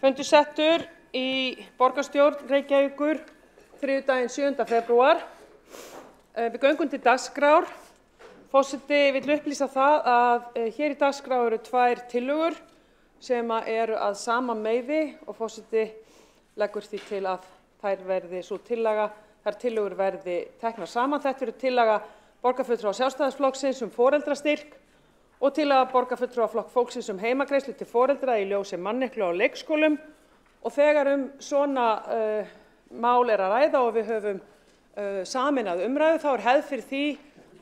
Fundur settur í borgarstjórn Reykjavíkur þriðjudaginn 7. febrúar. Við göngum til dagskrár. Forseti vill upplýsa það að hér í dagskrá eru 2 tillögur sem eru að sama meiði og forseti leggur því til að þær tillögur verði teknar saman. Þetta eru tillaga borgarfulltrúa Sjálfstæðisflokksins foreldrastyrk og tillaga borgarfulltrúa Flokks fólksins heimagreiðslu til foreldra í ljósi manneklu á leikskólum. Og þegar svona mál að ræða og við höfum sameinað umræðu, þá hefð fyrir því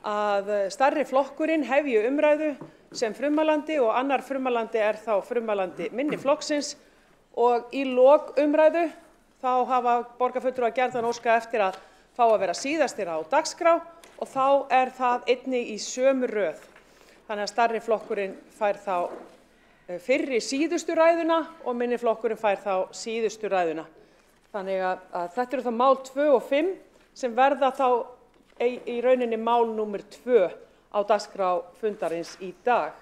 að stærri flokkurinn hefji umræðu sem frummælandi og annar frummælandi þá frummælandi minni flokksins, og í lok umræðu þá hafa borgarfulltrúar gjarnan óskað eftir að fá að vera síðastir á dagskrá og þá það einnig í sömu röð. Þannig að stærri flokkurinn fær þá fyrri síðustu ræðuna og minni flokkurinn fær þá síðustu ræðuna. Þannig að þetta eru þá mál 2 og 5 sem verða þá í rauninni mál númer 2 á dagskrá fundarins í dag.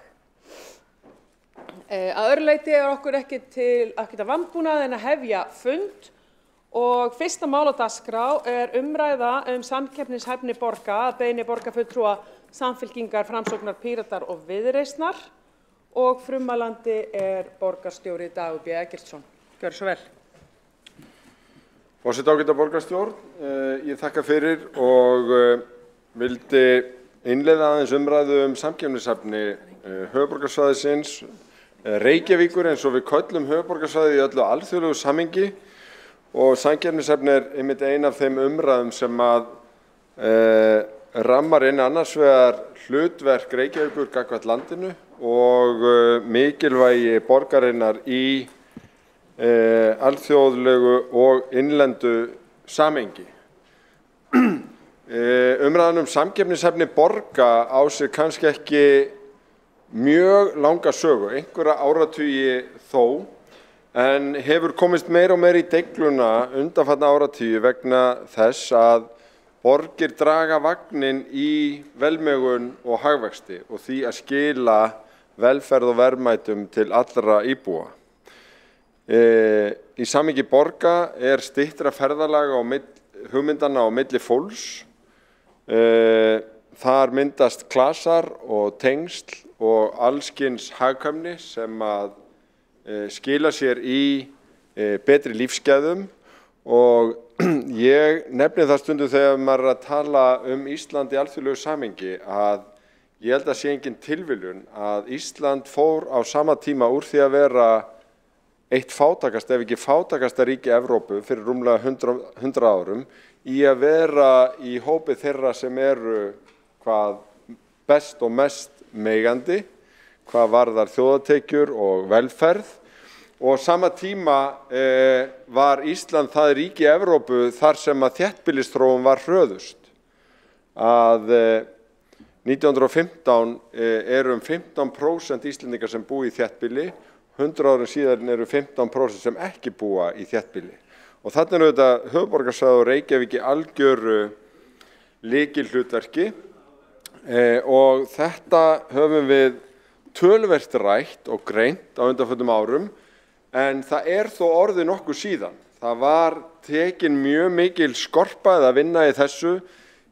Að öðru leyti okkur ekkert að vanbúnaði en að hefja fund, og fyrsta mál á dagskrá umræða samkeppnishæfni borga að beiðni borgarfulltrúa Samfylkingar, Framsóknar, Píratar og Viðreisnar, og frummælandi borgarstjóri Dagur B. Eggertsson. Gjörðu svo vel. Forseti, ágæta borgarstjórn, ég þakka fyrir og vildi innleiða aðeins umræðu samkeppnishæfni höfuðborgarsvæðisins, Reykjavíkur eins og við köllum höfuðborgarsvæðið í öllu alþjóðlegu samhengi, og samkeppnishæfni einmitt ein af þeim umræðum sem rammar inn annars vegar hlutverk Reykjavíkur gagnvart landinu og mikilvægi borgarinnar í alþjóðlegu og innlendu samhengi. Umræðan samkeppnishæfni borga á sig kannski ekki mjög langa sögu, einhverja áratugi þó, en hefur komist meira og meira í deigluna undanfarna áratugi vegna þess að borgir draga vagninn í velmegun og hagvexti og því að skila velferð og verðmætum til allra íbúa. Í samhengi borga styttra ferðalag á hugmyndanna á milli fólks. Þar myndast klasar og tengsl og allskyns hagkvæmni sem skila sér í betri lífsgæðum, og ég nefni það stundum þegar maður að tala Ísland í alþjóðlegu samhengi að ég held að sé engin tilviljun að Ísland fór á sama tíma úr því að vera eitt fátækasta, ef ekki fátækasta ríki Evrópu fyrir rúmlega 100 árum, í að vera í hópi þeirra sem eru hvað best og mest megandi, hvað varðar þjóðartekjur og velferð. Og sama tíma var Ísland það ríki Evrópu þar sem að þéttbýlisþróun var hröðust. Að 1915 eru 15% Íslendingar sem búa í þéttbýli, 100 árum síðan eru 15% sem ekki búa í þéttbýli. Og þarna auðvitað höfuðborgarsvæðið og Reykjavík í algjöru lykilhlutverki, og þetta höfum við töluvert rætt og greint á undanförnum árum. En það þó orðið nokkuð síðan. Það var tekin mjög mikil skorpa að vinna í þessu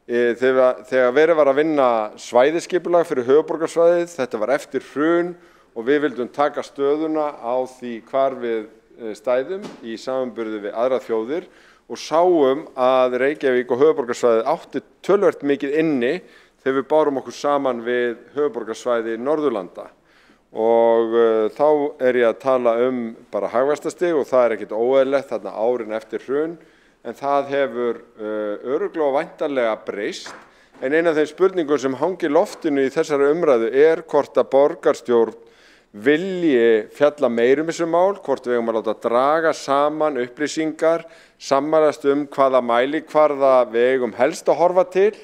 þegar verið var að vinna svæðisskipulag fyrir höfuðborgarsvæðið. Þetta var eftir hrun og við vildum taka stöðuna á því hvar við stæðum í samanburði við aðrar þjóðir og sáum að Reykjavík og höfuðborgarsvæðið átti töluvert mikið inni þegar við bárum okkur saman við höfuðborgarsvæði Norðurlanda. Og þá ég að tala bara hagvaxtastig, og það ekkert óeðlilegt þarna árin eftir hrun, en það hefur örugglega og væntanlega breyst. En ein af þeim spurningum sem hangir loftinu í þessari umræðu hvort að borgarstjórn vilji fjalla meira þessu mál, hvort við eigum að láta draga saman upplýsingar, sammælast hvaða mælikvarða við eigum helst að horfa til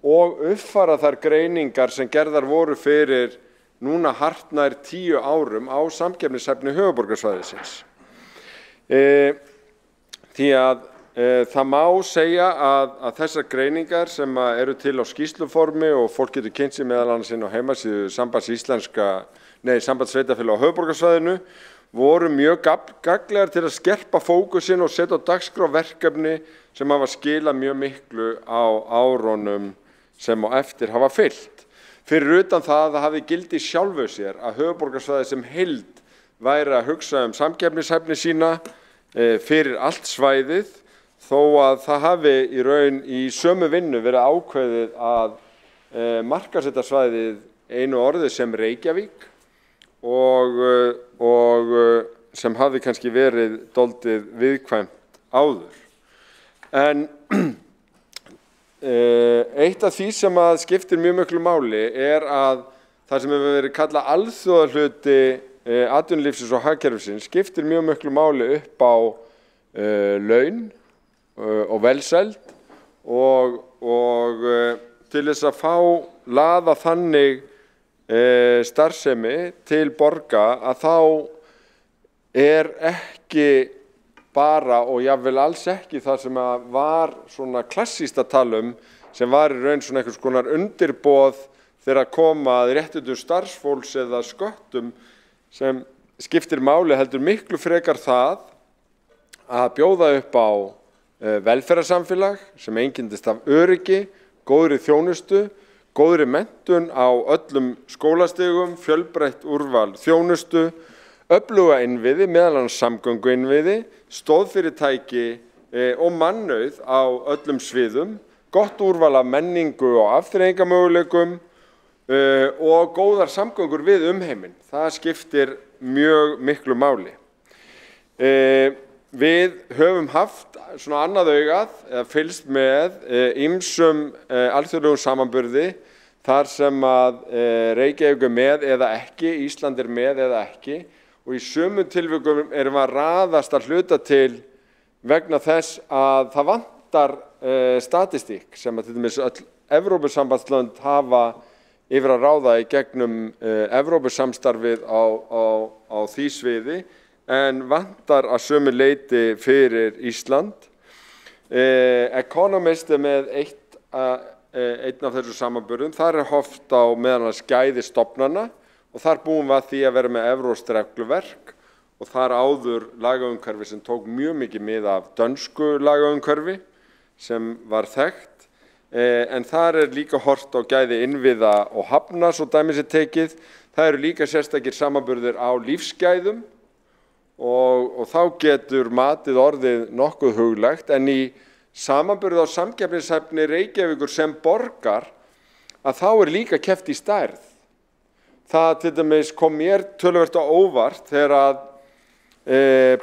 og uppfæra þær greiningar sem gerðar voru fyrir núna hartnær 10 árum á samkeppnishæfni höfuðborgarsvæðisins. Því að það má segja að þessar greiningar sem eru til á skýrsluformi og fólk getur kynnt sér meðal annars inn á heimasíðu Sambands sveitarfélaga á höfuðborgarsvæðinu voru mjög gagnlegar til að skerpa fókusinn og setja á dagskrá verkefni sem hafa skilað mjög miklu á árunum sem á eftir hafa fylgt. Fyrir utan það hafði gildi sjálfu sér að höfuðborgarsvæðið sem heild væri að hugsa samkeppnishæfni sína fyrir allt svæðið, þó að það hafi í raun í sömu vinnu verið ákveðið að markaðsetta svæðið einu orði sem Reykjavík og sem hafði kannski verið dálítið viðkvæmt áður. En eitt af því sem að skiptir mjög miklu máli að það sem hefur verið kallað alþjóðahluti atvinnulífsins og hagkerfisins skiptir mjög miklu máli upp á laun og velsæld og til þess að fá laða þannig starfsemi til borga að þá ekki bara og jafnvel alls ekki það sem var svona klassískt að tala sem var í raun svona einhvers konar undirboð þegar koma að réttindum starfsfólks eða sköttum sem skiptir máli heldur miklu frekar það að bjóða upp á velferðarsamfélag sem einkennist af öryggi, góðri þjónustu, góðri menntun á öllum skólastigum, fjölbreytt úrval þjónustu, öfluga innviði, meðal annars samgönguinnviði, stoðfyrirtæki og mannauð á öllum sviðum, gott úrval af menningu og afþreyingarmöguleikum og góðar samgöngur við umheiminn. Það skiptir mjög miklu máli. Við höfum haft svona annað augað eða fylgst með ýmsum alþjóðlegum samanburði þar sem að Reykjavík með eða ekki, Ísland með eða ekki og í sumum tilvikum við að raðast að hluta til vegna þess að það vantar statistík sem að til dæmis öll Evrópusambandslönd hafa yfir að ráða í gegnum Evrópusamstarfið á því sviði en vantar að sömu leyti fyrir Ísland. Economist með einn af þessu samanburðum, þar horft á meðal annars gæði stofnana og þar búum við að því að vera með evrópskt regluverk og þar áður lagaumhverfi sem tók mjög mikið mið af dönsku lagaumhverfi sem var þekkt. En þar líka horft á gæði innviða og hafna, svo dæmis tekið. Það eru líka sérstakir samanburðir á lífsgæðum og þá getur matið orðið nokkuð huglægt, en í samanburði á samkeppnishæfni Reykjavíkur sem borgar að þá líka keppt í stærð. Það til dæmis kom mér töluvert á óvart þegar að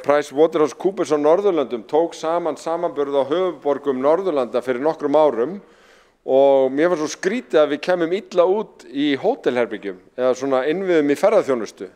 PricewaterhouseCoopers á Norðurlöndum tók samanburð á höfuðborgum Norðurlanda fyrir nokkrum árum og mér var svo skrítið að við kemum illa út í hótelherbyggjum eða svona innviðum í ferðaþjónustu.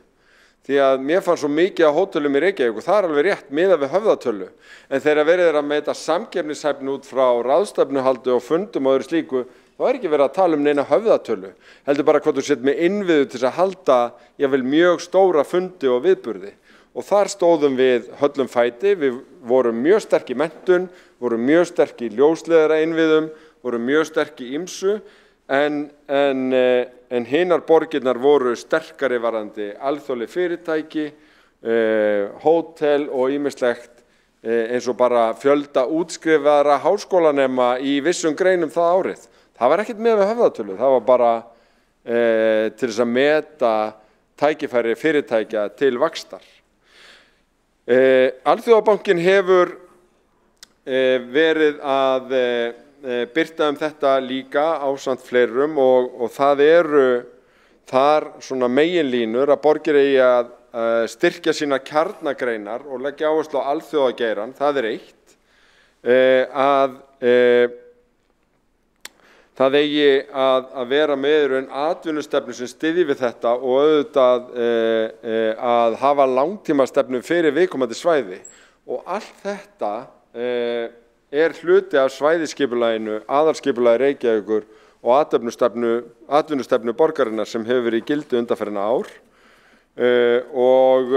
Því að mér fannst svo mikið á hótelum í Reykjavík og það alveg rétt miðað við höfðatölu. En þegar verið að meta samkeppnishæfni út frá ráðstefnuhaldi og fundum og öðru slíku, þá ekki verið að tala neina höfðatölu. Heldur bara hvað þú sett með innviðu til að halda jafnvel mjög stóra fundi og viðburði. Og þar stóðum við höllum fæti, við vorum mjög sterk í menntun, vorum mjög sterk í ljósleiðara innviðum, vorum mjög sterk í ýmsu, en hinar borgirnar voru sterkari varðandi alþjóðleg fyrirtæki, hótel og ýmislegt eins og bara fjölda útskrifaðra háskólanema í vissum greinum það árið. Það var ekkert með við höfðatölu, það var bara til þess að meta tækifæri fyrirtækja til vaxtar. Alþjóðabankinn hefur verið að birta þetta líka ásamt fleirum og það eru þar svona meginlínur að borgir eigi að styrkja sína kjarnagreinar og leggja áherslu á alþjóðageirann, það eitt, að það eigi að vera með atvinnustefnu sem styðji við þetta og auðvitað að hafa langtímastefnu fyrir viðkomandi svæði og allt þetta hluti af svæðisskipulaginu, aðalskipulagi Reykjavíkur og atvinnustefnu borgarinnar sem hefur verið í gildi undanfarin ár og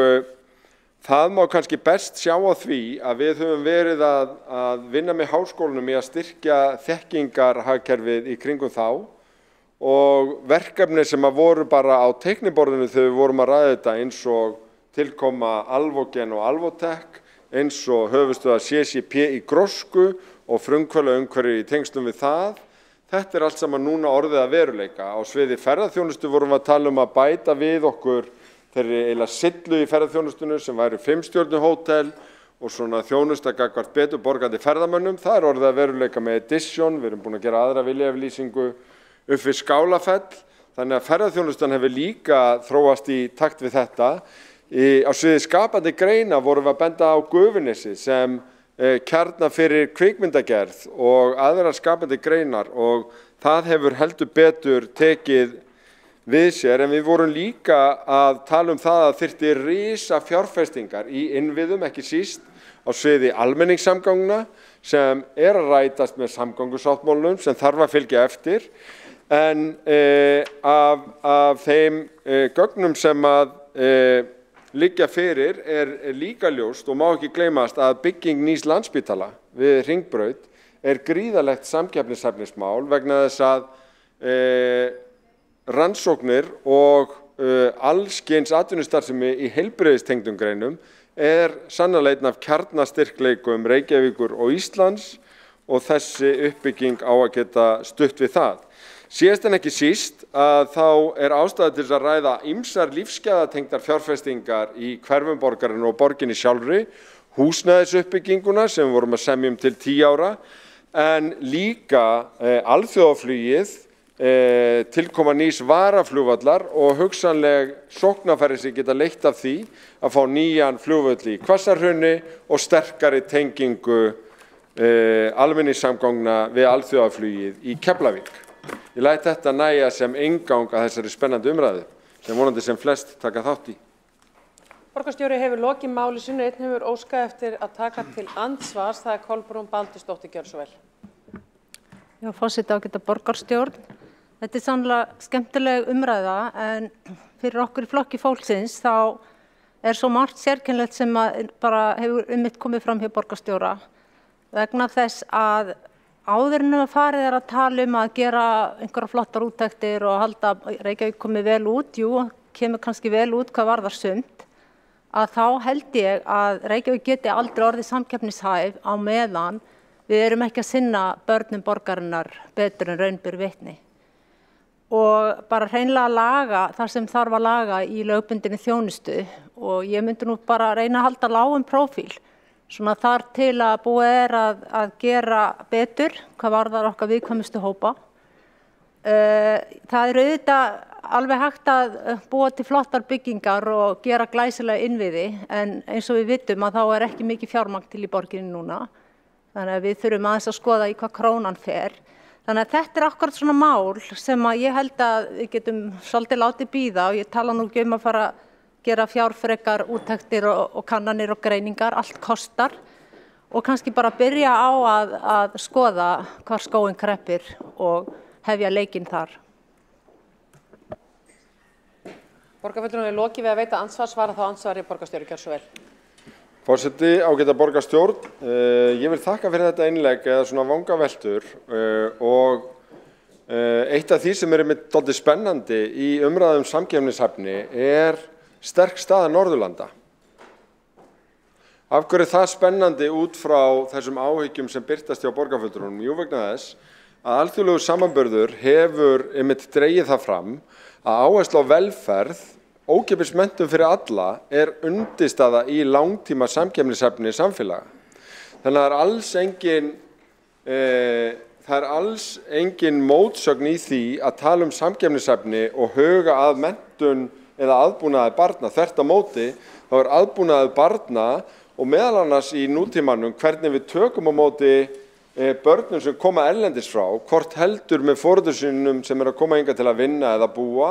það má kannski best sjá á því að við höfum verið að vinna með háskólanum í að styrkja þekkingarhagkerfið í kringum þá og verkefni sem voru bara á teikniborðinu þegar við vorum að ræða þetta eins og tilkoma Alvogen og Alvotech, eins og höfuðstöðvar CCP í Grósku og frumkvöðlaumhverfi í tengslum við það. Þetta allt saman núna orðið að veruleika. Á sviði ferðaþjónustu vorum við að tala að bæta við okkur þeirri eiginlega sillu í ferðaþjónustunni sem væri 5-stjörnu hótel og svona þjónusta gagnvart betur borgandi ferðamönnum. Það orðið að veruleika með Edition. Við erum búin að gera aðra viljayfirlýsingu upp við Skálafell. Þannig að ferðaþjónustan hefur líka þróast í takt við þetta. Á sviði skapandi greina vorum við að benda á Gufunesi sem kjarna fyrir kvikmyndagerð og aðrar skapandi greinar og það hefur heldur betur tekið við sér, en við vorum líka að tala það að þyrfti risa fjárfestingar í innviðum, ekki síst á sviði almenningssamgangna sem að rætast með samgöngusáttmálum sem þarf að fylgja eftir, en af þeim gögnum sem að liggja fyrir líka ljóst og má ekki gleymast að bygging nýs Landspítala við Hringbraut gríðarlegt samkeppnishæfnismál vegna þess að rannsóknir og alls kyns atvinnustarfsemi í heilbrigðistengdum greinum sannarlega einn af kjarnastyrkleikum Reykjavíkur og Íslands og þessi uppbygging á að geta stutt við það. Síðast en ekki síst að þá ástæða til að ræða ýmsar lífsgæðatengdar fjárfestingar í hverfum borgarinn og borginni sjálfri, húsnæðisuppbygginguna sem við vorum að semja til 10 ára, en líka alþjóðaflugið, tilkoma nýs varaflugvallar og hugsanleg sóknarfæri sem geta leitt af því að fá nýjan flugvöll í Hvassahrauni og sterkari tengingu almenningssamgangna við alþjóðaflugið í Keflavík. Ég læt þetta nægja sem inngang að þessari spennandi umræðu sem vonandi sem flest taka þátt í. Borgarstjóri hefur lokið máli sínu, einn hefur óskað eftir að taka til andsvars. Það Kolbrún Baldursdóttir, gjörðu svo vel. Já, forseti ágæta borgarstjórn. Þetta sannlega skemmtileg umræða, en fyrir okkur í Flokki fólksins þá svo margt sérkennilegt sem bara hefur komið fram hjá borgarstjóra vegna þess að áður en farið að tala að gera einhverja flottar úttektir og halda Reykjavík komið vel út, kemur kannski vel út hvað varðar sumt, að þá held ég að Reykjavík geti aldrei orðið samkeppnishæf á meðan við erum ekki að sinna börnum borgarinnar betur en raun ber vitni. Og bara hreinlega að laga þar sem þarf að laga í lögbundinni þjónustu, og ég myndi nú bara reyna að halda lágum prófíl. Svona þar til að búið að gera betur hvað varðar okkar viðkvæmustu hópa. Það auðvitað alveg hægt að búa til flottar byggingar og gera glæsilega innviði, en eins og við vitum að þá ekki mikið fjármagn til í borginni núna. Þannig að við þurfum aðeins að skoða í hvað krónan fer. Þannig að þetta akkurat svona mál sem að ég held að við getum svolítið látið bíða, og ég tala nú ekki að fara gera fjárfrekar úttektir og kannanir og greiningar, allt kostar, og kannski bara byrja á að skoða hvar skóinn kreppir og hefja leikinn þar. Borgarfulltrúinn er lokið við að veita andsvarsvara, þá andsvari borgarstjóri, gjörðu svo vel. Forseti, ágæta borgarstjórn, ég vil þakka fyrir þetta innlegg eða svona vangaveltur og eitt af því sem einmitt dálítið spennandi í umræðum samkeppnishæfni sterk staða Norðurlanda. Af hverju það spennandi út frá þessum áhyggjum sem birtast hjá borgarfulltrúnum? Jú, vegna þess að alþjóðlegur samanburður hefur einmitt dregið það fram að áhersla á velferð, ókeypis menntun fyrir alla, undirstaða í langtíma samkeppnishæfni samfélaga. Þannig að það alls engin mótsögn í því að tala samkeppnishæfni og huga að menntun eða aðbúnaði barna. Þvert á móti þá aðbúnaði barna og meðal annars í nútímanum hvernig við tökum á móti börnum sem koma erlendis frá, hvort heldur með foreldrum sínum sem að koma hingað til að vinna eða búa,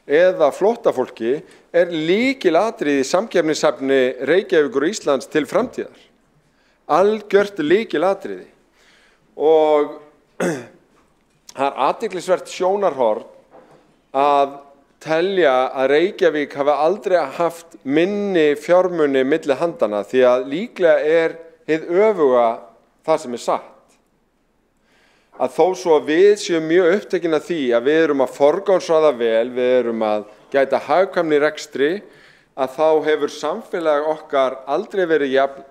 eða flóttafólki, lykilatriði í samkeppnishæfni Reykjavíkur og Íslands til framtíðar. Algjört lykilatriði. Og það athyglisvert sjónarhorn að telja að Reykjavík hafi aldrei haft minni fjármuni milli handana, því að líklega hið öfuga það sem satt. Að þó svo að við séum mjög upptekin af því að við erum að forgangsraða vel, við erum að gæta hagkvæmni í rekstri, að þá hefur samfélag okkar aldrei verið jafn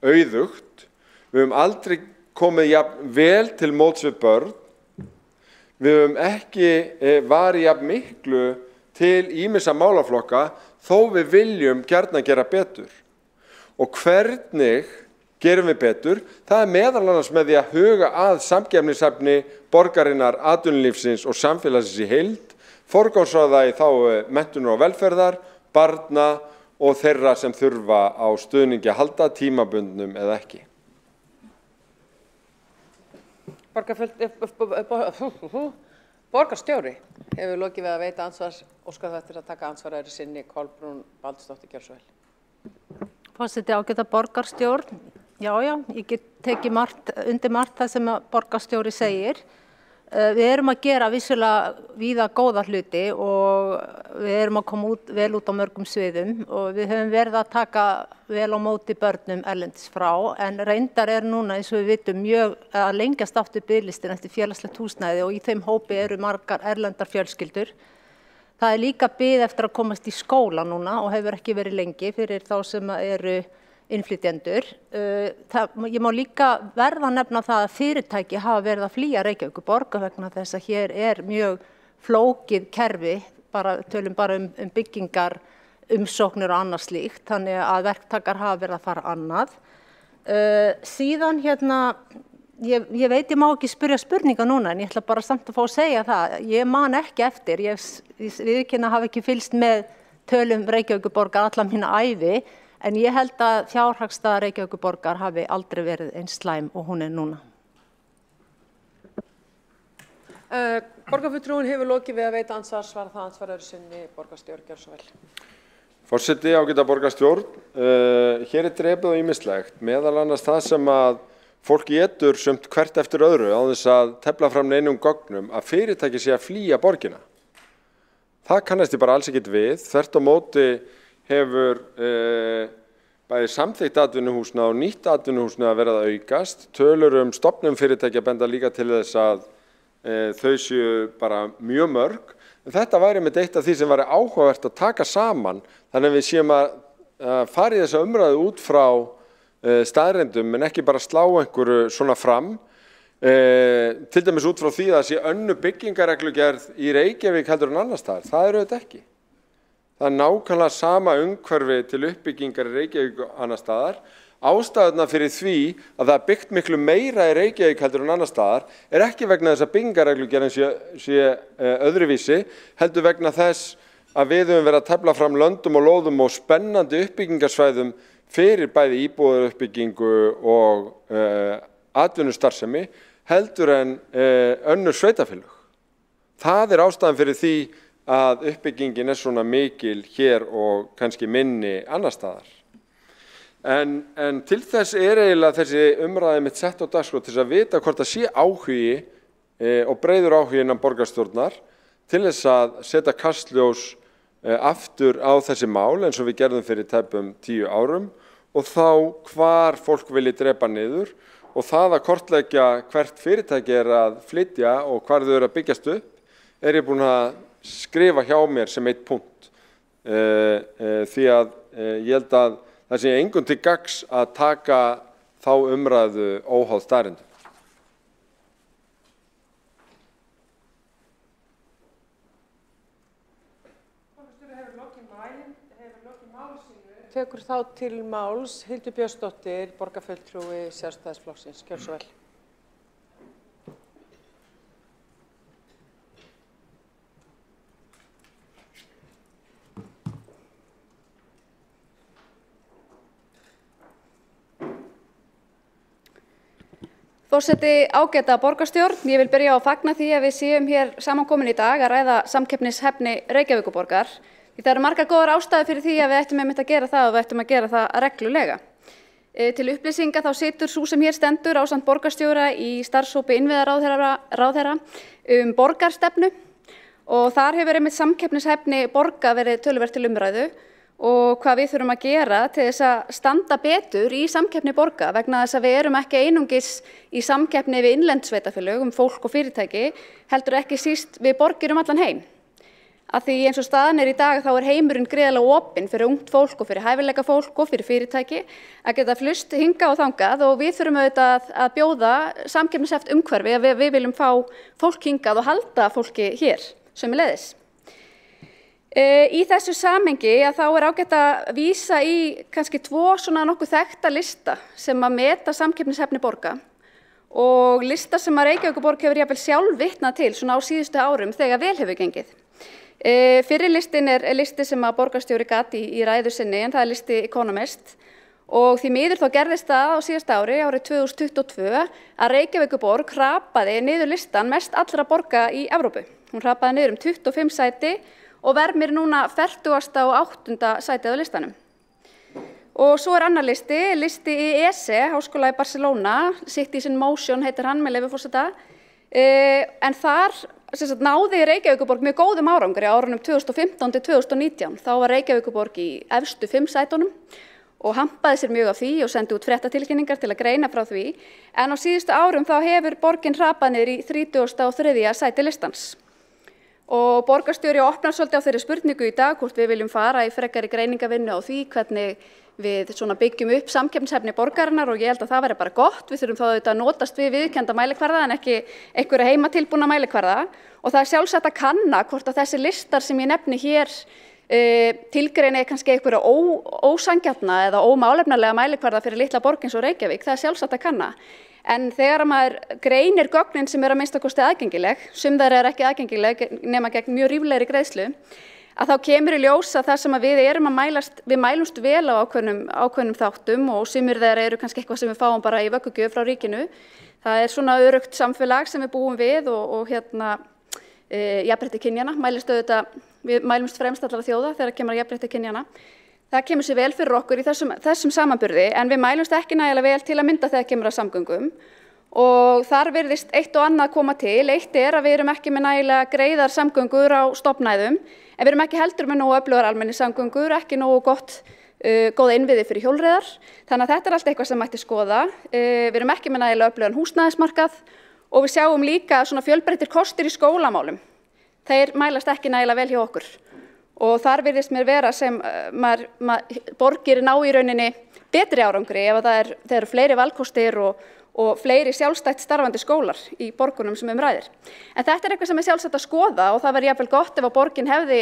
auðugt, við höfum aldrei komið jafn vel til móts við börn, við höfum ekki varið jafn miklu til ýmissa málaflokka þó við viljum gjarnan gera betur. Og hvernig gerum við betur? Það er meðal annars með því að huga að samkeppnishæfni borgarinnar, atvinnulífsins og samfélagsins í heild, forgangsraða í þágu menntunar og velferðar, barna og þeirra sem þurfa á stuðningi að halda, tímabundnum eða ekki. Borgarstjóri hefur lokið við að veita ansvars, óskar eftir að taka ansvar sinni Kolbrún Baldursdóttir, gjörðu svo vel. Forseti, ágæta borgarstjórn. Já, ég get tekið undir margt það sem borgarstjóri segir. Við erum að gera vissulega víða góða hluti og við erum að koma vel út á mörgum sviðum og við höfum verið að taka vel á móti börnum erlendis frá, en reyndar núna, eins og við vitum, mjög að lengjast aftur biðlistin eftir félagslegt húsnæði og í þeim hópi eru margar erlendar fjölskyldur. Það líka bið eftir að komast í skóla núna og hefur ekki verið lengi fyrir þá sem eru innflytjendur. Ég má líka verða að nefna það að fyrirtæki hafa verið að flýja Reykjavíkurborg vegna þess að hér mjög flókið kerfi, tölum bara um byggingar, umsóknir og annað slíkt, þannig að verktakar hafa verið að fara annað. Síðan ég veit ég má ekki spyrja spurninga núna en ég ætla bara samt að fá að segja það. Ég man ekki eftir, ég viðurkenni að hafa ekki fylgst með tölum Reykjavíkurborgar alla mína ævi, en ég held að fjárhagsstaða Reykjavíkurborgar hafi aldrei verið eins slæm og hún núna. Borgarfulltrúinn hefur lokið við að veita ansvar, svara það ansvar sinni borgarstjóri, gjörðu svo vel. Forseti, ágæta borgarstjórn, hér drepið og ýmislegt, meðal annars það sem að fólk étur sumt hvert eftir öðru á þess að tefla fram neinum gögnum að fyrirtæki sé að flýja borgina. Það kannast ég bara alls ekkert við, þvert á móti hefur bæði samþykkt atvinnuhúsnæði og nýtt atvinnuhúsnæði að vera að aukast. Tölur stofnun fyrirtækja benda líka til þess að þau séu bara mjög mörg. En þetta væri með eitt af því sem væri áhugavert að taka saman, þannig að við séum að fara í þessa umræðu út frá staðreyndum en ekki bara slá einhverju svona fram. Til dæmis út frá því að það sé önnur byggingareglugerð í Reykjavík heldur en annars staðar. Það eru þetta ekki. Það er nákvæmlega sama umhverfi til uppbyggingar í Reykjavík og annars staðar. Ástæðuna fyrir því að það er byggt miklu meira í Reykjavík heldur en annars staðar er ekki vegna þess að byggingareglugerðin sé öðruvísi, heldur vegna þess að við höfum verið að tefla fram löndum og lóðum og spennandi uppbyggingarsvæðum fyrir bæði íbúðaruppbyggingu og atvinnustarfsemi heldur en önnur sveitarfélög. Það er ástæðan fyrir því að uppbyggingin er svona mikil hér og kannski minni annar staðar. En til þess er eiginlega þessi umræði mitt sett á dagskrá til þess að vita hvort það sé áhugi og breiður áhugi innan borgarstjórnar til þess að setja kastljós aftur á þessi mál eins og við gerðum fyrir tæpum 10 árum og þá hvar fólk vilji drepa niður og það að kortleggja hvert fyrirtæki er að flytja og hvar þau eru að byggjast upp er ég búin að skrifa hjá mér sem eitt punkt því að ég held að það sé engum til gagns að taka þá umræðu óháð staðreyndum. Tekur þá til máls Hildur Björnsdóttir, borgarfulltrúi Sjálfstæðisflokksins, gjörðu svo vel. Forseti, ágæta borgarstjórn, ég vil byrja á að fagna því að við séum hér samankomin í dag að ræða samkeppnishæfni Reykjavíkurborgar. Því það eru margar góðar ástæður fyrir því að við ættum einmitt að gera það og við ættum að gera það reglulega. Til upplýsinga þá situr sú sem hér stendur ásamt borgarstjóra í starfshópi innviðaráðherra borgarstefnu og þar hefur einmitt samkeppnishæfni borga verið töluvert til umræðu og hvað við þurfum að gera til þess að standa betur í samkeppni borga vegna þess að við erum ekki einungis í samkeppni við innlend sveitarfélög fólk og fyrirtæki, heldur ekki síst við borgir allan heim. Að því eins og staðan í dag þá heimurinn gríðarlega opinn fyrir ungt fólk og fyrir hæfileika fólk og fyrir fyrirtæki að geta flust hingað og þangað og við þurfum auðvitað að bjóða samkeppnishæft umhverfi að við viljum fá fólk hingað og halda fólki hér sömuleiðis. Í þessu samhengi að þá ágætt að vísa í kannski 2 svona nokkuð þekkta lista sem að meta samkeppnishæfni borga og lista sem að Reykjavíkurborg hefur jafnvel sjálf vitnað til svona á síðustu árum þegar vel hefur gengið. Fyrri listin listi sem að borgarstjóri gat í ræðu sinni en það listi Economist og því miður þá gerðist það á síðasta ári, árið 2022, að Reykjavíkurborg hrapaði niður listan mest allra borga í Evrópu. Hún hrapaði niður 25 sæti og vermir núna 40. og 8. sætið á listanum. Og svo annar listi í ESE, Háskóla í Barcelona, Cities in Motion heitir hann með leyfi forseta, en þar náði Reykjavíkurborg mjög góðum árangri á árunum 2015 til 2019. Þá var Reykjavíkurborg í efstu 5 sætunum og hampaði sér mjög af því og sendi út fréttatilkynningar til að greina frá því, en á síðustu árum þá hefur borgin hrapað niður í 33. sæti listans. Og borgarstjóri opnar svolítið á þeirri spurningu í dag hvort við viljum fara í frekari greiningavinnu á því hvernig við byggjum upp samkeppnishæfni borgarinnar og ég held að það væri bara gott. Við þurfum þá auðvitað að notast við viðurkennda mælikvarða en ekki einhverja heimatilbúna mælikvarða og það sjálfsagt að kanna hvort að þessi listar sem ég nefni hér tilgreini kannski einhverja ósanngjarna eða ómálefnalega mælikvarða fyrir litla borg eins og Reykjavík, það sjálfsagt að kanna. En þegar maður greinir gögnin sem að minnsta kosti aðgengileg, sum þeirra ekki aðgengileg nema gegn mjög ríflegri greiðslu, að þá kemur í ljós að það sem að við mælumst vel á ákveðnum þáttum og sumir þeirra eru kannski eitthvað sem við fáum bara í vöggugjöf frá ríkinu. Það svona öruggt samfélag sem við búum við og jafnrétti kynjanna, við mælumst fremst allra þjóða þegar kemur að jafnrétti kynjanna. Það kemur sér vel fyrir okkur í þessum samanburði en við mælumst ekki nægilega vel til að mynda þegar kemur að samgöngum og þar virðist eitt og annað koma til. Eitt að við erum ekki með nægilega greiðar samgöngur á stofnæðum en við erum ekki heldur með nógu öflugar almenningssamgöngur, ekki nógu góða innviði fyrir hjólreiðar. Þannig að þetta allt eitthvað sem mætti skoða. Við erum ekki með nægilega öflugan húsnæðismarkað og við sjáum líka svona fjölbreyttir kostir í skólamálum. Þeir mælast ekki nægilega vel hjá okkur. Og þar virðist mér vera sem borgir ná í rauninni betri árangri ef það eru fleiri valkostir og fleiri sjálfstætt starfandi skólar í borgunum sem ræðir. En þetta eitthvað sem sjálfsagt að skoða og það væri jafnvel gott ef að borgin hefði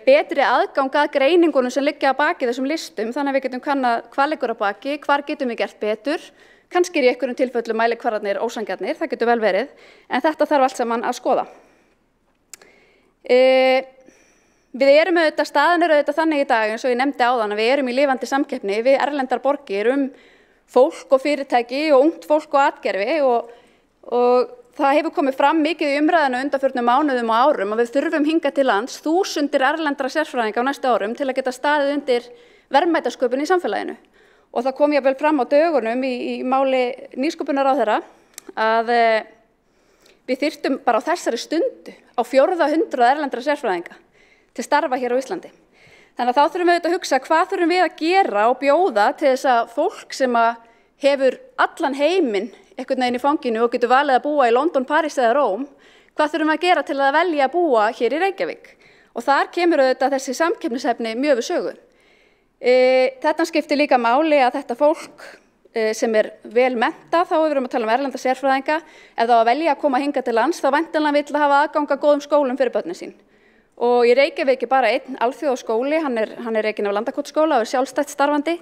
betri aðgang að greiningunum sem liggja að baki þessum listum þannig að við getum kannað hvað liggur að baki, hvar getum við gert betur, kannski í einhverjum tilfellum mælikvarðarnir ósanngjarnir, það getur vel verið, en þetta þarf allt saman að skoða. Við erum staðan auðvitað þannig í dag eins og ég nefndi áðan að við erum í lifandi samkeppni við erlendar borgir fólk og fyrirtæki og ungt fólk og atgervi og það hefur komið fram mikið í umræðinu undanförnum mánuðum og árum að við þurfum hingað til lands þúsundir erlendra sérfræðinga á næstu árum til að geta staðið undir verðmætasköpun í samfélaginu. Og það kom jafnvel fram á dögunum í máli nýsköpunarráðherra að við þyrftum bara á þessari stundu á 400 erlendra sérfræðinga til starfa hér á Íslandi. Þannig að þá þurfum við að hugsa hvað þurfum við að gera og bjóða til þess að fólk sem hefur allan heiminn einhvern veginn í fanginu og getur valið að búa í London, París eða Róm, hvað þurfum við að gera til að velja að búa hér í Reykjavík? Og þar kemur auðvitað þessi samkeppnishæfni mjög við sögu. Þetta skiptir líka máli að þetta fólk sem vel menntað, þá við erum að tala erlenda sérfræðinga, ef það á að velja að koma hingað til lands, þá væntanlega vill hafa aðgang að góðum skólum fyrir börnin sín. Og í Reykjavík bara einn alþjóðaskóli, hann er rekinn af Landakotsskóla og er sjálfstætt starfandi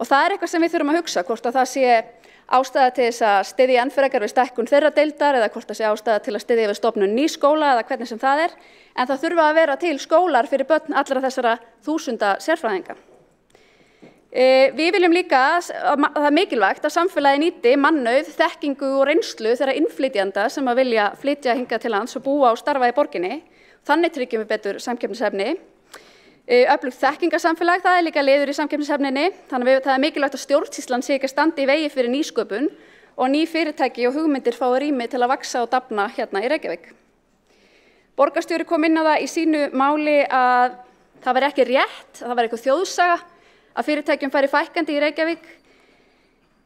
og það eitthvað sem við þurfum að hugsa hvort að það sé ástæða til þess að styðja enn frekar við stækkun þeirra deildar eða hvort það sé ástæða til að styðja við stofnun nýs skóla eða hvernig sem það en það þurfa að vera til skólar fyrir börn allra þessara þúsunda sérfræðinga. Við viljum líka að það er mikilvægt að samfélagi nýti mannauð, þekkingu og reynslu þeirra innflytjenda sem að vilja flytja hingað til lands og búa og starfa í borginni. Þannig tryggjum við betur samkeppnishæfni. Öflugt þekkingarsamfélag, það líka liður í samkeppnishæfninni. Þannig að það er mikilvægt að stjórnsýslan sé ekki að standa í vegi fyrir nýsköpun og ný fyrirtæki og hugmyndir fái rými til að vaxa og dafna hérna í Reykjavík. Borgarstjóri kom inn á það í sínu máli að það væri ekki rétt, það væri eitthvað þjóðsaga að fyrirtækjum færi fækkandi í Reykjavík.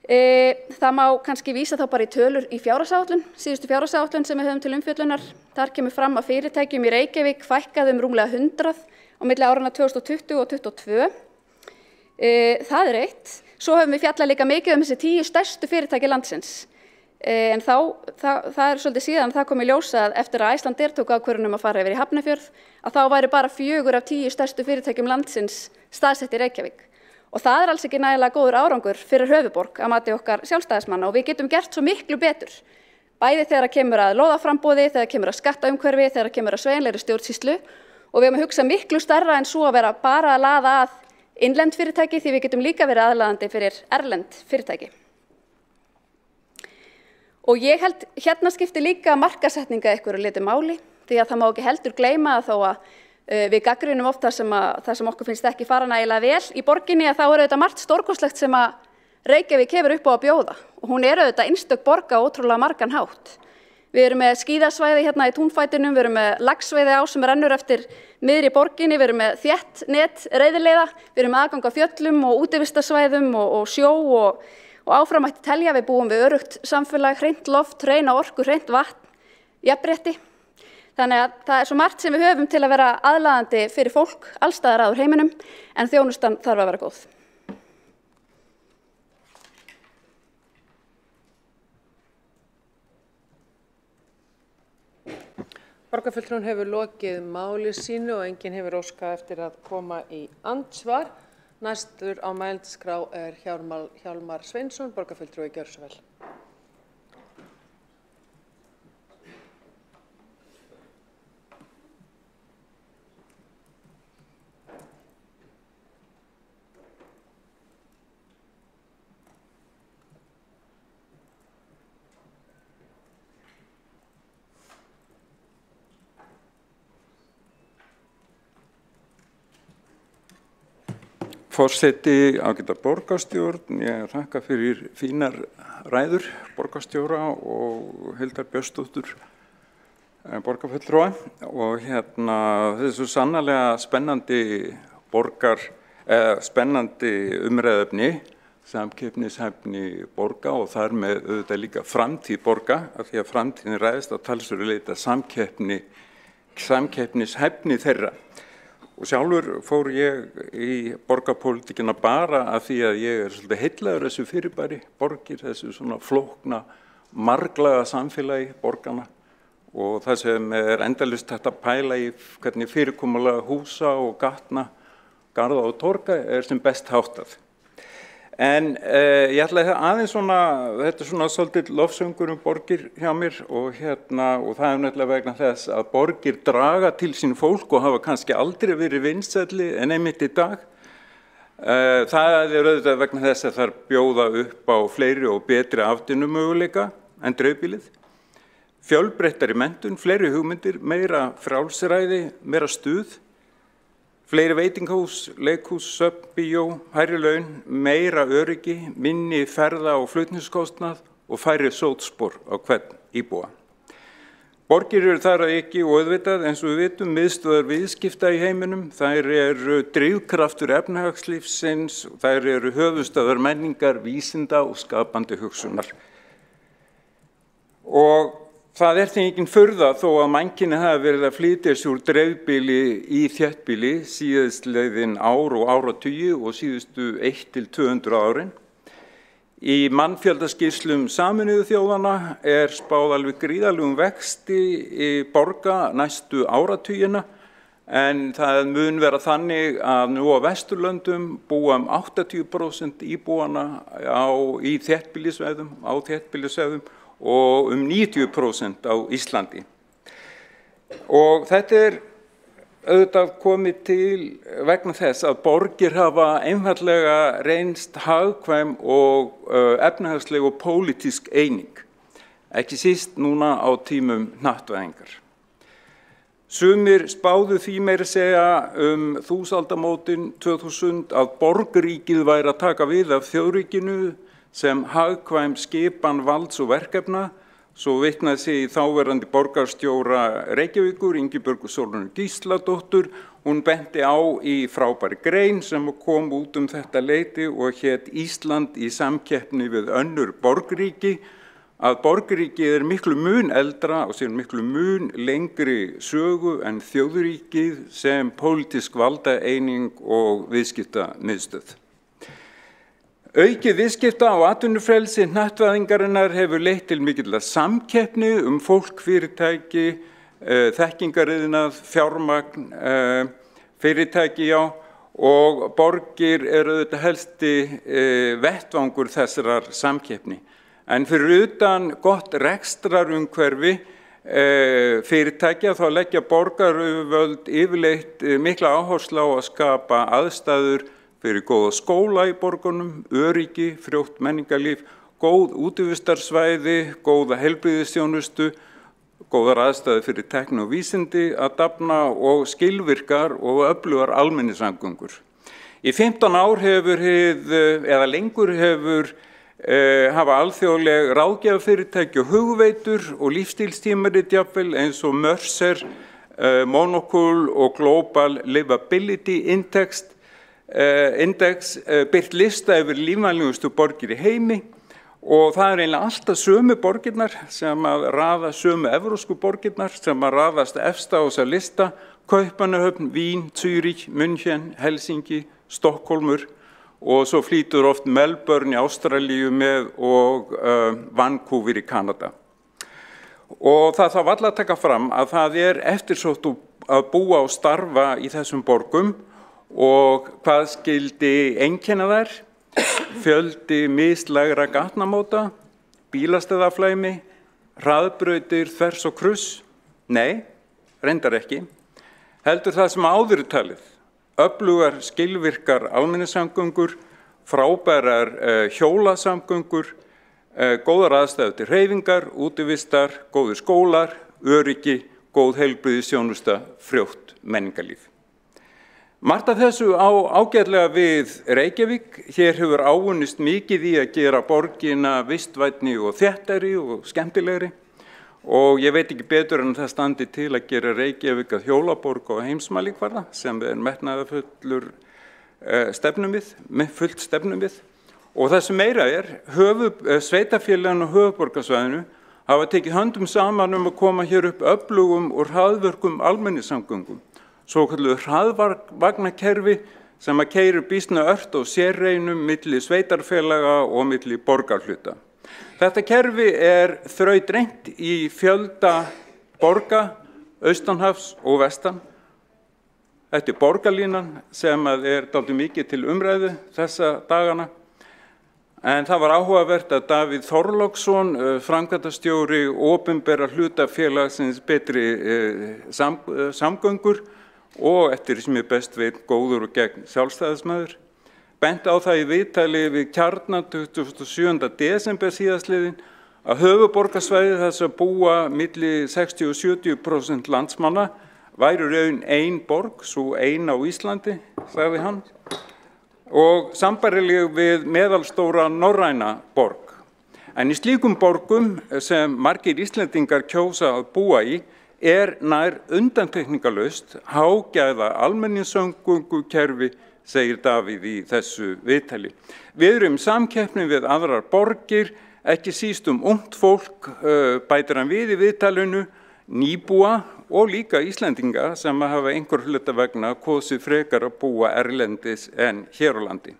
Það má kannski vísa þá bara í tölur í fjárhagsáætlun, síðustu fjárhagsáætlun sem við höfum til umfjöllunar. Þar kemur fram að fyrirtækjum í Reykjavík fækkaði rúmlega 100 á milli áranna 2020 og 2022. Það eitt. Svo höfum við fjallað líka mikið þessi 10 stærstu fyrirtæki landsins. En það svolítið síðan það kom í ljós að eftir að Icelandair tók ákvörðun að fara yfir í Hafnarfjörð, að þá væri bara 4 af 10 stærstu fyrirtækjum landsins staðsett í Reykjavík. Og það alls ekki nægilega góður árangur fyrir höfuðborg að mati okkar sjálfstæðismanna og við getum gert svo miklu betur. Bæði þegar kemur að lóðaframboði, þegar kemur að skattaumhverfi, þegar kemur að sveigjanlegri stjórnsýslu og við höfum að hugsa miklu stærra en svo að vera bara að laða að innlend fyrirtæki því við getum líka verið aðlaðandi fyrir erlend fyrirtæki. Og ég held hérna skiptir líka markaðssetninga einhverju litu máli því að það má ekki heldur gleyma að þó að við gagnrýnum oft það sem okkur finnst ekki fara nægilega vel í borginni að þá auðvitað margt stórkostlegt sem að Reykjavík hefur upp á að bjóða og hún auðvitað einstök borg á ótrúlega margan hátt. Við erum með skíðasvæði hérna í túnfætinum, við erum með laxveiði á sem rennur eftir miðri borginni, við erum með þétt net reiðileiða, við erum með aðgang á fjöllum og útivistarsvæðum og sjó og áfram mætti telja. Við búum við öruggt samfélag, hreint loft, hreina orku, hreint vatn, jafnrétti. Þannig að það svo margt sem við höfum til að vera aðlaðandi fyrir fólk allstaðar að úr heiminum, en þjónustan þarf að vera góð. Borgarfulltrúinn hefur lokið máli sínu og enginn hefur óskað eftir að koma í andsvar. Næstur á mælendaskrá Hjálmar Sveinsson, borgarfulltrúi, gjörðu svo vel. Forseti, ágæta borgarstjórn, ég þakka fyrir fínar ræður borgarstjóra og Hildar Björnsdóttur borgarfulltrúa og þetta er svo sannarlega spennandi umræðefni, samkeppnishæfni borga og þar með auðvitað líka framtíð borga af því að framtíðin ræðist að talsverðu leyti samkeppnishæfni þeirra. Og sjálfur fór ég í borgarpólitíkina bara af því að ég er svolítið heillaður þessu fyrirbæri, borgir, þessu svona flókna, marglaga samfélagi borgarna og það sem er endalaust hægt að pæla í hvernig fyrirkomulega húsa og gatna, garða og torga er sem best háttað. En ég ætla aðeins þetta er svona svolítið lofsöngur borgir hjá mér og það er nefnilega vegna þess að borgir draga til sín fólk og hafa kannski aldrei verið vinsælli en einmitt í dag. Það er auðvitað vegna þess að það bjóða upp á fleiri og betri afdynumöguleika en dreifbýlið. Fjölbreyttari menntun, fleiri hugmyndir, meira frjálsræði, meira stuð. Fleiri veitingahús, leikhús, söfn, bíó, hærri laun, meira öryggi, minni ferða- og flutningskostnað og færri sótspor á hvern íbúa. Borgir eru þar að ekki og auðvitað eins og við vitum miðstöðvar viðskipta í heiminum, þær eru drifkraftur efnahagslífsins, þær eru höfuðstöðvar menningar, vísinda og skapandi hugsunar. Og það er því engin furða þó að mannkyni hafi verið að flytja sig úr dreifbýli í þéttbýli síðastliðin ár og áratugi og síðustu 1 til 200 árin. Í mannfjöldaskýrslum Sameinuðu þjóðanna er spáð alveg gríðarlegum vexti í borga næstu áratugina en það mun vera þannig að nú á Vesturlöndum búa 80% íbúana í þéttbýlisvæðum og 90% á Íslandi. Og þetta er auðvitað komið til vegna þess að borgir hafa einfaldlega reynst hagkvæm og efnahagsleg og pólitísk eining, ekki síst núna á tímum hnattvæðingar. Sumir spáðu því meira segja þúsaldamótin 2000 að borgríkið væri að taka við af þjóðríkinu sem hagkvæm skipan valds og verkefna Svo vitnað sig í þáverandi borgarstjóra Reykjavíkur, Ingibjörgu Sólrúnu Gísladóttur. Hún benti á í frábæri grein sem kom út þetta leyti og hét Ísland í samkeppni við önnur borgríki, að borgríkið miklu mun eldra og sér miklu mun lengri sögu en þjóðríkið sem pólitísk valdaeining og viðskiptamiðstöð. Aukið viðskipta og atvinnufrelsi hnattvæðingarinnar hefur leitt til mikillar samkeppni fólk, fyrirtæki, þekkingariðnað, fjármagn, fyrirtæki, og borgir þetta helsti vettvangur þessarar samkeppni. En fyrir utan gott rekstrarumhverfi fyrirtækja þá leggja borgaryfirvöld yfirleitt mikla áherslu á að skapa aðstæður fyrir góða skóla í borgunum, öryggi, frjótt menningarlíf, góð útivistarsvæði, góða heilbrigðisþjónustu, góðar aðstæður fyrir tækni og vísindi að dafna og skilvirkar og öflugar almenningssamgöngur. Í 15 ár lengur hafa alþjóðleg ráðgjafafyrirtæki og hugveitur og lífstílstímarit jafnvel eins og Mercer, Monocle og Global Livability Index birt lista yfir lífvænlegustu borgir í heimi og það eiginlega alltaf sömu borgirnar sem að raða sömu evrópsku borgirnar sem að raðast efst á þessa lista: Kaupmannahöfn, Vín, Zürich, München, Helsinki, Stokkólmur og svo flýtur oft Melbourne í Ástralíu með og Vancouver í Kanada. Og það þarf varla að taka fram að það eftirsótt að búa og starfa í þessum borgum. Og hvað skildi einkenna þær? Fjöldi mislægra gatnamóta, bílastæðaflæmi, hraðbrautir þvers og kruss? Nei, reyndar ekki. Heldur það sem áður talið, öflugar skilvirkar almenningssamgöngur, frábærar hjólasamgöngur, góðar aðstæður til hreyfingar, útivistar, góðir skólar, öryggi, góð heilbrigðisþjónusta, frjótt menningarlíf. Margt af þessu á ágætlega við Reykjavík. Hér hefur áunnist mikið í að gera borgina vistvænni og þéttari og skemmtilegri. Og ég veit ekki betur en það standi til að gera Reykjavík að hjólaborg á heimsmælikvarða sem metnaðarfullur fullt stefnumið. Og það sem meira sveitarfélögin á höfuðborgarsvæðinu hafa tekið höndum saman að koma hér upp öflugum og hraðvirkum almenningssamgöngum. Svokölluðu hraðvagnakerfi sem að keyrir býsna ört og sérreinum milli sveitarfélaga og milli borgarhluta. Þetta kerfi þrautreint í fjölda borga, austanhafs og vestan. Þetta borgarlínan sem dálítið mikið til umræðu þessa dagana. En það var áhugavert að Davíð Þorláksson, framkvæmdastjóri opinbera hlutafélagsins Betri samgöngur, og eftir sem ég best veit góður og gegn sjálfstæðismaður, benti á það í viðtali við Kjarna 27. desember síðastliðinn að höfuðborgarsvæðið þess að búa milli 60 og 70% landsmanna væri raun ein borg, svo ein á Íslandi, sagði hann, og sambærileg við meðalstóra norræna borg. En í slíkum borgum sem margir Íslendingar kjósa að búa í nær undantekningarlaust hágæða almenningssamgöngukerfi, segir Davíð í þessu viðtali. Við erum samkeppni við aðrar borgir, ekki síst ungt fólk, bætir hann við í viðtalinu, nýbúa og líka Íslendinga sem hafa einhver hluta vegna kosið frekar að búa erlendis en hér á landi.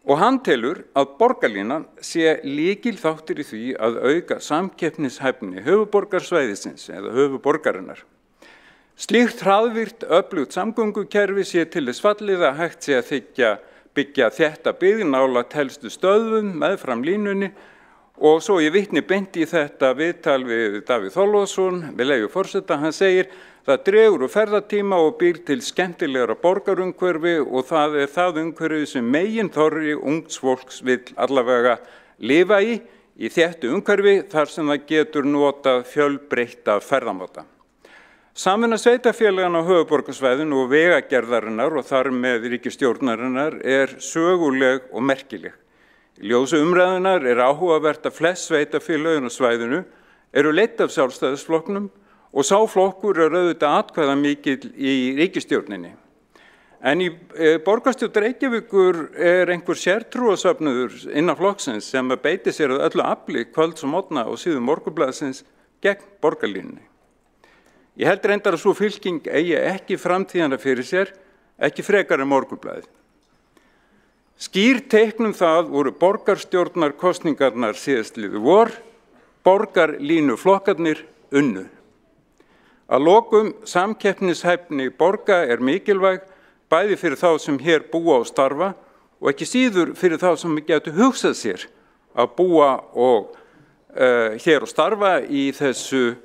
Og hann telur að borgarlínan sé lykilþáttur í því að auka samkeppnishæfni höfuðborgarsvæðisins eða höfuðborgarinnar. Slíkt hraðvirkt öflugt samgöngukerfi sé til þess fallið að hægt sé að byggja þétta byggð nálægt helstu stöðvum meðfram línunni og svo ég vitni beint í þetta viðtal við Davíð Þorláksson, við leyfi forseta, hann segir: það dregur úr ferðatíma og býr til skemmtilegra borgarumhverfi og það það umhverfi sem meginþorri ungs fólks vill allavega lifa í þéttu umhverfi þar sem það getur notað fjölbreytta ferðamáta. Samvinna sveitarfélaganna á höfuðborgarsvæðinu og vegagerðarinnar og þar með ríkisstjórnarinnar söguleg og merkileg. Í ljósi umræðunnar áhugavert að flest sveitarfélögin á svæðinu eru leidd af Sjálfstæðisflokknum og sá flokkur er auðvitað atkvæðamikill í ríkisstjórninni. En í borgarstjórn Reykjavíkur er einhver sértrúarsöfnuður innan flokksins sem beitir sér að öllu afli kvölds og morgna og síðum Morgunblaðsins gegn borgarlínunni. Ég held reyndar að svo fylking eigi ekki framtíðina fyrir sér, ekki frekar en Morgunblaðið. Skýr teikn það voru borgarstjórnarkosningarnar síðastliðið vor, borgarlínuflokkarnir unnu. Að lokum samkeppnishæfni borga er mikilvæg, bæði fyrir þá sem hér búa og starfa og ekki síður fyrir þá sem getur hugsað sér að búa og hér og starfa í þessu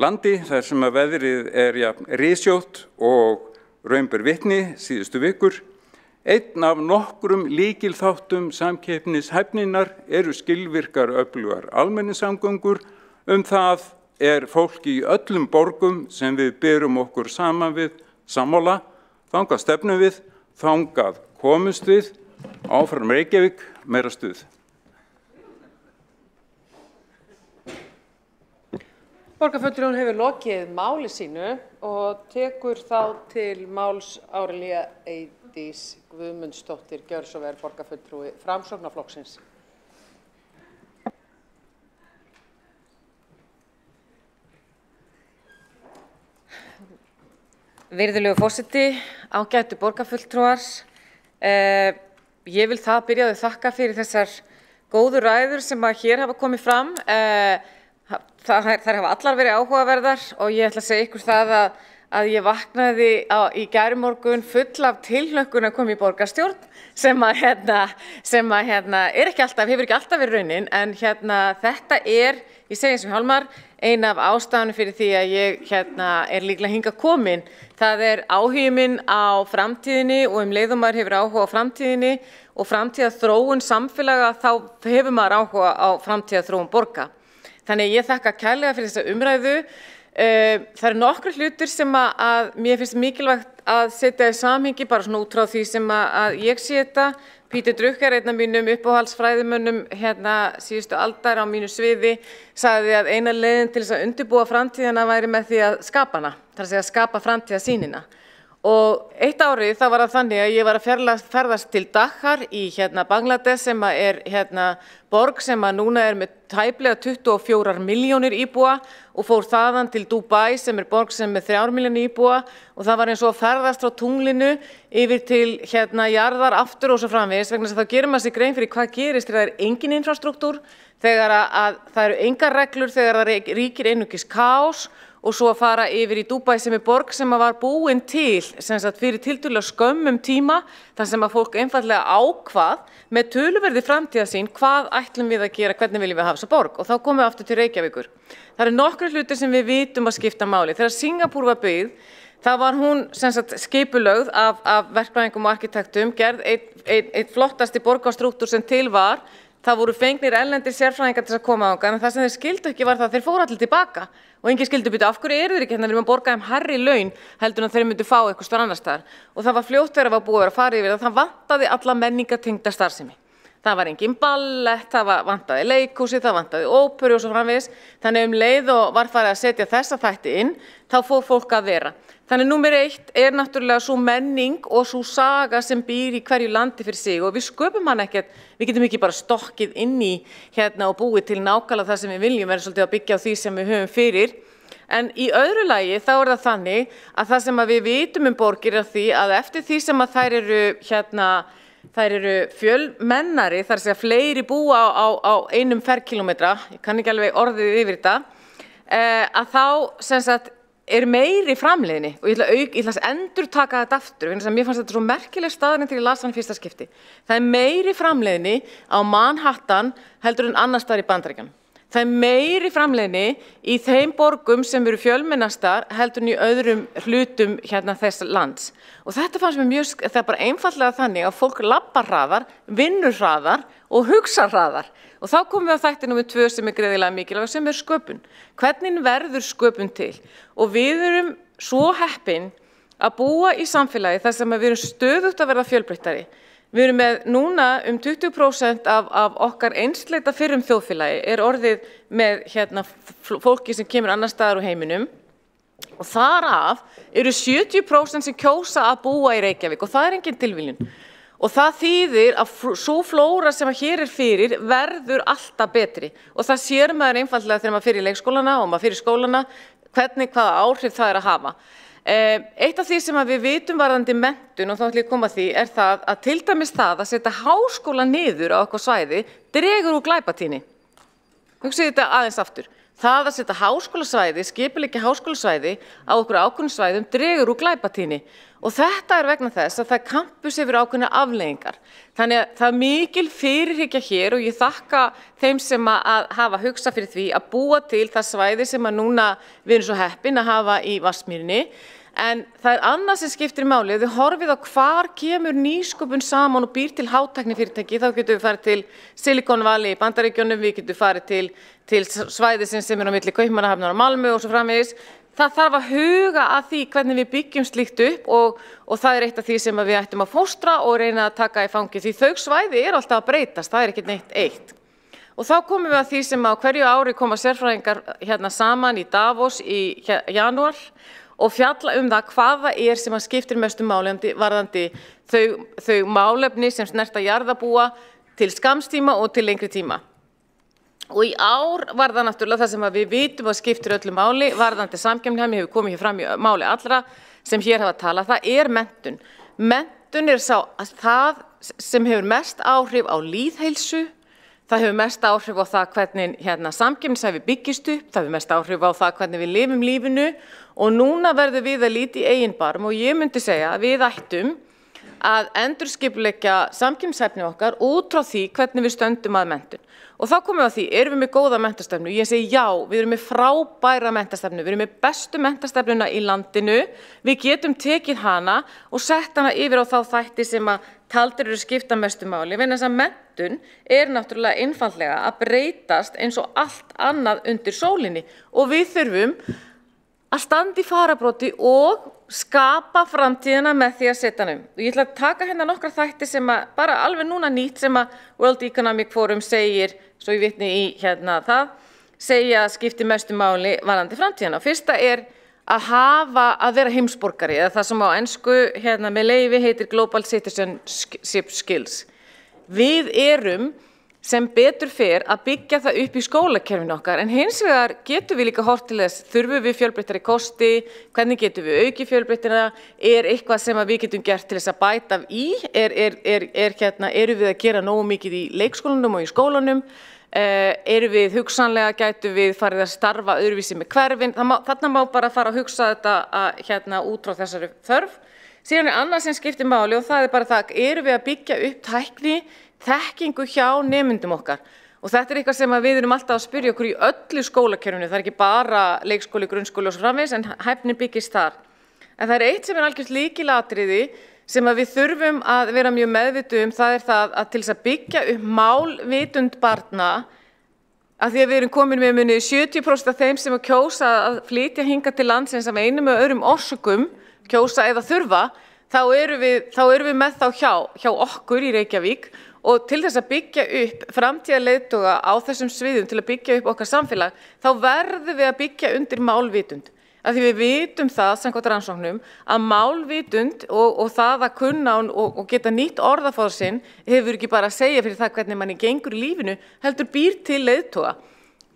landi þar sem að veðrið er rysjótt og raun ber vitni síðustu vikur. Einn af nokkrum lykilþáttum samkeppnishæfninnar eru skilvirkar öflugar almenningssamgöngur. Það er fólk í öllum borgum sem við berum okkur saman við sammála. Þangað stefnum við, þangað komumst við, áfram Reykjavík, meira stuð. Borgarfulltrúinn hefur lokið máli sínu og tekur þá til máls Árelía Eydís Guðmundsdóttir, gjörðu svo vel, borgarfulltrúi Framsóknarflokksins. Virðulegu forseti, ágætu borgarfulltrúar, ég vil byrja að þakka fyrir þessar góðu ræður sem hér hafa komið fram. Þær hafa allar verið áhugaverðar og ég ætla að segja ykkur það að ég vaknaði í gærmorgun full af tilhlökkun að koma í borgarstjórn sem er ekki alltaf, hefur ekki alltaf verið raunin, en þetta er, ég segi eins og Hjálmar, ein af ástæðunum fyrir því að ég er líklega hingað komin. Það er áhugi minn á framtíðinni og leið og maður hefur áhuga á framtíðinni og framtíðarþróun samfélaga, þá hefur maður áhuga á framtíðarþróun borga. Þannig ég þakka kærlega fyrir þessa umræðu. Það eru nokkrir hlutir sem að mér finnst mikilvægt að setja í samhengi, bara svona út frá því sem að ég sé þetta. Pítur Drucker, einn af mínum uppáhaldsfræðimönnum síðustu aldar á mínu sviði, sagði að eina leiðin til þess að undirbúa framtíðina væri með því að skapa hana, það er að segja skapa framtíðarsýnina. Og eitt árið það var það þannig að ég var að ferðast til Dakar í Bangladesh sem er borg sem núna er með tæplega 24 milljónir íbúa og fór þaðan til Dubai sem er borg sem er 3 milljónir íbúa og það var eins og að ferðast frá tunglinu yfir til jarðar aftur og svo framvegis vegna þess að þá gerir maður sig grein fyrir hvað gerist þegar það er engin infrastruktúr, þegar að það eru engar reglur, þegar það ríkir einungis kaos og svo að fara yfir í Dubai sem er borg sem var búin til fyrir tiltölulega skömmum tíma þar sem að fólk einfaldlega ákvað með töluverði framtíðarsýn hvað ætlum við að gera, hvernig viljum við hafa þessa borg og þá komum við aftur til Reykjavíkur. Það eru nokkrir hlutir sem við vitum að skipta máli. Þegar Singapúr var byggð, það var hún skipulögð af verkfræðingum og arkitektum, gerð einn flottasti borgarstrúktúr sem til var. Það voru fengnir erlendir sérfræðingar til að koma þangað, en það sem þeir skildu ekki var það að þeir fóru allir tilbaka og enginn skildu býta af hverju eru þeir ekki við erum að borga þeim hærri laun heldur en þeir myndu fá eitthvað staðar annars staðar. Og það var fljótt þegar var búið að vera að fara yfir það vantaði alla menningartengda starfsemi. Það var engin ballett, það vantaði leikhúsi, það vantaði óperu og svo framvegis. Þannig leið og var farið að setja þessa þætti inn, þá fór fólk að vera. Þannig númer 1 er náttúrulega svo menning og svo saga sem býr í hverju landi fyrir sig og við sköpum hann ekkert, við getum ekki bara stokkið inn í og búið til nákvæmlega það sem við viljum verið svolítið að byggja á því sem við höfum fyrir. En í öðru lagi þá er það þannig að það sem við vitum borgir er því að eftir því sem að þær eru fjölmennari, þar að segja fleiri búa á einum ferkilometra, ég kann ekki alveg orðið yfir þetta, að þá er meiri framleiðni og ég ætla að endurtaka þetta aftur vegna þess að mér fannst þetta svo merkileg staðreynd þegar ég las hann í fyrsta skipti. Það er meiri framleiðni á Manhattan heldur en annars staðar í Bandaríkjunum. Það er meiri framleiðni í þeim borgum sem eru fjölmennastar heldur en í öðrum hlutum þess lands. Og þetta fannst mér það er bara einfaldlega þannig að fólk labbar hraðar, vinnur hraðar og hugsa hraðar. Og þá komum við á þætti númer 2 sem er greiðilega mikilvæg sem er sköpun. Hvernig verður sköpun til? Og við erum svo heppin að búa í samfélagi þar sem við erum stöðugt að verða fjölbreyttari. Við erum með núna 20% af okkar einsleita fyrrum þjóðfélagi orðið með fólki sem kemur annar staðar úr heiminum og þar af eru 70% sem kjósa að búa í Reykjavík og það engin tilviljun. Og það þýðir að svo flóra sem hér fyrir verður alltaf betri og það sér maður einfaldlega þegar maður fyrir leikskólana og maður fyrir skólana hvaða áhrif það að hafa. Eitt af því sem við vitum varðandi menntun og þá ætlum ég að koma að því það að til dæmis það að setja háskóla niður á eitthvað svæði dregur úr glæpatíðni. Hugsið þetta aðeins aftur. Það að setja háskólasvæði, skipuleggja háskólasvæði á okkur ákveðnum svæðum dregur úr glæpatíðni. Og þetta vegna þess að það kampus yfir ákveðnar afleiðingar. Þannig að það mikil fyrirhyggja hér og ég þakka þeim sem að hafa hugsað fyrir því að búa til það svæði sem að núna við erum svo heppin að hafa í Vatnsmýrinni. En það annað sem skiptir máli, þið horfið á hvar kemur nýsköpun saman og býr til hátæknifyrirtæki, þá getum við farið til Silicon Valley í Bandaríkjunum, við getum farið til svæðisins sem á milli Kaupmannahafnar og Malmö og svo framvegis. Það þarf að huga að því hvernig við byggjum slíkt upp og það eitt af því sem við ættum að fóstra og reyna að taka í fangi því þau svæði alltaf að breytast, það ekki neitt eitt. Og þá komum við að því sem á hverju ári koma sérfræðingar saman í Davos í janúar og fjalla það hvað það sem að skiptir mestu máli varðandi þau málefni sem snerta jarðarbúa til skamstíma og til lengri tíma. Og í ár var það náttúrulega það sem við vitum að skiptir öllu máli varðandi samkeppni hefur komið hér fram í máli allra sem hér hafa talað, það menntun. Menntun það sem hefur mest áhrif á lýðheilsu, það hefur mest áhrif á það hvernig samkeppnishæfi byggist upp, það hefur mest áhrif á það hvernig við lifum lífinu og núna verðum við að líta í eigin barm og ég myndi segja að við ættum að endurskipuleggja samkeppnishæfni okkar út frá því hvernig við stöndum að menntun. Og þá komum við að því, erum við með góða menntastefnu? Ég segi já, við erum með frábæra menntastefnu, við erum með bestu menntastefnuna í landinu, við getum tekið hana og sett hana yfir á þá þætti sem að taldir eru skipta mestu máli. Vegna þess að menntun náttúrulega einfaldlega að breytast eins og allt annað undir sólinni og við þurfum að standa í fararbroddi og skapa framtíðina með því að setja hann Og ég ætla að taka nokkra þætti sem að bara alveg núna nýtt sem að World Economic Forum segir, svo ég vitni í það, segja að skipti mestu máli varðandi framtíðina. Fyrsta að vera heimsborgari, eða það sem á ensku með leyfi heitir Global Citizenship Skills. Við erum sem betur fer að byggja það upp í skólakerfinu okkar, en hins vegar getum við líka horft til þess, þurfum við fjölbreyttari kosti, hvernig getum við aukið fjölbreyttina, eitthvað sem við getum gert til þess að bæta í, eru við að gera nógu mikið í leikskólanum og í skólanum, eru við hugsanlega, gætum við farið að starfa öðruvísi með hverfin, þarna má bara fara að hugsa þetta út frá þessari þörf. Síðan annað sem skiptir máli og það bara það, eru við að byggja upp tækni, þekkingu hjá nemendum okkar og þetta eitthvað sem við erum alltaf að spyrja okkur í öllu skólakerfinu, það ekki bara leikskóli, grunnskóli og svo framvegis en hæfnin byggist þar. En það eitt sem algjört lykilatriði sem við þurfum að vera mjög meðvituð það það að til þess að byggja upp málvitund barna að því að við erum komin með muni 70% af þeim sem að kjósa að flytja hingað til landsins af einum og öðrum orsökum, kjósa eða þurfa, þá erum við með þá hjá okkur í Reykjavík og til þess að byggja upp framtíðarleiðtoga á þessum sviðum til að byggja upp okkar samfélag, þá verðum við að byggja undir málvitund. Af því við vitum það, samkvæmt rannsóknum, að málvitund og það að kunna og geta nýtt orðafár sinn hefur ekki bara að segja fyrir það hvernig manni gengur í lífinu, heldur býr til leiðtoga.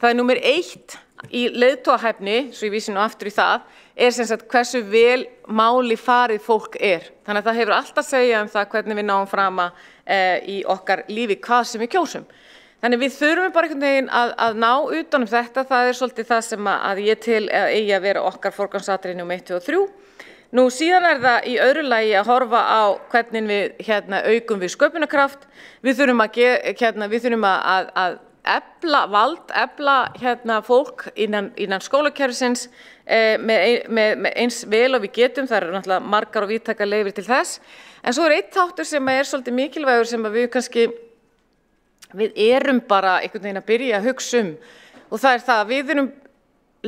Það númer 1 í leiðtogahæfni, svo ég vísi nú aftur í það, sem sagt hversu vel máli farið fólk Þannig að það hefur allt að segja það hvernig við náum frama í okkar lífi, hvað sem við kjósum. Þannig við þurfum bara einhvern veginn að ná utan þetta, það svolítið það sem að ég til eigi að vera okkar forgangsatriði númer 1, 2 og 3. Nú síðan það í öðru lagi að horfa á hvernig við aukum við sköpunarkraft, við þurfum að efla fólk innan skólakerfisins með eins vel og við getum, það eru náttúrulega margar og víðtækar leiðir til þess. En svo einn þáttur sem svolítið mikilvægur sem við erum bara einhvern veginn að byrja að hugsa og það það að við erum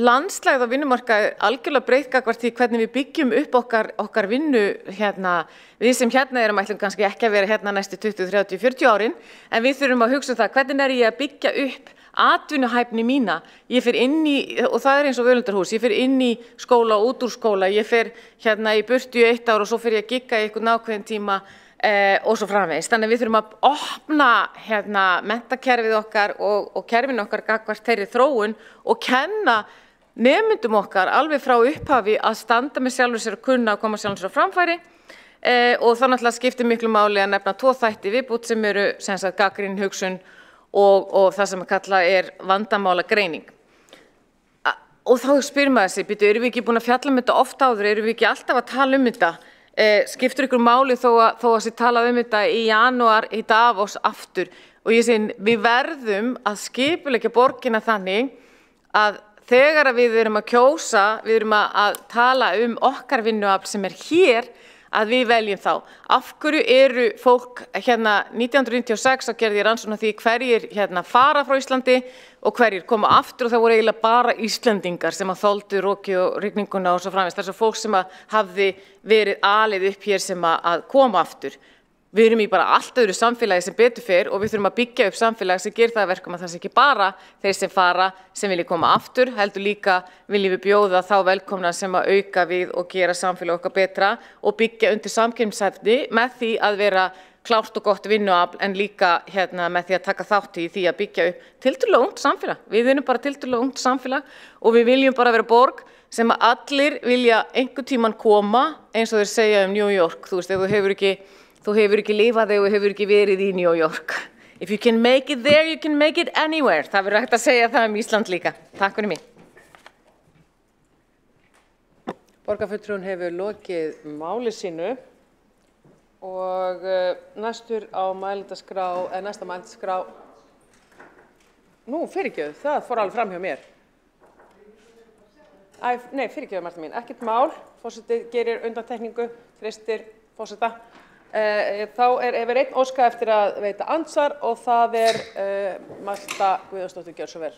landslægð á vinnumarkaði algjörlega breytt gagnvart því hvernig við byggjum upp okkar vinnu við sem erum ætlum kannski ekki að vera næstu 20, 30, 40 árin, en við þurfum að hugsa það, hvernig er ég að byggja upp atvinnuhæfni mína. Ég fer inn í, og það eins og Völundarhús, ég fer inn í skóla og út úr skóla, ég fer í burtu í 1 ár og svo fer ég að gigga í einhvern ákveðin tíma og svo framvegis. Þannig að við þurfum að opna menntakerfið okkar og kerfinu okkar gagnvart þeirri þróun og kenna nemyndum okkar alveg frá upphafi að standa með sjálfur sér að kunna að koma sjálfur sér á framfæri og þá náttúrulega skiptir miklu máli að nefna 2 þætti viðbútt sem eru gagnrýnin hugsun og það sem að kalla vandamálagreining. Og þá spyr maður sig, erum við ekki búin að fjalla um þetta oft áður, erum við ekki alltaf að tala um þetta? Skiptir ykkur máli þó að sé talað um þetta í janúar í Davos aftur og ég segi við verðum að skipuleggja borgina þannig að þegar við erum að kjósa, við erum að tala um okkar vinnuafl sem er hér, að við veljum þá. Af hverju eru fólk 1996 að gerði rannsókn á því hverjir fara frá Íslandi og hverjir koma aftur og það voru eiginlega bara Íslendingar sem að þoldu roki og rigninguna og svo framvegis. Það er svo fólk sem að hafði verið alið upp hér sem að koma aftur. Við erum í bara allt öðru samfélagi sem betur fer og við þurfum að byggja upp samfélagi sem gerir það að verkum að það sé ekki bara þeir sem fara sem vilja koma aftur, heldur líka viljum við bjóða þá velkomna sem að auka við og gera samfélagi okkar betra og byggja undir samkeppnishæfni með því að vera klárt og gott vinnuafl en líka með því að taka þátt í því að byggja upp tiltölulega ungt samfélag. Við erum bara tiltölulega ungt samfélag og við viljum bara vera borg sem að allir vilja einhvern tímann koma eins og þeir segja um New York. Þú veist, ef þú hefur ekki lifað og hefur ekki verið í New York. If you can make it there, you can make it anywhere. Það verður hægt að segja það um Ísland líka. Takk fyrir mig. Borgarfulltrúinn hefur lokið máli sínu og næsta mælendaskrá, fyrirgefðu, það fór alveg fram hjá mér. Nei, fyrirgefðu Marta mín, ekkert mál, forseti gerir undantekningu, treystir forseta. Þá hefur einn óskað eftir að veita andsvar og það Marta Guðjónsdóttir, gjörðu svo vel.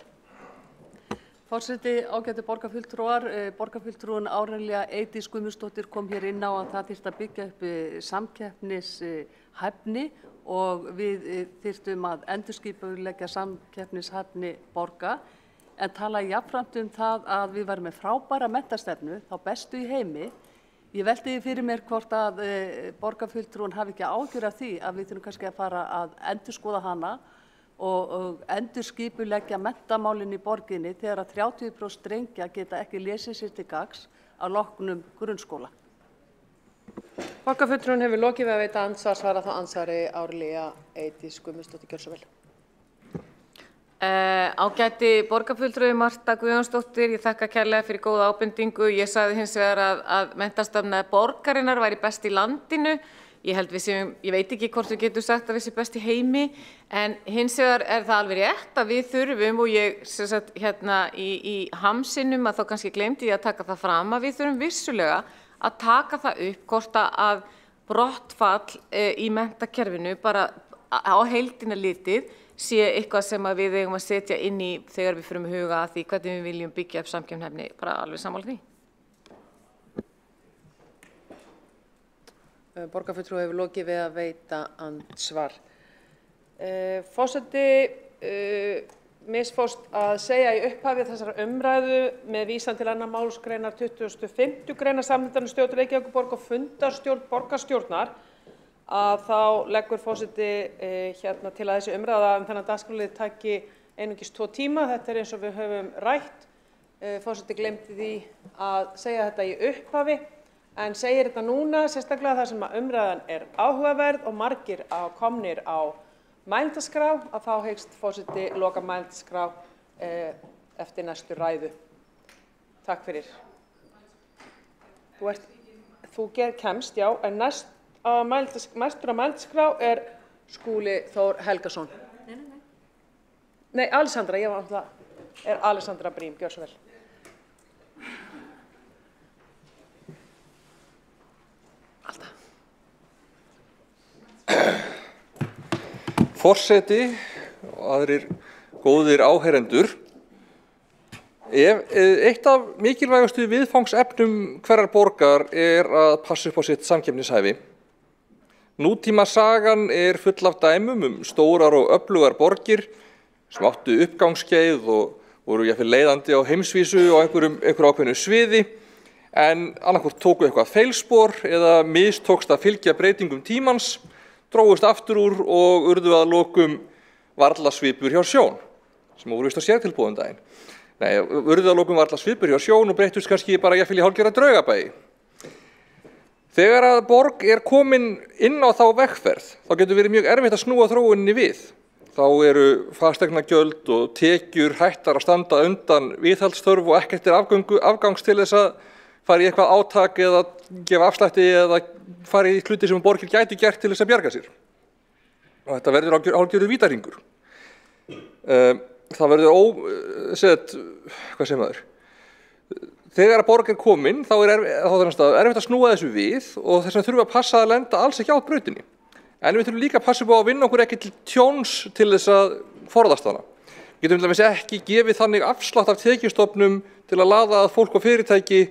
Forseti, ágætu borgarfulltrúar, borgarfulltrúin Árelía Eydís Guðmundsdóttir kom hér inn á að það þyrfti að byggja upp samkeppnishæfni og við þyrftum að endurskipuleggja samkeppnishæfni borga en tala jafnframt það að við varum með frábæra menntastefnu, þá bestu í heimi. Ég velti fyrir mér hvort að borgarfulltrúin hafi ekki áhyggjur af því að við þurfum kannski að fara að endurskoða hana og endurskipuleggja menntamálin í borginni þegar að 30% drengja geta ekki lesið sér til gagns að loknum grunnskóla. Borgarfulltrúinn hefur lokið við að veita andsvar, svara þá ansvari Árelía Eydís Guðmundsdóttir, gjörðu svo vel. Ágæti borgarfulltrúi Marta Guðjónsdóttir, ég þakka kærlega fyrir góða ábendingu. Ég sagði hins vegar að menntastefna borgarinnar væri best í landinu. Ég veit ekki hvort við getum sagt að við séum best í heimi, en hins vegar það alveg rétt að við þurfum, og ég í hamsinum að þá kannski gleymdi ég að taka það fram, að við þurfum vissulega að taka það upp hvort að brottfall í menntakerfinu bara á heildina litið sé eitthvað sem við eigum að setja inn í þegar við förum að huga að því hvernig við viljum byggja upp samkeppnishæfni, bara alveg sammála því. Borgarfulltrúi hefur lokið við að veita andsvar. Forseti misfórst að segja í upphafi þessara umræðu með vísan til 2. málsgreinar 25. greinar samnefndarinnar stjórn Reykjavíkurborg og fundarstjórn borgarstjórnar að þá leggur forseti til að þessi umræða þennan dagskrárlið taki einungis 2 tíma. Þetta eins og við höfum rætt. Forseti gleymdi því að segja þetta í upphafi en segir þetta núna sérstaklega þar sem að umræðan áhugaverð og margir komnir á mælendaskrá að þá hyggst forseti loka mælendaskrá eftir næstu ræðu. Takk fyrir. Þú kemst, já, en næstur á mælendaskrá Skúli Þór Helgason. Nei, Alessandra, ég var alltaf, Alessandra Brím, gjörðu svo vel. Forseti og aðrir góðir áheyrendur. Eitt af mikilvægustu viðfangsefnum hverrar borgar að passa upp á sitt samkeppnishæfi. Nútíma sagan full af dæmum stórar og öflugar borgir sem áttu uppgangsskeið og voru jafnvel leiðandi á heimsvísu á einhverju ákveðnu sviði, en annarkvort tóku eitthvað feilspor eða mistókst að fylgja breytingum tímans, drógust aftur úr og urðu að lokum varlasvipur hjá Sjón, sem voru vist á sértilboðum daginn. Nei, urðu að lokum varlasvipur hjá Sjón og breyttust kannski bara jafnvel í hálfgerða draugabæi. Þegar að borg komin inn á þá vegferð, þá getur verið mjög erfitt að snúa þróuninni við. Þá eru fasteignagjöld og tekjur hættar að standa undan viðhaldsþörf og ekkert afgangs til þess að fara í eitthvað átak eða gefa afslætti eða fara í hluti sem borgir gætu gert til þess að bjarga sér. Og þetta verður hálfgerður vítahringur. Það verður hvað segir maður? Þegar að borg komin, þá erfitt að snúa þessu við og þess vegna þurfum við að passa að lenda alls ekki á brautinni. En við þurfum líka að passa upp á að vinna okkur ekki til tjóns til þess að forðast hana. Við getum til dæmis ekki gefið þannig afslátt af tekjustofnum til að laða að fólk og fyrirtæki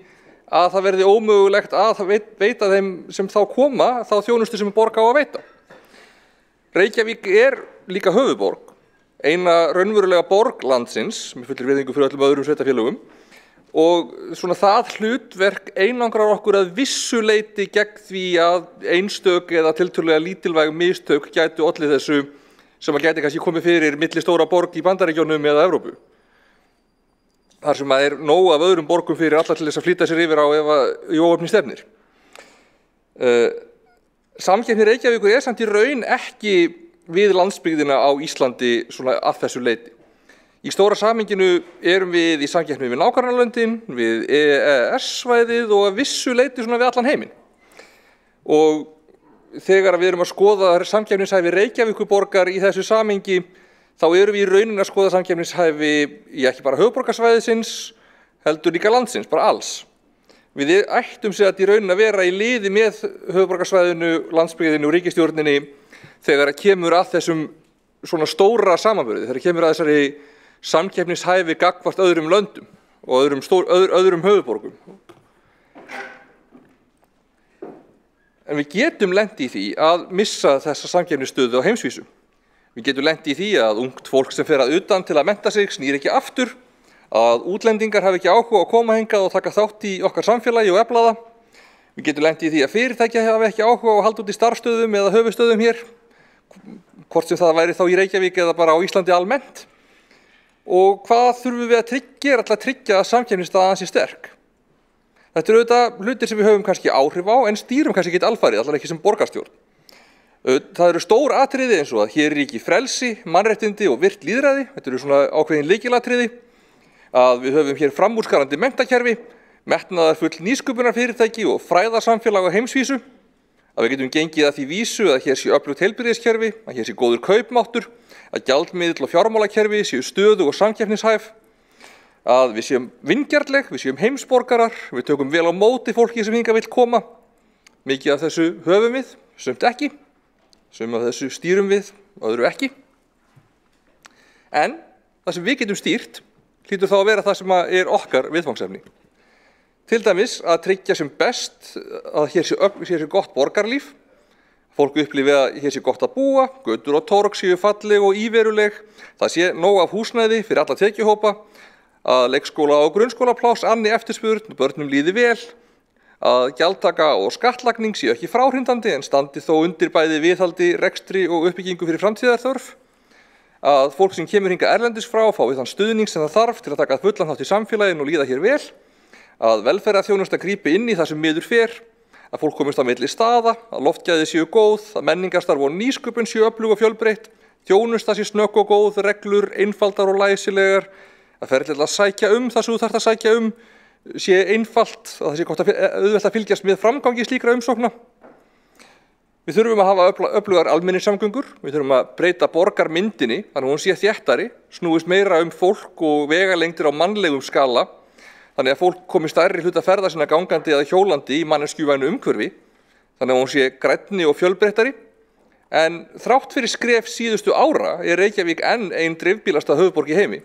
að það verði ómögulegt að veita þeim sem þá koma þá þjónustu sem borg á að veita. Reykjavík líka höfuðborg, eina raunverulega borg landsins, með fullir virðingu fyrir öllum öðrum sveitarfélögum, og svona það hlutverk einangrar okkur að vissu leyti gegn því að einstök eða tiltölulega lítilvæg mistök gætu olli þessu sem að gæti kannski komið fyrir milli stóra borg í Bandaríkjunum eða Evrópu. Þar sem að nóg af öðrum borgum fyrir alla til þess að flýta sér yfir á ef í óöfni stefnir. Samkeppni Reykjavíkur samt í raun ekki við landsbyggðina á Íslandi svona að þessu leyti. Í stóra samhenginu erum við í samkeppni við nágrannalöndin, við EES-svæðið og að vissu leyti svona við allan heiminn. Og þegar við erum að skoða samkeppnishæfi Reykjavíkurborgar í þessu samhengi, þá erum við í rauninni að skoða samkeppnishæfi í ekki bara höfuðborgarsvæðisins, heldur líka landsins, bara alls. Við ættum sig í rauninni að vera í liði með höfuðborgarsvæðinu, landsbyggðinu og ríkisstjórninni þegar kemur að þessum svona stóra samanburði, þegar kemur að þessari samkeppnishæfi gagnvart öðrum löndum og öðrum höfuðborgum. En við getum lent í því að missa þessa samkeppnisstöðu á heimsvísu. Við getum lent í því að ungt fólk sem fer að utan til að mennta sig snýr ekki aftur, að útlendingar hafi ekki áhuga að koma hingað og taka þátt í okkar samfélagi og efla það. Við getum lent í því að fyrirtæki hafi ekki áhuga að halda út í starfsstöðum eða höfuðstöðum hér, hvort sem það væri þá í Reykjavík eða bara á Íslandi almennt. Og hvað þurfum við að tryggja að samkeppnisstaðan sé sterk? Þetta eru auðvitað hlutir sem við höfum kannski áhrif á en stýrum kannski ekki alfarið, allavega ekki sem borgarstjórn. Það eru stór atriði eins og að hér ríki frelsi, mannréttindi og virkt lýðræði, þetta eru svona ákveðin lykilatriði, að við höfum hér framúrskarandi menntakerfi, metnaðarfull nýsköpunarfyrirtæki og fræðarsamfélag á heimsvísu, að við getum gengið að því vísu að hér sé öflugt heilbrigðiskerfi, að hér sé góður kaupmáttur, að gjaldmiðill og fjármálakerfi séu stöðu og samkeppnishæf, að við séum vingjarnleg, við séum heimsborgarar, við tökum vel á móti fólki sem hingað vill koma. Mikið af þessu höfum við, sumt ekki, sumt af þessu stýrum við, öðru ekki. En það sem við getum stýrt hlýtur þá að vera það sem okkar viðfangsefni. Til dæmis að tryggja sem best að hér sé gott borgarlíf, fólk upplifi að hér sé gott að búa, götur og torg séu falleg og íveruleg, það sé nóg af húsnæði fyrir alla tekjuhópa, að leikskóla og grunnskólapláss anni eftirspurn, börnum líði vel, að gjaldtaka og skattlagning séu ekki fráhrindandi en standi þó undir bæði viðhaldi, rekstri og uppbyggingu fyrir framtíðarþörf, að fólk sem kemur hingað erlendis frá fái þann stuðning sem það þarf til að taka fullan þátt í samfélaginu og líða hér vel, að velferðarþjónusta grípi inn í það sem miður fer, að fólk komist á milli staða, að loftgæði séu góð, að menningarstarf og nýsköpun séu öflug og fjölbreytt, þjónusta sé snögg og góð, reglur, einfaldar og læsilegar, að ferlið að sækja það sem þú þarft að sækja sé einfalt, að það sé gott auðvelt að fylgjast með framgangi slíkra umsókna. Við þurfum að hafa öflugar almenningssamgöngur, við þurfum að breyta borgarmyndinni, þannig að hún sé þéttari, snúist meira fólk og vegalengdir á mannlegum skala, þannig að fólk komi stærri hluta ferða sinna gangandi eða hjólandi í manneskjuvænu umhverfi, þannig að hún sé grænni og fjölbreyttari. En þrátt fyrir skref síðustu ára Reykjavík enn ein dreifbílasta höfuðborg í heimi.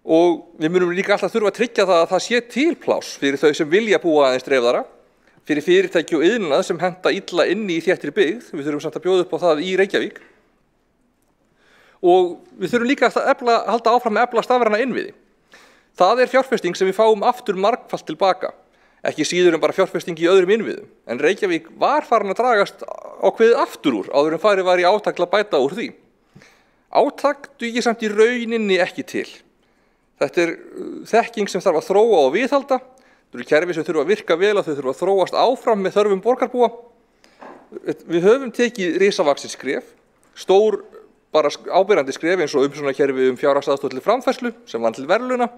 og við munum líka alltaf þurfa að tryggja það að það sé til pláss fyrir þau sem vilja búa aðeins dreifðara, fyrir fyrirtæki og iðnað sem henta illa inni í þéttri byggð, við þurfum samt að bjóða upp á það í Reykjavík. Og við þurfum líka að halda áfram með efla stafræna innviði. Það er fjárfesting sem við fáum aftur margfalt tilbaka, ekki síður en bara fjárfesting í öðrum innviðum. En Reykjavík var farin að dragast ákveðið aftur úr áður en farið var í átak til að bæta úr því. Átak dugir samt í rauninni ekki til. Þetta er þekking sem þarf að þróa og viðhalda. Það eru kerfi sem þurfa að virka vel og þau þurfa að þróast áfram með þörfum borgarbúa. Við höfum tekið risavaxið skref, stór bara áberandi skref eins og umsjónarkerfi fjárhagsaðstoð til framfærslu sem vann til verðlauna.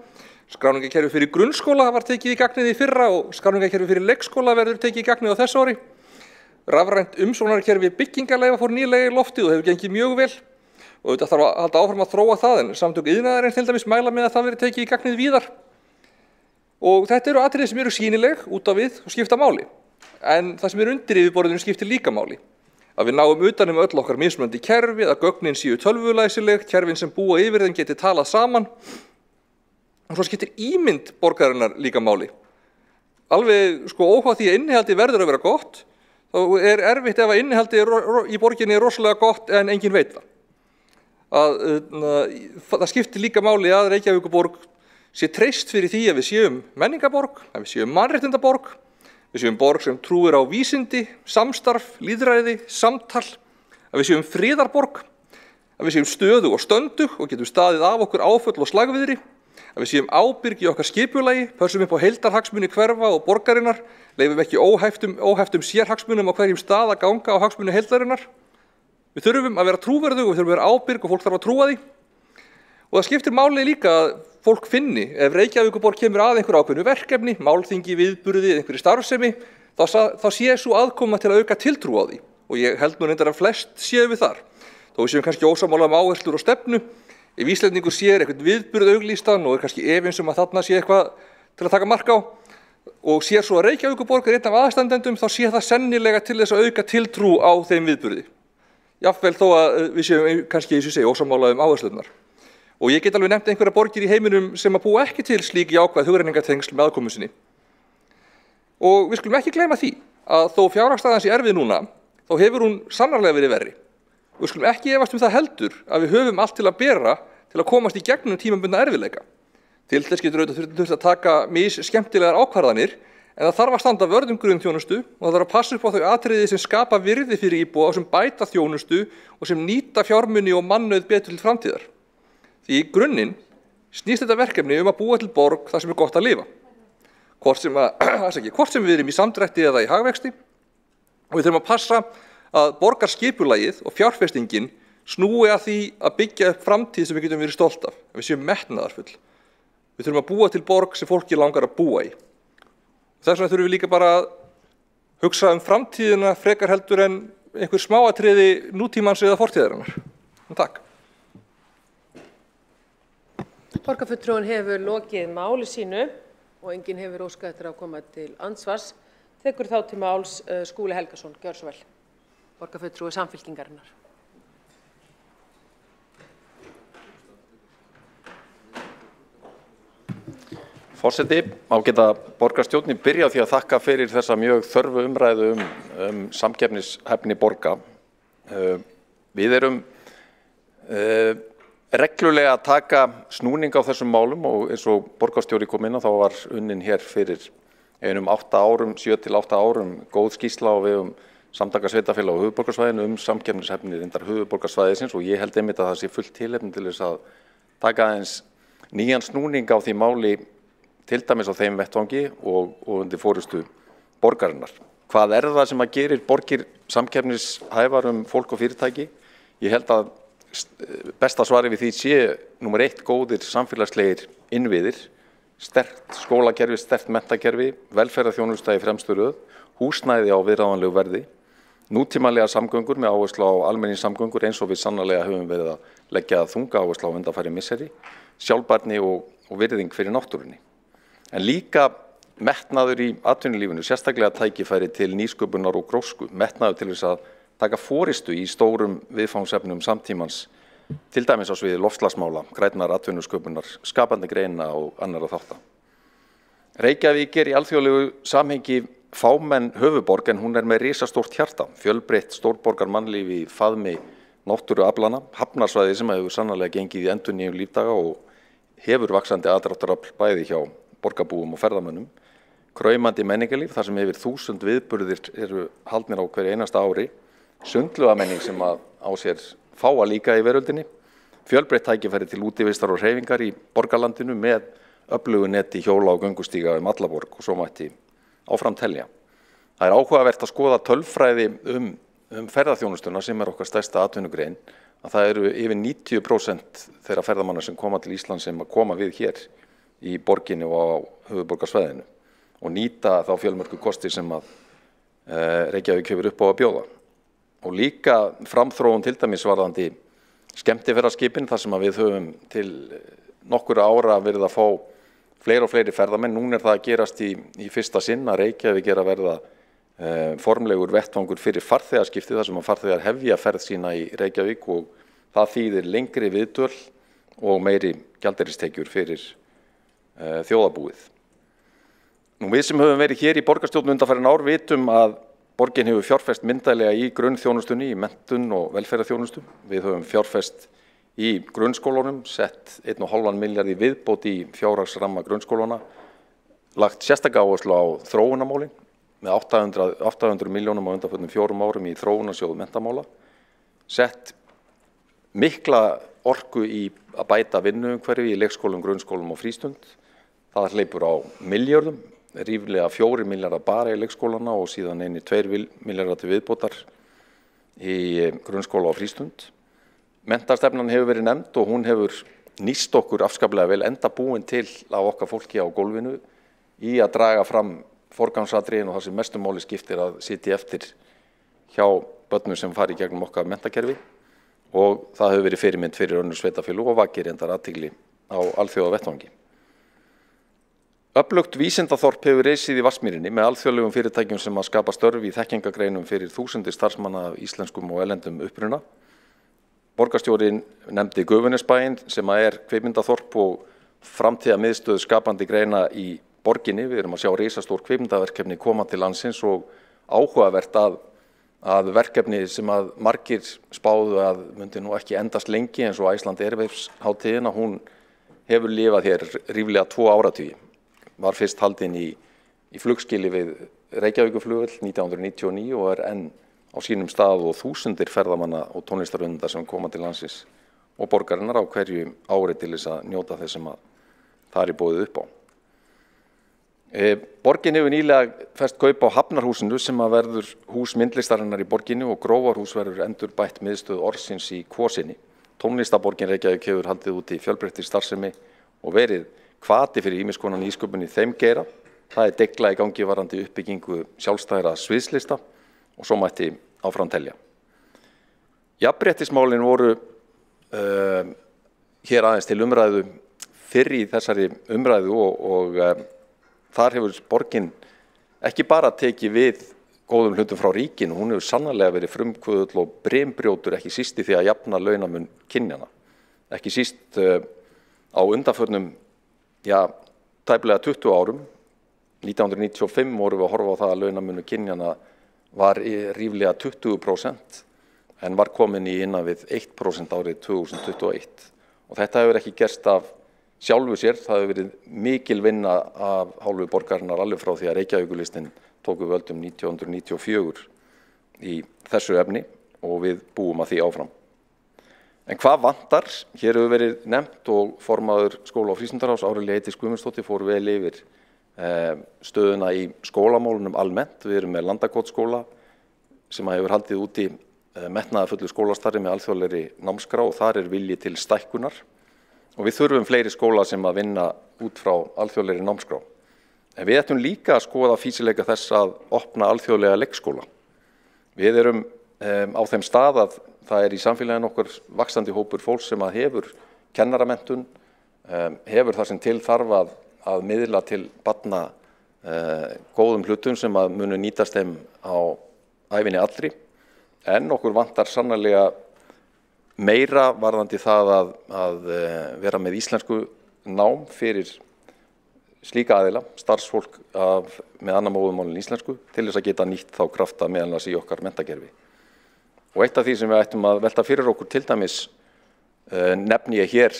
Skráningarkerfi fyrir grunnskóla var tekið í gagnið í fyrra og skráningarkerfi fyrir leikskóla verður tekið í gagnið á þessu ári. Rafrænt umsjónarkerfi byggingarleyfa fór nýlega í loftið og hefur gengið mjög vel. Og þetta þarf að halda áfram að þróa það, en samtök iðnaðarins til dæmis mæla með að það verður tekið í gagnið víðar. Og þetta eru atriði sem eru sýnileg út á við og skipta máli. En það sem undir yfirborðinu skiptir líka máli. Að við náum utan öll okkar mismunandi kerfi, að gögnin séu tölvulæsileg, kerfin sem búa yfir þeim geti talað saman. Og svo skiptir ímynd borgarinnar líka máli. Alveg óháð því að innihaldi verður að vera gott, þá er erfitt ef að innihaldi í borginni er rosalega gott en enginn veit það. Það skiptir líka máli að Reykjavíkurborg sé treyst fyrir því að við séum menningarborg, að við séum mannréttindaborg, við séum borg sem trúir á vísindi, samstarf, lýðræði, samtal, að við séum friðarborg, að við séum stöðug og stöndug og getum staðið af okkur áföll og slagviðri, að við séum ábyrg í okkar skipulagi, pössum upp á heildarhagsmuni hverfa og borgarinnar, leifum ekki óheftum sérhagsmunum á hverjum stað að ganga á hagsmuni heildarinnar. Við þurfum að vera trúverðug og við þurfum að vera ábyrg og fólk þarf að trúa því. Og það skiptir máli líka að fólk finni, ef Reykjavíkurborg kemur að einhverju ákveðnu verkefni, málþingi, viðburði, einhverju starfsemi, þá sé sú aðkoma til að auka tiltrú á því. Og ég held nú reyndar að flest séu við þar. Þó við séum kannski ósammála áherslur og stefnu. Ef Íslendingur sér eitthvað viðburð auglýstan og er kannski efins að þarna sé eitthvað til að taka mark á og sér svo að Reykjavíkurborg er einn af aðstandendum, þá sé það sennilega til þess að auka tiltrú á þeim viðburði. Jafnvel þó að við séum kannski, eins og ég segi, ósammála áherslurnar. Og ég get alveg nefnt einhverja borgir í heiminum sem að búa ekki til slík jákvæð hugrenningatengsl með aðkomu sinni. Og við skulum ekki gleyma því að þó fjárhagsstaðan sé erfið núna, þá hefur hún sannarlega verið verri. Og við skulum ekki efast það heldur að við höfum allt til að bera til að komast í gegnum tímabundna erfiðleika. Til þess getur auðvitað þurft að taka skemmtilegar ákvarðanir, en það þarf að standa vörð grunnþjónustu og það þarf að passa upp á þau atriði sem skapa virði fyrir íbúa og sem bæta þjónustu og sem nýta fjármuni og mannauð betur til framtíðar. Því í grunninn snýst þetta verkefni að búa til borg þar sem er gott að lifa. Hvort sem við erum í samdrætti eða í hagvexti. Og við þurfum að passa að borgarskipulagið og fjárfestingin snúi að því að byggja upp framtíð sem við getum verið stolt af. Við séum metnaðarfull. Við þurfum að búa til borg sem fólki langar að búa í. Þess vegna þurfum við líka bara að hugsa framtíðina frekar heldur en einhver smáatriði nútímans eða fortíðarinnar. Takk. Borgarfulltrúinn hefur lokið máli sínu og enginn hefur óskað eftir að koma til andsvars. Tekur þá til máls Skúli Helgason, gjör svo vel. Borgarfulltrúi Samfylkingarinnar. Forseti, ágæta borgarstjórn, byrja á því að þakka fyrir þessa mjög þörfu umræðu samkeppnishæfni borga. Við erum reglulega að taka snúning á þessum málum og eins og borgarstjóri kom inn á þá var unnin hér fyrir 8 árum, 7 til 8 árum góð skýrsla á vegum Samtaka sveitarfélaga á höfuðborgarsvæðinu samkeppnishæfni reyndar höfuðborgarsvæðisins og ég held einmitt að það sé fullt tilefni til þess að taka aðeins nýjan snúning á því máli til dæmis á þeim vettvangi og undir forystu borgarinnar. Hvað er það sem að gerir borgir samkeppnishæfar fólk og fyrirtæki? Ég held að besta svari við því sé númer 1 góðir samfélagslegir innviðir, sterkt skólakerfi, sterkt menntakerfi, velferðarþjónusta í fremstu röð, húsnæði á viðráðanlegu verði, nútímalega samgöngur með áherslu á almenningssamgöngur eins og við sannarlega höfum verið að leggja þunga áherslu á undanfæri misseri, sjálfbærni og virðing fyrir náttúrunni. En líka metnaður í atvinnulífinu, sérstaklega tækifæri til nýsköpunar og grósku, metnaður til þess að taka forystu í stórum viðfangsefnum samtímans til dæmis á sviði loftslagsmála, grænnar atvinnusköpunar, skapandi greina og annarra þátta. Reykjavík í alþjóðlegu samhengi fámenn höfuborg en hún með risastórt hjarta, fjölbreytt stórborgar mannlífi í faðmi náttúruaflana, hafnarsvæði sem hefur sannarlega gengið í endurnýjun lífdaga og hefur vaxandi aðdráttarafl bæði hjá borgarbúum og ferðamönnum, kraumandi menningarlíf þar sem yfir 1000 viðburðir eru haldnir á hverju einasta ári, sundlugamenning sem á sér fáa líka í veröldinni, fjölbreytt tækifæri til útivistar og hreyfingar í borgarlandinu með öflugu neti hjóla og göngustíga alla borg og svo mætti áfram telja. Það áhugavert að skoða tölfræði ferðaþjónustuna sem okkar stærsta atvinnugrein, að það eru yfir 90% þeirra ferðamanna sem koma til Íslands sem koma við hér í borginni og á höfuðborgarsvæðinu og nýta þá fjölmörgu kosti sem Reykjavík hefur upp á að bjóða. Og líka framþróun til dæmis varðandi skemmtiferðaskipin þar sem við höfum til nokkura ára verið að fá fleiri og fleiri ferðamenn. Núna það að gerast í fyrsta sinn að Reykjavík að verða formlegur vettvangur fyrir farþegaskipti þar sem að farþegar hefja ferð sína í Reykjavík og það þýðir lengri viðdvöl og meiri gjaldeyristekjur fyrir þjóðarbúið. Við sem höfum verið hér í borgarstjórn undanfarin ár vitum að borgin hefur fjárfest myndarlega í grunnþjónustunni, í menntun og velferðarþjónustu. Við höfum fjárfest í grunnskólunum, sett 1,5 milljarð í viðbót í fjárhagsramma grunnskólana, lagt sérstaka áherslu á þróunarmálin með 800 milljónum á undanförnum 4 árum í þróunarsjóð menntamála, sett mikla orku í að bæta vinnuumhverfi í leikskólum, grunnskólum og frístund. Það hleypur á milljörðum, ríflega 4 milljarðar bara í leikskólana og síðan 2 milljarðar til viðbótar í grunnskóla og frístund. Menntastefnan hefur verið nefnd og hún hefur nýst okkur afskaplega vel, enda búin til af okkar fólki á gólfinu í að draga fram forgangsatriðin og það sem mestu máli skiptir að sitja eftir hjá börnum sem fari í gegnum okkar menntakerfi og það hefur verið fyrirmynd fyrir önnur sveitarfélög og vakir reyndar athygli á alþjóðavettvangi. Öflugt vísindaþorp hefur reisið í Vatnsmýrinni með alþjóðlegum fyrirtækjum sem að skapa störf í þekkingagreinum fyrir þúsundir starfsmanna af íslenskum og erlendum uppruna. Borgarstjórinn nefndi Gufunesbæinn sem að kvikmyndaþorp og framtíðamiðstöð skapandi greina í borginni. Við erum að sjá risastór kvikmyndaverkefni koma til landsins og áhugavert að verkefni sem að margir spáðu að myndi nú ekki endast lengi eins og Iceland Airwaves hátíðina, hún hefur lifað hér ríflega 2 áratugi. Var fyrst haldin í flugskili við Reykjavíkurflugvöll 1999 og enn á sínum stað og þúsundir ferðamanna og tónlistarhöfunda sem koma til landsins og borgarinnar á hverju ári til þess að njóta þess sem að það boðið upp á. Borgin hefur nýlega fest kaup á Hafnarhúsinu sem að verður hús myndlistarinnar í borginni og Grófarhús verður endurbætt miðstöð Orðsins í Kvosinni. Tónlistarborgin Reykjavík hefur haldið út í fjölbreyttri starfsemi og verið hvati fyrir ýmiss konar nýsköpun í þeim geira. Það degla í gangi varðandi uppbyggingu sjálfstæðra sviðslista og svo mætti áfram telja. Jafnréttismálin voru hér aðeins til umræðu fyrr í þessari umræðu og þar hefur borgin ekki bara tekið við góðum hlutum frá ríkinu, hún hefur sannarlega verið frumkvöðull og brimbrjótur, ekki síst í því að jafna launamun kynjanna. Ekki síst á undanförnum tæplega 20 árum, 1995 vorum við að horfa á það að launamunu kynjana var ríflega 20% en var komin í innan við 1% árið 2021. Og þetta hefur ekki gerst af sjálfu sér, það hefur verið mikil vinna af hálfu borgarinnar alveg frá því að Reykjavíkurlistinn tók við völdum 1994 í þessu efni og við búum að því áfram. En hvað vantar? Hér hefur verið nefnt og formaður skóla- og frístundaráðs Árelía Eydís Guðmundsdóttir fór vel yfir stöðuna í skólamálunum almennt. Við erum með Landakotsskóla sem hefur haldið úti metnaðarfullu skólastarfi með alþjóðlegri námskrá og þar vilji til stækkunar. Og við þurfum fleiri skóla sem að vinna út frá alþjóðlegri námskrá. En við ættum líka að skoða fýsileika þess að opna alþjóðlega leikskóla. Við erum á þeim stað að það í samfélaginu okkar vaxandi hópur fólks sem að hefur kennaramenntun, hefur það sem til þarf að miðla til barna góðum hlutum sem að munu nýtast þeim á ævinni allri. En okkur vantar sannarlega meira varðandi það að vera með íslensku nám fyrir slíka aðila, starfsfólk með annan móðurmál en íslensku til þess að geta nýtt þá krafta meðal annars í okkar menntakerfi. Og eitt af því sem við ættum að velta fyrir okkur til dæmis nefni ég hér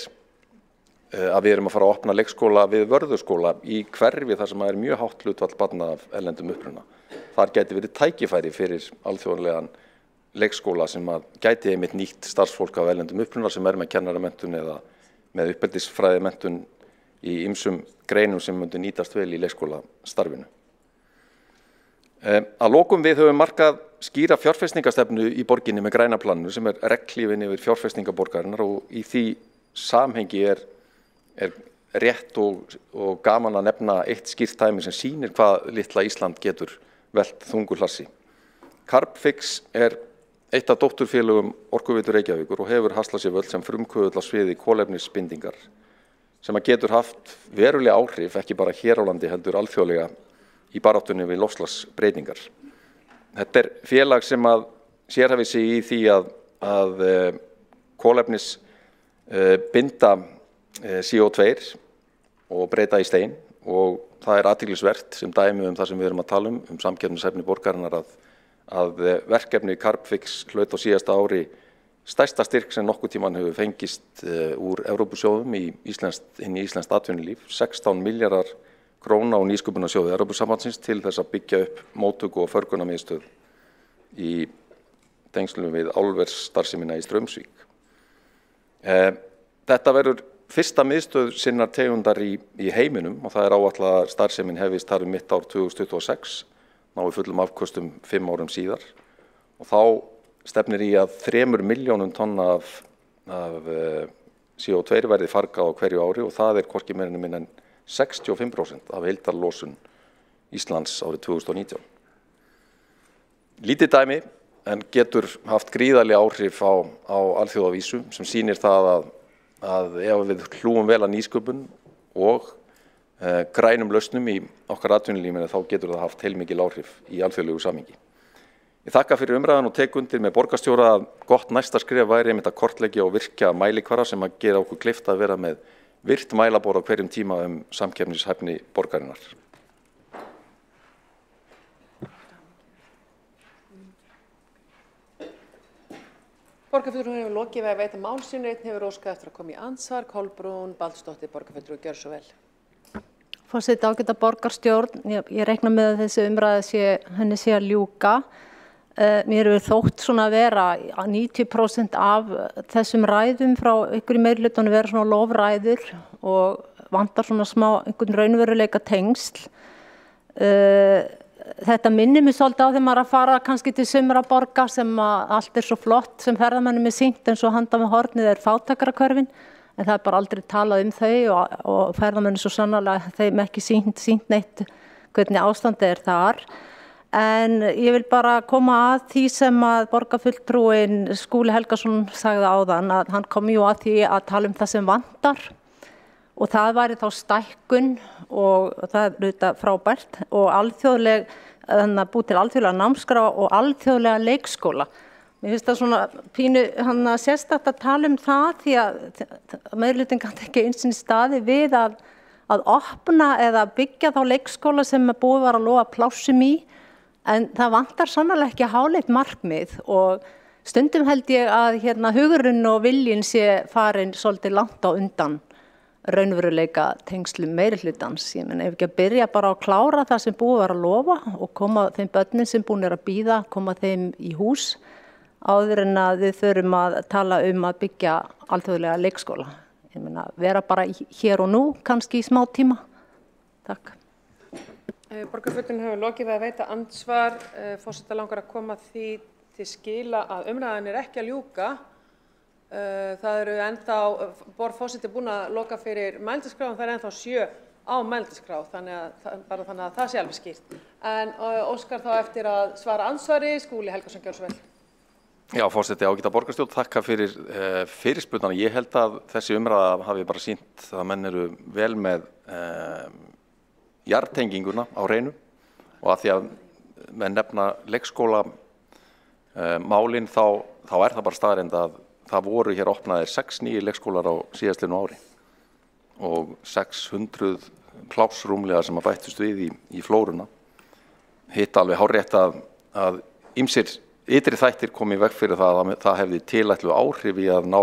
að við erum að fara að opna leikskóla við Vörðuskóla í hverfi þar sem er mjög hátt hlutfall barna af erlendum uppruna. Þar gæti verið tækifæri fyrir alþjóðlegan leikskóla sem að gæti einmitt nýtt starfsfólk af erlendum uppruna sem með kennaramenntun eða með uppeldisfræðimenntun í ýmsum greinum sem myndu nýtast vel í leikskólastarfinu. Að lokum við höfum markað skýra fjárfestingastefnu í borginni með græna planinu sem regnhlífin yfir fjárfestingaborgarinnar og í því samhengi er rétt og gaman að nefna eitt skýrt dæmi sem sýnir hvað litla Ísland getur velt þungu hlassi. Carbfix eitt af dótturfélögum Orkuveitu Reykjavíkur og hefur haslað sér völl sem frumkvöðull á sviði kolefnisbindingar sem að getur haft verulega áhrif ekki bara hér á landi heldur alþjóðlega í baráttunni við loftslagsbreytingar. Þetta félag sem að sérhæfir sig í því að kolefnis binda CO2 og breyta í stein og það athyglisvert sem dæmi það sem við erum að tala samkeppnishæfni borgarinnar að verkefni Carbfix hlaut á síðasta ári stærsta styrk sem nokkuð tíman hefur fengist úr Evrópusjóðum inn í íslenskt atvinnulíf, 16 milljarðar króna á nýsköpunarsjóði Evrópusambandsins til þess að byggja upp móttöku og förgunarmiðstöð í tengslum við álversstarfsemina í Straumsvík. Þetta verður fyrsta miðstöð sinnar tegundar í heiminum og það áætlað að starfsemin hefist þar mitt ár 2026, náði fullum afköstum 5 árum síðar og þá stefnir í að 3 milljónum tonna af CO2 verði fargað á hverju ári og það hvorki meira né minna en 65% af heildarlosun Íslands árið 2019. Lítið dæmi en getur haft gríðarleg áhrif á alþjóðavísu sem sýnir það að ef við hlúum vel að nýsköpun og grænum lausnum í okkar atvinnulífinu þá getur það haft heilmikil áhrif í alþjóðlegu samhengi. Ég þakka fyrir umræðan og tek undir með borgarstjóra að gott næsta skref væri einmitt að kortleggja og virkja mælikvara sem að gera okkur kleift að vera með virt mælaborð á hverjum tíma samkeppnishæfni borgarinnar. Borgarfulltrúinn hefur lokið við að veita mál sínu, einn hefur óskað eftir að koma í andsvar. Kolbrún Baldursdóttir, borgarfulltrúi, gjörðu svo vel. Forseti, ágæta borgarstjórn, ég reikna með að þessi umræða henni sé að ljúka. Mér hefur þótt svona að vera að 90% af þessum ræðum frá ykkur í meirihlutanum vera svona lofræður og vantar svona smá einhvern raunveruleika tengsl. Þetta minnir mig svolítið á þegar maður að fara kannski til sumra borga sem að allt svo flott sem ferðamönnum sýnt en svo handan við hornið fátækrahverfin. En það bara aldrei talað þau og ferðamenn svo sannarlega þeim ekki sýnt neitt hvernig ástandið þar. En ég vil bara koma að því sem að borgarfulltrúinn Skúli Helgason sagði áðan að hann kom jú að því að tala það sem vantar og það væri þá stækkun og það auðvitað frábært og alþjóðleg, þannig að búið til alþjóðlega námskrá og alþjóðlega leikskóla. Mér finnst það svona pínu sérstakt að tala það því að meirihlutinn gat ekki eins og staði við að opna eða byggja þá leikskóla sem búið var að lofa plássum í en það vantar sannarlega ekki háleit markmið og stundum held ég að hugurinn og viljinn sé farin svolítið langt á undan raunveruleika tengslum meirihlutans. Ég menn ef ekki að byrja bara að klára það sem búið var að lofa og koma þeim börnin sem búin að bíða, koma þeim í hús áður en að við þurfum að tala að byggja alþjóðlega leikskóla. Ég meina, vera bara hér og nú, kannski í smá tíma. Takk. Borgarfulltrúinn hefur lokið við að veita andsvar. Forseta langar að koma því til skila að umræðan ekki að ljúka. Það eru ennþá, forseti búin að loka fyrir mælendaskrá en það ennþá 7 á mælendaskrá, þannig að það sé alveg skýrt. En óskar þá eftir að svara andsvari, Skúli Helgason, gjörðu svo vel. Já, forseti, ágæta borgarstjórn, þakka fyrir fyrirspurnina. Ég held að þessi umræða hafi bara sýnt að menn eru vel með jarðtenginguna á hreinu og að því að menn nefna leikskóla málin þá það bara staðreynd að það voru hér opnaðir 6 nýjir leikskólar á síðastliðnu ári og 600 pláss rúmlega sem að bættust við í flóruna. Hitt alveg hárrétt að ýmsir ytri þættir kom í veg fyrir það að það hefði tilætlu áhrif í að ná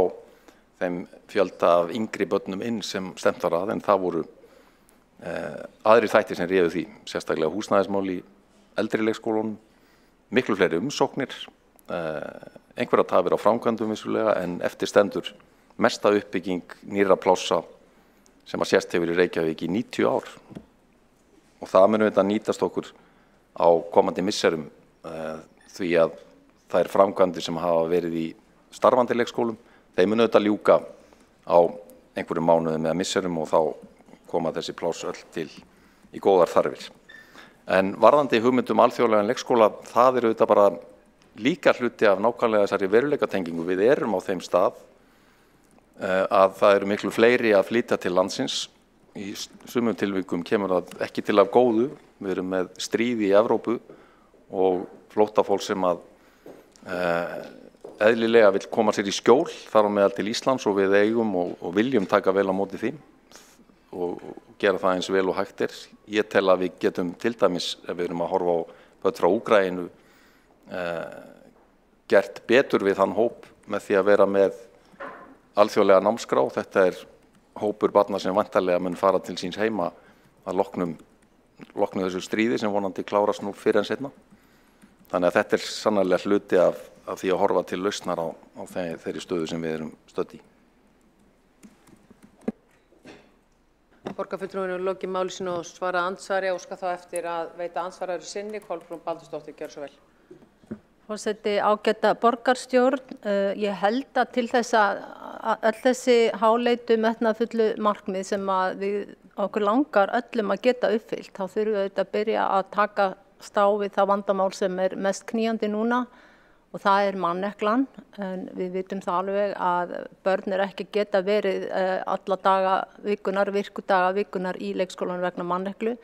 þeim fjölda af yngri börnum inn sem stefnt var að, en það voru aðrir þættir sem réðu því, sérstaklega húsnæðismál í eldri leikskólunum, miklu fleiri umsóknir, einhverja tafir á framkvæmdum vissulega, en eftir stendur mesta uppbygging nýrra plássa sem að sést hefur í Reykjavík í 90 ár. Og það mun auðvitað nýtast okkur á komandi misserum því að þær framkvæmdir sem hafa verið í starfandi leikskólum, þeim mun auðvitað ljúka á einhverjum mánuðum eða misserum og þá koma þessi pláss öll til í góðar þarfir. En varðandi hugmyndum alþjóðlegan leikskóla, það auðvitað bara líka hluti af nákvæmlega þessari veruleikatengingu. Við erum á þeim stað að það eru miklu fleiri að flytja til landsins. Í sumum tilvikum kemur það ekki til af góðu. Við erum með stríð í Evrópu og flóttafólk sem að eðlilega vill koma sér í skjól þar á meðal til Íslands, og við eigum og viljum taka vel á móti því og gera það eins vel og hægt er. Ég tel að við getum til dæmis, ef við erum að horfa á börn frá Úkraínu, gert betur við þann hóp með því að vera með alþjóðlega námskrá. Þetta hópur barna sem væntanlega mun fara til síns heima að loknu þessu stríði sem vonandi klárast nú fyrr en seinna. Þannig að þetta sannarlega hluti af því að horfa til lausnar á þeirri stöðu sem við erum stödd í. Borgarfulltrúinn hefur lokið máli sínu og svarað andsvari og óska þá eftir að veita andsvaraður sinni. Kolbrún Baldursdóttir, gjörðu svo vel. Forseti, ágæta borgarstjórn, ég held að til þess að öll þessi háleitu metnaðarfullu markmið sem að okkur langar öllum að geta uppfyllt, þá þurfum við auðvitað að byrja að taka á við það vandamál sem er mest knýjandi núna, og það er manneklan. En við vitum það alveg að börn ekki geta verið alla daga vikunar, virkudaga vikunar í leikskólanum vegna manneklu.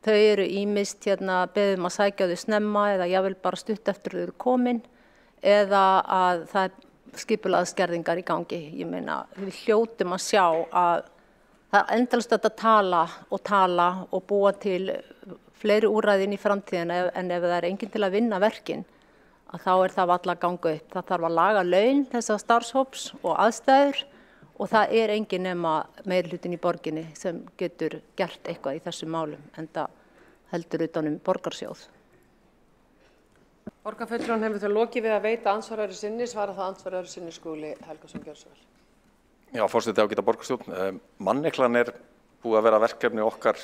Þau eru ýmist beðum að sækja þau snemma eða jafnvel bara stutt eftir þau eru komin, eða að það er skipulagðar skerðingar í gangi. Ég meina, við hljótum að sjá að það endalaust að tala og búa til fleiri úrræðin í framtíðina, en ef það er enginn til að vinna verkin, að þá er það varla að ganga upp. Það þarf að laga laun þessa starfshóps og aðstæður, og það er engin nema meirihlutin í borginni sem getur gert eitthvað í þessum málum, en það heldur utan borgarsjóð. Borgarfulltrúinn hefur þá lokið við að veita andsvaraður sinni, svara það andsvaraður sinni Skúli Helgason, gjörðu svo vel. Já, forseti, ágæta borgarstjórn. Manneklan búið að vera verkefni okkar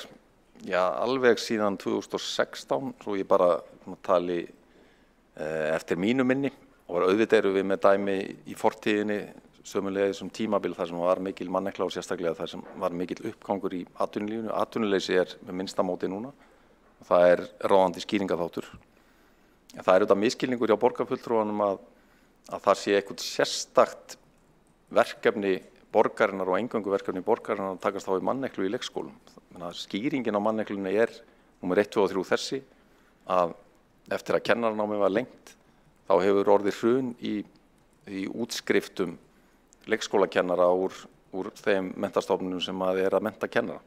alveg síðan 2016, svo ég bara tali eftir mínu minni, og auðvitað eru við með dæmi í fortíðinni sömulegis tímabil þar sem var mikil mannekla og sérstaklega þar sem var mikil uppgangur í atvinnulífinu. Atvinnuleysi með minnsta móti núna og það ráðandi skýringaþáttur. En það auðvitað misskilningur hjá borgarfulltrúanum að það sé eitthvað sérstakt verkefni borgarinnar og eingöngu verkefni borgarinnar að takast á við manneklu í leikskólum. Skýringin á manneklunni númer 1, 2 og 3 þessi, að eftir að kennaranámið var lengt þá hefur orðið hrun í útskriftum leikskólakennara úr þeim menntastofnunum sem að mennta kennara,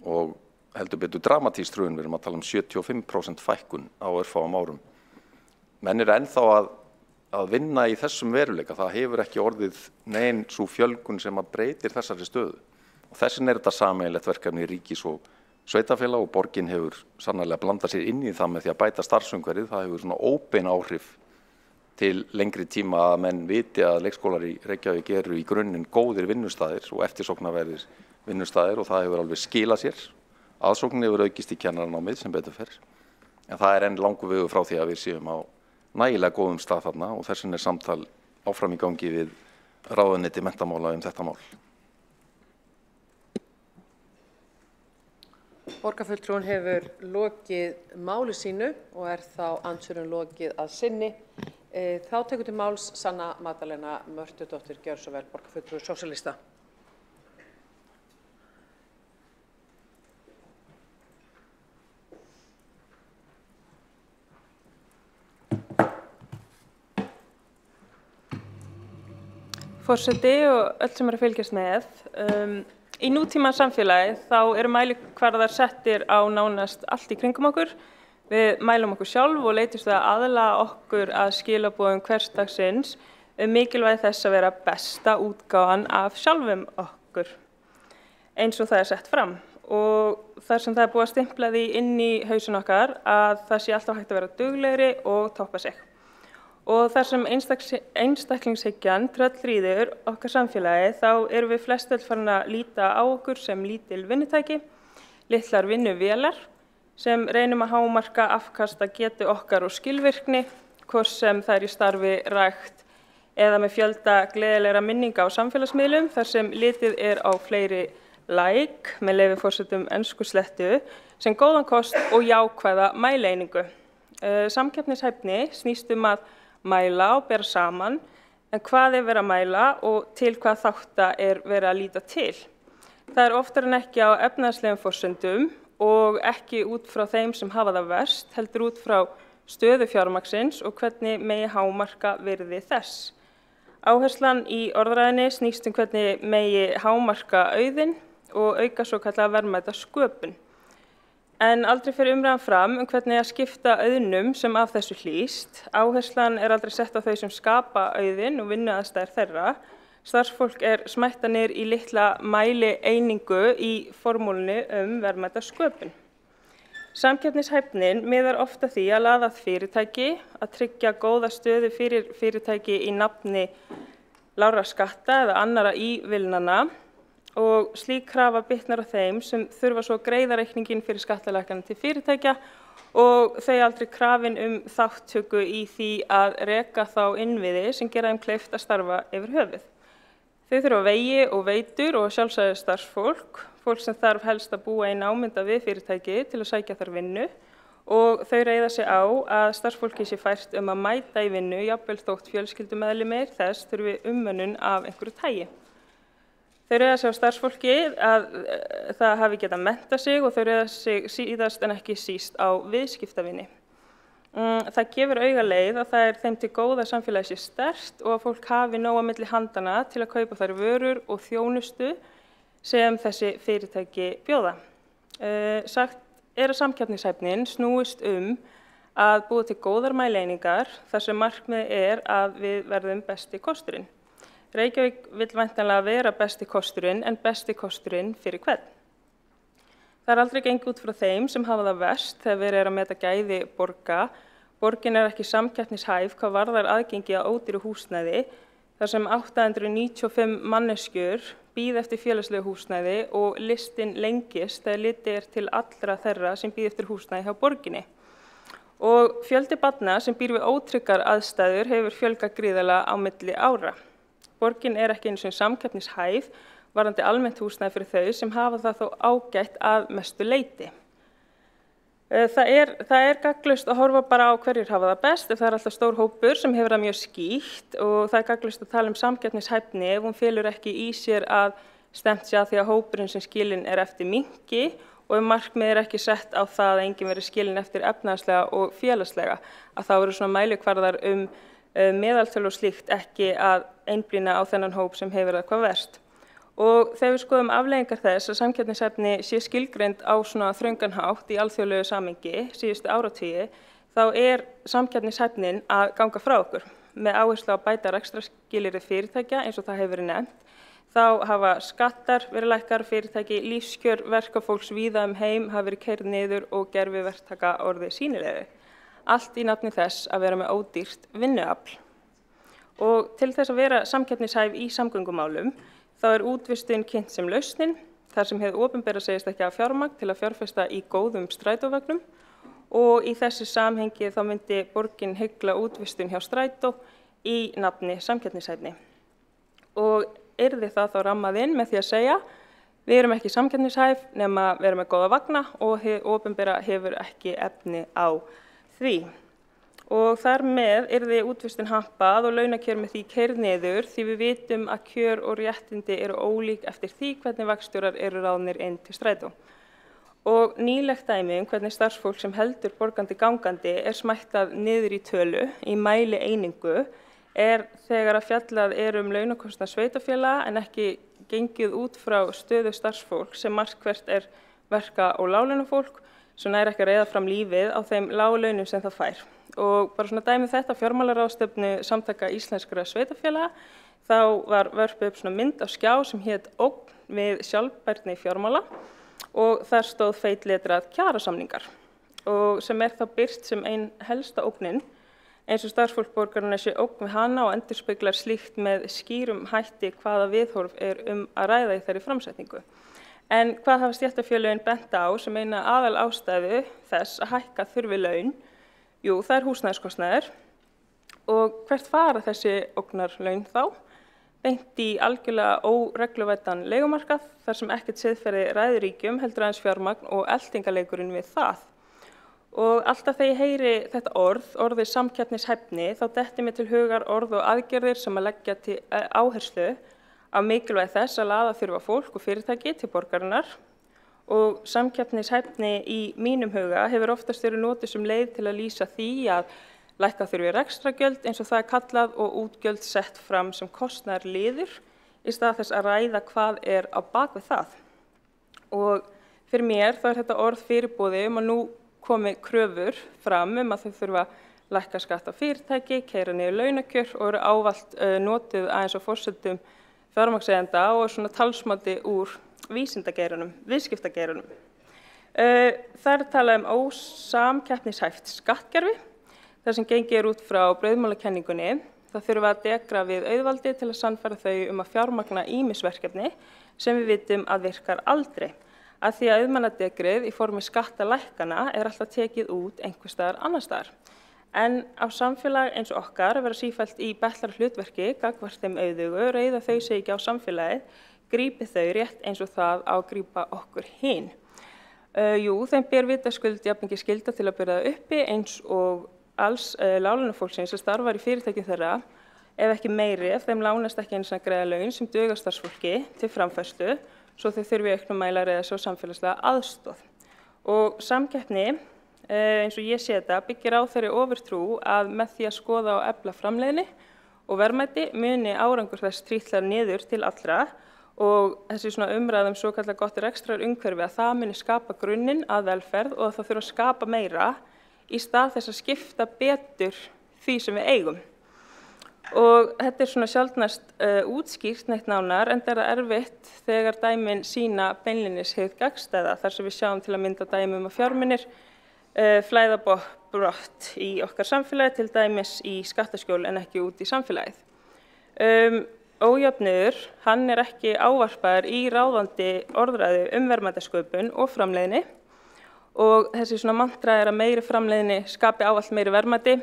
og heldur betur dramatískt hrun. Við erum að tala um 75% fækkun á örfáum árum. Menn ennþá að vinna í þessum veruleika. Það hefur ekki orðið nein sú fjölgun sem að breytir þessari stöðu, og þessin þetta sameiginlegt verkefni ríkis og sveitarfélag, og borgin hefur sannarlega blandað sér inn í það með því að bæta starfsumhverfið. Það hefur svona óbein áhrif til lengri tíma að menn viti að leikskólar í Reykjavík eru í grunninn góðir vinnustæðir og eftirsóknarverðir vinnustæðir, og það hefur alveg skilað sér. Aðsóknin hefur aukist í kennaranámið sem betur fer, en það enn langur vegur frá því að við séum á nægilega góðum stað þarna, og þess vegna samtal áfram í gangi við ráðuneyti menntamála þetta mál. Borgarfulltrúinn hefur lokið máli sínu og þá andsvörum lokið að sinni. Þá tekur til máls Sanna Magdalena Mörtudóttir, gjörðu svo vel, borgarfulltrúi sósíalista. forseti og öll sem eru að fylgjast með. Í nútíma samfélagi þá eru mælikvarðar settir á nánast allt í kringum okkur. Við mælum okkur sjálf og leitumst við að aðlaga okkur að skilaboðum hversdagsins mikilvægi þess að vera besta útgáfan af sjálfum okkur, eins og það er sett fram. Og þar sem það er búið að stimpla því inn í hausin okkar að það sé alltaf hægt að vera duglegri og toppa sig. Og þar sem einstaklingshyggjan tröllríður okkar samfélagi þá erum við flestöll farin að líta á okkur sem lítil vinnutæki, litlar vinnuvélar sem reynum að hámarka afkasta getu okkar og skilvirkni, hvort sem það er í starfi, rækt eða með fjölda gleðilegra minninga á samfélagsmiðlum þar sem litið er á fleiri með leyfi forsetum ensku slettu sem góðan kost og jákvæða mæleiningu. Samkeppnishæfni snýst að mæla og bera saman, en hvað er verið að mæla og til hvað þátta er verið að líta til. Það er oftar en ekki á efnahagslegum forsendum og ekki út frá þeim sem hafa það verst, heldur út frá stöðu fjármagnsins og hvernig megi hámarka virði þess. Áherslan í orðræðinni snýst hvernig megi hámarka auðinn og auka svo kallega verðmæta sköpun. En aldrei fer umræðan fram hvernig að skipta auðnum sem af þessu hlýst. Áherslan er aldrei sett á þau sem skapa auðinn og vinnuaðstæður þeirra. Starfsfólk er smætta niður í litla mæli einingu í formúlunni verðmæta sköpun. Samkeppnishæfnin miðar ofta því að laða að fyrirtæki, að tryggja góða stöðu fyrir fyrirtæki í nafni lágra skatta eða annarra ívilnana og slík krafa bitnar á þeim sem þurfa svo að greiða reikningin fyrir skattalækkanir til fyrirtækja og þau aldrei krafin þátttöku í því að reka þá innviði sem gera þeim kleift að starfa yfir höfuð. Þau þurfa vegi og veitur og sjálfsagði starfsfólk, fólk sem þarf helst að búa í námynda við fyrirtæki til að sækja þar vinnu og þau reiða sig á að starfsfólki sé fært að mæta í vinnu, jafnvel þótt fjölskyldumeðlimir þess þurfi umönnun af einhverju tagi. Þau reiða sig á starfsfólki að það hafi getað menntað sig og þau reiða sig síðast en ekki síst á viðskiptavini. Það gefur auga leið að það er þeim til góða að samfélagið sé sterkt og að fólk hafi nóg á milli handana til að kaupa þær vörur og þjónustu sem þessi fyrirtæki bjóða. Sagt er að samkeppnishæfnin snúist að búa til góðar mæleiningar þar sem markmiðið er að við verðum besti kosturinn. Reykjavík vill væntanlega vera besti kosturinn en besti kosturinn fyrir hvern. Það er aldrei gengið út frá þeim sem hafa það verst þegar verið er að meta gæði borga. Borgin er ekki samkeppnishæf hvað varðar aðgengi að ódýru húsnæði þar sem 895 manneskjur bíða eftir félagslegu húsnæði og listinn lengist þegar litið til allra þeirra sem bíða eftir húsnæði hjá borginni. Og fjöldi barna sem býr við ótryggar aðstæður hefur fjölgað gríðarlega á milli ára. Borgin er ekki einu sinni samkeppnishæf varðandi almennt húsnæði fyrir þau sem hafa það þó ágætt að mestu leyti. Það er gagnslaust að horfa bara á hverjir hafa það best ef það er alltaf stór hópur sem hefur það mjög skýrt og það er gagnslaust að tala samkeppnishæfni ef hún felur ekki í sér að stefnt sé að því að hópurinn sem skilinn er eftir minnki og markmið er ekki sett á það að enginn verið skilinn eftir efnahagslega og félagslega að þá eru svona mælikvarðar meðaltölu og slíkt ekki að einblína á þennan hóp sem hefur það hvað verst. Og þegar við skoðum afleiðingar þess að samkeppnishæfni sé skilgreind á svona þröngan hátt í alþjóðlegu samhengi síðustu áratugi, þá er samkeppnishæfnin að ganga frá okkur með áherslu á að bæta rekstrarskilyrði fyrirtækja eins og það hefur verið nefnt. Þá hafa skattar verið lækkaðir fyrirtæki, lífskjör verkafólks víða heim hafa verið keyrð niður og gerviverktaka orðið sýnilegri. Allt í nafni þess að vera með ódýrt vinnuafl. Og til þess að vera samkeppnishæf í samgöngumálum, þá er útvistun kynnt sem lausnin, þar sem hið opinbera segist ekki að fjármagn til að fjárfesta í góðum strætóvögnum og í þessu samhengi þá myndi borgin hygla útvistun hjá strætó í nafni samkeppnishæfni. Og yrði það þá rammað inn með því að segja við erum ekki samkeppnishæf nema vera með góða vagna og hið opinbera hefur ekki efni á því. Og þar með yrði útvistun hampað og launakjör með því keyrð niður því við vitum að kjör og réttindi eru ólík eftir því hvernig vagnstjórar eru ráðnir inn til strætó. Og nýlegt dæmi hvernig starfsfólk sem heldur borgandi gangandi er smættað niður í tölu í mæli einingu þegar að fjallað launakostnað sveitarfélaga en ekki gengið út frá stöðu starfsfólk sem margt hvert verka- og láglaunafólk sem nær ekki að reiða fram lífið á þeim lágu launum sem það fær. Og bara svona dæmi þetta fjármálaráðstefnu Samtaka íslenskra sveitarfélaga, þá var vörpuð upp svona mynd á skjá sem hét Ógn við sjálfbærni fjármála og þar stóð feitletrað kjarasamningar og sem þá birt sem ein helsta ógnin eins og starfsfólk borgarinnar sé ógn við hana og endurspeglar slíkt með skýrum hætti hvaða viðhorf að ræða í þeirri framsetningu. En hvað hafa stéttarfélögin bent á sem eina aðal ástæðu þess að hækka þurfi laun? Jú, það húsnæðiskostnaður og hvert fara þessi ógnarlaun þá? Beint í algjörlega óregluvæddan leigumarkað þar sem ekkert siðferði ræður ríkjum heldur aðeins fjármagn og eltingaleikurinn við það. Og alltaf þegar ég heyri þetta orðið samkeppnishæfni, þá dettur mér til hugar orð og aðgerðir sem að leggja til áherslu á mikilvægi þess að laða þurfa fólk og fyrirtæki til borgarinnar. Og samkeppnishæfni í mínum huga hefur oftast verið notuð sem leið til að lýsa því að lækka þurfi rekstrargjöld eins og það kallað og útgjöld sett fram sem kostnaðarliður í stað þess að ræða hvað á bak við það. Og fyrir mér þá þetta orð fyrirboði að nú komi kröfur fram að þau þurfa að lækka skatt á fyrirtæki, keyra niður launakjör og eru ávallt notuð aðeins á forsendum fjármagnseigenda og svona talsmáti úr vísindageiranum, viðskiptageiranum. Þar talað ósamkeppnishæft skattkerfi, þar sem gengið út frá brauðmálakenningunni. Það þurfa að degra við auðvaldi til að sannfæra þau að fjármagna ýmis verkefni sem við vitum að virkar aldrei. Að því að auðmannadegrið í formi skattalækkana alltaf tekið út einhvers staðar annars staðar. En á samfélag eins og okkar að vera sífellt í betlara hlutverki gagnvart þeim auðugu, reiða þau sig ekki á samfélagið, grípi þau rétt eins og það á að grípa okkur hin. Jú, þeim ber vitaskuld jafn ekki skylda til að byrja það uppi eins og alls láglaunafólksins sem starfar í fyrirtækjum þeirra, ef ekki meiri, ef þeim lánast ekki eins og greiða laun sem duga starfsfólki til framfærslu, svo þau þurfi auknum mæla að reiða svo samfélagslega aðstoð. Og samkeppni, eins og ég sé þetta, byggir á þeirri ofurtrú að með því að skoða og efla framleiðni og verðmæti muni árangur þess trítlar niður til allra og þessi svona umræðum svo kallar gott rekstrarumhverfi að það muni skapa grunninn að velferð og að það þurfa að skapa meira í stað þess að skipta betur því sem við eigum. Og þetta svona sjaldnast útskýrt neitt nánar en það erfitt þegar dæmin sýna beinlínis hið gagnstæða þar sem við sjáum til að mynda dæmi að fjármunir flæða brott í okkar samfélagi, til dæmis í skattaskjól en ekki út í samfélagið. Ójöfnuður, hann ekki ávarpaður í ráðandi orðræðu verðmætasköpun og framleiðni og þessi svona mantra að meiri framleiðni skapi ávallt meiri verðmæti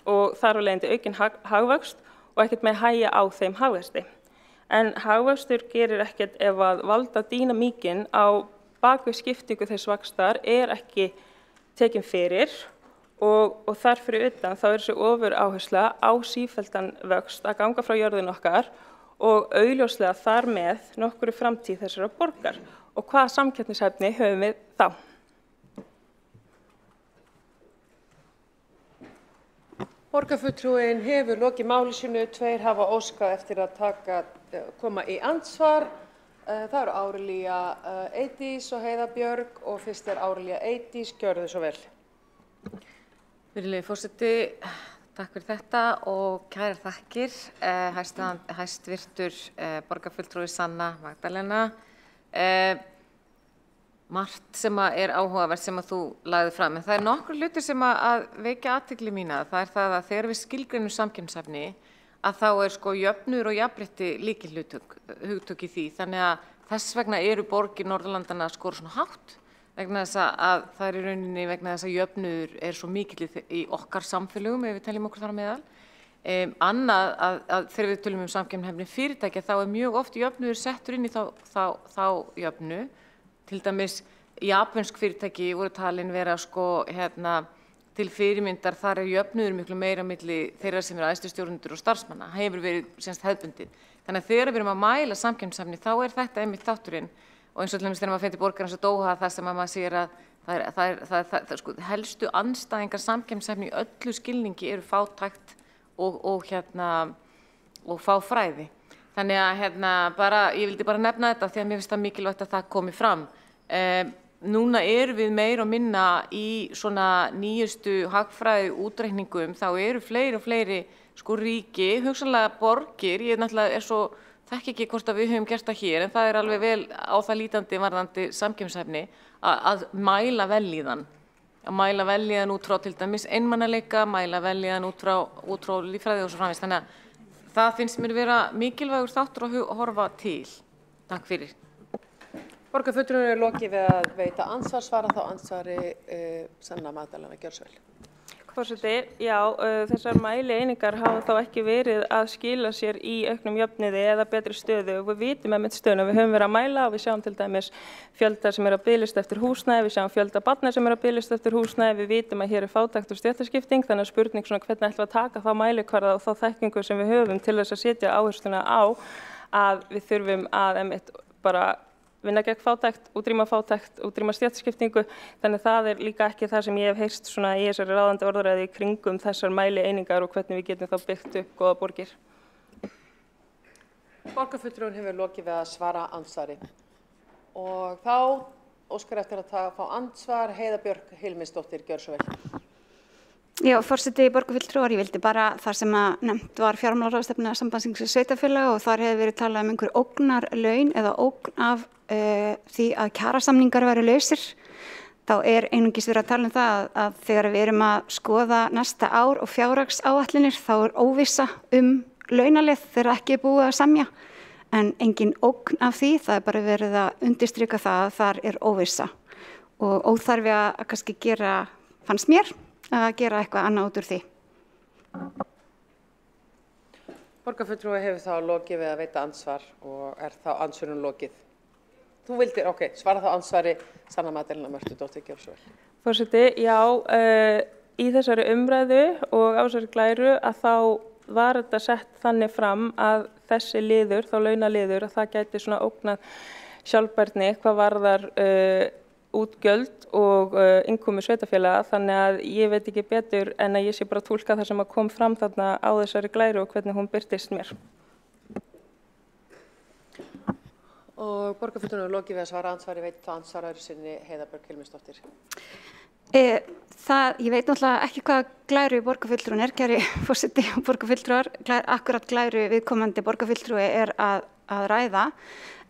og þar af leiðandi aukinn hagvöxt og ekkert með hægja á þeim hagvexti. En hagvöxtur gerir ekkert ef að valda dýnamíkin á bakvið skiptingu þess vaxtar ekki tekin fyrir og þar fyrir utan þá þessi ofur áhersla á sífelldan vöxt að ganga frá jörðin okkar og augljóslega þar með nokkru framtíð þessara borgar. Og hvaða samkeppnishæfni höfum við þá? Borgarfulltrúinn hefur lokið máli sínu, 2 hafa óskað eftir að koma í andsvar. Það eru Árelía Eydís og Heiða Björg og fyrst Árelía Eydís, gjörðu svo vel. Virðulegi forseti, takk fyrir þetta og kærar þakkir, hæstvirtur borgarfulltrúi Sanna Magdalena. Margt sem áhugavert sem þú lagði fram, en það nokkur hlutir sem að vekja athygli mína. Það það að þegar við skilgreinum samkeppnishæfni að þá jöfnuður og jafnrétti lykilhugtök í því. Þannig að þess vegna eru borgir Norðurlandanna að skora svona hátt vegna þess að það í rauninni vegna þess að jöfnuður svo mikill í okkar samfélögum ef við teljum okkur þar á meðal. Annað að þegar við tölum samkeppnishæfni fyrirtækja þá mjög oft jöfnuður settur inn í þá jöfnu. Til dæmis japönsk fyrirtæki voru talin vera til fyrirmyndar, þar jöfnuður miklu meira milli þeirra sem æðstu stjórnendur og starfsmanna, hefur verið hefðbundið. Þannig að þegar við erum að mæla samkeppnishæfni þá þetta einmitt þátturinn og eins og til dæmis þegar maður fer til borgarins og Doha það sem maður sér að helstu andstæðingar samkeppnishæfni í öllu skilningi eru fátækt og fá fræði. Þannig að ég vildi bara nefna þetta því að mér finnst það mikilvægt að það komi fram. Núna erum við meira og minna í svona nýjustu hagfræði útreikningum, þá eru fleiri og fleiri ríki, hugsanlega borgir, ég náttúrulega þekki ekki hvort að við höfum gert það hér, en það er alveg vel á það lítandi varðandi samkeppnishæfni að mæla vellíðan. Að mæla vellíðan út frá til dæmis einmanaleika, mæla vellíðan út frá líffræði og svo framvegis. Þannig að það finnst mér vera mikilvægur þáttur að horfa til. Takk fyrir. Borgarfulltrúinn er lokið við að veita andsvar, svara þá andsvari Sanna Magdalena Gjörsvel. Forseti, já, þessar mælieiningar hafa þá ekki verið að skila sér í auknum jöfnuði eða betri stöðu og við vitum einmitt stöðuna. Við höfum verið að mæla og við sjáum til dæmis fjölda sem á biðlista eftir húsnæði, við sjáum fjölda barna sem á biðlista eftir húsnæði, við vitum að hér er fátækt og stéttaskipting, þannig að spurning svona hvernig ætlum við að taka þá mælikvarða og þá þekkingu sem við höfum til þess að setja áhersluna á að við þurfum að einmitt bara vinna gegn fátækt, útrýma stéttaskiptingu, þannig það er líka ekki það sem ég hef heyrst svona í þessari ráðandi orðræðu í kringum þessar mælieiningar og hvernig við getum þá byggt upp góða borgir. Borgarfulltrúinn hefur lokið við að svara andsvari og þá óskar eftir að fá andsvar Heiða Björk Hilmisdóttir Gjörsvel. Já, forseti borgarfulltrúar, ég vildi bara þar sem að nefnt var fjármálaráðstefna Sambands sveitarfélaga og þar hefur verið talað um einhver ógnarlaun eða ógn af því að kjarasamningar væru lausir. Þá er einungis verið að tala um það að þegar við erum að skoða næsta ár og fjárhagsáætlanir þá er óvissa launaleið þegar ekki er búið að semja. En engin ógn af því, það er bara verið að undirstrika það að þar er óvissa. Og óþarfi að kannski gera, fannst mér, að gera eitthvað annað út úr því. Borgarfulltrúi hefur þá lokið við að veita andsvar og er þá andsvörun lokið. Þú vildir, svara þá andsvari Sanna Magdalena Mörtudóttir Gjörsvel. Forseti, já, í þessari umræðu og á þessari glæru að þá var þetta sett þannig fram að þessi liður, þá launaliður, að það gæti svona ógnað sjálfbærni hvað varðar útgjöld og innkomu sveitarfélaga, þannig að ég veit ekki betur en að ég sé bara að túlka það sem að kom fram þarna á þessari glæru og hvernig hún birtist mér. Og borgarfulltrúinn hefur lokið við að svara andsvari, veit þá andsvar öðru sinni Heiða Björk Hilmisdóttir. Ég veit náttúrulega ekki hvað glæru borgarfulltrúinn er, kæri forseti og borgarfulltrúar, akkurat glæru viðkomandi borgarfulltrúi er að ræða,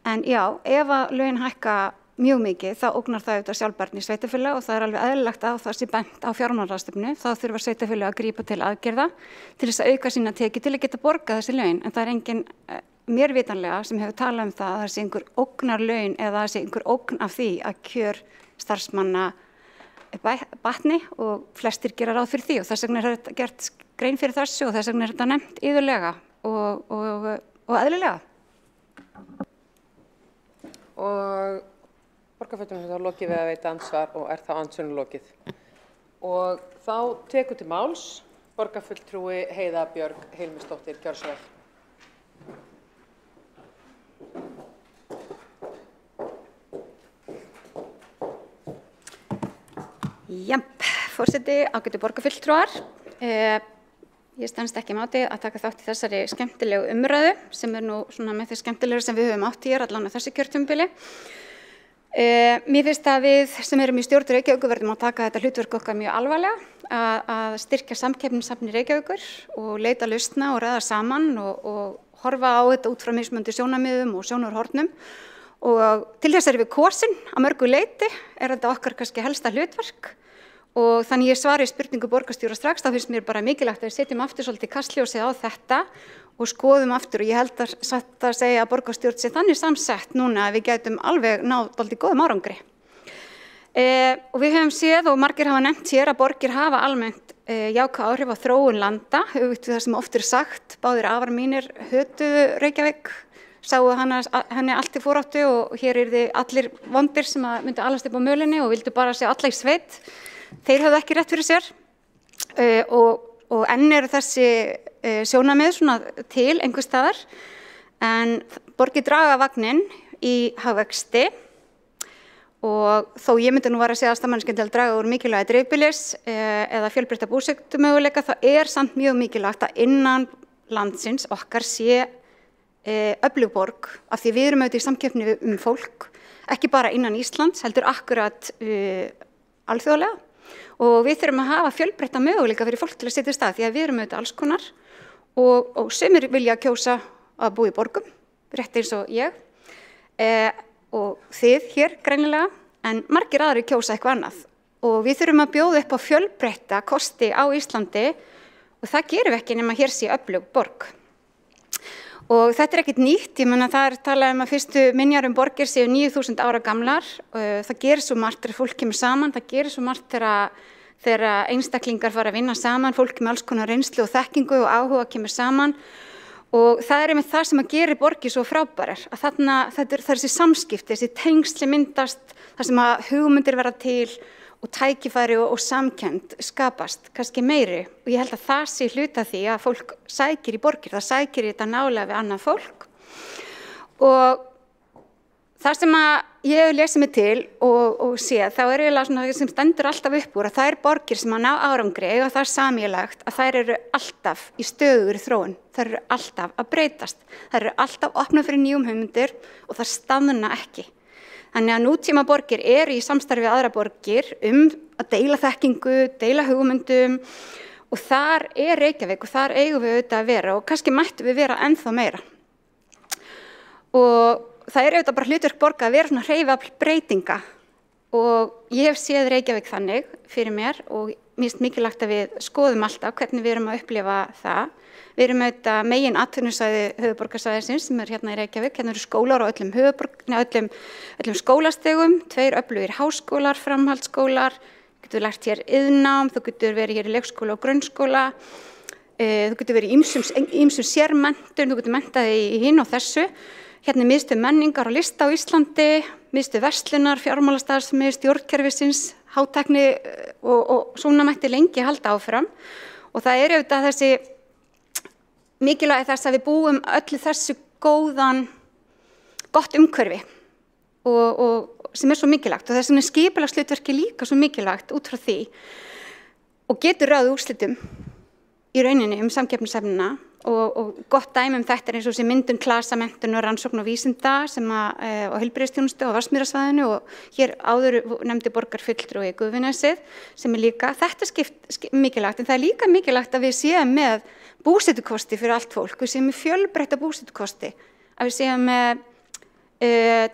en já, ef að laun hækka mjög mikið, þá ógnar það auðvitað sjálfbærni sveitarfélaga og það er alveg eðlilegt að það sé bent á fjármálaráðstefnu, þá þurfa sveitarfélaga að grípa til aðgerða til þess að auka sína tekjur til að geta borgað þessi laun, en það er engin mér vitanlega sem hefur talað um það að það sé einhver ógnarlaun eða það sé einhver ógn af því að kjör starfsmanna batni og flestir gera ráð fyrir því og þess vegna er þetta gert grein fyrir þessu og þess vegna er þetta nefnt iðulega og eðlilega. Og borgarfulltrúinn hefur þá lokið við að veita andsvar og er þá andsvörun lokið. Og þá tekur til máls borgarfulltrúi Heiða Björk Hilmisdóttir Gjörsvel. Forseti, ágætu borgarfulltrúar. Ég stenst ekki máti að taka þátt í þessari skemmtilegu umræðu sem er nú svona með því skemmtilegur sem við höfum átt hér allan á þessu kjörtímabili. Mér finnst að við sem erum í stjórn Reykjavíkur verðum að taka þetta hlutverk okkar mjög alvarlega að styrkja samkeppnishæfni Reykjavíkur og leita lausna og ræða saman og horfa á þetta út frá mismunandi sjónarmiðum og sjónarhornum og til þess erum við kosin að mörgu leyti er þetta okkar kannski helsta hlutverk og þannig ég svari spurningu borgarstjóra strax, þá finnst mér bara mikilvægt að við setjum aftur svolítið kastljósið á þetta og skoðum aftur og ég held að satt að segja að borgarstjórn sé þannig samsett núna að við gætum alveg náð dálítið góðum árangri. Og við höfum séð og margir hafa nefnt hér að borgir hafa almennt jákvæð áhrif á þróun landa, auðvitað það sem oft er sagt, báðir afar mínir hötuðu Reykjavík, sáu henni allt í foráttu og hér yrði allir vondir sem að myndu alast upp á mölinni og vildu bara sjá alla í sveit. Þeir höfðu ekki rétt fyrir sér og enn eru þessi sjónarmið svona til einhvers staðar en borgir draga vagninn í hagvexti og þó ég myndi nú vera að segja að stafmanneskjan til að draga úr mikilvægi dreifbýlis eða fjölbreytta búsetumöguleika, þá samt mjög mikilvægt að innan landsins okkar sé öflug borg, af því við erum auðvitað í samkeppni fólk, ekki bara innan Íslands, heldur akkurat alþjóðlega, og við þurfum að hafa fjölbreytta möguleika fyrir fólk til að setja í stað, því að við erum auðvitað alls konar og sumir vilja kjósa að búa í borgum, rétt eins og ég og þið hér greinilega, en margir aðrir kjósa eitthvað annað og við þurfum að bjóða upp á fjölbreytta kosti á Íslandi og það gerum við ekki nema hér sé öflug borg. Og þetta ekkert nýtt, ég meina það talað að fyrstu minjar borgir séu 9.000 ára gamlar, það gerir svo margt þegar fólk kemur saman, það gerir svo margt þegar einstaklingar fara að vinna saman, fólk með alls konar reynslu og þekkingu og áhuga kemur saman og það einmitt það sem að gerir borgir svo frábærar, að það er þessi samskipti, þessi tengsli myndast, það sem að hugmyndir verða til og tækifæri og samkennd skapast, kannski meiri og ég held að það sé hluta því að fólk sækir í borgir, það sækir í þetta nálega við annað fólk og það sem að ég hef lesið mig til og séð, þá eiginlega svona það sem stendur alltaf upp úr að það borgir sem að ná árangri og það sameiginlegt að þær eru alltaf í stöðugri þróun, þær eru alltaf að breytast, þær eru alltaf opnað fyrir nýjum hugmyndir og það staðna ekki. Þannig að nútíma borgir eru í samstarfi við aðra borgir að deila þekkingu, deila hugmyndum og þar Reykjavík og þar eigum við auðvitað að vera og kannski mættum við vera ennþá meira. Og það auðvitað bara hlutverk borga að vera svona hreyfiafl breytinga og ég hef séð Reykjavík þannig fyrir mér og mér finnst mikilvægt að við skoðum alltaf hvernig við erum að upplifa það. Við erum auðvitað megin atvinnusvæði höfuðborgarsvæðisins sem hérna í Reykjavík, hérna eru skólar á öllum skólastigum, 2 öflugir háskólar, framhaldsskólar, þú getur lært hér iðnnám, þú getur verið hér í leikskóla og grunnskóla, þú getur verið í ýmsum sérmenntun, þú getur menntað í hinn og þessu. Hérna er miðstöð menningar og lista á Íslandi, miðstöð verslunar, fjármálastarfsemi, stjórnkerfisins, hátækni og svona mætti lengi halda áfram. Og það auðvitað þessi mikilvægi þess að við búum öllu þessu gott umhverfi og sem svo mikilvægt og þess vegna skipulagshlutverki líka svo mikilvægt út frá því og getur ráðið úrslitum í rauninni samkeppnishæfnina og gott dæmi þetta eins og þessi myndun klasa, menntun og rannsókn og vísinda og heilbrigðisþjónustu á Vatnsmýrasvæðinu og hér áður nefndi borgarfulltrúi Gufunesið sem líka, þetta mikilvægt en það líka mikilvægt að við séum með búsetukosti fyrir allt fólk, við séum með fjölbreytta búsetukosti, að við séum með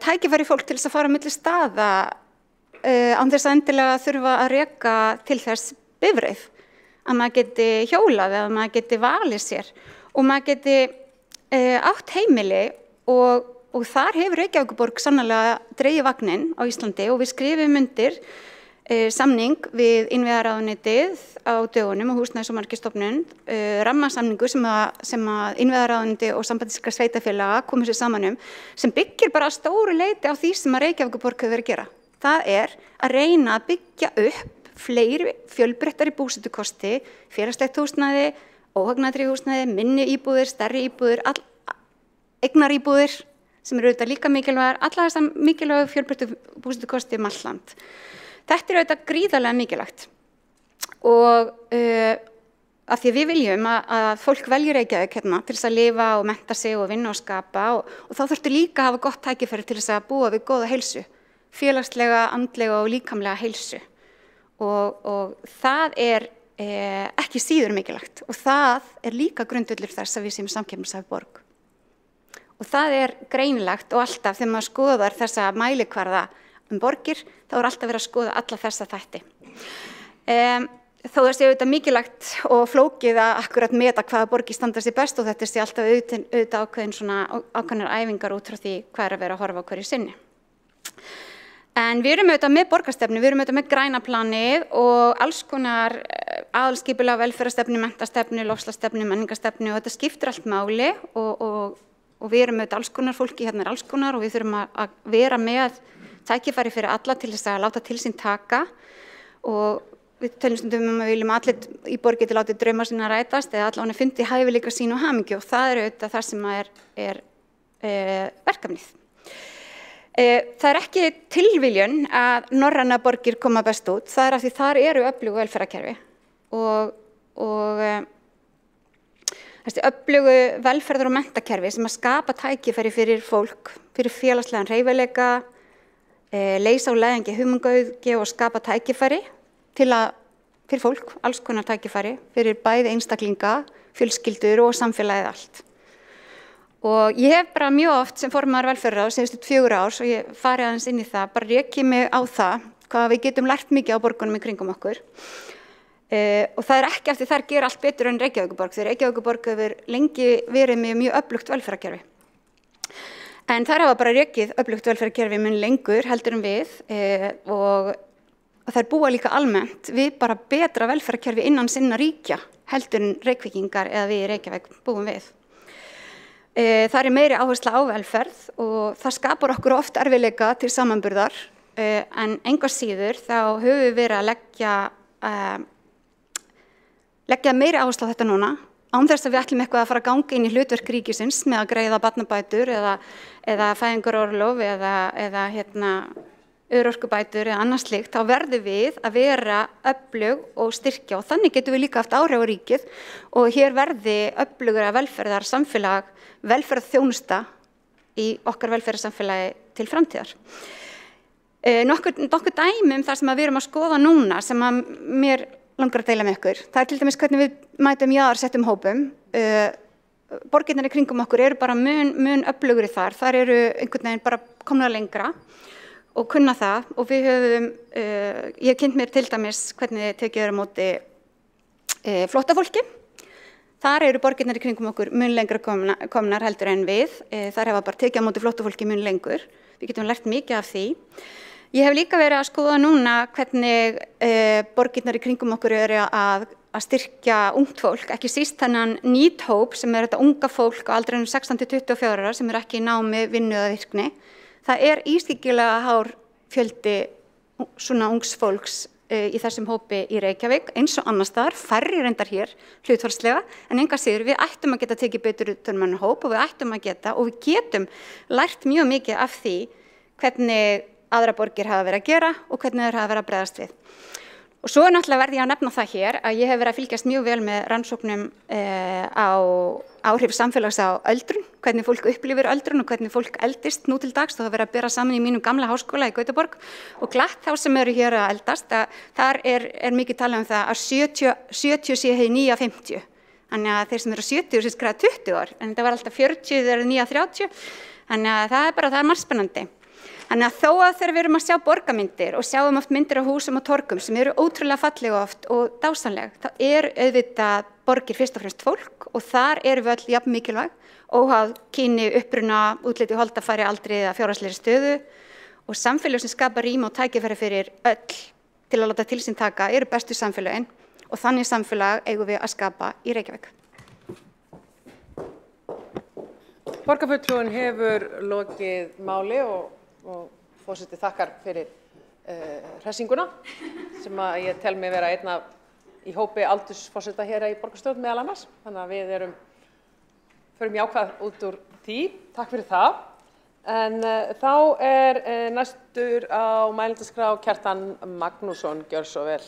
tækifæri fólk til þess að fara á milli staða án þess að endilega þurfa að reka til þess bifreið, að maður geti hjólað eða maður geti valið sér og maður geti átt heimili og þar hefur Reykjavíkurborg sannarlega dregið vagninn á Íslandi og við skrifum undir samning við innviðaráðuneytið á dögunum og Húsnæðis- og mannvirkjastofnun, rammasamningur sem að innviðaráðuneyti og sambandískra sveitarfélaga komið sér saman sem byggir bara að stóru leyti á því sem að Reykjavíkurborg hefur verið að gera. Það að reyna að byggja upp fleiri fjölbreyttari búsetukosti, félagslegt húsnæði, óhagnaðri húsnæði, minni íbúðir, stærri íbúðir, eignaríbúðir sem eru auðvitað líka mikilvægar, alla þessar mikilvægu fjölbreyttu búsetukosti allt land. Þetta auðvitað gríðarlega mikilvægt og af því að við viljum að fólk velji Reykjavík hérna til þess að lifa og mennta sig og vinna og skapa og þá þurftu líka að hafa gott tækifæri til þess að búa við góða heilsu, félagslega, andlega og líkamlega heilsu. Og það ekki síður mikilvægt og það líka grundvöllur þess að við séum samkeppnishæf borg. Og það greinilegt og alltaf þegar maður skoðar þessa mælikvarða borgir, þá alltaf verið að skoða alla þessa þætti. Þó sé auðvitað mikilvægt og flókið að akkurat meta hvaða borgir standa sig best og þetta sé alltaf auðvitað ákveðnar æfingar út frá því hvað að vera að horfa á hverju sinni. En við erum auðvitað með borgarstefnu, við erum auðvitað með græna planið og alls konar aðalskipulag, velferðarstefnu, menntastefnu, loftslagsstefnu, menningarstefnu og þetta skiptir allt máli og við erum auðvitað alls konar, fólki hérna alls konar og við þurfum að vera með tækifæri fyrir alla til þess að láta til sín taka og við tölum stundum að við viljum allir í borgi til að láta drauma sína rætast eða allavega fundi hæfileika sín og hamingju og það auðvitað það sem er verkefnið. Það ekki tilviljun að norrænar borgir koma best út. Það af því þar eru öflug velferðarkerfi og þessi öflugu velferðar- og menntakerfi sem að skapa tækifæri fyrir fólk, fyrir félagslegan hreyfileika, leysa úr leiðangi hugmyndauðgi og skapa tækifæri fyrir fólk, alls konar tækifæri, fyrir bæði einstaklinga, fjölskyldur og samfélagið allt. Og ég hef bara mjög oft sem formaður velferðarráðs síðustu 4 ár, svo ég farið aðeins inn í það, bara rekið mig á það, hvað við getum lært mikið á borgunum í kringum okkur. Og það ekki eftir þær gera allt betur en Reykjavíkurborg, þegar Reykjavíkurborg hefur lengi verið með mjög öflugt velferðarkerfi. En þær hafa bara rekið öflugt velferðarkerfi mun lengur heldur en við og þær búa líka almennt við bara betra velferðarkerfi innan sinna ríkja heldur en Reykvíkingar eða við í Reykjavík búum við. Það meiri áhersla á velferð og það skapar okkur oft erfiðleika til samanburðar en engu að síður þá höfum við verið að leggja meiri áherslu á þetta núna án þess að við ætlum eitthvað að fara að ganga inn í hlutverk ríkisins með að greiða barnabætur eða fæðingarorlof eða örorkubætur eða annað slíkt, þá verðum við að vera öflug og styrkja og þannig getum við líka haft áhrif á ríkið og hér verði öflugra velferðarsamfélag, velferðarþjónusta í okkar velferðarsamfélagi til framtíðar. Nokkur dæmi það sem við erum að skoða núna sem að mér langar að deila með ykkur. Það til dæmis hvernig við mætum jaðarsettum hópum. Borgirnar í kringum okkur eru bara mun öflugri þar. Þar eru einhvern veginn bara komna lengra og kunna það og við höfum, ég hef kynnt mér til dæmis hvernig tekið á móti flóttafólki. Þar eru borgirnar í kringum okkur mun lengra komnar heldur en við. Þar hafa bara tekið á móti flóttafólki mun lengur. Við getum lært mikið af því. Ég hef líka verið að skoða núna hvernig borgirnar í kringum okkur eru að styrkja ungt fólk, ekki síst þennan NEET-hóp sem þetta unga fólk á aldrinum 16-24 ára sem ekki í námi, vinnu eða virkni. Það ískyggilega hár fjöldi svona ungs fólks í þessum hópi í Reykjavík, eins og annars staðar, færri reyndar hér hlutfallslega, en enga síður við ættum að geta tekið betur utan um hóp og við getum lært mjög mikið af því hvernig aðra borgir hafa verið að gera og hvernig þeir hafa verið að bregðast við. Og svo náttúrulega verði ég að nefna það hér að ég hef verið að fylgjast mjög vel með rannsóknum á áhrif samfélags á öldrun, hvernig fólk upplifir öldrun og hvernig fólk eldist nú til dags. Það verið að bera saman í mínum gamla háskóla í Gautaborg og glatt þá sem eru hér að eldast. Þar mikið talað um það að 70 sé hið nýja 50. Þannig að þeir sem eru 70 sé skræða 20 ár, en þetta var alltaf 40 þegar nýja 30. Þannig að það er margt spennandi. Þannig að þó að þegar við erum að sjá borgarmyndir og sjáum oft myndir á húsum og torgum sem eru ótrúlega fallega oft og dásamleg, þá auðvitað borgir fyrst og fremst fólk og þar við öll jafn mikilvæg, óháð kyni, uppruna, útliti, holdafæri, aldri eða fjárhagslegri stöðu og samfélög sem skapa rými og tækifæri fyrir öll til að láta til sín taka eru bestu samfélögin og þannig samfélag eigum við að skapa í Reykjavík. Borgarfulltrúinn hefur lokið máli og forseti þakkar fyrir hressinguna sem að ég tel mig vera einn af í hópi aldursforseta hér í borgarstjórn meðal annars. Þannig að við förum jákvæð út úr því. Takk fyrir það. En þá næstur á mælendaskrá Kjartan Magnússon, gjör svo vel.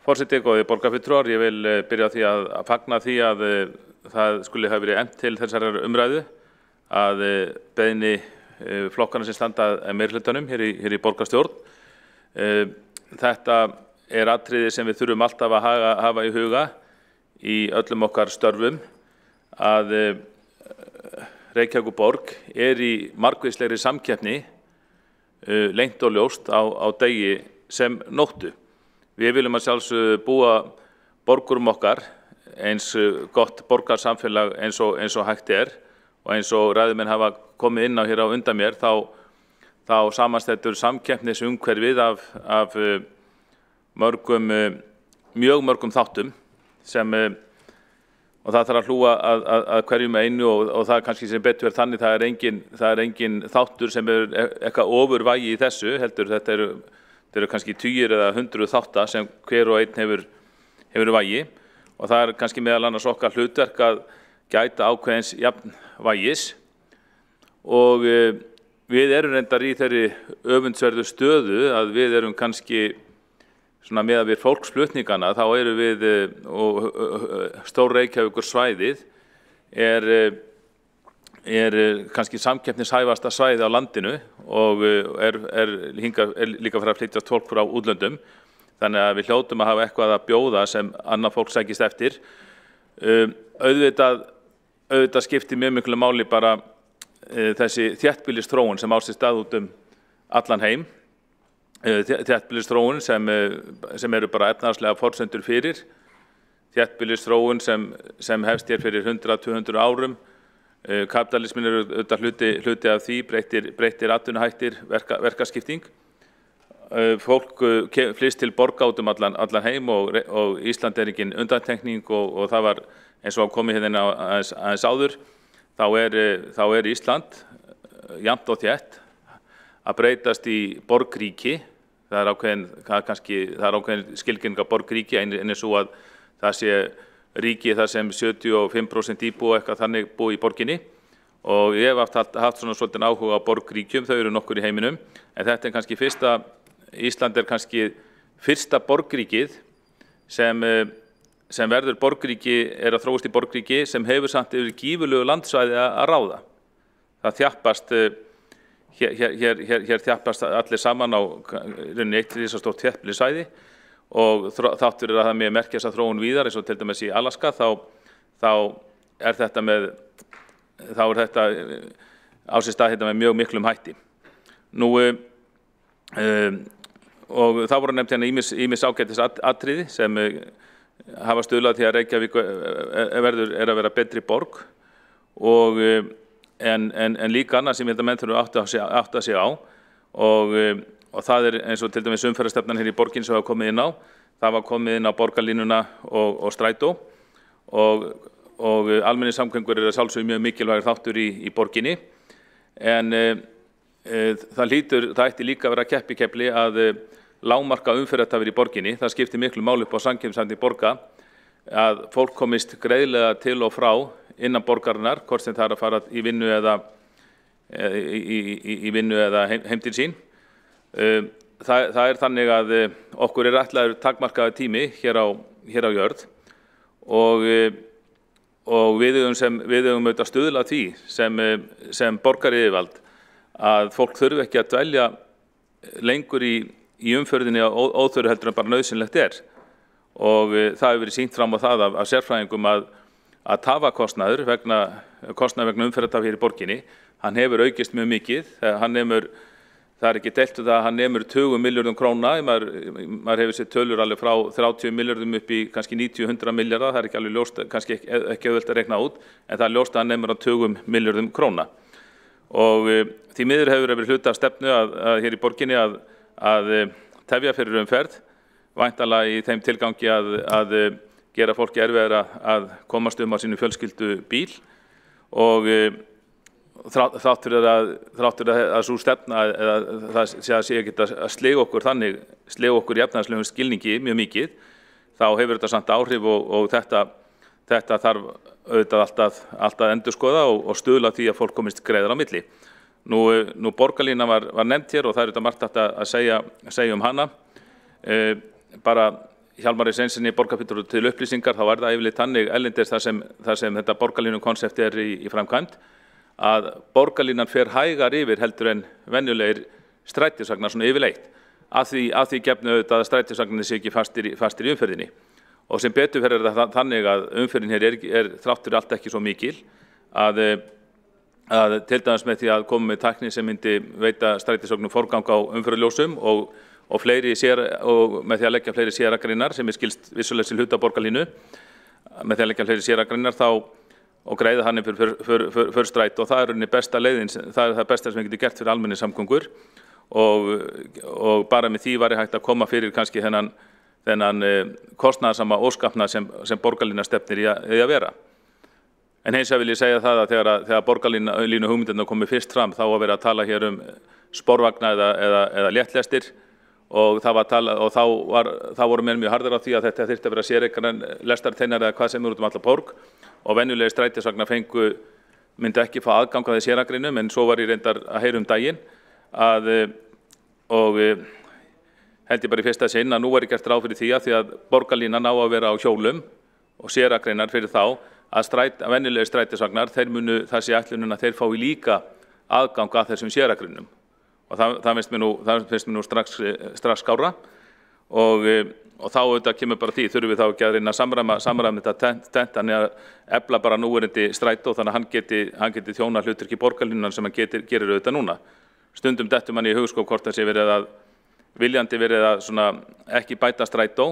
Forseti, góðir borgarfulltrúar, ég vil byrja á því að fagna því að það skuli hafa verið efnt til þessarar umræðu að beiðni flokkana sem standa meirihlutanum hér í borgarstjórn. Þetta atriði sem við þurfum alltaf að hafa í huga í öllum okkar störfum að Reykjavíkurborg í margvíslegri samkeppni leynt og ljóst á degi sem nóttu. Við viljum að sjálfsögðu búa borgurum okkar eins gott borgarsamfélag eins og hægt og eins og ræðumenn hafa komið inn á hér á undan mér þá samanstendur samkeppnisumhverfið af mjög mörgum þáttum sem og það þarf að hlúa að hverjum einu og það kannski sem betur þannig það er engin þáttur sem eitthvað ofurvægi í þessu, heldur þetta eru kannski 10 eða 100 þáttar sem hver og einn hefur vægi og það er kannski meðal annars okkar hlutverk að gæta ákveðins jafnvægis og við erum reyndar í þeirri öfundsverðu stöðu að við erum kannski svona með að við fólksflutningana þá eru við og stór Reykjavíkur svæðið er kannski samkeppnishæfasta svæði á landinu og er líka fyrir að flytjast fólk frá útlöndum þannig að við hljótum að hafa eitthvað að bjóða sem annað fólk sækist eftir auðvitað skiptir mjög miklu máli bara þessi þéttbýlisþróun sem á sér stað út allan heim þéttbýlisþróun sem eru bara efnahagslega forsendur fyrir þéttbýlisþróun sem hefst hér fyrir 100-200 árum kapitalismin eru auðvitað hluti af því breyttir atvinnuhættir verkaskipting fólk flyst til borga út allan heim og Ísland er engin undantekning og það var eins og að komið hérna aðeins áður þá er Ísland jafnt og þétt að breytast í borgríki, það er ákveðin skilgreining af borgríki en svo að það sé ríki þar sem 75% íbúa eitthvað þannig búi í borginni og ég hef haft svona svolítið áhuga á borgríkjum, þau eru nokkur í heiminum en þetta er kannski Ísland er kannski fyrsta borgríkið sem verður borgríki, að þróast í borgríki sem hefur samt yfir gífurlegu landsvæði að ráða. Það þjappast Hér þjappast allir saman á eitt risastórt þéttbýlissvæði og þátt fyrir að það með merkja þessa þróun víðar eins og til dæmis í Alaska þá er þetta á sér stað með mjög miklum hætti. Nú og það voru nefnt hérna ýmis ágætis atriði sem hafa stuðlað því að Reykjavík er að vera betri borg og en líka annað sem ég held að menn þurfa að átta sig á og það er eins og til dæmis umferðarstefnan hér í borgin sem hafa komið inn á það var komið inn á borgarlínuna og strætó og almenningssamgöngur að sjálfsögðu mjög mikilvægur þáttur í borginni en það ætti líka að vera keppikefli að lágmarka umferðartafir í borginni það skiptir miklu máli upp á samkeppnishæfni borga að fólk komist greiðlega til og frá innan borgarinnar, hvort sem það er að fara í vinnu eða heim til sín. Það er þannig að okkur er ætlaður takmarkaður tími hér á jörð og við eigum auðvitað stuðla því sem borgaryfirvald að fólk þurfi ekki að dvelja lengur í umferðinni á óþörfu heldur en bara nauðsynlegt er og það hefur verið sýnt fram á það af sérfræðingum að tafakostnaður vegna umferðartaf hér í borginni, hann hefur aukist mjög mikið, það er ekki deilt það að hann nemur 20 milljörðum króna, maður hefur séð tölur alveg frá 30 milljörðum upp í kannski 90-100 milljarða, það er ekki alveg ljóst, kannski ekki auðvelt að reikna út, en það er ljóst að hann nemur á 20 milljörðum króna. Og því miður hefur verið hluta af stefnu að hér í borginni að tefja fyrir umferð, væntanlega í þeim tilgangi að gera fólki erfiðara að komast á sínu fjölskyldu bíl og þrátt fyrir að sú stefna það sé ekki að sliga okkur í efnahagslegum skilningi mjög mikið þá hefur þetta samt áhrif og þetta þarf auðvitað alltaf að endurskoða og stuðla því að fólk komist greiðar á milli. Nú borgarlínan var nefnt hér og það er þetta margt að segja hana bara Hjálmari Sveinsinni borgarfulltrúa til upplýsingar þá er það yfirleitt þannig erlendis þar sem þetta borgarlínukonsept er í framkvæmd að borgarlínan fer hægar yfir heldur en venjulegir strætisvagnar svona yfirleitt að því gefnu auðvitað að strætisvagnarnir sé ekki fastir í umferðinni og sem betur fer það þannig að umferðin hér er þráttur allt ekki svo mikil að til dæmis með því að koma með tækni sem myndi veita strætisvagnum forgang á umferðarljósum og með því að leggja fleiri sérakreinar sem skilst vissulega til hluta borgarlínu með því að leggja fleiri sérakreinar þá og greiða hann fyrir stræt og það er besta leiðin, það er það besta sem við getum gert fyrir almenningssamgöngur og bara með því væri hægt að koma fyrir kannski þennan kostnaðarsama óskapnað sem borgarlína stefnir í að vera. En hins vegar vil ég segja það að þegar borgarlínu hugmyndirnar komið fyrst fram þá var verið að tala hér sporvagna eða léttlestir og það var talað og þá voru menn mjög harðir á því að þetta þyrfti að vera séreignar lestarteinar eða hvað sem út alla borg og venjulegir strætisvagnar myndi ekki fá aðgang að því séragreinum en svo var ég reyndar að heyra daginn og held ég bara í fyrsta sinn að nú er gert ráð fyrir því að borgarlínan á að vera á hjólum og séragreinar fyrir þá að venjulegir strætisvagnar það sé ætlunin að þeir fái líka aðgang að þessum séragreinum og það finnst mér nú strax skárra og þá auðvitað kemur bara því þurfum við þá ekki að reyna að samræma þetta tentan að efla bara núverandi strætó þannig að hann geti þjóna hlutverki borgarlínunar sem hann gerir auðvitað núna. Stundum dettur manni í hug hvort það sé viljandi verið að svona ekki bæta strætó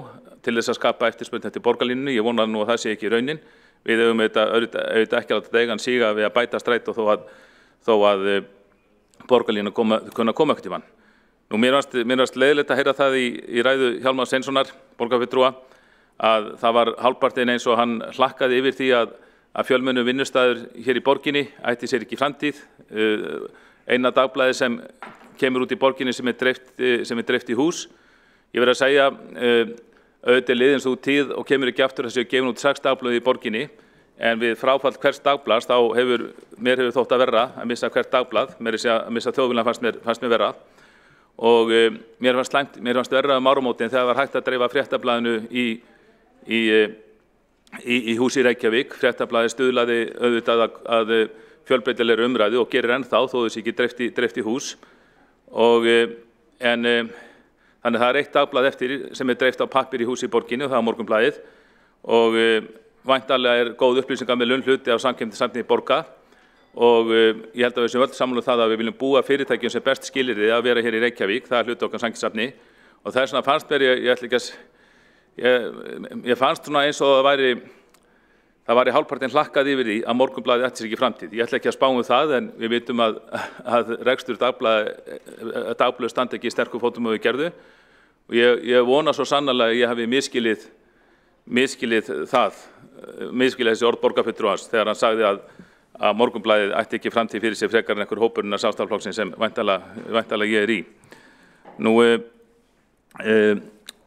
til þess að skapa eftirspurn eftir borgarlínunni. Ég vona nú að það sé ekki raunin. Við eigum auðvitað ekki að láta deigan síga við að bæta strætó þó að borgarlínan koma ekkert í vann. Nú mér fannst leiðilegt að heyra það í ræðu Hjálmars Sveinssonar, borgarfulltrúa, að það var hálfpartinn eins og hann hlakkaði yfir því að fjölmennu vinnustæður hér í borginni ætti sér ekki framtíð. Eina dagblaði sem kemur út í borginni sem dreift í hús. Ég verð að segja, auðvitað liðin svo tíð og kemur ekki aftur þessi gefin út 6 dagblaði í borginni, en við fráfall hvers dagblaðs þá mér hefur þótt að verra að missa hvert dagblað, að missa Þjóðviljan fannst mér verra. Og mér fannst verra áramótin þegar var hægt að dreifa fréttablaðinu í húsi í Reykjavík. Fréttablaðið stuðlaði auðvitað að fjölbreytilegri umræðu og gerir ennþá þó þessi ekki dreift í hús. Þannig það er eitt dagblað eftir sem dreift á pappír í húsi í borginni og það er Morgunblaðið og væntanlega góð upplýsingar með hluti af samkeppnishæfni borga og ég held að við séum öll sammála það að við viljum búa fyrirtækjum sem best skilyrði að vera hér í Reykjavík, það er hluti okkar samkeppnishæfni og þess vegna fannst mér, ég fannst svona eins og það væri hálfpartinn hlakkað yfir því að Morgunblaðið ætti sér ekki framtíð. Ég ætla ekki að spá það en við vitum að rekstur dagblöð standi ekki í sterkum fótum og við gerðu og ég vona svo sannarlega að ég hafi misskilið þessi orð borgarfulltrúans þegar hann sagði að Morgunblaðið ætti ekki framtíð fyrir sig frekar en einhver hópur innan Sjálfstæðisflokksins sem væntanlega ég er í. Nú,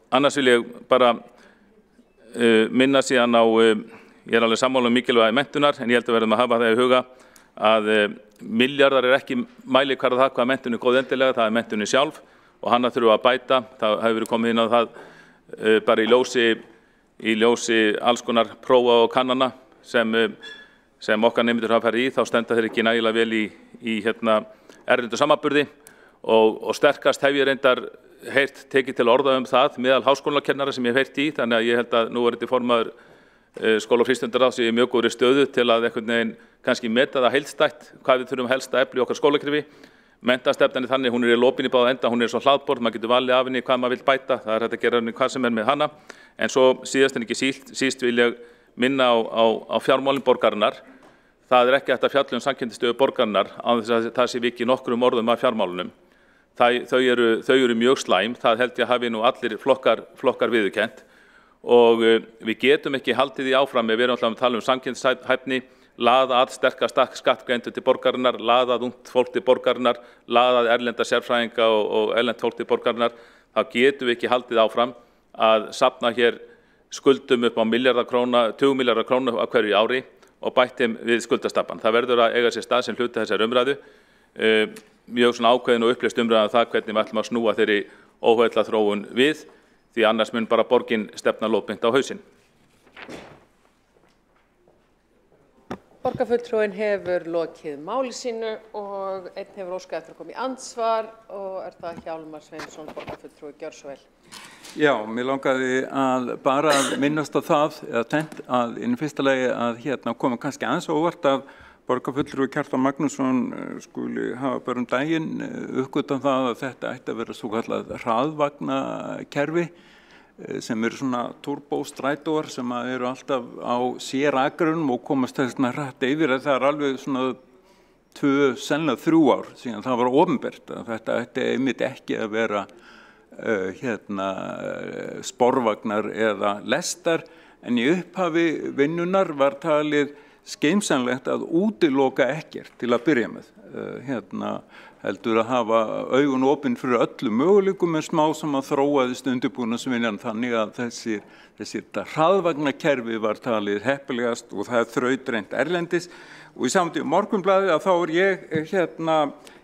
annars vil ég bara minna síðan á, ég er alveg sammála mikilvægi menntunar en ég held að verðum að hafa það í huga að milljarðar ekki mælikvarði það hvað menntun góð endilega, það menntun sjálf og hana þurfum að bæta. Það hefur verið komið inn á það bara í ljósi alls konar prófa og kannana sem okkar nemendur hafa farið í, þá stenda þeir ekki nægilega vel í erlendu samanburði og sterkast hef ég reyndar tekið til orða það meðal háskólakennara sem ég hef heyrt í, þannig að ég held að nú er þetta formaður skóla- og frístundaráðs í mjög góðri stöðu til að einhvern veginn kannski meta það heildstætt hvað við þurfum helst að efla í okkar skólakerfi. Menntastefnan er þannig, hún er í lopinn í báða enda, hún er svo hlaðborð, maður getur valið af henni hvað maður vill bæta, það er hægt að gera henni hvað sem með hana. En svo síðast en ekki síst vil ég minna á fjármálin borgarinnar. Það er ekki hægt að fjalla samkeppnisstöðu borgarinnar án þess að það sé vikið nokkrum orðum af fjármálunum. Þau eru mjög slæm, það held ég að hafi nú allir flokkar viðurkennt og við getum ekki haldið því áfram ef við erum alltaf að tala samkeppnishæfni, laða að sterka skattgreiðendur til borgarinnar, laða að ungt fólk til borgarinnar, laða að erlenda sérfræðinga og erlent fólk til borgarinnar, þá getum við ekki haldið áfram að safna hér skuldum upp á 20 milljarðar króna á hverju ári og bættum við skuldastabban. Það verður að eiga sér stað sem hluti þessar umræðu, mjög svona ákveðin og upplýst umræða það hvernig við ætlum að snúa þeirri óheillaþróun við, því annars mun bara borgin stefna lóðbeint á hausinn. Borgarfulltrúinn hefur lokið máli sínu og einn hefur óskað eftir að koma í andsvar og er það Hjálmar Sveinsson, borgarfulltrúi, gjör svo vel. Já, mér langaði að bara minnast á það, eða tengt að í fyrsta lagi að koma kannski aðeins óvart að borgarfulltrúi Kjartan Magnússon skuli hafa bara daginn uppgötvað það að þetta ætti að vera svo kallað hraðvagnakerfi sem eru svona turbostrætóar sem eru alltaf á séragrunum og komast þessna hratt yfir. Það er alveg svona 2, 3 ár síðan það var opinbert að þetta ætti einmitt ekki að vera sporvagnar eða lestar, en í upphafi vinnunar var talið skynsamlegt að útiloka ekkert til að byrja með. Heldur að hafa augun opin fyrir öllum möguleikum en smá sem að þróaðist undirbúningsvinnan þannig að þessi hraðvagnakerfi var talið heppilegast og það þrautreint erlendis. Og í samtíð Morgunblaðið að þá ég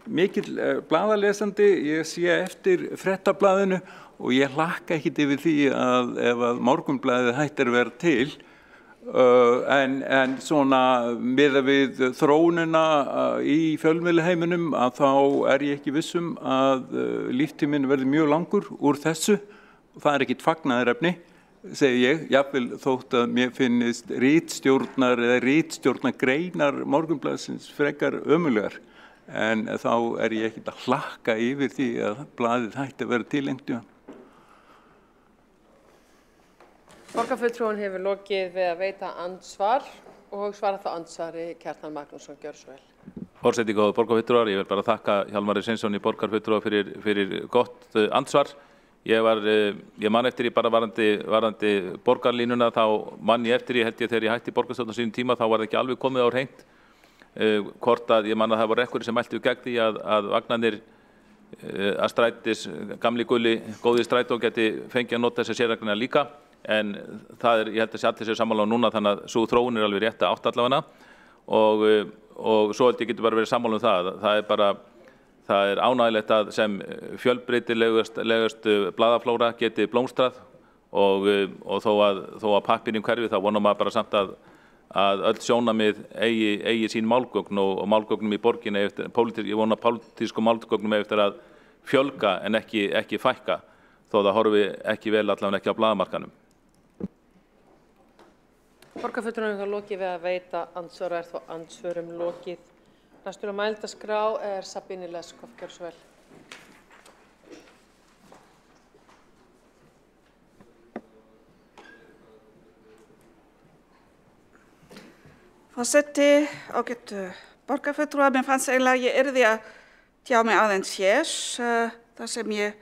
mikill blaðalesandi, ég sé eftir fréttablaðinu og ég hlakka ekkit yfir því að ef að Morgunblaðið hættir að vera til, en svona miðað við þróunina í fjölmiðlaheiminum að þá ég ekki vissum að líftíminn verði mjög langur úr þessu. Það ekkit fagnaðarefni, segi ég, jafnvel þótt að mér finnist ritstjórnar eða ritstjórnargreinar Morgunblaðsins frekar ömurlegar. En þá ég ekkit að hlakka yfir því að blaðið hætti að vera til einhvern tímann. Borgarfulltrúinn hefur lokið við að veita andsvar og svara þá andsvari Kjartan Magnússon, gjörðu svo vel. Forseti góður borgarfulltrúar, ég vil bara þakka Hjálmari Sveinssyni borgarfulltrúa fyrir gott andsvar. Ég man eftir bara varðandi borgarlínuna, þá man ég eftir þegar ég hætti borgarstjórn á sínum tíma, þá var það ekki alveg komið á hreint. Hvort að ég man að það voru einhverjir sem mæltu gegn því að vagnarnir að strætis, gamli gulli, góði strætó geti fengið að nota þessi sérregluna líka. En það ég held að allir séu sammála á núna, þannig að svo þróun alveg rétt að átt allavega og svo held ég getur bara verið sammála það. Það ánægilegt að sem fjölbreytilegust blaðaflóra geti blómstrað og þó að pappírinn hverfi þá vonar maður bara samt að öll sjónarmið eigi sín málgögn og málgögnum í borginni ég vona pólitísku málgögnum eftir að fjölga en ekki fækka þó það horfi ekki vel allavega ekki á blaðamarkanum. Borgarfulltrúinn hefur lokið við að veita andsvar og þó andsvörum lokið. Næstur á mælendaskrá Sabine Leskov, gjörðu svo vel. Forseti, ágætu borgarfulltrúar, mér fannst eiginlega ég yrði að tjá mig aðeins hér. Það sem ég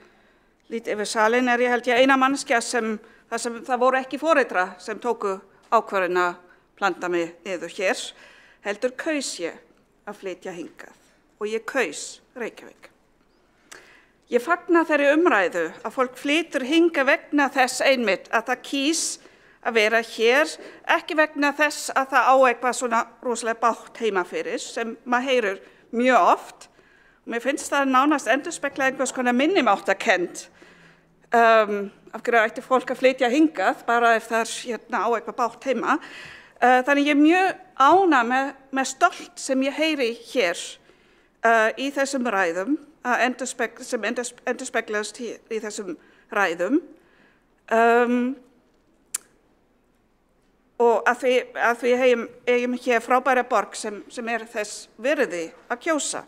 lít yfir salin ég held ég eina manneskja sem það voru ekki foreldra sem tóku ákvörðun að planta mig niður hér, heldur kaus ég að flytja hingað og ég kaus Reykjavík. Ég fagna þeirri umræðu að fólk flytur hingað vegna þess einmitt að það kýs að vera hér, ekki vegna þess að það á eitthvað svona rosalega bátt heima fyrir sem maður heyrir mjög oft. Mér finnst það nánast endurspegla einhvers konar minnimáttakennd. Af hverju ætti fólk að flytja hingað bara ef það á eitthvað bátt heima. Þannig ég mjög ánægð með stolt sem ég heyri hér í þessum ræðum, sem endurspeglast í þessum ræðum. Og að við eigum hér frábæra borg sem þess virði að kjósa.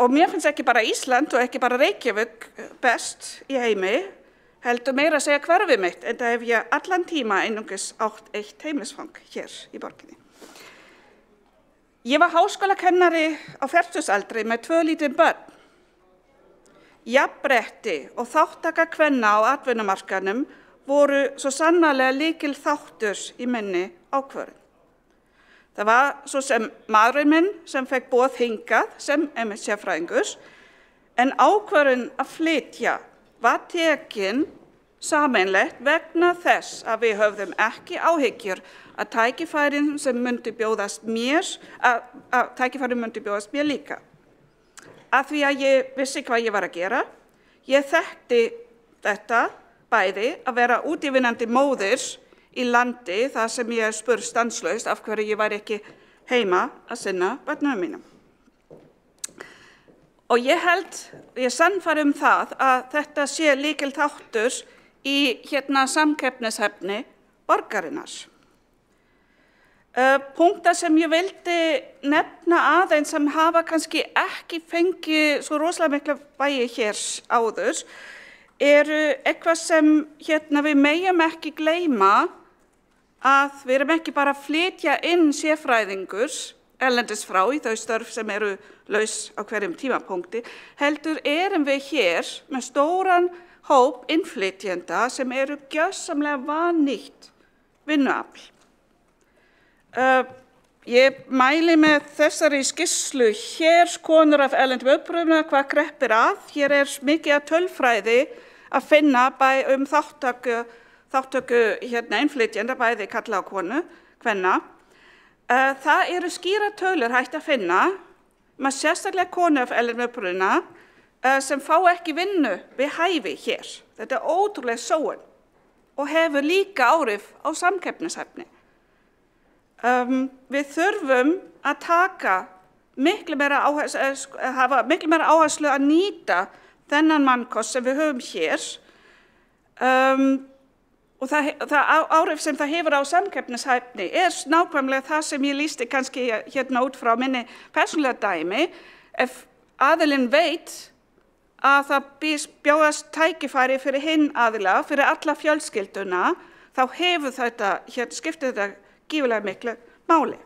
Og mér finnst ekki bara Ísland og ekki bara Reykjavík best í heimi, heldur meira að segja hverfið mitt, en það hef ég allan tíma einungis átt eitt heimilisfang hér í borginni. Ég var háskólakennari á fertugsaldri með 2 lítil börn. Jafnrétti og þátttaka kvenna á atvinnumarkaðnum voru svo sannarlega lykilþáttur í minni ákvörðun. Það var svo sem maðurinn minn sem fekk boð hingað sem sérfræðingur, en ákvörðun að flytja var tekin sameiginlegt vegna þess að við höfðum ekki áhyggjur að tækifærin sem myndi bjóðast mér, tækifærin myndi bjóðast mér líka. Af því að ég vissi hvað ég var að gera, ég þekkti þetta bæði að vera útivinnandi móðir í landi þar sem ég spurð stanslaust af hverju ég var ekki heima að sinna börnunum mínum. Og ég sannfæri það að þetta sé lykilþáttur í samkeppnishæfni borgarinnar. Punktar sem ég vildi nefna aðeins sem hafa kannski ekki fengið svo rosalega mikla vægi hér áður eitthvað sem við megum ekki gleyma að við erum ekki bara að flytja inn sérfræðingur erlendis frá í þau störf sem eru laus á hverjum tímapunkti, heldur erum við hér með stóran hóp innflytjenda sem eru gjörsamlega vannýtt vinnuafl. Ég mæli með þessari skýrslu hér, konur af erlendum uppruna, hvað kreppir að. Hér mikið af tölfræði að finna þáttöku innflytjenda, bæði karla og kvenna. Það eru skýra tölur hægt að finna, með sérstaklega konur af erlendum uppruna sem fá ekki vinnu við hæfi hér. Þetta ótrúlega sóun og hefur líka áhrif á samkeppnishæfni. Við þurfum að hafa miklu meira áherslu að nýta þennan mannkost sem við höfum hér og það áhrif sem það hefur á samkeppnishæfni nákvæmlega það sem ég lýsti kannski hérna út frá minni persónulega dæmi. Ef aðilinn veit að það bjóðast tækifæri fyrir hinn aðila, fyrir alla fjölskylduna, þá hefur skiptir þetta gífurlega miklu máli.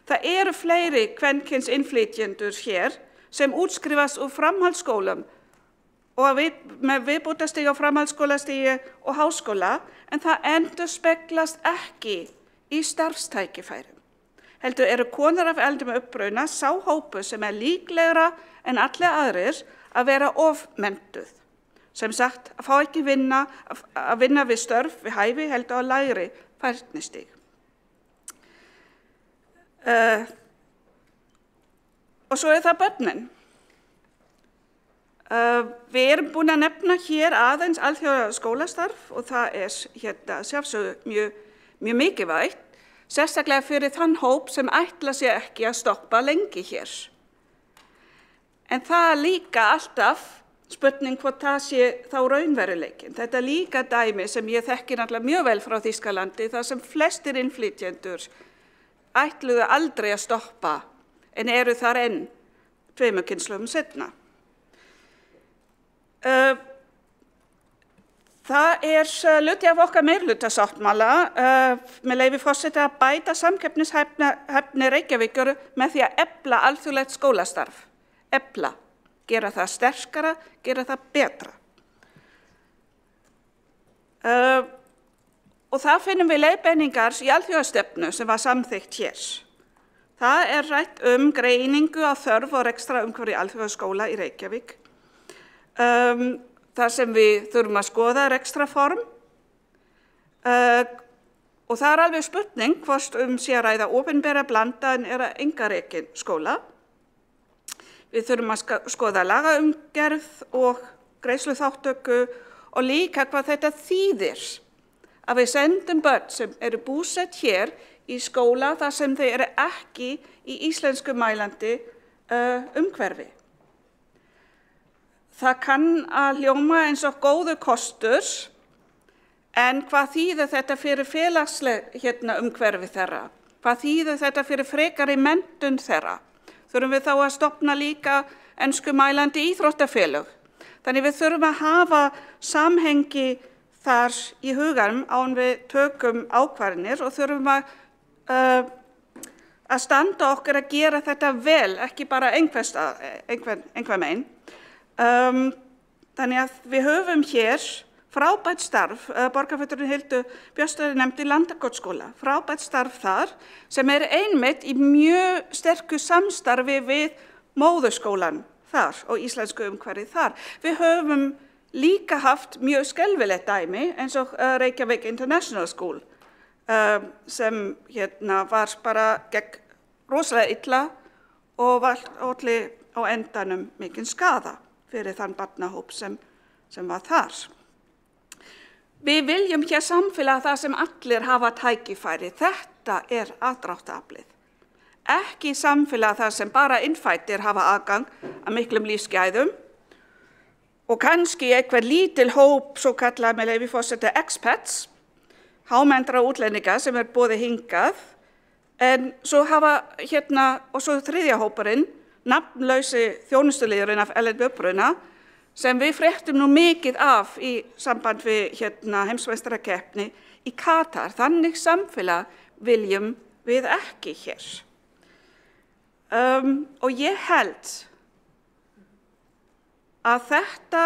Það eru fleiri kvenkyns innflytjendur hér sem útskrifast úr framhaldsskólum og með viðbótarstigi á framhaldsskólastigi og háskóla, en það endurspeglast ekki í starfstækifærum. Heldur eru konur af erlendum uppruna sá hópur sem líklegra en allir aðrir að vera ofmenntuð. Sem sagt, að fá ekki að vinna við störf við hæfi heldur á lægri færnistig. Og svo það börnin. Við erum búin að nefna hér aðeins alþjóða skólastarf og það sjálfsögðu mjög mikilvægt, sérstaklega fyrir þann hóp sem ætla sér ekki að stoppa lengi hér. En það líka alltaf spurning hvort það sé þá raunveruleikin. Þetta líka dæmi sem ég þekki náttúrulega mjög vel frá Þýskalandi, þar sem flestir innflytjendur ætluðu aldrei að stoppa en eru þar enn 2 kynslóðum seinna. Það hluti af okkar meirihlutasáttmála með leyfi forseta að bæta samkeppnishæfni Reykjavíkur með því að efla alþjóðlegt skólastarf. Efla, gera það sterkara, gera það betra. Og það finnum við leiðbeiningar í alþjóðastefnu sem var samþykkt hér. Það rætt greiningu á þörf og rekstrarumhverfi alþjóðaskóla í Reykjavík. Þar sem við þurfum að skoða rekstrarform. Og það alveg spurning hvort sé að ræða opinbera blandaðan eða einkarekin skóla. Við þurfum að skoða lagaumgerð og greiðsluþátttöku og líka hvað þetta þýðir. Að við sendum börn sem eru búsett hér í skóla þar sem þau eru ekki í íslensku mælandi umhverfi. Það kann að hljóma eins og góður kostur, en hvað þýðir þetta fyrir félagsleg umhverfi þeirra? Hvað þýðir þetta fyrir frekari menntun þeirra? Þurfum við þá að stofna líka enskumælandi íþróttafélög? Þannig við þurfum að hafa samhengi þar í huganum án við tökum ákvarðanir og þurfum að standa okkur að gera þetta vel, ekki bara einhver megin. Þannig að við höfum hér frábært starf, borgarfulltrúinn Hildur Björnsdóttir nefndi Landakotsskóla, frábært starf þar sem einmitt í mjög sterku samstarfi við móðurskólan þar og íslensku umhverfi þar. Við höfum líka haft mjög skelfilegt dæmi eins og Reykjavík International School sem var bara gegn rosalega illa og var olli á endanum mikinn skaða fyrir þann barnahóp sem var þar. Við viljum hér samfélag þar sem allir hafa tækifæri. Þetta aðdráttaraflið. Ekki samfélag þar sem bara innfæddir hafa aðgang að miklum lífsgæðum og kannski einhver lítil hóp, svo kallað með leyfi forseta expats, hámenntra útlendinga sem boðið hingað, en svo hafa og svo þriðja hópurinn, nafnlausi þjónustuliðurinn af erlendum uppruna, sem við fréttum nú mikið af í samband við heimsmeistarakeppni í Katar. Þannig samfélag viljum við ekki hér. Og ég held að þetta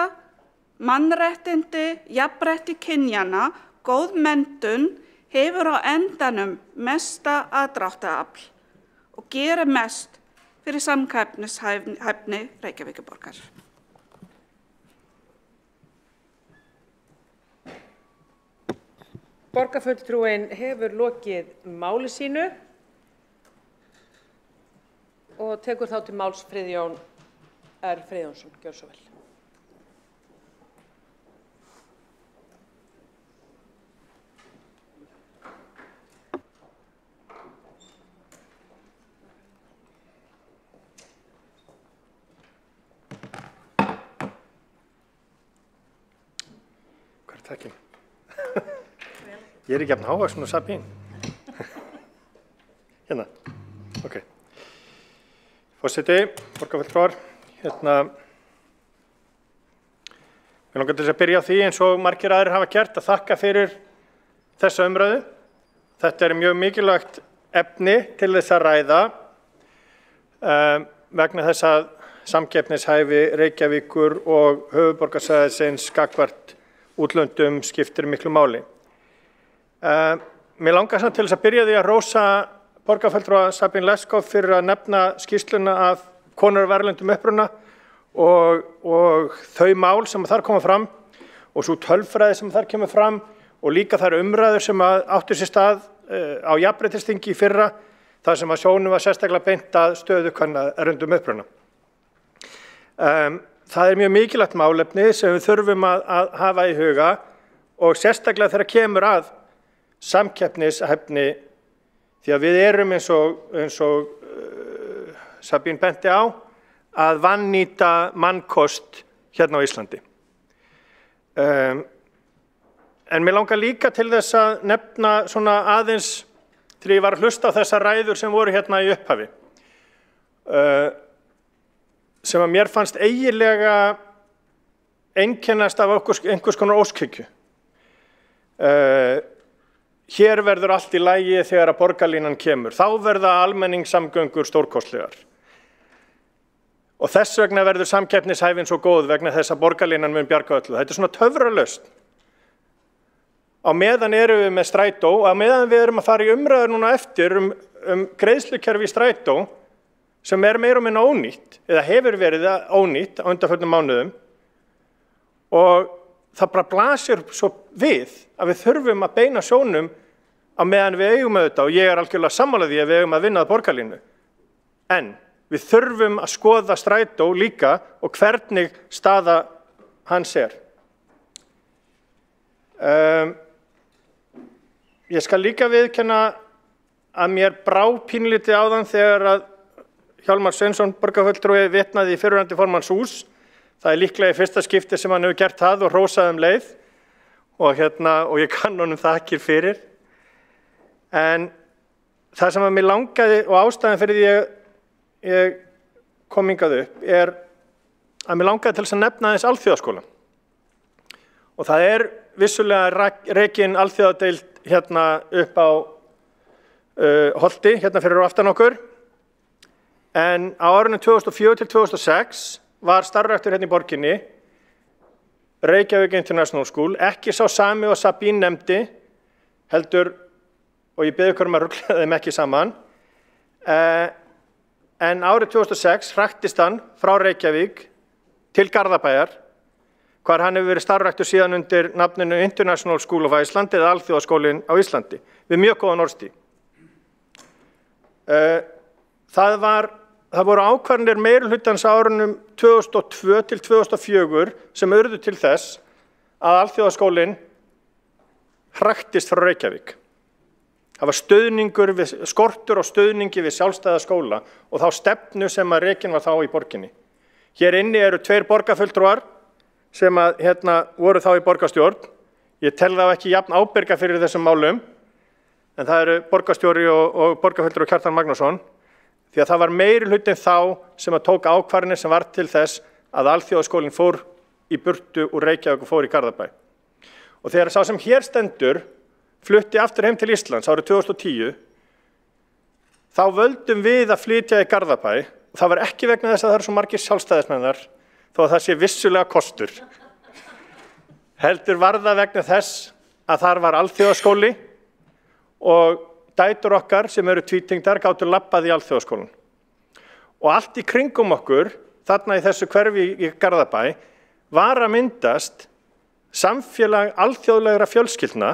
mannréttindi, jafnrétti kynjanna, góð menntun hefur á endanum mesta aðdráttarafl og gerir mest fyrir samkeppnishæfni Reykjavíkurborgar. Borgarfulltrúinn hefur lokið máli sínu og tekur þá til máls Friðjón R. Friðjónsson. Gjörðu svo vel. Hvað takkin? Ég ekki jafn hávaxinn og Sabín. Hérna, ok. Forseti, borgarfulltrúar, mig langar til þess að byrja á því eins og margir aðrir hafa gert að þakka fyrir þessa umræðu. Þetta er mjög mikilvægt efni til þess að ræða vegna þess að samkeppnishæfi Reykjavíkur og höfuðborgarsvæðisins gagnvart útlöndum skiptir miklu máli. Mér langar samt til þess að byrja því að rósa borgarfulltrúa Sabine Leskov fyrir að nefna skýrsluna af konur af erlendum uppruna og þau mál sem þar koma fram og svo tölfræði sem þar kemur fram og líka þær umræður sem áttu sér stað á jafnréttisþingi í fyrra þar sem að sjónum var sérstaklega beint að stöðu kvenna af erlendum uppruna. Það er mjög mikilvægt málefni sem við þurfum að hafa í huga og sérstaklega þegar kemur að samkeppnishæfni því að við erum eins og Sabín benti á að vannýta mannkost hérna á Íslandi. En mér langar líka til þess að nefna svona aðeins þegar ég var að hlusta á þessar ræður sem voru hérna í upphafi sem að mér fannst eiginlega einkennast af einhvers konar óskhyggju. Hér verður allt í lagi þegar að borgarlínan kemur. Þá verða almenningssamgöngur stórkostlegar. Og þess vegna verður samkeppnishæfin svo góð vegna þess að borgarlínan mun bjarga öllu. Þetta er svona töfralausn. Á meðan erum við með strætó og á meðan við erum að fara í umræður núna eftir greiðslukerfi í strætó sem er meira og minna ónýtt eða hefur verið ónýtt á undanförnum mánuðum og það bara blasir svo við að við þurfum að beina sjónum á meðan við eigum auðvitað og ég er algjörlega sammála því að við eigum að vinna að borgarlínu. En við þurfum að skoða strætó líka og hvernig staða hans er. Ég skal líka viðkenna að mér brá pínlítið áðan þegar að Hjálmar Sveinsson borgarfulltrúi vitnaði í fyrrverandi formanns hús. Það er líklega í fyrsta skipti sem hann hefur gert það og hrósað leið og ég kann honum þakkir fyrir. En það sem að mér langaði og ástæðan fyrir því ég kom hingað upp er að mér langaði til þess að nefna aðeins alþjóðaskólann. Og það er vissulega rekin alþjóðadeild hérna upp á Holti, hérna fyrir aftan okkur. En á árunum 2004 til 2006 var starfræktur hérna í borginni Reykjavík International School, ekki sá sami og Sabín nefndi, heldur, og ég beði ykkur að rugla þeim ekki saman, en árið 2006 hraktist hann frá Reykjavík til Garðabæjar, hvar hann hefur verið starfræktur síðan undir nafninu International School of Iceland eða Alþjóðaskólinn á Íslandi, við mjög góðan orðstíl. Það voru ákvarðanir meirihlutans á árunum 2002 til 2004 sem urðu til þess að Alþjóðaskólinn hraktist frá Reykjavík. Það var skortur og stuðningi við sjálfstæða skóla og þá stefnu sem að rekin var þá í borginni. Hér inni eru 2 borgarfulltrúar sem voru þá í borgarstjórn. Ég tel þá ekki jafn ábyrga fyrir þessum málum, en það eru borgarstjóri og borgarfulltrúi Kjartan Magnússon. Því að það var meirihlutinn þá sem að tók ákvarðanir sem var til þess að Alþjóðaskólinn fór í burtu úr Reykjavík og fór í Garðabæ. Og þegar sá sem hér stendur flutti aftur heim til Íslands árið 2010, þá völdum við að flytja í Garðabæ og það var ekki vegna þess að það eru svo margir sjálfstæðismenn þar, þó að það sé vissulega kostur. Heldur var það vegna þess að þar var alþjóðaskóli og dætur okkar sem eru tvítengdar gátu labbað í alþjóðaskólan. Og allt í kringum okkur, þarna í þessu hverfi í Garðabæ, var að myndast samfélag alþjóðlegra fjölskyldna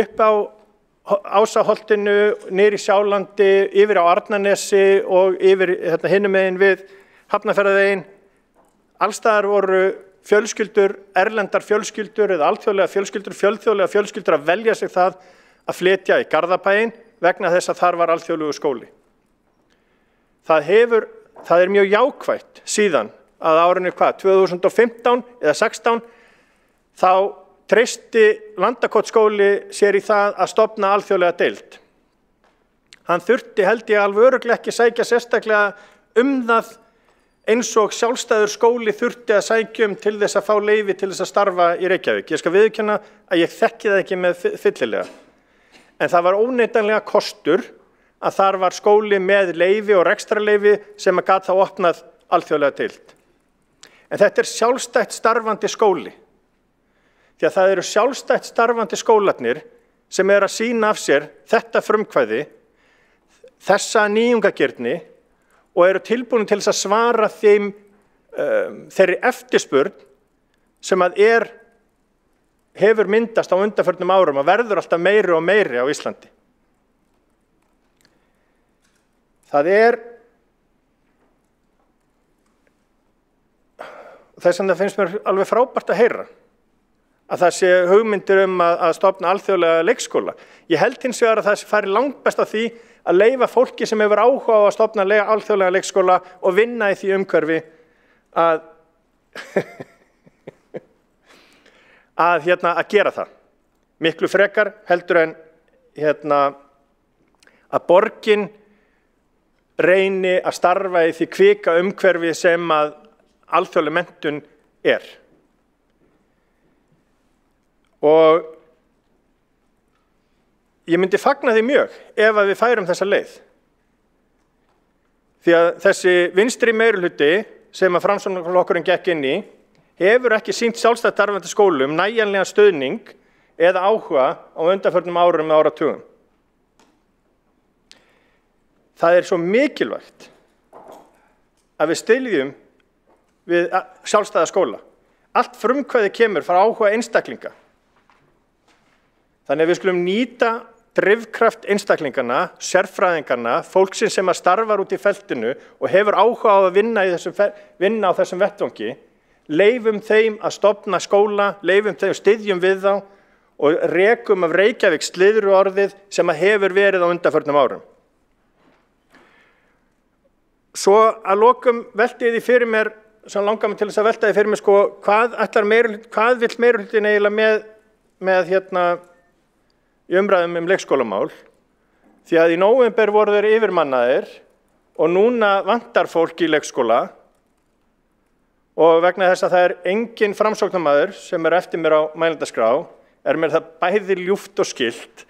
upp á Ásaholtinu, niður í Sjálandi, yfir á Arnarnesi og yfir hinum megin við Hafnarfjarðarveginn. Allstaðar voru fjölskyldur, erlendar fjölskyldur eða alþjóðlega fjölskyldur, fjölþjóðlega fjölskyldur að velja sig það að flytja í Garðabæinn vegna þess að þar var alþjóðlegur skóli. Það er mjög jákvætt síðan að árinu 2015 eða 16 þá treysti Landakotsskóli sér í það að stofna alþjóðlega deild. Hann þurfti held ég alveg örugglega ekki sækja sérstaklega það eins og sjálfstæður skóli þurfti að sækja til þess að fá leyfi til þess að starfa í Reykjavík. Ég skal viðurkenna að ég þekki það ekki með fyllilega. En það var óneitanlega kostur að þar var skóli með leyfi og rekstrarleyfi sem að gat þá opnað alþjóðlega deild. En þetta er sjálfstætt starfandi skóli. Því að það eru sjálfstætt starfandi skólarnir sem að sýna af sér þetta frumkvæði, þessa nýjungagirni og eru tilbúin til þess að svara þeirri eftirspurn sem að hefur myndast á undanförnum árum og verður alltaf meiri og meiri á Íslandi. Þess vegna finnst mér alveg frábært að heyra að það sé hugmyndir að stofna alþjóðlega leikskóla. Ég held hins vegar að það fari langbest á því að leyfa fólki sem hefur áhuga á að stofna alþjóðlega leikskóla og vinna í því umhverfi að gera það. Miklu frekar heldur en að borgin reyni að starfa í því kvika umhverfi sem að alþjóðleg menntun er. Og ég myndi fagna því mjög ef að við færum þessa leið. Því að þessi vinstri meirihluti sem að Framsóknarflokkurinn gekk inn í hefur ekki sýnt sjálfstætt starfandi skólum nægjanlegan stuðning eða áhuga á undanförnum árum eða áratugum. Það er svo mikilvægt að við styðjum við sjálfstæða skóla. Allt frumkvæði kemur frá áhuga einstaklinga. Þannig að við skulum nýta drifkraft einstaklingana, sérfræðingarna, fólksins sem að starfar út í feltinu og hefur áhuga á að vinna á þessum vettvangi, leyfum þeim að stofna skóla, leyfum þeim, styðjum við þá og rekum af Reykjavík sliðruorðið sem að hefur verið á undanförnum árum. Svo að lokum velti því fyrir mér, sem langar mig til þess að velta því fyrir mér, hvað vill meirihlutin eiginlega með í umræðum leikskólamál, því að í nóvember voru þeir yfirmannaðir og núna vantar fólk í leikskóla og vegna þess að það er engin framsóknarmaður sem er eftir mér á mælendaskrá, er mér það bæði ljúft og skylt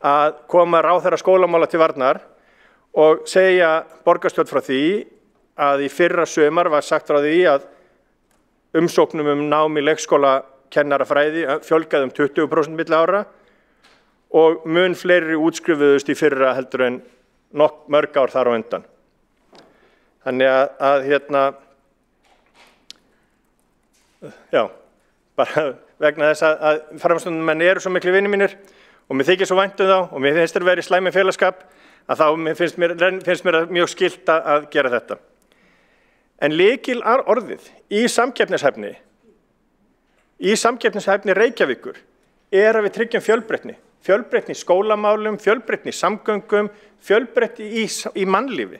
að koma ráðherra skólamála til varnar og segja borgarstjórn frá því að í fyrra sumar var sagt frá því að umsóknum nám í leikskólakennarafræði fjölgaði 20% milli ára og mun fleiri útskrifuðust í fyrra heldur en mörg ár þar á undan. Þannig bara vegna þess að framstundamenn eru svo miklu vinir mínir og mér þykir svo vænt þá og mér finnst þeir vera í slæmi félagskap að þá finnst mér mjög skylt að gera þetta. En lykil orðið í samkeppnishæfni Reykjavíkur er að við tryggjum fjölbreytni. Fjölbreytni í skólamálum, fjölbreytni í samgöngum, fjölbreytni í mannlífi.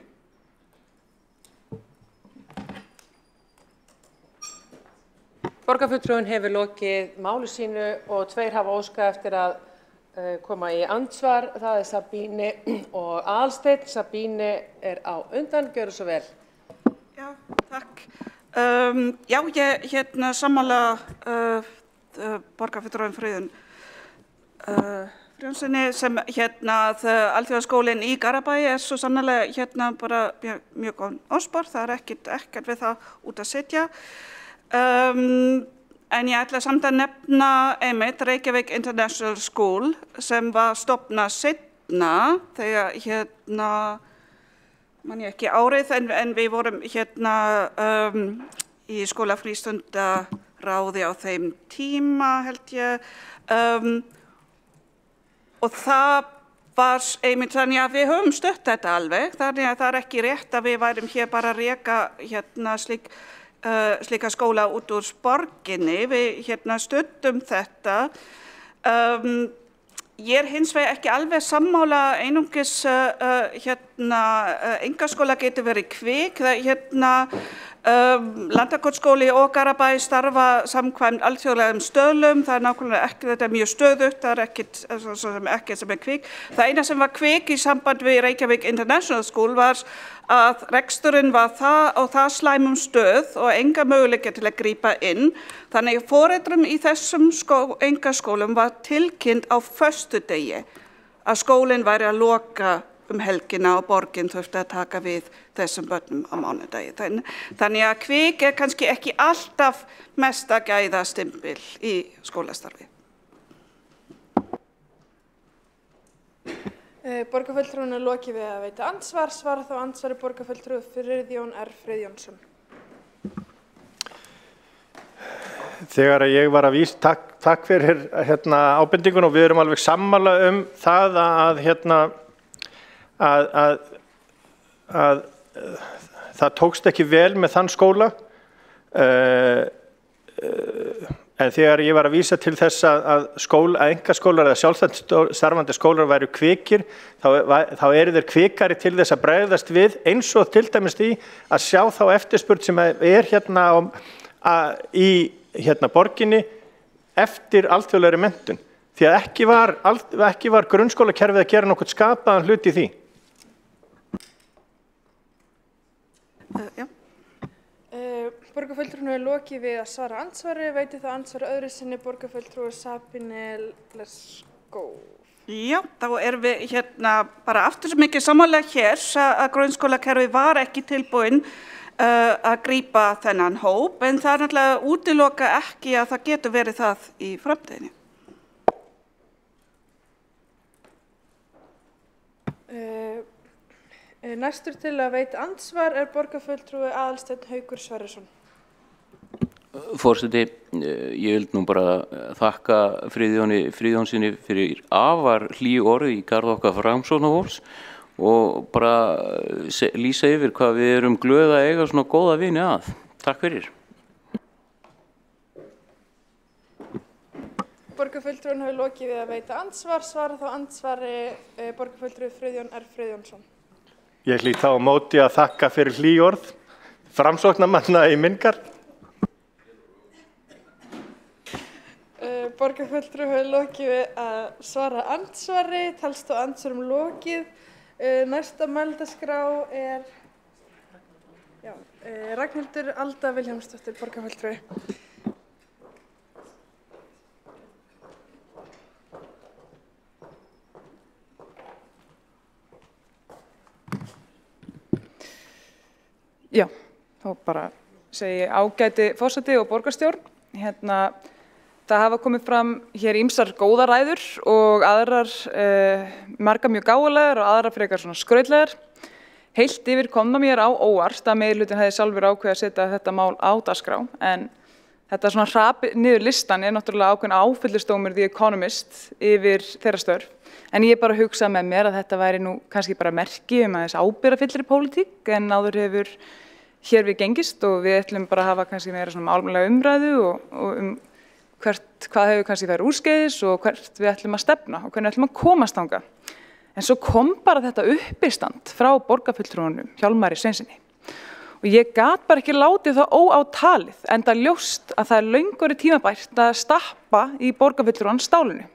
Borgarfulltrúinn hefur lokið máli sínu og tveir hafa óskað eftir að koma í andsvar. Það er Sabíne og Aðalsteinn. Sabíne er á undan, gjörðu svo vel. Já, takk. Ég sammála borgarfulltrúinn Friðun Friðjónssyni sem alþjóðaskólinn í Garðabæ er svo sannarlega bara mjög góð orðspor, það er ekkert við það út að setja. En ég ætla samt að nefna einmitt Reykjavík International School sem var stofnað seinna þegar man ég ekki árið en við vorum í skólafrístundaráði á þeim tíma held ég og það var einmitt þannig að við höfum stött þetta alveg þannig að það ekki rétt að við værum hér bara að reka slíka skóla út úr borginni, við studdum þetta. Ég hins vegar ekki alveg sammála einungis einkaskóla getur verið kvik, Landakotsskóli og Garabæ starfa samkvæmt alþjóðlegum stöðlum, það nákvæmlega ekki, þetta mjög stöðugt, það ekkert sem kvik. Það eina sem var kvik í samband við Reykjavík International School var að reksturinn var það slæmum stöð og enga möguleika til að grípa inn. Þannig foreldrum í þessum einkaskólum var tilkynnt á föstudegi að skólinn væri að loka helgina og borgin þurfti að taka við þessum börnum á mánudagi. Þannig að kvik kannski ekki alltaf mesta gæðastimpil í skólastarfi. Borgarfulltrúinn lokið við að veita andsvar, svara þá andsvari borgarfulltrúi Friðjón R. Friðjónsson. Þegar ég var að vísa, takk fyrir ábendingun og við erum alveg sammála það að það tókst ekki vel með þann skóla en þegar ég var að vísa til þess að einkaskólar eða sjálfstætt starfandi skólar væru kvikir þá eru þeir kvikari til þess að bregðast við eins og til dæmis því að sjá þá eftirspurn sem í borginni eftir alþjóðlegri menntun því að ekki var grunnskólakerfið að gera nokkuð skapaðan hlut í því. Borgarfulltrúinn lokið við að svara andsvari, veiti þá andsvari öðru sinni borgarfulltrúi Sabine Leskov. Já, þá erum við bara aftur svo mikið sammála hér að grunnskólakerfið var ekki tilbúin að grípa þennan hóp, en það náttúrulega útiloka ekki að það getur verið það í framtíðinni. Næstur til að veita andsvar borgarfulltrúi Aðalsteinn Haukur Sverrisson. Forseti, ég vil nú bara þakka Friðjóni Friðjónsinni fyrir afar hlý orð í garð okkar Framsóknarfólks og bara lýsa yfir hvað við erum glöð að eiga svona góða vini að. Takk fyrir. Borgarfulltrúinn hefur lokið við að veita andsvar, svara þá andsvari borgarfulltrúi Friðjón R. Friðjónsson. Ég hlýt þá á móti að þakka fyrir hlý orð Framsóknarmanna í minn garð. Borgarfulltrúi hefur lokið við að svara andsvari, talst á andsvarum lokið. Næsta mælendaskrá Ragnhildur Alda Vilhjálmsdóttir, borgarfulltrúi. Já, þá bara segi ég ágæti forseti og borgarstjórn. Það hafa komið fram hér ýmsar góðar ræður og aðrar margar mjög gáfulegar og aðrar frekar svona skrautlegar. Heilt yfir kom það mér á óvart að meirihlutin hefði sjálfur ákveðið að setja þetta mál á dagskrá, en þetta svona hrapi niður listan náttúrulega ákveðin áfyllisdómur The Economist yfir þeirra störf. En ég bara hugsaði með mér að þetta væri nú kannski bara merki aðeins ábyrgðarfyllri pólitík en áður hefur hér við gengist og við ætlum bara að hafa kannski meira svona málefnalega umræðu og hvað hefur kannski verið úrskeiðis og hvert við ætlum að stefna og hvernig við ætlum að komast þangað. En svo kom bara þetta uppistand frá borgarfulltrúanum Hjálmari Sveinsyni. Og ég gat bara ekki látið það óátalið enda ljóst að það löngu tímabært að stappa í borgarfulltrúan stálinu.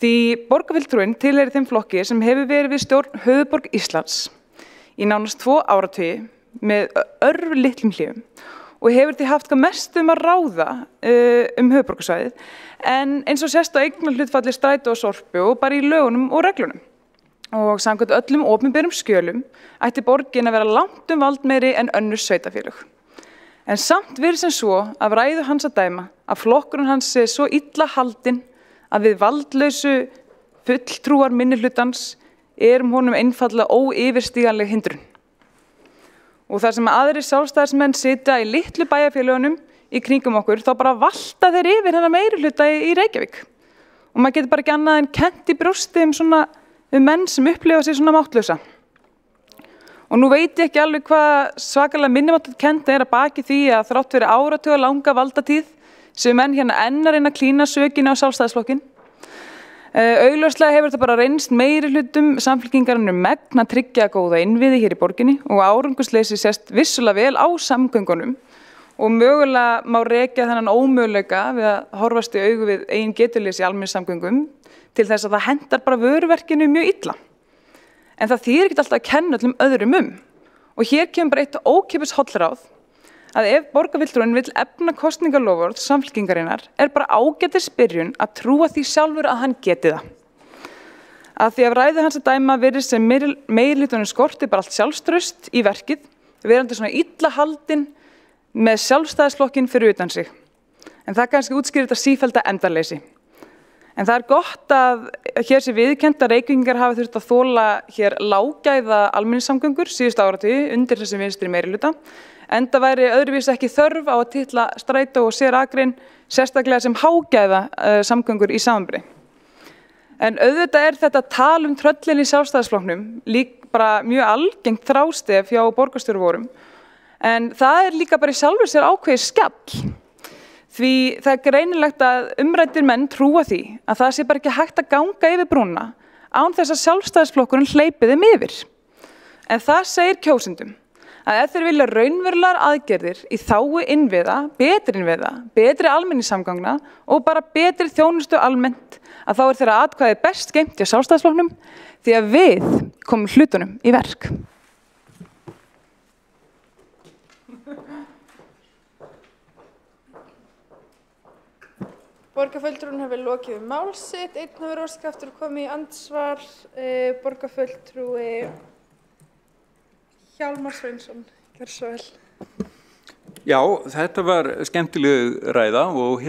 Því borgarfulltrúinn tilheyrir þeim flokki sem hefur verið við stjórn höfuðborg Íslands í nánast 2 áratugi með örlitlum hléum og hefur því haft hvað mest að ráða höfuðborgarsvæðið en eins og sést á eignarhlutfalli Strætó og Sorpu og bara í lögunum og reglunum. Og samkvæmt öllum opinberum skjölum ætti borgin að vera langt valdmeiri en önnur sveitarfélög. En samt verið sem svo af ræðu hans að dæma að flokkurinn hans sé svo illa haldinn að við valdlausu fulltrúar minnihlutans honum einfaldlega óyfirstíganleg hindrun. Og þar sem aðrir sjálfstæðismenn sitja í litlu bæjarfélögunum í kringum okkur, þá bara valta þeir yfir hennar meirihluta í Reykjavík. Og maður getur bara ekki annað en kennt í brjósti menn sem upplifa sig svona máttlausa. Og nú veit ég ekki alveg hvað svakalega minnumáttarkennt að baki því að þrátt fyrir áratuga langa valdatíð sem menn hérna enn að reyna að klína sökina á Sjálfstæðisflokkinn. Augljóslega hefur þetta bara reynst meirihlutum Samfylkingarinnar megn að tryggja góða innviði hér í borginni og árangursleysi sést vissulega vel á samgöngunum og mögulega má rekja þennan ómöguleika við að horfast í augu við eigin getuleysi í almenningssamgöngum til þess að það hendar bara vöruverkinu mjög illa. En það þýðir ekki alltaf að kenna öllum öðrum og hér kemur bara eitt ókeypis hollráð að ef borgarfulltrúinn vill efna kosningaloforð Samfylkingarinnar bara ágætis byrjun að trúa því sjálfur að hann geti það. Að því að ræðu hans að dæma virðist sem meirihlutanum skorti bara allt sjálfstraust í verkið, verandi svona illa haldinn með Sjálfstæðisflokkinn fyrir utan sig. En það kannski útskýrir þetta sífellda endaleysi. En það gott að hér sé viðurkennt að Reykvíkingar hafi þurft að þola hér lággæða almenningssamgöngur síðustu áratugi undir þessi vinstri meirihluta. Enda væri öðruvísi ekki þörf á að titla strætó og sérakrein sérstaklega sem hágæða samgöngur í samanburði. En auðvitað þetta tal tröllin í Sjálfstæðisflokknum bara mjög algengt þrástef hjá borgarstjóravorum. En það líka bara í sjálfu sér ákveðið skjall. Því það greinilegt að umræddir menn trúa því að það sé bara ekki hægt að ganga yfir brúna án þess að Sjálfstæðisflokkurinn hleypi þeim yfir. En það segir kjósendum að ef þeir vilja raunverulegar aðgerðir í þágu innviða, betri almenningssamgangna og bara betri þjónustu almennt, að þá þeirra atkvæði best geymt hjá Sjálfstæðisflokknum því að við komum hlutunum í verk. Borgarfulltrúinn hefur lokið mál sitt, einn hefur óskað eftir að koma í andsvar, borgarfulltrúi Hjálmar Sveinsson, gjörðu svo vel. Já, þetta var skemmtileg ræða og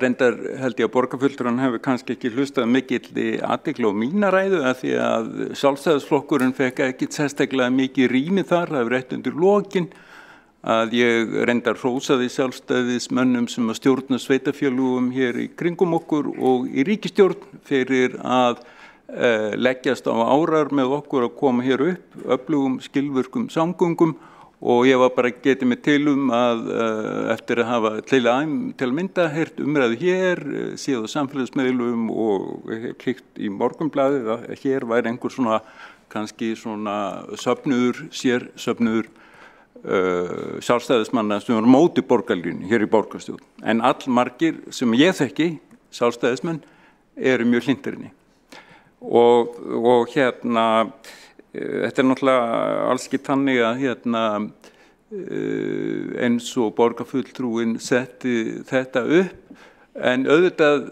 reyndar held ég að borgarfulltrúinn hefur kannski ekki hlustað mikilli athygli á mína ræðu af því að Sjálfstæðisflokkurinn fekk ekki sérstaklega mikið rými þar, það er rétt undir lokin að ég reyndar hrósaði sjálfstæðismönnum sem að stjórna sveitarfélögum hér í kringum okkur og í ríkisstjórn fyrir að leggjast á árar með okkur að koma hér upp öflugum skilvirkum samgöngum og ég var bara getið mig til að eftir að hafa til að mynda heyrt umræðu hér, séð á samfélagsmiðlum og kíkt í Morgunblaðið að hér væri einhver svona kannski svona sérsöfnuður sjálfstæðismanna sem var móti borgarlínu hér í borgarstjórn. En allmargir sem ég þekki, sjálfstæðismenn, eru mjög hlynntir og þetta náttúrulega alls ekki þannig að eins og borgarfulltrúinn setti þetta upp en auðvitað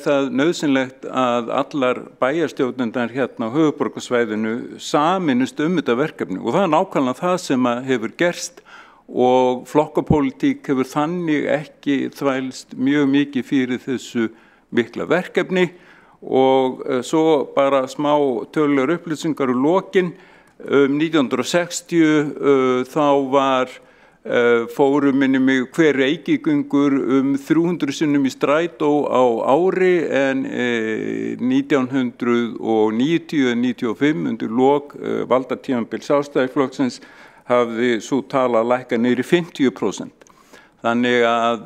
það nauðsynlegt að allar bæjarstjórnendar á höfuðborgarsvæðinu sameinist þetta verkefni og það nákvæmlega það sem hefur gerst og flokkapólitík hefur þannig ekki þvælst mjög mikið fyrir þessu mikla verkefni og svo bara smá tölulegar upplýsingar úr lokin 1960 þá var fóru minni mig hver Reykvíkingur 300 sinnum í strætó á ári en 1990-95 undir lok valdatímabils Sjálfstæðisflokksins hafði sú tala lækkað niður í 50%. Þannig að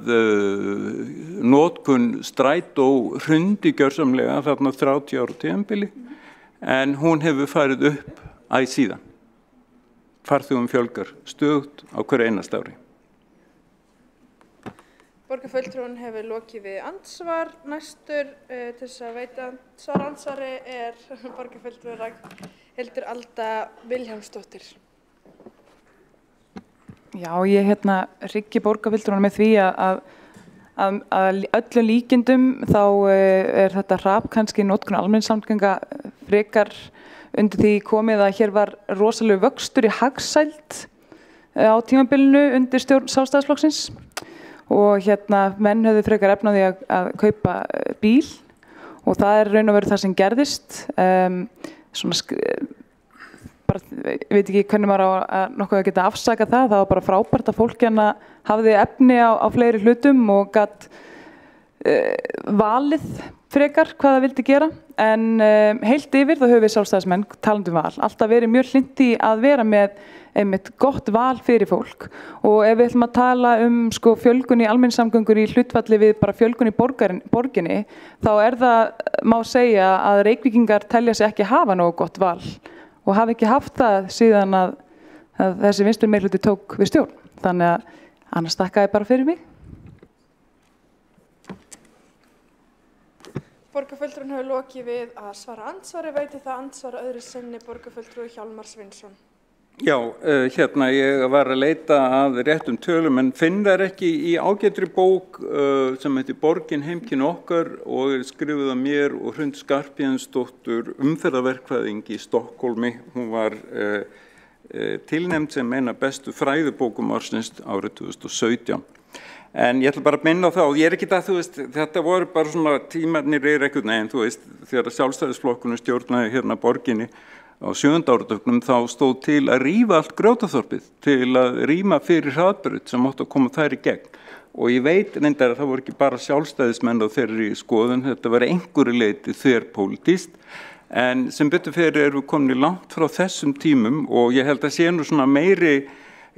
notkun strætó hrundi gjörsamlega þarna 30 ára tímabili en hún hefur farið upp síðan. Farþegum fjölgar stöðugt á hverju einasta ári. Borgarfulltrúinn hefur lokið við andsvar. Næstur til þess að veita andsvari borgarfulltrúi Ragnhildur Alda Vilhjálmsdóttir. Já, ég hryggi borgarfulltrúanum með því að öllum líkindum þá þetta hrap kannski notkun almenningssamgönga frekar undir því komið að hér var rosalega vöxtur í hagsæld á tímabilinu undir stjórn Sjálfstæðisflokksins og menn höfðu frekar efna á því að kaupa bíl og það er raun og veru það sem gerðist. Bara, ég veit ekki hvernig maður á að nokkuð að geta afsakað það var bara frábært að fólk hafði efni á fleiri hlutum og gat valið frekar hvað það vildi gera en heilt yfir þá höfum við sjálfstæðismenn talandi val alltaf verið mjög hlynnt í að vera með einmitt gott val fyrir fólk og ef við ætlum að tala fjölgun í almenningssamgöngur í hlutfalli við bara fjölgun í borginni þá það má segja að Reykvíkingar telja sig ekki hafa nógu gott val og hafa ekki haft það síðan að þessi vinstri meirihluti tók við stjórn. Þannig að annars þakkaði bara fyrir mig. Borgarfulltrúinn hefur lokið við að svara andsvari. Veiti það andsvara öðru sinni borgarfulltrúi Hjálmar Svinsson. Já, ég var að leita að réttum tölum en finn þær ekki í ágætri bók sem heitir Borgin heimkynni okkar og er skrifuð af mér og Hrund Skarphéðinsdóttur umferðarverkfræðing í Stokkhólmi. Hún var tilnefnd sem eina bestu fræðibókum ársins árið 2017. En ég ætla bara að minna á það og ég ekki þetta voru bara svona tímarnir einhvern veginn, þegar Sjálfstæðisflokkurinn stjórnaði borginni á 7. áratugnum þá stóð til að rífa allt Grjótaþorpið til að rýma fyrir hraðbraut sem átti að koma þær í gegn. Og ég veit reyndar að það voru ekki bara sjálfstæðismenn á þeirri skoðun, þetta var einhverju leyti þverpólitískt, en sem betur fyrir erum við komin langt frá þessum tímum og ég held að sé nú svona meiri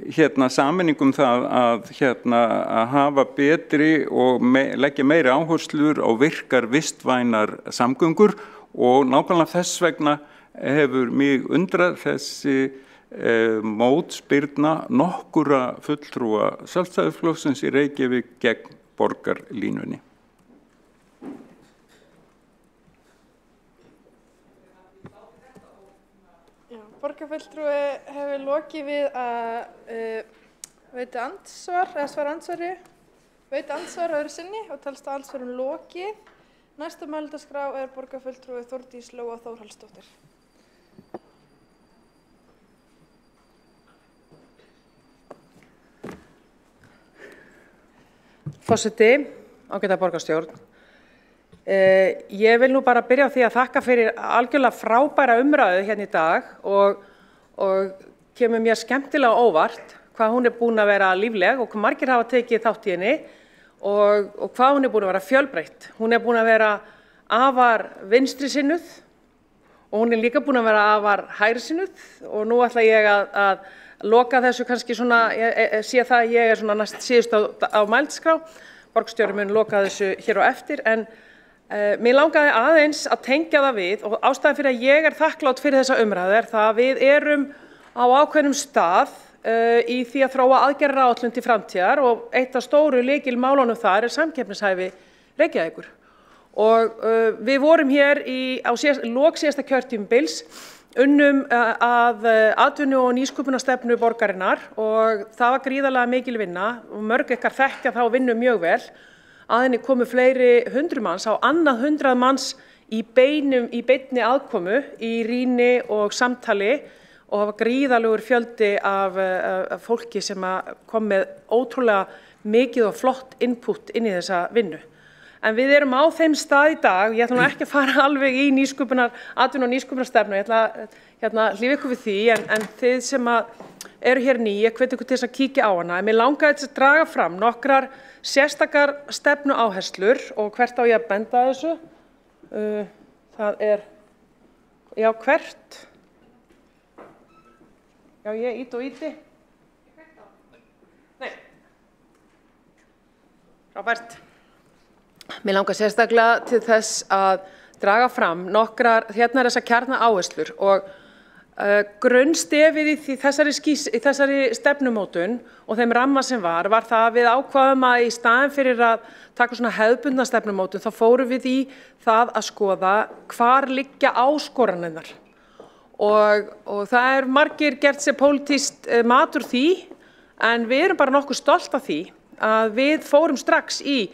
sameiningum það að hafa betri og leggja meiri áherslur á virkar vistvænar samgöngur og nákvæmlega þess vegna hefur mig undrað þessi mótspyrna nokkura fulltrúa Sjálfstæðisflokksins í Reykjavík gegn borgarlínunni. Borgarfulltrúi hefur lokið við að veita andsvar, eða svara andsvari, veita andsvar öðru sinni og talst að andsvarum lokið. Næsta mælendaskrá er borgarfulltrúi Þórdís Lóa Þórhallsdóttir. Forseti, ágæta borgarstjórn. Ég vil nú bara byrja á því að þakka fyrir algjörlega frábæra umræðu hérna í dag og kemur mér skemmtilega óvart hvað hún búin að vera lífleg og hvað margir hafa tekið þátt í henni og hvað hún búin að vera fjölbreytt. Hún búin að vera afar vinstri sinnuð og hún líka búin að vera afar hægri sinnuð og nú ætla ég að loka þessu kannski svona, sé það að ég svona næst síðust á mælendaskrá. Borgarstjóri mun loka þessu hér á eftir en mér langaði aðeins að tengja það við og ástæðan fyrir að ég þakklát fyrir þessa umræðu það að við erum á ákveðnum stað í því að þróa aðgerðaáætlun til framtíðar og eitt af stóru lykilmálunum þar samkeppnishæfi Reykjavíkur. Og við vorum hér á lok síðasta kjörtímabils unnum að atvinnu- og nýsköpunarstefnu borgarinnar og það var gríðarlega mikil vinna og mörg ykkar þekkja þá vinnu mjög vel. Að henni komu fleiri 100 manns á annað 100 manns í beinni aðkomu í rýni og samtali og það var gríðarlegur fjöldi af fólki sem kom með ótrúlega mikið og flott input inn í þessa vinnu. En við erum á þeim stað í dag, ég ætla nú ekki að fara alveg í atvinnu- og nýsköpunarstefnu, ég ætla að hlífa ykkur við því, en þið sem eru hér ný, ég hvet ykkur til þess að kíkja á hana. En mér langaði til að draga fram nokkrar sérstakar stefnu áherslur og hvert á ég að benda þessu. Það já, hvert? Já, ég ít og íti. Nei. Frábært. Mér langar sérstaklega til þess að draga fram nokkrar, hérna þessar kjarnaáherslur og grunnstefið í þessari stefnumótun og þeim ramma sem var það að við ákváðum að í staðinn fyrir að taka svona hefðbundna stefnumótun þá fórum við í það að skoða hvar liggja áskoranirnar og það margir gert sér pólitískt mat úr því en við erum bara nokkuð stolt af því að við fórum strax í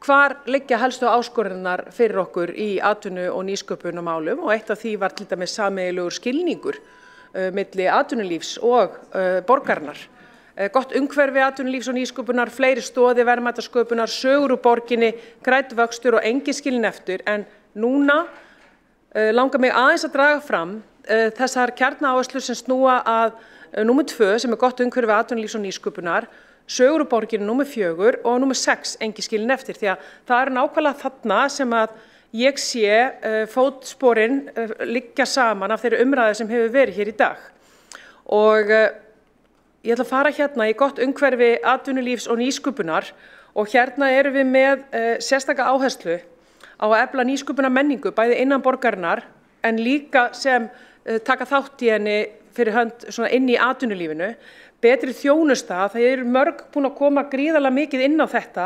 hvar liggja helstu áskoranirnar fyrir okkur í atvinnu- og nýsköpunarmálum og eitt af því var til dæmis sameiginlegur skilningur milli atvinnulífs og borgarinnar. gott umhverfi atvinnulífs og nýsköpunar, fleiri stoði verðmætasköpunar, sögur úr borginni, grænn vöxtur og engin skilin eftir. En núna langar mig aðeins að draga fram þessar kjarnaáherslur sem snúa að númer 2 sem gott umhverfi atvinnulífs og nýsköpunar, sögur úr borginni númer 4 og númer 6 engin skilin eftir, því að það nákvæmlega þarna sem að ég sé fótsporin liggja saman af þeirri umræðu sem hefur verið hér í dag. Og ég ætla að fara hérna í gott umhverfi atvinnulífs og nýsköpunar og hérna erum við með sérstaka áherslu á að efla nýsköpunar menningu bæði innan borgarinnar en líka sem taka þátt í henni fyrir hönd svona inn í atvinnulífinu, betri þjónusta, það eru mörg búin að koma gríðarlega mikið inn á þetta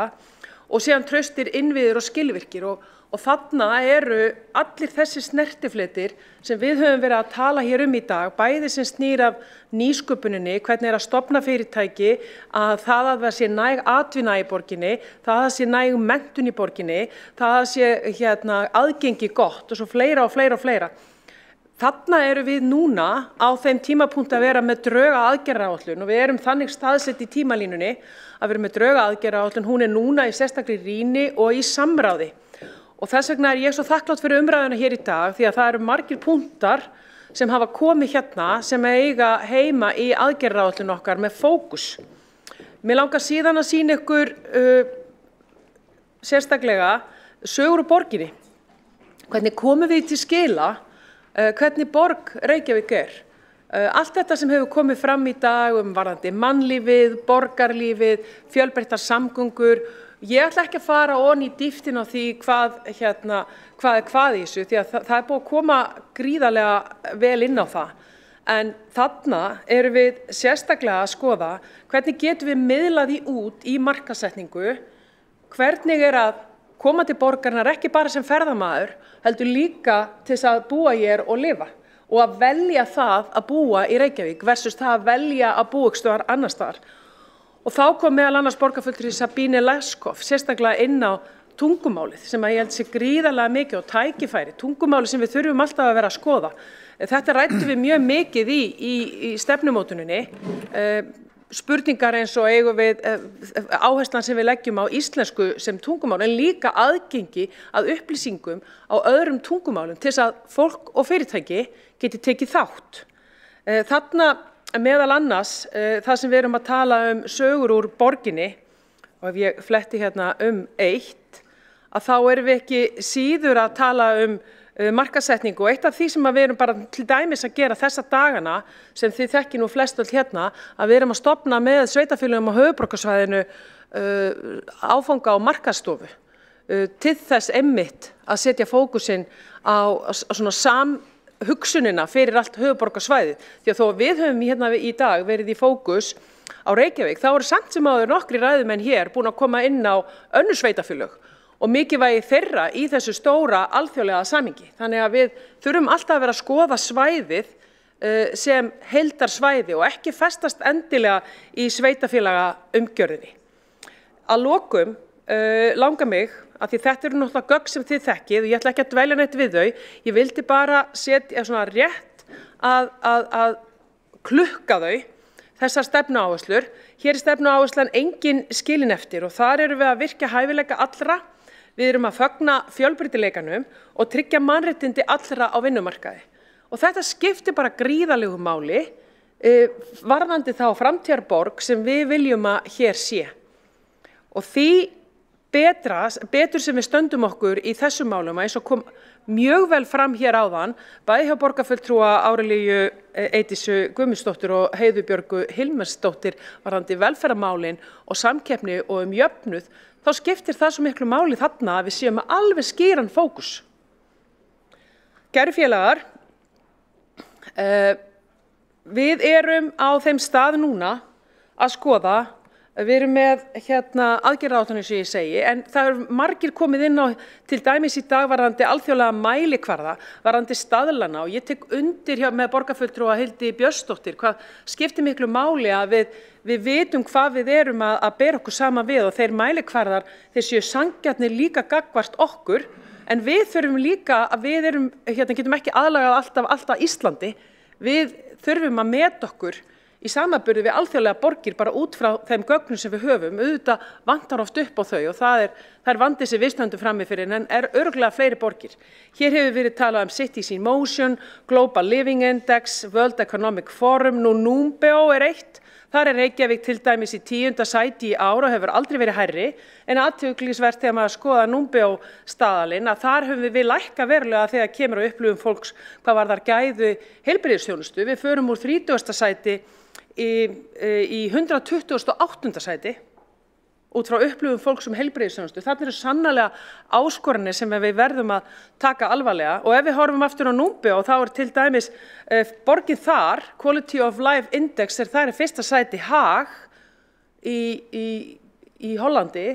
og síðan traustir innviðir og skilvirkir og þarna eru allir þessi snertifletir sem við höfum verið að tala hér í dag, bæði sem snýr af nýsköpuninni, hvernig að stofna fyrirtæki, að það sé næg atvinna í borginni, það sé næg menntun í borginni, það sé aðgengi gott og svo fleira og fleira og fleira. Þarna eru við núna á þeim tímapunkt að vera með dröga aðgerðaáætlun og við erum þannig staðsett í tímalínunni að vera með dröga aðgerðaáætlun, hún núna í sérstakri rýni og í samráði. Og þess vegna ég svo þakklátt fyrir umræðuna hér í dag því að það eru margir punktar sem hafa komið hérna sem eiga heima í aðgerðaáætlun okkar með fókus. Mér langar síðan að sýna ykkur sérstaklega sögur úr borginni. Hvernig komum við til skila? Hvernig borg Reykjavík Allt þetta sem hefur komið fram í dag varðandi mannlífið, borgarlífið, fjölbreyttar samgöngur. Ég ætla ekki að fara ofan í dýptin á því hvað í þessu, því að það búið að koma gríðarlega vel inn á það. En þarna erum við sérstaklega að skoða hvernig getum við miðlað því út í markaðssetningu, hvernig að koma til borgarinnar ekki bara sem ferðamaður, heldur líka til þess að búa hér og lifa og að velja það að búa í Reykjavík versus það að velja að búa ykkur staðar annars staðar. Og þá kom meðal annars borgarfulltrúi Sabine Leskopf sérstaklega inn á tungumálið sem að ég held sé gríðarlega mikið og tækifæri, tungumálið sem við þurfum alltaf að vera að skoða. Þetta ræddum við mjög mikið í stefnumótuninni. Spurningar eins og eigum við áherslan sem við leggjum á íslensku sem tungumál en líka aðgengi að upplýsingum á öðrum tungumálum til þess að fólk og fyrirtæki geti tekið þátt. Þarna meðal annars það sem við erum að tala sögur úr borginni og ef ég fletti hérna eitt að þá erum við ekki síður að tala markaðssetningu og eitt af því sem við erum bara til dæmis að gera þessa dagana sem þið þekki nú flest öll hérna að við erum að stofna með sveitarfélögum á höfuðborgarsvæðinu áfanga á markaðsstofu til þess einmitt að setja fókusinn á svona samhugsunina fyrir allt höfuðborgarsvæðið því að þó að við höfum hérna í dag verið í fókus á Reykjavík þá eru samt sem áður nokkrir ræðumenn hér búin að koma inn á önnur sveitarfélög og mikilvægi þeirra í þessu stóra alþjóðlega samhengi. Þannig að við þurfum alltaf að vera að skoða svæðið sem heildarsvæði og ekki festast endilega í sveitarfélaga umgjörðinni. Að lokum langar mig, að því þetta eru náttúrulega gögn sem þið þekkið og ég ætla ekki að dvelja neitt við þau, ég vildi bara setja svona rétt að klukka þau, þessar stefnuáherslur. Hér stefnuáherslan engin skilin eftir og þar erum við að virkja hæfileika allra. Við erum að fögna fjölbreytileikanum og tryggja mannréttindi allra á vinnumarkaði. Og þetta skiptir bara gríðarlegu máli varðandi þá framtíðarborg sem við viljum að hér sé. Og því betur sem við stöndum okkur í þessum málum eins og kom mjög vel fram hér áðan, bæði hjá borgarfulltrúa Árelíu Eydísu Guðmundsdóttur og Heiðu Björgu Hilmarsdóttir varðandi velferðarmálin og samkeppni og jöfnuð, þá skiptir það svo miklu máli þarna að við séum með alveg skýran fókus. Kæru félagar, við erum á þeim stað núna að skoða, við erum með aðgerðaáætlun sem ég segi, en það eru margir komið inn á til dæmis í dag varðandi alþjóðlega mælikvarða, varðandi staðlana og ég tek undir með borgarfulltrúa Hildi Björnsdóttir hvað skiptir miklu máli að við vitum hvað við erum að bera okkur saman við og þeir mælikvarðar þeir séu sanngjarnir líka gagnvart okkur en við þurfum líka að við erum, getum ekki aðlagað alltaf Íslandi, við þurfum að meta okkur í samanburði við alþjóðlega borgir bara út frá þeim gögnum sem við höfum. Auðvitað vantar oft upp á þau og það er vandi sem við stöndum frammi fyrir en er örugglega fleiri borgir. Hér hefur verið talað Cities in Motion, Global Living Index, World Economic Forum, nú Númbeo eitt. Þar Reykjavík til dæmis í 10. sæti í ár og hefur aldrei verið hærri en athyglisvert þegar maður skoða Númbeo staðalinn að þar höfum við lækkað verulega þegar kemur á upplifun fólks hvað varðar gæði heilbrigðisþjónustu. Við förum úr 30. sæti í 128. sæti út frá upplifun fólks heilbrigðisþjónustu. Þarna eru sannarlega áskoranir sem við verðum að taka alvarlega og ef við horfum aftur á Númbeo þá til dæmis borgin þar, Quality of Life Index þar fyrsta sæti Haag í Hollandi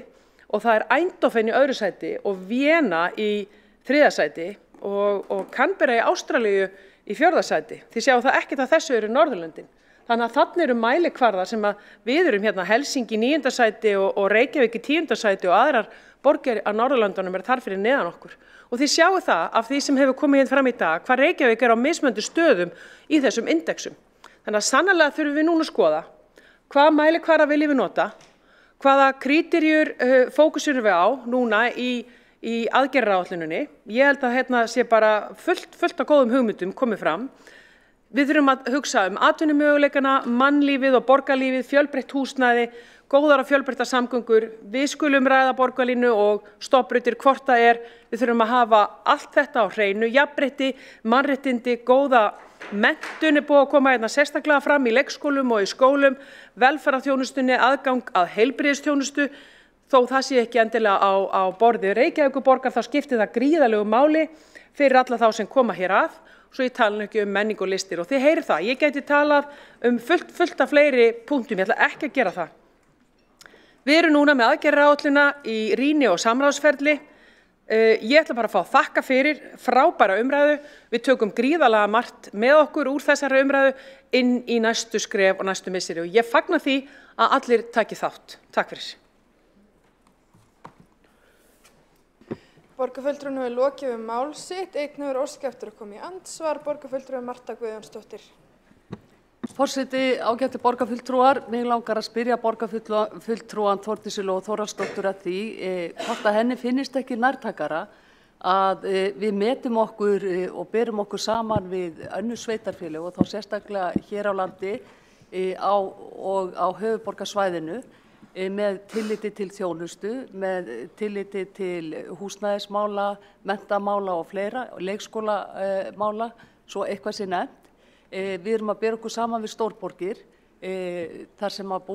og það Eindhoven í öðru sæti og Vienna í þriðja sæti og Canberra í Ástralíu í fjórða sæti. Þið sjáu það ekkert að þessu eru Norðurlöndin. Þannig að þarna eru mælikvarðar sem að við erum hérna Helsingi í 9. sæti og Reykjavík í 10. sæti og aðrar borgir á Norðurlöndunum þar fyrir neðan okkur. Og þið sjáu það af því sem hefur komið fram í dag hvað Reykjavík á mismunandi stöðum í þessum indexum. Þannig að sannarlega þurfum við núna að skoða hvaða mælikvarða viljum við nota, hvaða kríterjur fókusurum við á núna í aðgerðaáætluninni. Ég held að hérna sé bara fullt af góðum hugmyndum komið fram. Við þurfum að hugsa atvinnumöguleikana, mannlífið og borgarlífið, fjölbreytt húsnæði, góðar og fjölbreyttar samgöngur. Við skulum ræða borgarlínu og stofnbrautir hvort það Við þurfum að hafa allt þetta á hreinu, jafnrétti, mannréttindi, góða menntun búið að koma hérna sérstaklega fram í leikskólum og í skólum, velferðarþjónustunni, aðgang að heilbrigðisþjónustu. Þó það sé ekki endilega á borði Reykjavíkurborgar þá skiptir það gríðarlegu máli fyrir alla þá sem koma hér að. Svo ég tala ekki menning og listir og þið heyrið það. Ég gæti talað fullt af fleiri punktum, ég ætla ekki að gera það. Við erum núna með aðgerðaáætlunina í rýni og samráðsferli. Ég ætla bara að fá að þakka fyrir frábæra umræðu. Við tökum gríðarlega margt með okkur úr þessari umræðu inn í næstu skref og næstu misseri og ég fagna því að allir taki þátt. Takk fyrir. Borgarfulltrúinn hefur lokið mál sitt. Einn hefur óskað eftir að koma í andsvar. Borgarfulltrúi Marta Guðjónsdóttir. Forseti, ágætu borgarfulltrúar, mig langar að spyrja borgarfulltrúan Þórdísi Lóu Þórhallsdóttur að því hvort að henni finnist ekki nærtækara að við metum okkur og berum okkur saman við önnur sveitarfélög og þá sérstaklega hér á landi og á höfuðborgarsvæðinu með tilliti til þjónustu, með tilliti til húsnæðismála, menntamála og fleira, leikskólamála, svo eitthvað sé nefnt. Við erum að bera okkur saman við stórborgir, þar sem að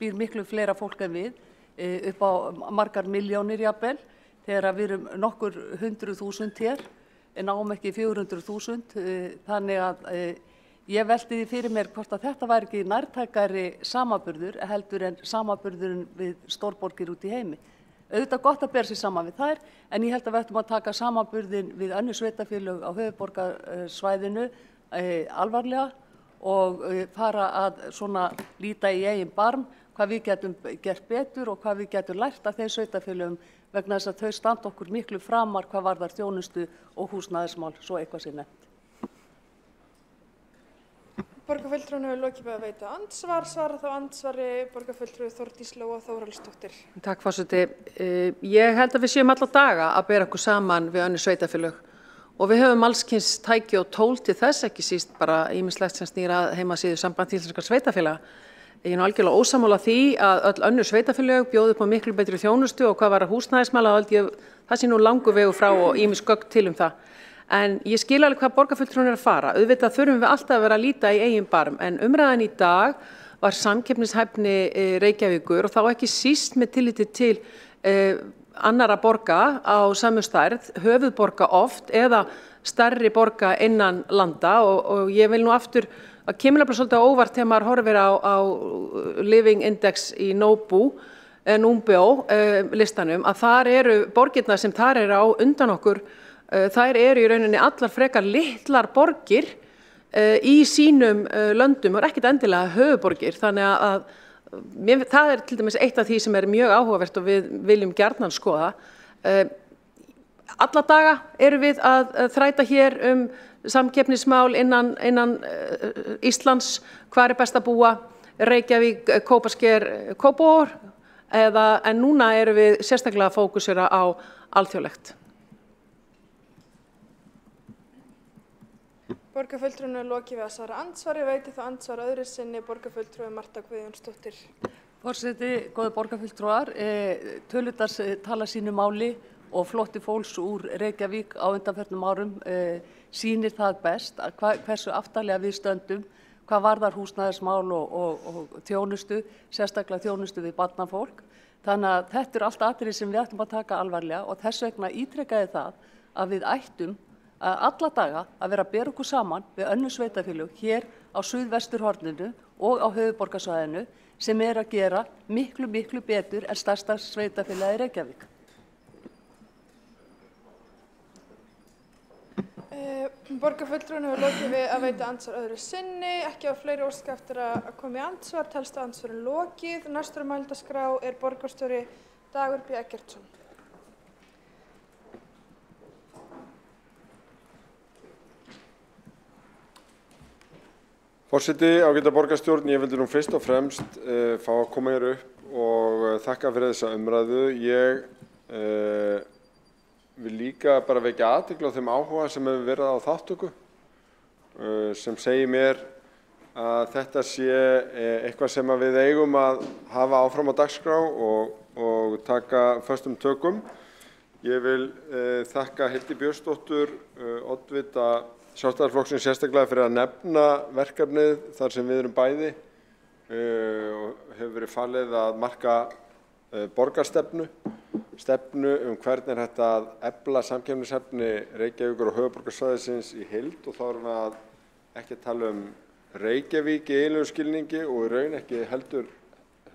býr miklu fleira fólk en við, upp á margar milljónir jafnvel, þegar við erum nokkur 100.000 hér, en náum ekki 400.000, þannig að ég velti því fyrir mér hvort að þetta væri ekki nærtækari samaburður heldur en samaburðurinn við stórborgir út í heimi. Auðvitað gott að bera sig saman við þær, en ég held að við ættum að taka samaburðin við önnur sveitarfélög á höfuðborgarsvæðinu alvarlega og fara að svona líta í eigin barm hvað við getum gert betur og hvað við getum lært af þeim sveitarfélögum vegna þess að þau standa okkur miklu framar hvað varðar þjónustu og húsnæðismál, svo eitthvað sé nefnt. Borgarfulltrúinn hefur lokið með að veita andsvar. Svara þá andsvari borgarfulltrúi Þórdís Lóa Þórhallsdóttir. Takk forseti. Ég held að við séum alla daga að bera okkur saman við önnur sveitarfélög og við höfum alls kyns tæki og tól til þess, ekki síst bara ýmislegt sem snýr að heimasíðu Sambands íslenskra sveitarfélaga. Ég er algjörlega ósammála því að öll önnur sveitarfélög bjóði upp á miklu betri þjónustu og hvað var að húsnæðismála það sé nú langur vegur frá og ýmis gögn til það. En ég skil alveg hvað borgarfulltrúinn að fara. Auðvitað þurfum við alltaf að vera að líta í eigin barm, en umræðan í dag var samkeppnishæfni Reykjavíkur og þá ekki síst með tilliti til annarra borga á sömu stærð, höfuðborga oft eða stærri borga innan landa og ég vil nú aftur að kemur nefnilega svolítið á óvart þegar maður horfir á Living Index í Númbeo listanum að þar eru borgirnar sem þar eru á undan okkur. Þær eru í rauninni allar frekar litlar borgir í sínum löndum og ekkert endilega höfuðborgir. Þannig að það er til dæmis eitt af því sem er mjög áhugavert og við viljum gjarnan skoða. Alla daga eru við að þræta hér samkeppnismál innan Íslands, hvar best að búa, Reykjavík, Kópasker, Kópavogur, en núna erum við sérstaklega að fókusera á alþjóðlegt. Borgarfulltrúinu lokið við að svara andsvari, veiti þá andsvar öðru sinni borgarfulltrúi Marta Guðjónsdóttir. Forseti, góði borgarfulltrúar, tölurnar tala sínu máli og flótti fólks úr Reykjavík á undanförnum árum sýnir það best hversu aftarlega við stöndum, hvað varðar húsnæðismál og þjónustu, sérstaklega þjónustu við barnafólk. Þannig að þetta allt atriði sem við ættum að taka alvarlega og þess vegna ítrekaði það að við ættum alla daga að vera að bera okkur saman við önnur sveitarfélög hér á suðvesturhorninu og á höfuðborgarsvæðinu sem að gera miklu betur en stærsta sveitarfélagið Reykjavík. Borgarfulltrúinu hefur lokið við að veita andsvar öðru sinni, ekki á fleiri óska eftir að koma í andsvar, telst að andsvarin lokið. Næstur á mælendaskrá borgarstjóri Dagur B. Eggertsson. Forseti, ágæta borgarstjórn, ég vildi nú fyrst og fremst fá að koma hér upp og þakka fyrir þessa umræðu. Ég vil líka bara vekja athygli á þeim áhuga sem hefur verið á þátttöku, sem segir mér að þetta sé eitthvað sem við eigum að hafa áfram á dagskrá og taka föstum tökum. Ég vil þakka Hildi Björnsdóttur, oddvita Sjálfstæðisflokksins, sérstaklega fyrir að nefna verkefnið þar sem við erum bæði og hefur verið falið að marka borgarstefnu hvernig hægt að efla samkeppnishæfni Reykjavíkur og höfuðborgarsvæðisins í heild, og þá erum við ekki að tala Reykjavík í eiginlegum skilningi og í raun ekki heldur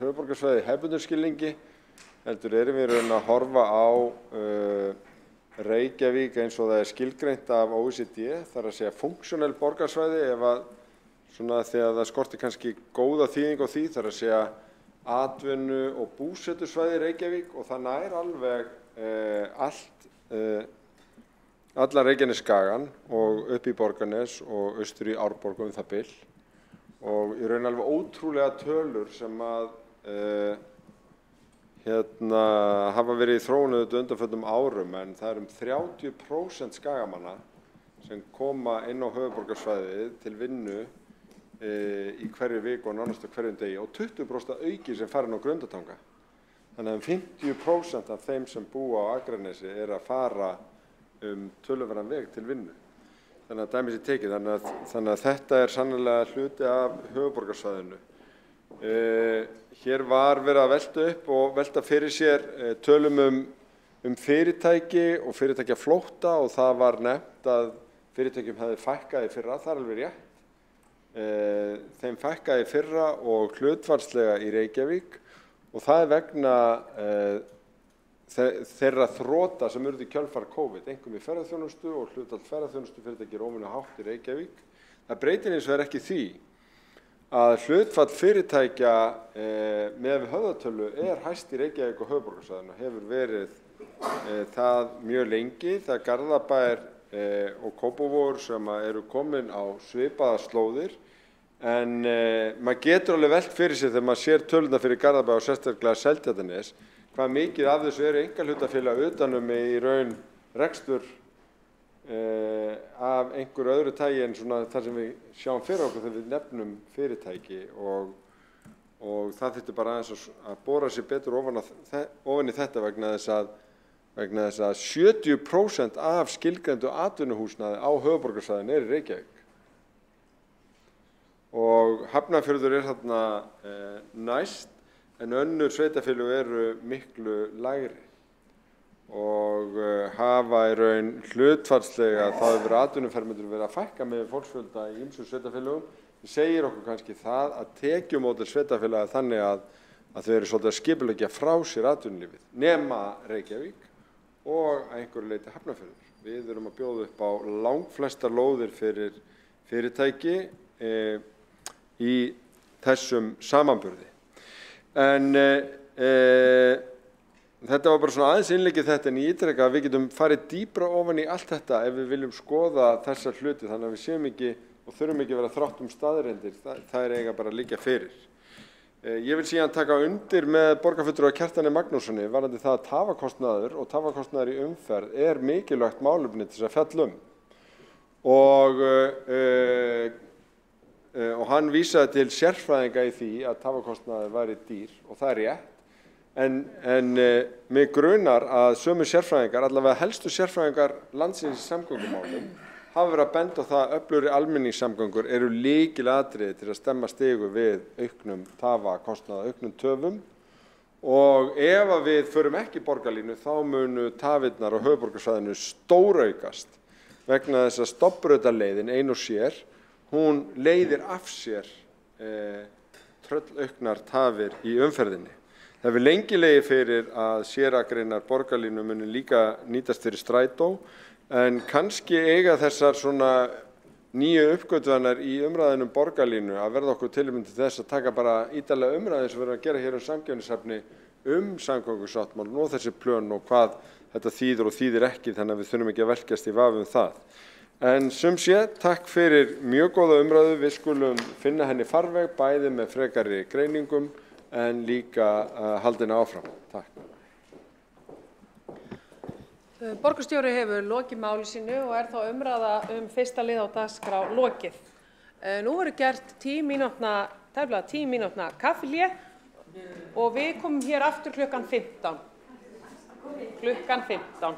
höfuðborgarsvæði í hefðbundnum skilningi, heldur erum við í raun að horfa á Reykjavík eins og það skilgreint af OECD, þar að segja funksionell borgarsvæði, þegar það skortir kannski góða þýðingu á því, þar að segja atvinnu- og búsetusvæði Reykjavík, og það nær alveg allan Reykjanesskagann og upp í Borgarnes og austur í Árborg það bil, og í raun alveg ótrúlega tölur sem að hafa verið í þróun undanförnum árum, en það 30% skagamanna sem koma inn á höfuðborgarsvæðið til vinnu í hverju viku og nánast á hverjum degi, og 20% auki sem fara inn á Grundartanga. Þannig að 50% af þeim sem búa á Akranesi að fara töluverðan veg til vinnu. Þannig að dæmis tekið, þannig að þetta sannarlega hluti af höfuðborgarsvæðinu. Hér var verið að velta upp og velta fyrir sér tölum fyrirtæki og fyrirtækjaflótta, og það var nefnt að fyrirtækjum hefði fækkað í fyrra, það alveg rétt. Þeim fækkaði í fyrra og hlutfallslega í Reykjavík, og það vegna þeirra þrota sem urðu í kjölfar COVID, einkum í ferðaþjónustu, og hlutfall ferðaþjónustu fyrirtæki óvenju hátt í Reykjavík. Það breytir hins vegar ekki því að hlutfall fyrirtækja með höfðatölu hæst í Reykjavík og höfuðborgarsvæðinu, hefur verið það mjög lengi. Það Garðabær og Kópavogur sem eru komin á svipaða slóðir, en maður getur alveg velt fyrir sér þegar maður sér tölurnar fyrir Garðabæ og sérstaklega Seltjarnarnes, hvað mikið af þessu einkahlutafélag utanum í raun rekstur af einhverju öðru tagi en þar sem við sjáum fyrir okkur þegar við nefnum fyrirtæki, og það þyrfti bara aðeins að bora sér betur ofan í þetta vegna þess að 70% af skilgreindu atvinnuhúsnæði á höfuðborgarsvæðinu í Reykjavík. Og Hafnarfjörður þarna næst, en önnur sveitarfélög eru miklu lægri og hafa í raun hlutfallslega, þá hefur atvinnufermendur verið að fækka með fólksfjölda í ýmsum sveitarfélögum. Það segir okkur kannski það að tekjumódel sveitarfélaga þannig að þau eru svolítið að skipuleggja frá sér atvinnulífið, nema Reykjavík og að einhverju leyti Hafnarfjörður. Við erum að bjóða upp á langflestar lóðir fyrir fyrirtæki í þessum samanburði. En Þetta var bara svona aðeins innleggið þetta en ég ítreka að við getum farið dýpra ofan í allt þetta ef við viljum skoða þessa hluti þannig að við séum ekki og þurfum ekki að vera þrátt staðreyndir, það eiga bara að liggja fyrir. Ég vil síðan taka undir með borgarfulltrúa Kjartani Magnússoni varðandi það að tafakostnaður og tafakostnaður í umferð er mikilvægt málefni til þess að fjalla og hann vísaði til sérfræðinga í því að tafakostnaður væri dýr og það er rétt. En mig grunar að sömu sérfræðingar, allavega helstu sérfræðingar landsins í samgöngumálum, hafa verið að benda á það að öflugri almenningssamgöngur eru lykilatriði til að stemma stigu við auknum tafakostnaði, auknum töfum og ef að við förum ekki borgarlínu þá munu tafirnar á höfuðborgarsvæðinu stóraukast vegna þess að stofnbrautaleiðin ein og sér, hún leiðir af sér tröllauknar tafir í umferðinni. Það hefur lengi legið fyrir að sérakreinar borgarlínu muni líka nýtast fyrir strætó en kannski eiga þessar svona nýju uppgötvanar í umræðinum borgarlínu að verða okkur tilefni til þess að taka bara ítarlega umræði eins og við erum að gera hér samkeppnishæfni samgöngusáttmálann og þessi plön og hvað þetta þýðir og þýðir ekki þannig að við þurfum ekki að velkjast í vafa það. En sem sé, takk fyrir mjög góða umræðu, við skulum finna henni farveg bæði með frekari greiningum en líka haldina áfram. Takk. Borgarstjóri hefur lokið máli sínu og er þá umræða fyrsta lið á dagskrá lokið. Nú verður gert tæplega 10 mínútna kaffihlé og við komum hér aftur klukkan 15. Klukkan 15.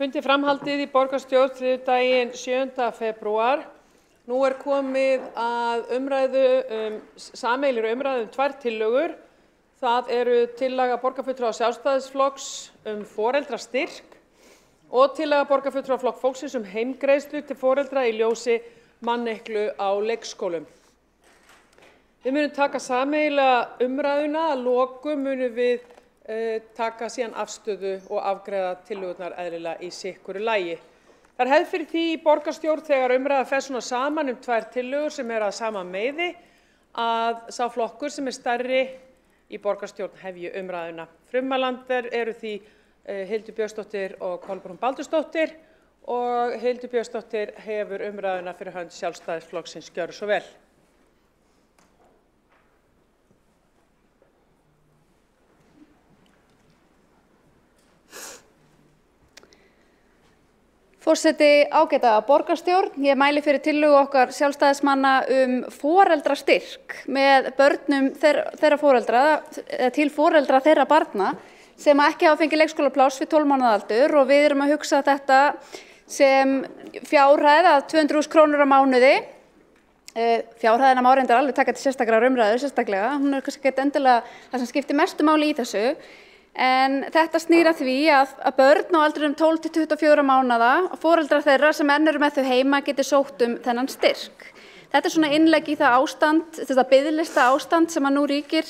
Fundi framhaldið í borgarstjórn þriðjudaginn 7. febrúar. Nú komið að sameiginlegri umræðu tvær tillögur. Það eru tillaga borgarfulltrúa Sjálfstæðisflokks foreldrastyrk og tillaga borgarfulltrúa Flokks fólksins heimgreiðslu til foreldra í ljósi manneklu á leikskólum. Við munum taka sameiginlega umræðuna, að lokum munum við taka síðan afstöðu og afgreiða tillögurnar eðlilega í sikuru lagi. Það hefð fyrir því í borgarstjórn þegar umræða fer svona saman tvær tillögur sem að sama meiði að sá flokkur sem stærri í borgarstjórn hefji umræðuna. Frummælendur eru því Hildur Björnsdóttir og Kolbrún Baldursdóttir og Hildur Björnsdóttir hefur umræðuna fyrir hönd Sjálfstæðisflokksins. Gjörðu svo vel. Forseti, ágæta borgarstjórn, ég mæli fyrir tillögu okkar sjálfstæðismanna foreldrastyrk með börnum þeirra foreldra, til foreldra þeirra barna sem ekki hafa fengið leikskólapláss við 12 mánaða aldur og við erum að hugsa þetta sem fjárhæð að 200.000 krónur á mánuði. Fjárhæðina má reyndar alveg taka til sérstakrar umræðu, sérstaklega. Hún kannski ekki endilega það sem skiptir mestu máli í þessu. En þetta snýr að því að börn á aldrinum 12 til 24 mánaða og foreldrar þeirra sem enn eru með þau heima geti sótt þennan styrk. Þetta svona innlegg í það ástand, þetta biðlista ástand sem nú ríkir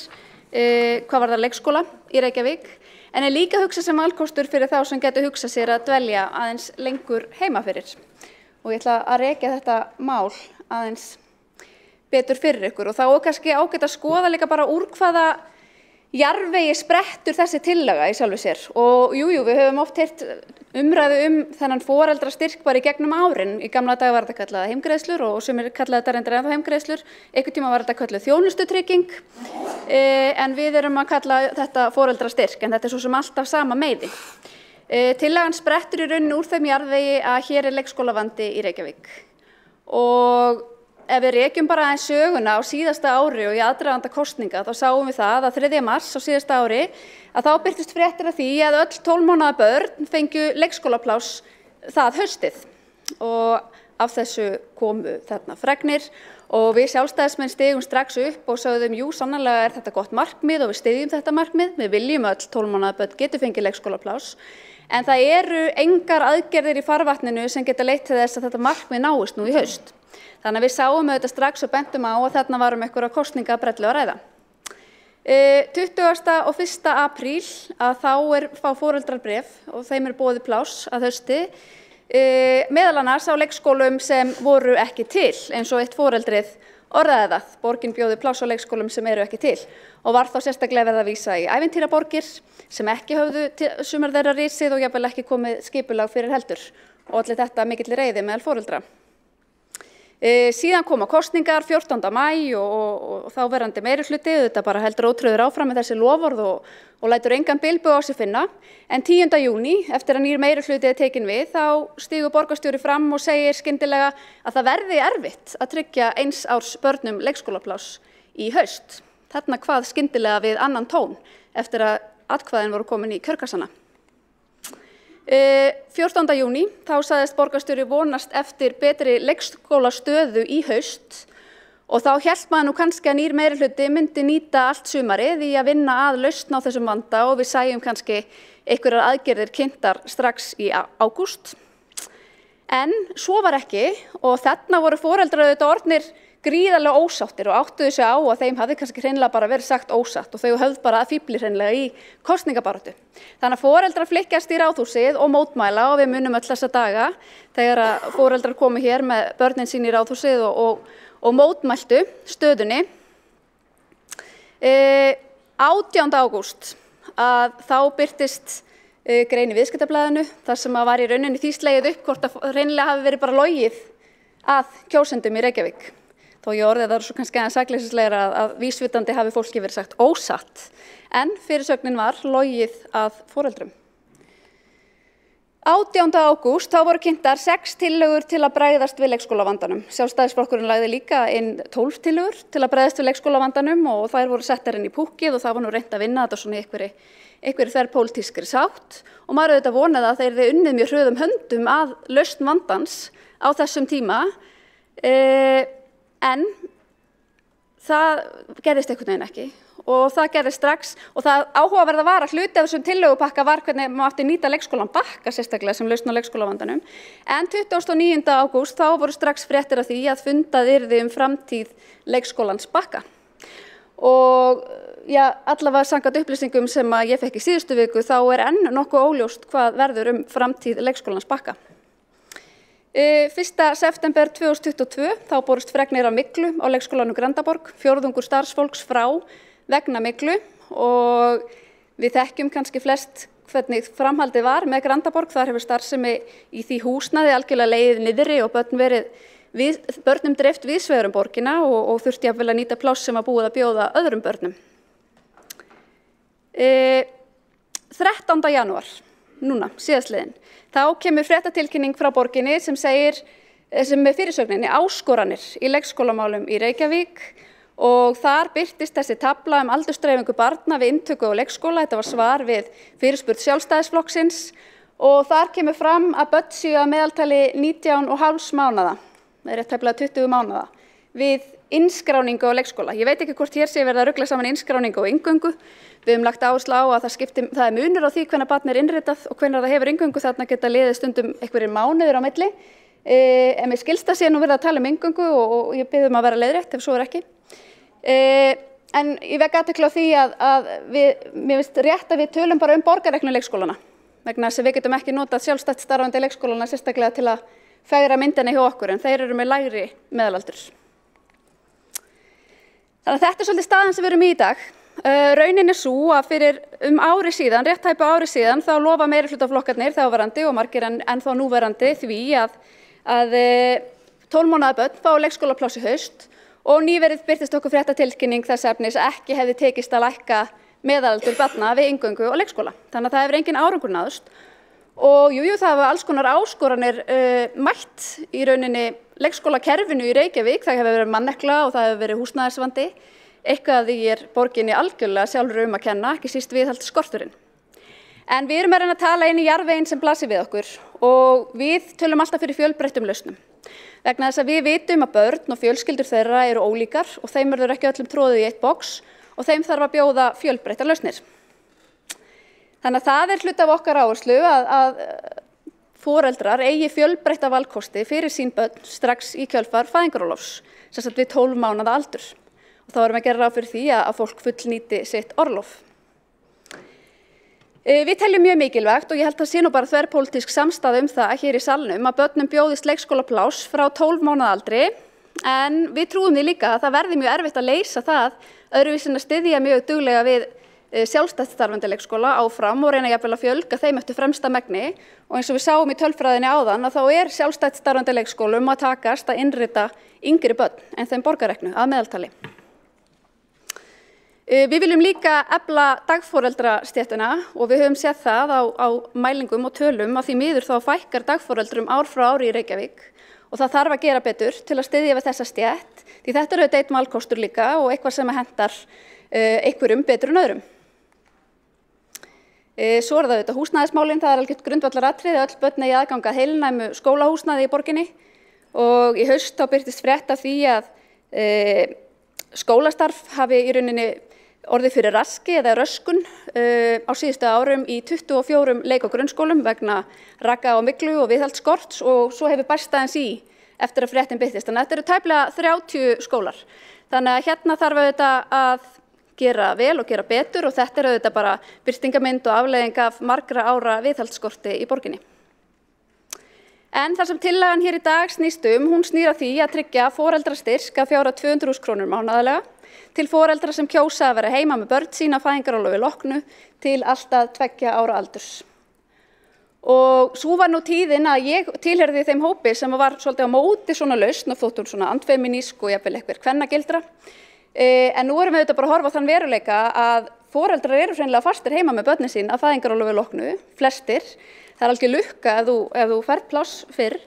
hvað varðar leikskóla í Reykjavík, en líka hugsa sem valkostur fyrir þá sem getur hugsað sér að dvelja aðeins lengur heima fyrir. Og ég ætla að rekja þetta mál aðeins betur fyrir ykkur og þá kannski ágætt að skoða líka bara úr hvaða jarðvegi sprettur þessi tillaga í sjálfu sér og við höfum oft heyrt umræðu þennan foreldrastyrk bara í gegnum árin. Í gamla daga var þetta kallað heimgreiðslur og sumir kallaði þetta reyndar ennþá heimgreiðslur. Einhvern tíma var þetta kallað þjónustutrygging en við erum að kalla þetta foreldrastyrk en þetta svo sem alltaf sama meiði. Tillagan sprettur í rauninni úr þeim jarðvegi að hér leikskólavandi í Reykjavík og ef við rekjum bara aðeins söguna á síðasta ári og í aðdraganda kosninga þá sáum við það að 3. mars á síðasta ári að þá birtust fréttir af því að öll 12 mánaða börn fengju leikskólapláss það haustið og af þessu komu þarna fregnir og við sjálfstæðismenn stigum strax upp og sögðum sannarlega er þetta gott markmið og við styðjum þetta markmið, við viljum öll 12 mánaða börn geti fengið leikskólapláss en það eru engar aðgerðir í farvatninu sem geta leitt til þess að þetta markmið náist nú í haust. Þannig að við sáum þetta strax og bentum á að þarna varum einhverja kosningabrellu að ræða. 20. og 1. apríl að þá fá foreldrar bréf og þeim boðið pláss að hausti, meðal annars á leikskólum sem voru ekki til, eins og eitt foreldrið orðaði það. Borgin bjóði pláss á leikskólum sem eru ekki til og var þá sérstaklega verið að vísa í ævintýraborgir sem ekki höfðu sumar þeirra risið og jafnvel ekki komið skipulag fyrir heldur og allir þetta mikilli reiði meðal foreldra. Síðan koma kosningar 14. maí og þá verandi meirihluti, þetta bara heldur ótrúður áfram með þessi loforð og lætur engan bilbug á sig finna. En 10. júní, eftir að nýr meirihluti tekin við, þá stígur borgarstjóri fram og segir skyndilega að það verði erfitt að tryggja 1 árs börnum leikskólapláss í haust. Þarna hvað skyndilega við annan tón eftir að atkvæðin voru komin í kjörkassana. 14. júní, þá sagðist borgarstjóri vonast eftir betri leikskólastöðu í haust og þá hélt maður nú kannski að nýr meirihluti myndi nýta allt sumarið í að vinna að lausn á þessum vanda og við sæjum kannski einhverjar aðgerðir kynntar strax í ágúst. En svo var ekki og þarna voru foreldrar auðvitað orðnir gríðarlega ósáttir og áttuðu sig á að þeim hafði kannski hreinlega bara verið sagt ósatt og þau höfðu bara að fífli hreinlega í kosningabaráttu. Þannig að foreldrar flykkjast í ráðhúsið og mótmæla og við munum öll þessa daga þegar að foreldrar komu hér með börnin sín í ráðhúsið og mótmæltu stöðunni. 18. ágúst að þá birtist grein í Viðskiptablaðinu þar sem að var í rauninni því slegið upp hvort að hreinlega hafi verið bara logið að kjósendum í Reykjavík. Þó ég orðið það svo kannski aðeins sakleysislegra að vísvitandi hafi fólki verið sagt ósatt, en fyrirsögnin var logið að foreldrum. 18. ágúst þá voru kynntar 6 tillögur til að bregðast við leikskólavandanum. Sjálfstæðisflokkurinn lagði líka inn 12 tillögur til að bregðast við leikskólavandanum og þær voru settar inn í púkkið og það var nú reynt að vinna þetta svona í einhverri þverpólitískri sátt og maður auðvitað vonaði að þeir hefðu unnið mjög hröðum höndum að lausn vandans á þessum tíma en það gerðist einhvern veginn ekki. Og það gerði strax og það áhugaverða var að hluti af þessum tillögupakka var hvernig maður átti nýta leikskólan Bakka sérstaklega sem lausn á leikskólavandanum. En 29. ágúst þá voru strax fréttir af því að fundað yrði framtíð leikskólans Bakka. Og allavega samkvæmt upplýsingum sem ég fekk í síðustu viku þá enn nokkuð óljóst hvað verður framtíð leikskólans Bakka. 1. september 2022 þá borust fregnir af myglu á leikskólanum Grandaborg, 4. starfsfólks frá vegna myglu og við þekkjum kannski flest hvernig framhaldið var með Grandaborg. Þar hefur starfsemi í því húsnæði algjörlega legið niðri og börnum dreift víðsvegar borgina og þurfti jafnvel að nýta pláss sem var búið að bjóða öðrum börnum. 13. janúar, núna, síðastliðinn, þá kemur fréttatilkynning frá borginni sem með fyrirsögninni áskoranir í leikskólamálum í Reykjavík og þar birtist þessi tafla aldursdreifingu barna við inntöku á leikskóla. Þetta var svar við fyrirspurn Sjálfstæðisflokksins og þar kemur fram að börn séu að meðaltali 19,5 mánaða, rétt tæplega 20 mánaða, við innskráningu á leikskóla. Ég veit ekki hvort hér sé verið að rugla saman innskráningu og inngöngu. Við höfum lagt áherslu á að það munur á því hvenær barn innritað og hvenær það hefur inngöngu, þarna geta liðið stundum einhverjir mánuðir á milli. En mér skilst að sé nú verið að tala inngöngu og ég bið að vera leiðrétt ef svo ekki. En ég vek athygli á því að mér finnst rétt að við tölum bara borgarreiknu leikskólana vegna þess að við getum ekki notað sjálfstætt starfandi leikskólana sérstaklega til að fegra myndina hjá okkur en þeir eru með lægri meðalaldur. Þannig að þetta er svolítið staðan sem við erum í dag. Raunin sú að fyrir ári síðan, rétt tæpu ári síðan, þá lofa meirihlutaflokkarnir þáverandi og margir en þá núverandi því að 12 mánaða börn fá leikskólapláss í haust og nýverið birtist okkur fréttatilkynning þess efnis að ekki hefði tekist að lækka meðalaldur barna við inngöngu og leikskóla. Þannig að það hefur engin árangur náðst og það hafa alls konar áskoranir mætt í rauninni leikskólakerfinu í Reykjavík. Það hefur verið mannekla og það hefur verið húsnæðisvandi. Eitthvað því borginni algjörlega sjálfur að kenna, ekki síst viðhald skorturinn. En við erum að reyna að tala inn í jarðveginn sem blasir við okkur og við tölum alltaf fyrir fjölbreyttum lausnum. Vegna þess að við vitum að börn og fjölskyldur þeirra eru ólíkar og þeim verður ekki öllum tróðið í eitt box og þeim þarf að bjóða fjölbreyttar lausnir. Þannig að það hluti af okkar áherslu að foreldrar eigi fjölbreytta valkosti fyrir sín börn strax í kjölfar fæðingarorlofs, sem sagt við 12 mánaða aldur. Og þá erum við að gera ráð fyrir því að fólk fullnýti sitt orlof. Við teljum mjög mikilvægt og ég held að sé nú bara þverpólitísk samstaða það hér í salnum að börnum bjóðist leikskólapláss frá 12 mánaða aldri en við trúum því líka að það verði mjög erfitt að leysa það öðruvísi en að styðja mjög duglega við sjálfstætt starfandi leikskóla áfram og reyna jafnvel að fjölga þeim eftir fremsta megni og eins og við sáum í tölfræðinni áðan að þá sjálfstætt starfandi leikskólum að takast að innrita yngri börn en þeim borgarreiknu að meðaltali. Við viljum líka efla dagforeldrastéttina og við höfum séð það á mælingum og tölum að því miður þá fækkar dagforeldrum ár frá ári í Reykjavík og það þarf að gera betur til að styðja við þessa stétt því þetta auðvitað einn valkostur líka og eitthvað sem hentar einhverjum betur en öðrum. Svo það auðvitað húsnæðismálin, það algjört grundvallaratriði að öll börn eigi aðgang að heilnæmu skólahúsnæði í borginni og í haust þá birtist frétt af því að skólastarf hafi í rauninni orðið fyrir raski eða röskun á síðustu árum í 24 leik- og grunnskólum vegna raka og myglu og viðhaldsskorts og svo hefur bæst aðeins í eftir að fréttin birtist. Þannig að þetta eru tæplega 30 skólar. Þannig að hérna þarf auðvitað að gera vel og gera betur og þetta auðvitað bara birtingamynd og afleiðing af margra ára viðhaldsskorti í borginni. En þar sem tillagan hér í dag snýst hún snýr að því að tryggja foreldrastyrk að fjárhæð 200.000 krónur mánaðarlega til foreldra sem kjósa að vera heima með börn sín að fæðingarorlofi loknu til allt að 2 ára aldurs. Og svo var nú tíðin að ég tilheyrði þeim hópi sem var svolítið á móti svona lausn og þótt hún svona andfeminísk og jafnvel eitthvað kvennagildra. En nú erum við auðvitað bara að horfa á þann veruleika að foreldrar eru hreinlega fastir heima með börnin sín að fæðingarorlofi loknu, flestir. Það er algjör lukka ef þú færð pláss fyrr.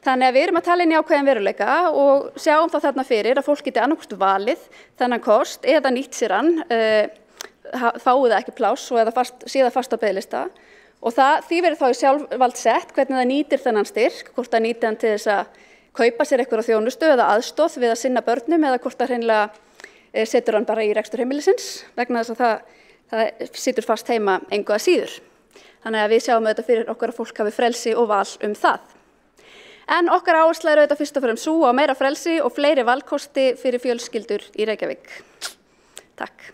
Þannig að við erum að tala inn í ákveðin veruleika og sjáum þá þarna fyrir að fólk geti annarkvort valið þennan kost eða nýtt sér hann, fáið það ekki pláss og eða síða fast á biðlista. Og því verður þá í sjálfvald sett hvernig það nýtir þennan styrk, hvort það nýtir hann til þess að kaupa sér eitthvað á þjónustu eða aðstoð við að sinna börnum eða hvort það hreinlega setur hann bara í rekstur heimilisins vegna þess að það situr fast heima engu að síður. Þannig að við sjáum auðvitað fyrir okkur að fólk hafi frelsi og val það. En okkar áhersla er auðvitað fyrst og fremst sú á meira frelsi og fleiri valkosti fyrir fjölskyldur í Reykjavík. Takk.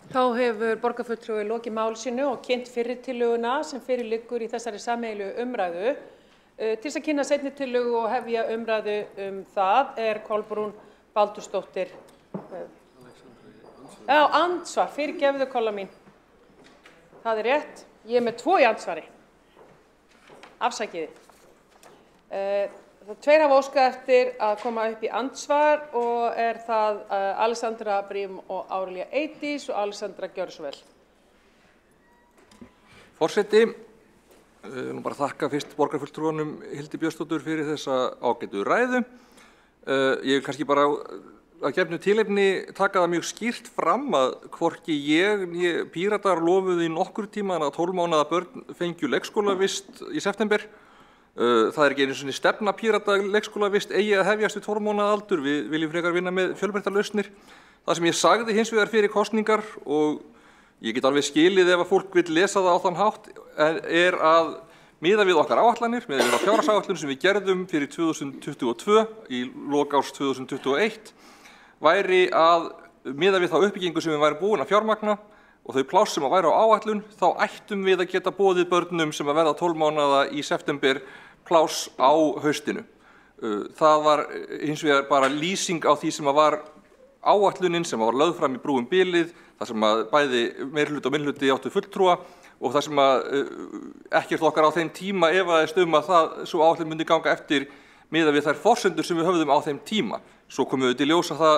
Þá hefur borgarfulltrúi lokið máli sínu og kynnt fyrri tillöguna sem fyrir liggur í þessari sameiginlegu umræðu. Til þess að kynna seinni tillögu og hefja umræðu það er Kolbrún Baldursdóttir. Andsvar, fyrirgefðu Kolla mín. Það er rétt, ég er með 2 í andsvari. Afsækiði. Tveir hafa óskað eftir að koma upp í andsvar og er það Alexandra Brím og Árelía Eydís og Alexandra, gjörðu svo vel. Forseti, nú bara þakka fyrst borgarfulltrúanum Hildi Björnsdóttur fyrir þessa ágætu ræðu. Ég vil kannski bara að gefnu tilefni taka það mjög skýrt fram að hvorki ég Píratar lofuðu í nokkur tíma að 12 mánaða börn fengju leikskólavist í september. Það er ekki einu sinni stefna Pírata leikskólavist eigi að hefjast við 12 mánaða aldur. Við viljum frekar vinna með fjölbreyttar lausnir. Það sem ég sagði hins vegar fyrir kosningar og ég get alveg skilið ef að fólk vill lesa það á þann hátt er að miða við okkar áætlanir, miða við fjárhagsáætlun sem við gerðum fyrir 2022 í lok árs 2021 væri að miða við þá uppbyggingu sem við værum búin að fjármagna og þau pláss sem að væri á áætlun, þá ættum við að geta boðið börnum sem að verða 12 mánaða í september pláss á haustinu. Það var hins vegar bara lýsing á því sem að var áætlunin sem var lögð fram í brúum bilið, þar sem að bæði meirihluti og minnihluti áttu fulltrúa og þar sem að ekkert okkar á þeim tíma efaðist að svo áætlun myndi ganga eftir miðað við þær forsendur sem við höfðum á þeim tíma. Svo komum við til ljós að það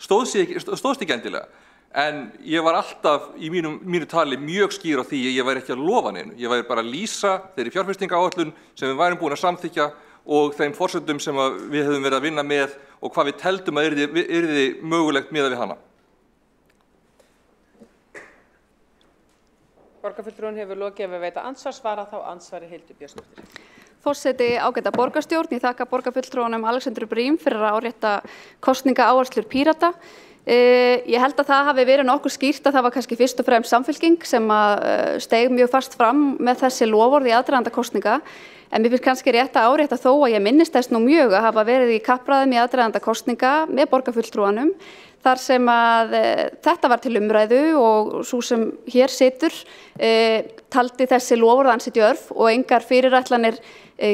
stóðst ekki endilega. En ég var alltaf í mínu tali mjög skýr á því að ég væri ekki að lofa neinu. Ég væri bara að lýsa þeirri fjárfestingaáætlun sem við værum búin að samþykkja og þeim forsendum sem við hefðum verið að vinna með og hvað við teldum að yrði mögulegt miðað við hana. Borgarfulltrúinn hefur lokið að veita andsvar, svara þá andsvari Hildi Björnsdóttir. Forseti ágæta borgarstjórn, ég þakka borgarfulltrúanum Alexandru Brím fyrir að árétta kosningaáherslur Pírata. Ég held að það hafi verið nokkuð skýrt að það var kannski fyrst og fremst Samfylking sem steig mjög fast fram með þessi loforð í aðdraganda kosninga. En mér finnst kannski rétt að árétta þó að ég minnist þess nú mjög að hafa verið í kappræðum í aðdraganda kosninga með borgarfulltrúanum þar sem að þetta var til umræðu og svo sem hér situr taldi þessi loforð ansi djörf og engar fyrirætlanir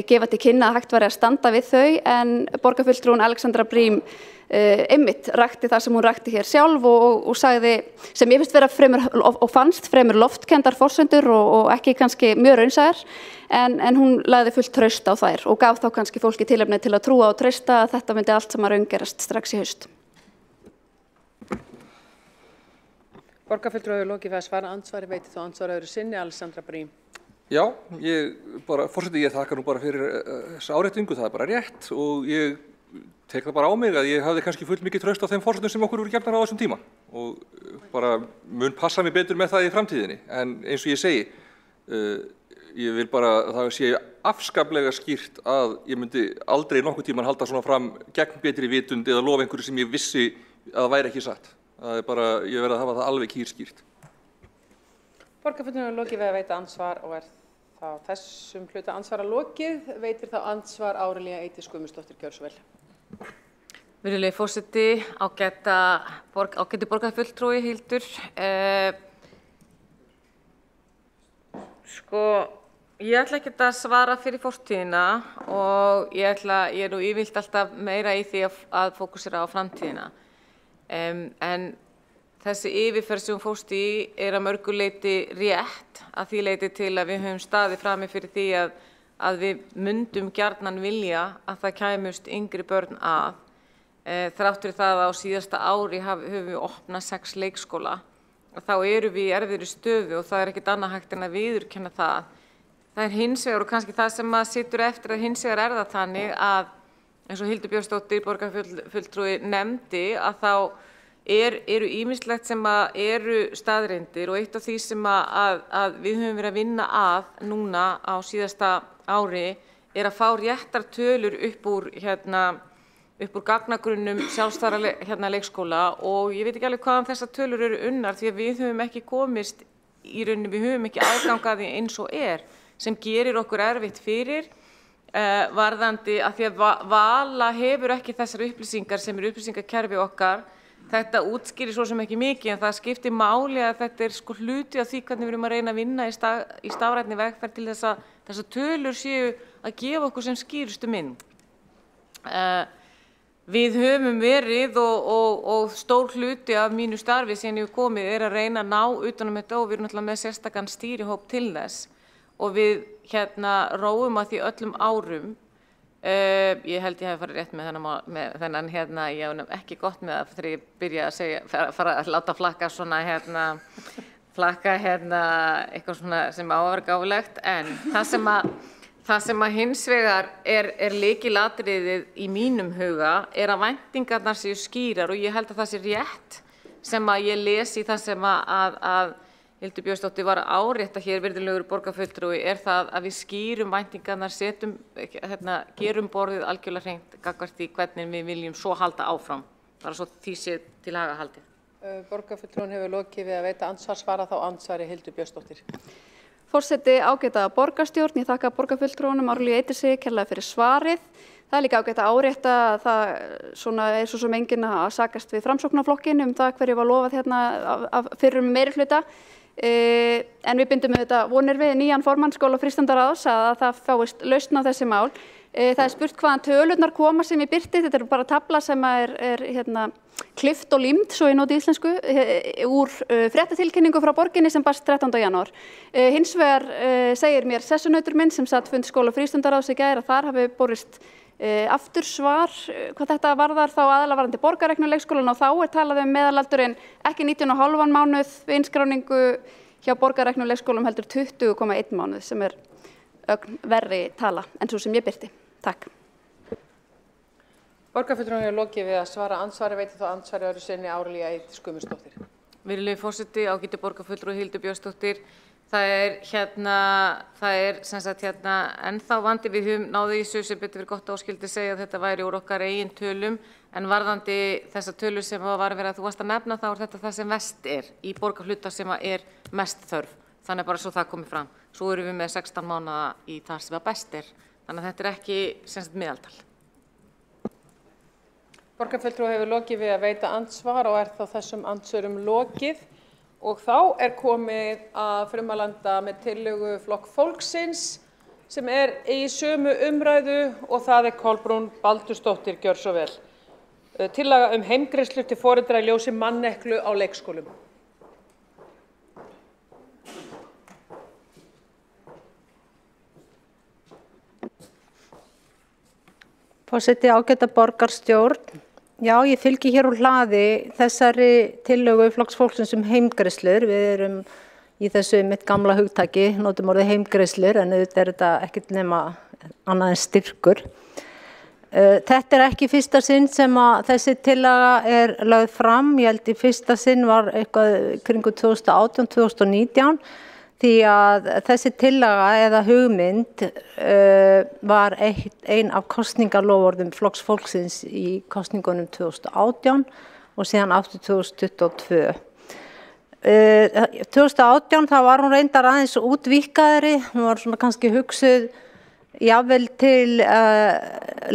gefa til kynna að hægt væri að standa við þau en borgarfulltrúin Alexandra Brím einmitt rakti það sem hún rakti hér sjálf og sagði sem ég finnst vera fannst fremur loftkendar forsendur og ekki kannski mjög raunsæðar en hún lagði fullt traust á þær og gaf þá kannski fólki tilefni til að trúa og treysta að þetta myndi allt saman raungerast strax í haust. Borgarfulltrúi hefur lokið við að svara andsvari, veitir þá andsvar öðru sinni, Alexandra Brím. Já, forseti ég þakka nú bara fyrir þessa áréttingu, það er bara rétt og ég tek það bara á mig að ég hafði kannski fullt mikið traust á þeim forsendum sem okkur voru gefnar á þessum tíma og bara mun passa mig betur með það í framtíðinni. En eins og ég segi, ég vil bara að það sé afskaplega skýrt að ég myndi aldrei nokkuð tíman halda svona fram gegn betri vitund eða lofa einhverju sem ég vissi að það væri ekki satt. Það er bara, ég verði að hafa það alveg kýrskýrt. Borgarfulltrúinn hefur lokið við að veita andsvar og er þá þessum hluta andsvara lokið, veitir þá andsvar Árelía Eydís Guðmundsdóttir, gjörðu svo vel. Virðulegi forseti, ágæti borgarfulltrúi Hildur. Ég ætla ekki að svara fyrir fortíðina og ég er nú yfirleitt alltaf meira í því að fókusera á framtíðina. En þessi yfirferð sem hún fórst í er að mörgu leyti rétt að því leyti til að við höfum staðið frammi fyrir því að við myndum gjarnan vilja að það kæmust yngri börn að. þrátt fyrir það að á síðasta ári höfum við opnað 6 leikskóla. Þá erum við í erfiðri stöðu og það ekkert annað hægt en að viðurkenna það. Það er hins vegar og kannski það sem að situr eftir að hins vegar það þannig að eins og Hildur Björnsdóttir borgarfulltrúi nefndi að þá eru ýmislegt sem að eru staðreyndir og eitt af því sem að við höfum verið að vinna að núna á síðasta ári að fá réttar tölur upp úr gagnagrunnum sjálfstæðra leikskóla og ég veit ekki alveg hvaðan þessar tölur eru unnar því að við höfum ekki komist í rauninni, við höfum ekki aðgang að því eins og sem gerir okkur erfitt fyrir varðandi að því að Vala hefur ekki þessar upplýsingar sem upplýsingakerfi okkar. Þetta útskýrir svo sem ekki mikið en það skiptir máli að þetta sko hluti af því hvernig við erum að reyna að vinna í stafrænni vegferð til þess að þessar tölur séu að gefa okkur sem skýrustu mynd. Við höfum verið og stór hluti af mínu starfi sem ég hef komið að reyna að ná utan þetta og við erum náttúrulega með sérstakann stýrihóp til þess og við róum að því öllum árum. Ég held ég hafi farið rétt með þennan ég hef ekki gott með það þegar ég byrja að segja, fara að láta flakka svona eitthvað svona sem á að vera gáfulegt en það sem að hins vegar lykilatriðið í mínum huga að væntingarnar séu skýrar og ég held að það sé rétt sem að ég les í það sem að Hildur Björnsdóttir var að árétta hér virðulegur borgarfulltrúi það að við skýrum væntingarnar, gerum borðið algjörlega hreint gagnvart því hvernig við viljum svo halda áfram, bara svo því sé til haga haldið. Borgarfulltrúin hefur lokið við að veita andsvarsvara þá andsvari Hildur Björnsdóttir. Forseti ágæta borgarstjórn, ég þakka borgarfulltrúnum Árlíu Eidísi kærlega fyrir svarið. Það líka ágætt að árétta að það svo sem enginn að sakast við Framsóknarflokkinn það hverju var lofað fyrrum meirihluta. En við bindum vonir við nýjan formann skóla- og frístundaráðs að það fáist lausn á þessi mál. Það spurt hvaðan tölurnar koma sem ég birti, þetta bara tabla sem klift og límt, svo ég noti íslensku, úr fréttatilkynningu frá borginni sem barst 13. janúar. Hins vegar segir mér sessunautur minn sem satt fund skóla- og frístundaráðs í gær að þar hafi borist aftur svar hvað þetta varðar þá aðalega varðandi borgarreknu leikskólan og þá talað meðalaldurinn ekki 19,5 mánuð við innskráningu hjá borgarreknu leikskólum heldur 20,1 mánuð sem verri tala en svo sem ég birti. Takk. Borgarfulltrúin hefur lokið við að svara andsvari, veitir þá andsvari öðru sinni Árlíu Eidísi Guðmundsdóttir. Virðulegi forseti, ágæti borgarfulltrúi Hildur Björnsdóttir. Það er sem sagt ennþá vandi við höfum náðu í þessu sem betur verið gott áskildi segja að þetta væri úr okkar eigin tölum en varðandi þessa tölur sem var verið að þú varst að nefna þá þetta það sem mest í borgarhluta sem mest þörf. Þannig bara svo það komið fram. Svo erum við með 16 mánaða í það sem best Þannig að þetta ekki sem sagt meðaltal. Borgarfulltrúi hefur lokið við að veita andsvar og þá þessum andsvörum lokið. Og þá komið að frumalanda með tillögu Flokk fólksins sem í sömu umræðu og það Kolbrún Baldursdóttir, gjör svo vel. Tillaga heimgreiðslur til foreldra í ljósi manneklu á leikskólum. Forseti ágæta borgarstjórn. Já, ég fylgi hér úr hlaði þessari tillögu Flokks fólksins heimgreiðslur. Við erum í þessu mitt gamla hugtaki, notum orðið heimgreiðslur, en auðvitað þetta ekkert nema annað en styrkur. Þetta ekki fyrsta sinn sem að þessi tillaga lögð fram. Ég held í fyrsta sinn var eitthvað kringu 2018-2019. Því að þessi tillaga eða hugmynd var ein af kosningaloforðum Flokks fólksins í kosningunum 2018 og síðan aftur 2022. 2018 þá var hún reyndar aðeins útvíkkaðri, hún var svona kannski hugsuð jafnvel til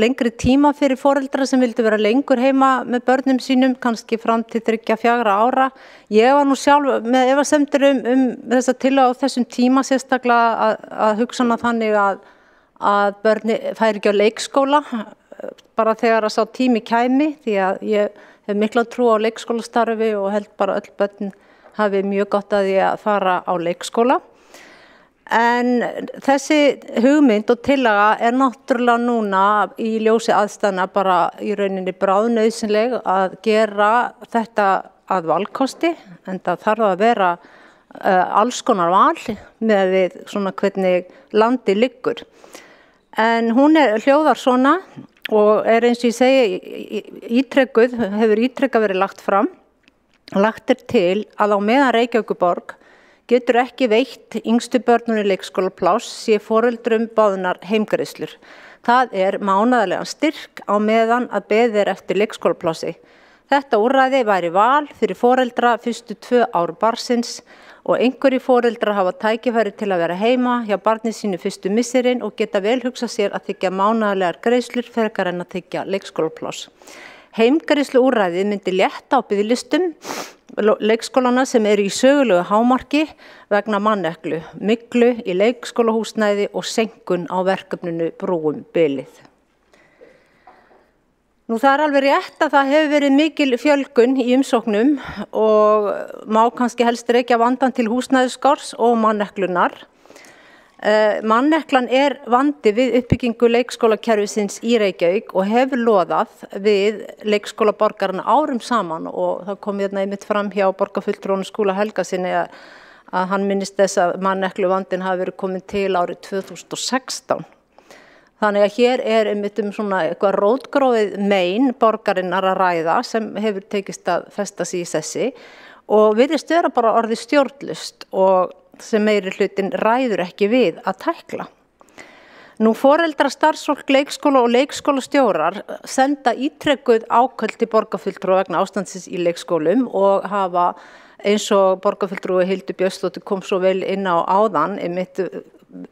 lengri tíma fyrir foreldra sem vildu vera lengur heima með börnum sínum, kannski fram til 3-4 ára. Ég var nú sjálf með efasemdir þessa tillögu á þessum tíma, sérstaklega að hugsa hana þannig að börni færi ekki á leikskóla, bara þegar að sá tími kæmi, því að ég hef mikla trú á leikskólastarfi og held bara öll börn hafi mjög gott að því að fara á leikskóla. En þessi hugmynd og tillaga náttúrulega núna í ljósi aðstæðna bara í rauninni bráðnauðsynleg að gera þetta að valkosti, en það þarf að vera alls konar val með við svona hvernig landi liggur. En hún hljóðar svona og eins og ég segi hefur ítrekað verið lagt fram. Lagt til að á meðan Reykjavíkurborg getur ekki veitt yngstu börnum í leikskólapláss sé foreldrum boðnar heimgreiðslur. Það mánaðarlegan styrk á meðan að beðið eftir leikskólaplássi. Þetta úrræði væri val fyrir foreldra fyrstu 2 ár barnsins og einhverjir foreldrar hafa tækifæri til að vera heima hjá barni sínu fyrstu misserin og geta vel hugsað sér að þiggja mánaðarlegar greiðslur frekar en að þiggja leikskólapláss. Heimgreiðslu úrræði myndi létta á biðlistum leikskólana sem í sögulegu hámarki vegna manneklu, myglu í leikskólahúsnæði og seinkun á verkefninu Brúum bilið. Nú það alveg rétt að það hefur verið mikil fjölgun í umsóknum og má kannski helst rekja vandann til húsnæðisskorts og manneklunar. Manneklan vandi við uppbyggingu leikskólakerfisins í Reykjavík og hefur loðað við leikskólaborgarana árum saman og það kom einmitt fram hjá borgarfulltrúanum Skúla Helgasyni að hann minnist þess að mannekluvandinn hafi verið komin til árið 2016. Þannig að hér einmitt svona eitthvað rótgróið mein borgarinnar að ræða sem hefur tekist að festa sig í sessi og virðist vera bara orðið stjórnlaust og sem meiri hlutin ræður ekki við að tækla. Nú foreldrar, starfsfólk, leikskóla og leikskólastjórar senda ítrekkuð áköll til borgarfulltrúa vegna ástandsins í leikskólum og hafa eins og borgarfulltrúi Hildur Björnsdóttir kom svo vel inn á áðan, einmitt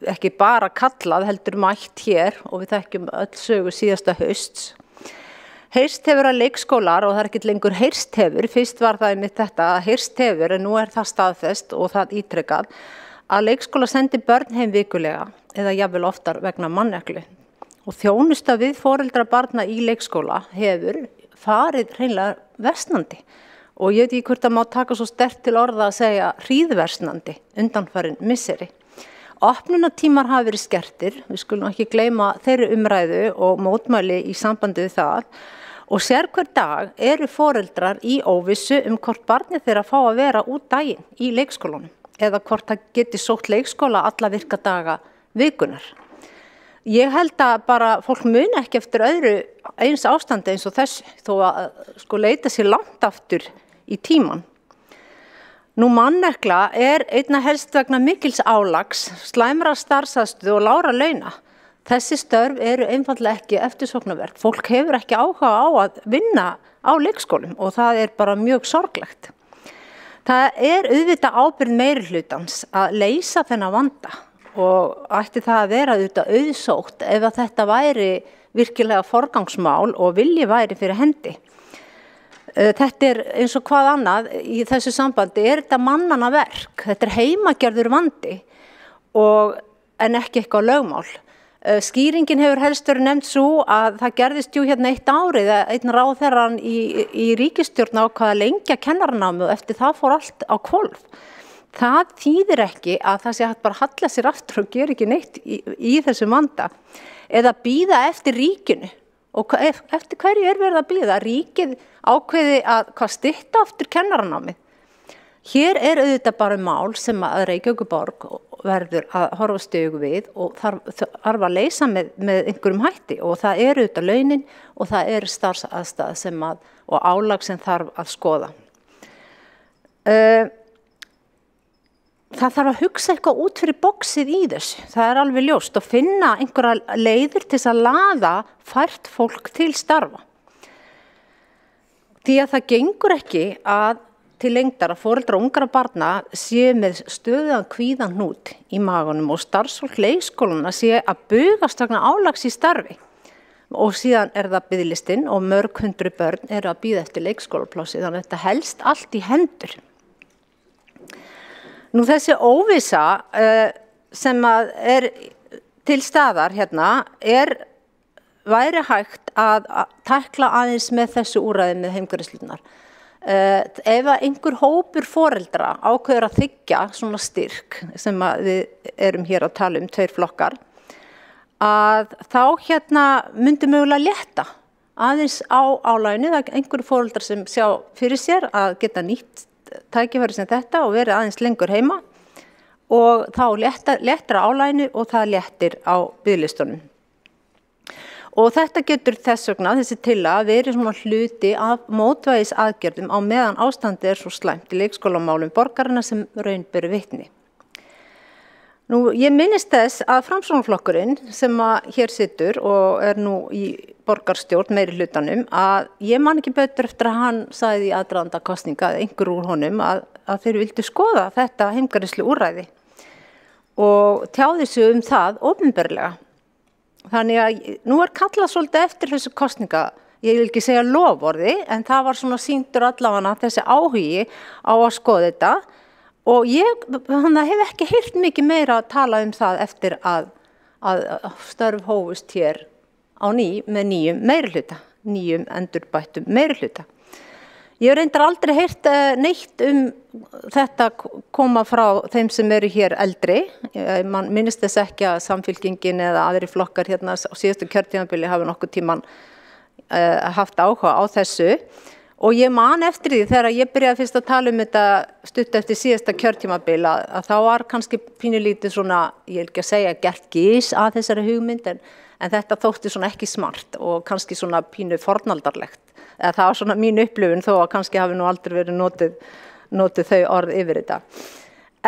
ekki bara kallað heldur mætt hér og við þekkjum öll sögu síðasta hausts. Heyrst hefur að leikskólar og það ekki lengur heyrst hefur, fyrst var það einmitt þetta að heyrst hefur en nú það staðfest og það ítrekkað að leikskóla sendi börn heim vikulega eða jafnvel oftar vegna manneklu og þjónusta við foreldra barna í leikskóla hefur farið hreinlega versnandi og ég veit ekki hvort það má taka svo sterkt til orða að segja hríðversnandi undanfarin misseri. Opnunartímar hafa verið skertir, við skulum ekki gleyma þeirri umræðu og mótmæli í sambandi við það og sérhver dag eru foreldrar í óvissu hvort barnið þeirra fá að vera út daginn í leikskólanum eða hvort það geti sótt leikskóla alla virka daga vikunar. Ég held að bara fólk muni ekki eftir öðru eins ástandi eins og þessu þó að leita sér langt aftur í tíman. Nú mannekla einna helst vegna mikils álags, slæmra starfsaðstöðu og lágra launa. Þessi störf eru einfaldlega ekki eftirsóknarverð. Fólk hefur ekki áhuga á að vinna á leikskólum og það bara mjög sorglegt. Það auðvitað ábyrgð meirihlutans að leysa þennan vanda og ætti það að vera auðvitað auðsótt ef að þetta væri virkilega forgangsmál og vilji væri fyrir hendi. Þetta eins og hvað annað í þessu sambandi þetta mannanna verk, þetta heimagerður vandi en ekki eitthvað lögmál. Skýringin hefur helst verið nefnd svo að það gerðist hérna eitt árið að einn ráðherrann í ríkisstjórn ákvað að lengja kennaranámið og eftir það fór allt á hvolf. Það þýðir ekki að það sé hægt bara að halla sér aftur og gera ekki neitt í þessum vanda eða bíða eftir ríkinu. Og eftir hverju verið að bíða? Ríkið ákveði að stytta aftur kennaranámið. Hér auðvitað bara mál sem að Reykjavíkurborg verður að horfast í augu við og þarf að leysa með einhverjum hætti og það auðvitað launin og það starfsaðstæða og álag sem þarf að skoða. Það þarf að hugsa eitthvað út fyrir boxið í þessu, það alveg ljóst og finna einhverja leiðir til að laða fært fólk til starfa. Því að það gengur ekki að til lengdar að foreldrar ungra barna séu með stöðugan kvíðahnút í maganum og starfsfólk leikskólana sé að bugast vegna álags í starfi. Og síðan það biðlistinn og mörg hundru börn eru að bíða eftir leikskólaplássi þannig að þetta helst allt í hendur. Nú þessi óvissa sem til staðar hérna væri hægt að tækla aðeins með þessu úrræði með heimgreiðslurnar. Ef að einhver hópur foreldra ákveður að þiggja svona styrk sem að við erum hér að tala 2 flokkar, að þá myndi mögulega létta aðeins á álaginu. Það er einhverju foreldrar sem sjá fyrir sér að geta nýtt tækifæri sem þetta og verið aðeins lengur heima og þá léttir álaginu og það léttir á biðlistunum. Og þetta getur þess vegna, þessi tillaga, verið svona hluti af mótvægisaðgerðum á meðan ástandið svo slæmt í leikskólamálum borgarinnar sem raun ber vitni. Nú, ég minnist þess að Framsóknarflokkurinn sem hér situr og nú í borgarstjórn meiri hlutanum, að ég man ekki betur eftir að hann sagði í aðdraganda kosninga eða einhver úr honum að þeir vildu skoða þetta heimgreiðslu úrræði og tjáði sig það opinberlega. Þannig að nú kallað svolítið eftir þessu kosninga, ég vil ekki segja loforði, en það var svona sýndur allavega þessi áhugi á að skoða þetta og ég hef ekki heyrt mikið meira að tala það eftir að störf hófust hér á með nýjum meirihluta, nýjum endurbættum meirihluta. Ég hef reyndar aldrei heyrt neitt þetta koma frá þeim sem eru hér eldri. Man minnist þess ekki að Samfylkingin eða aðri flokkar hérna á síðustu kjörtímabili hafi nokkuð tíman haft áhuga á þessu. Og ég man eftir því þegar ég byrjaði fyrst að tala þetta stutt eftir síðasta kjörtímabil að þá var kannski pínulítið svona, ég vil ekki að segja gert gís að þessari hugmynd en þetta þótti svona ekki smart og kannski svona pínu fornaldarlegt. Það var svona mín upplifun þó að kannski hafi nú aldrei verið notið þau orð yfir þetta.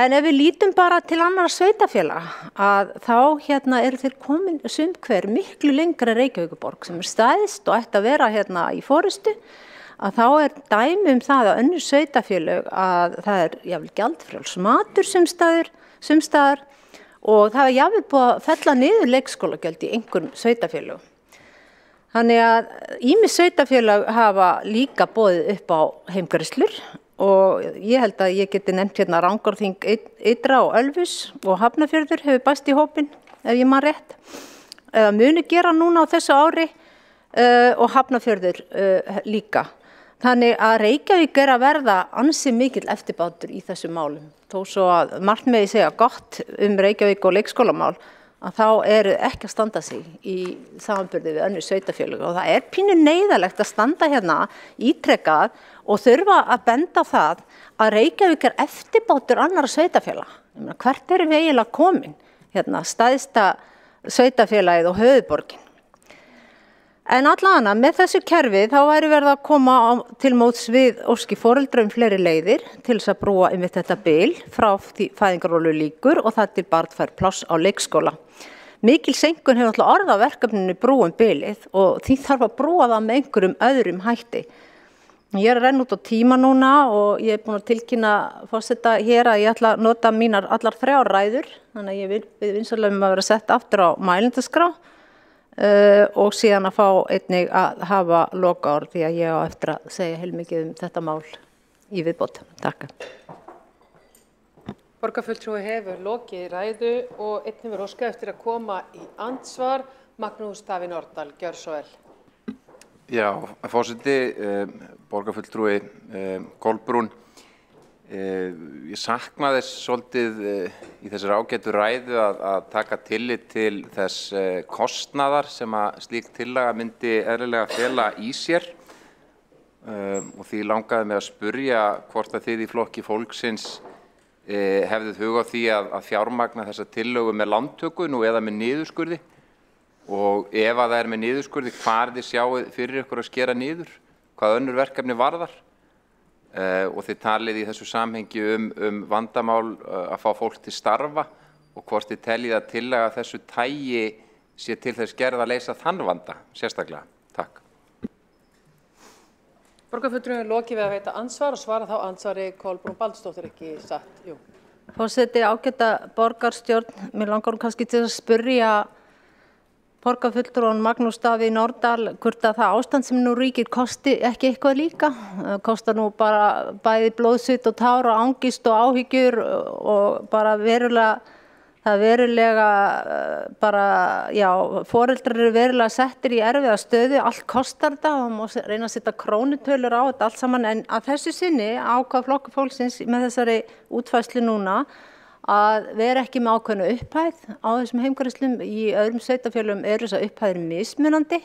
En ef við lítum bara til annara sveitafélaga að þá eru þeir komin sumhver miklu lengra Reykjavíkurborg sem stæðst og ætti að vera í forystu, að þá dæmi það að önnur sveitafélög að það jafnvel gjaldfrjáls matur sumstaðar og það jafnvel búið að fella niður leikskólagjöld í einhverjum sveitafélögum. Þannig að ýmis sveitafélag hafa líka boðið upp á heimgreiðslur og ég held að ég geti nefnt Rangárþing Ytra og Ölfus og Hafnarfjörður hefur bæst í hópinn ef ég man rétt. Muni gera núna á þessu ári og Hafnarfjörður líka. Þannig að Reykjavík að verða ansi mikill eftirbátur í þessum málum. Þó svo að margt megi segja gott Reykjavík og leikskólamál, að þá ekki að standa sig í samanburði við önnur sveitafélög og það pínu neyðarlegt að standa hérna ítrekað og þurfa að benda á það að Reykjavík eftirbátur annarra sveitafélaga. Hvert við eiginlega komin? Stærsta sveitafélagið og höfuðborgin. En allavega með þessu kerfi þá væri verið að koma til móts við óski foreldra fleiri leiðir til þess að brúa einmitt þetta bil frá því fæðingarorlofi lýkur og það til barn fær pláss á leikskóla. Mikil seinkun hefur náttúrulega orðið á verkefninu brúa bilið og því þarf að brúa það með einhverjum öðrum hætti. Ég að renna út á tíma núna og ég búin að tilkynna forseta hér að ég ætla að nota mínar allar 3 ræður, þannig að ég við vinsamlega að vera sett aftur á mælendaskrá. Og síðan að fá einnig að hafa lokaorð því að ég á eftir að segja heilmikið þetta mál í viðbót. Takk. Borgarfulltrúi hefur lokið ræðu og einnig verður óskað eftir að koma í andsvar. Magnús Davíð Nordal, gjör svo vel. Já, forseti, borgarfulltrúi Kolbrún, ég sakna þess svolítið í þessari ágætu ræðu að taka tillit til þess kostnaðar sem að slík tillaga myndi eðlilega fela í sér og því langaði mig að spurja hvort að þið í flokki fólksins hefðuð hug á því að fjármagna þessa tillögu með lántöku nú eða með niðurskurði og ef að það með niðurskurði hvar þið sjáið fyrir ykkur að skera niður, hvað önnur verkefni varðar og þið talið í þessu samhengi vandamál að fá fólk til starfa og hvort þið teljið að tillaga þessu tægi sé til þess gerð að leysa þann vanda sérstaklega. Takk. Borgarfulltrúi lokið við að veita ansvar og svara þá ansvari Kolbrún Baldursdóttir ekki satt. Jú. Forseti ágæta borgarstjórn, mér langar kannski til að spyrja borgarfulltrúan Magnús Davíð Nordal hvort að það ástand sem nú ríkir kosti ekki eitthvað líka. Kostar nú bara bæði blóðsvit og tár og angist og áhyggjur og bara verulega Það verulega foreldrar eru verulega settir í erfiða stöðu, allt kostar þetta og má reyna að setja krónutölur á þetta allt saman en að þessu sinni ákvað Flokkur fólksins með þessari útfærslu núna að vera ekki með ákveðna upphæð á þessum heimgreiðslum. Í öðrum sveitarfélögum eru þessar upphæðir mismunandi.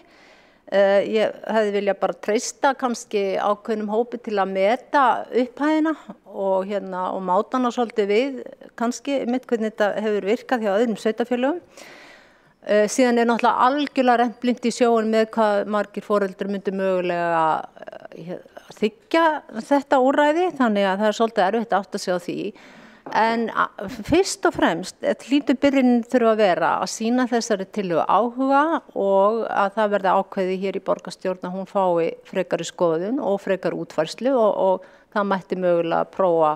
Ég hefði vilja bara treysta kannski ákveðnum hópi til að meta upphæðina og máta hana svolítið við kannski hvernig þetta hefur virkað hjá öðrum sveitarfélögum. Síðan er náttúrulega algjörlega rennt blint í sjóinn með hvað margir foreldrar myndu mögulega þiggja þetta úrræði, þannig að það er svolítið erfitt að átta sig á því. En fyrst og fremst hlýtur byrjunin þurfa að vera að sýna þessari tillögu áhuga og að það verði ákveðið hér í borgarstjórn að hún fái frekari skoðun og frekari útfærslu og það mætti mögulega prófa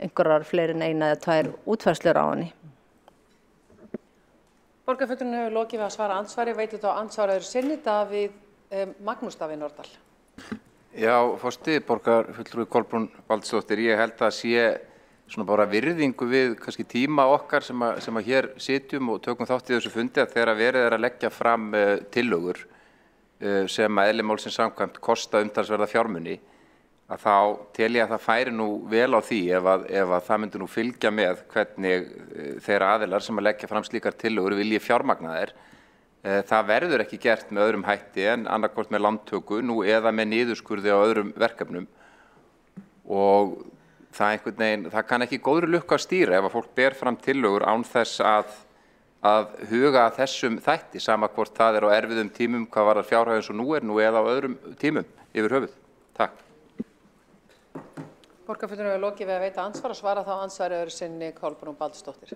einhverjar fleiri en eina eða tvær útfærslur á henni. Borgarfulltrúinn hefur lokið við að svara andsvari, veitir þá andsvar öðru sinni, Davíð Magnús Davíð Nordal. Já, forseti, borgarfulltrúi Kolbrún Baldursdóttir, ég held að sé svona bara virðingu við kannski tíma okkar sem að hér sitjum og tökum þátt í þessu fundi að þegar verið að leggja fram tillögur sem að eðli málsins samkvæmt kosta umtalsverða fjármuni, að þá tel ég að það færi nú vel á því ef að það myndi nú fylgja með hvernig þeirra aðilar sem að leggja fram slíkar tillögur vilji fjármagna þær. Það verður ekki gert með öðrum hætti en annarkvort með lántöku nú eða með niðurskurði á öðrum verkefnum og það kann ekki góðri lukku að stýra ef að fólk ber fram tillögur án þess að huga að þessum þætti, sama hvort það er á erfiðum tímum, hvað varðar fjárhæð eins og nú er, nú eða á öðrum tímum yfir höfuð. Takk. Borgarfulltrúinn hefur lokið við að veita andsvar og svara þá andsvari öðru sinni Kolbrún Baldursdóttir.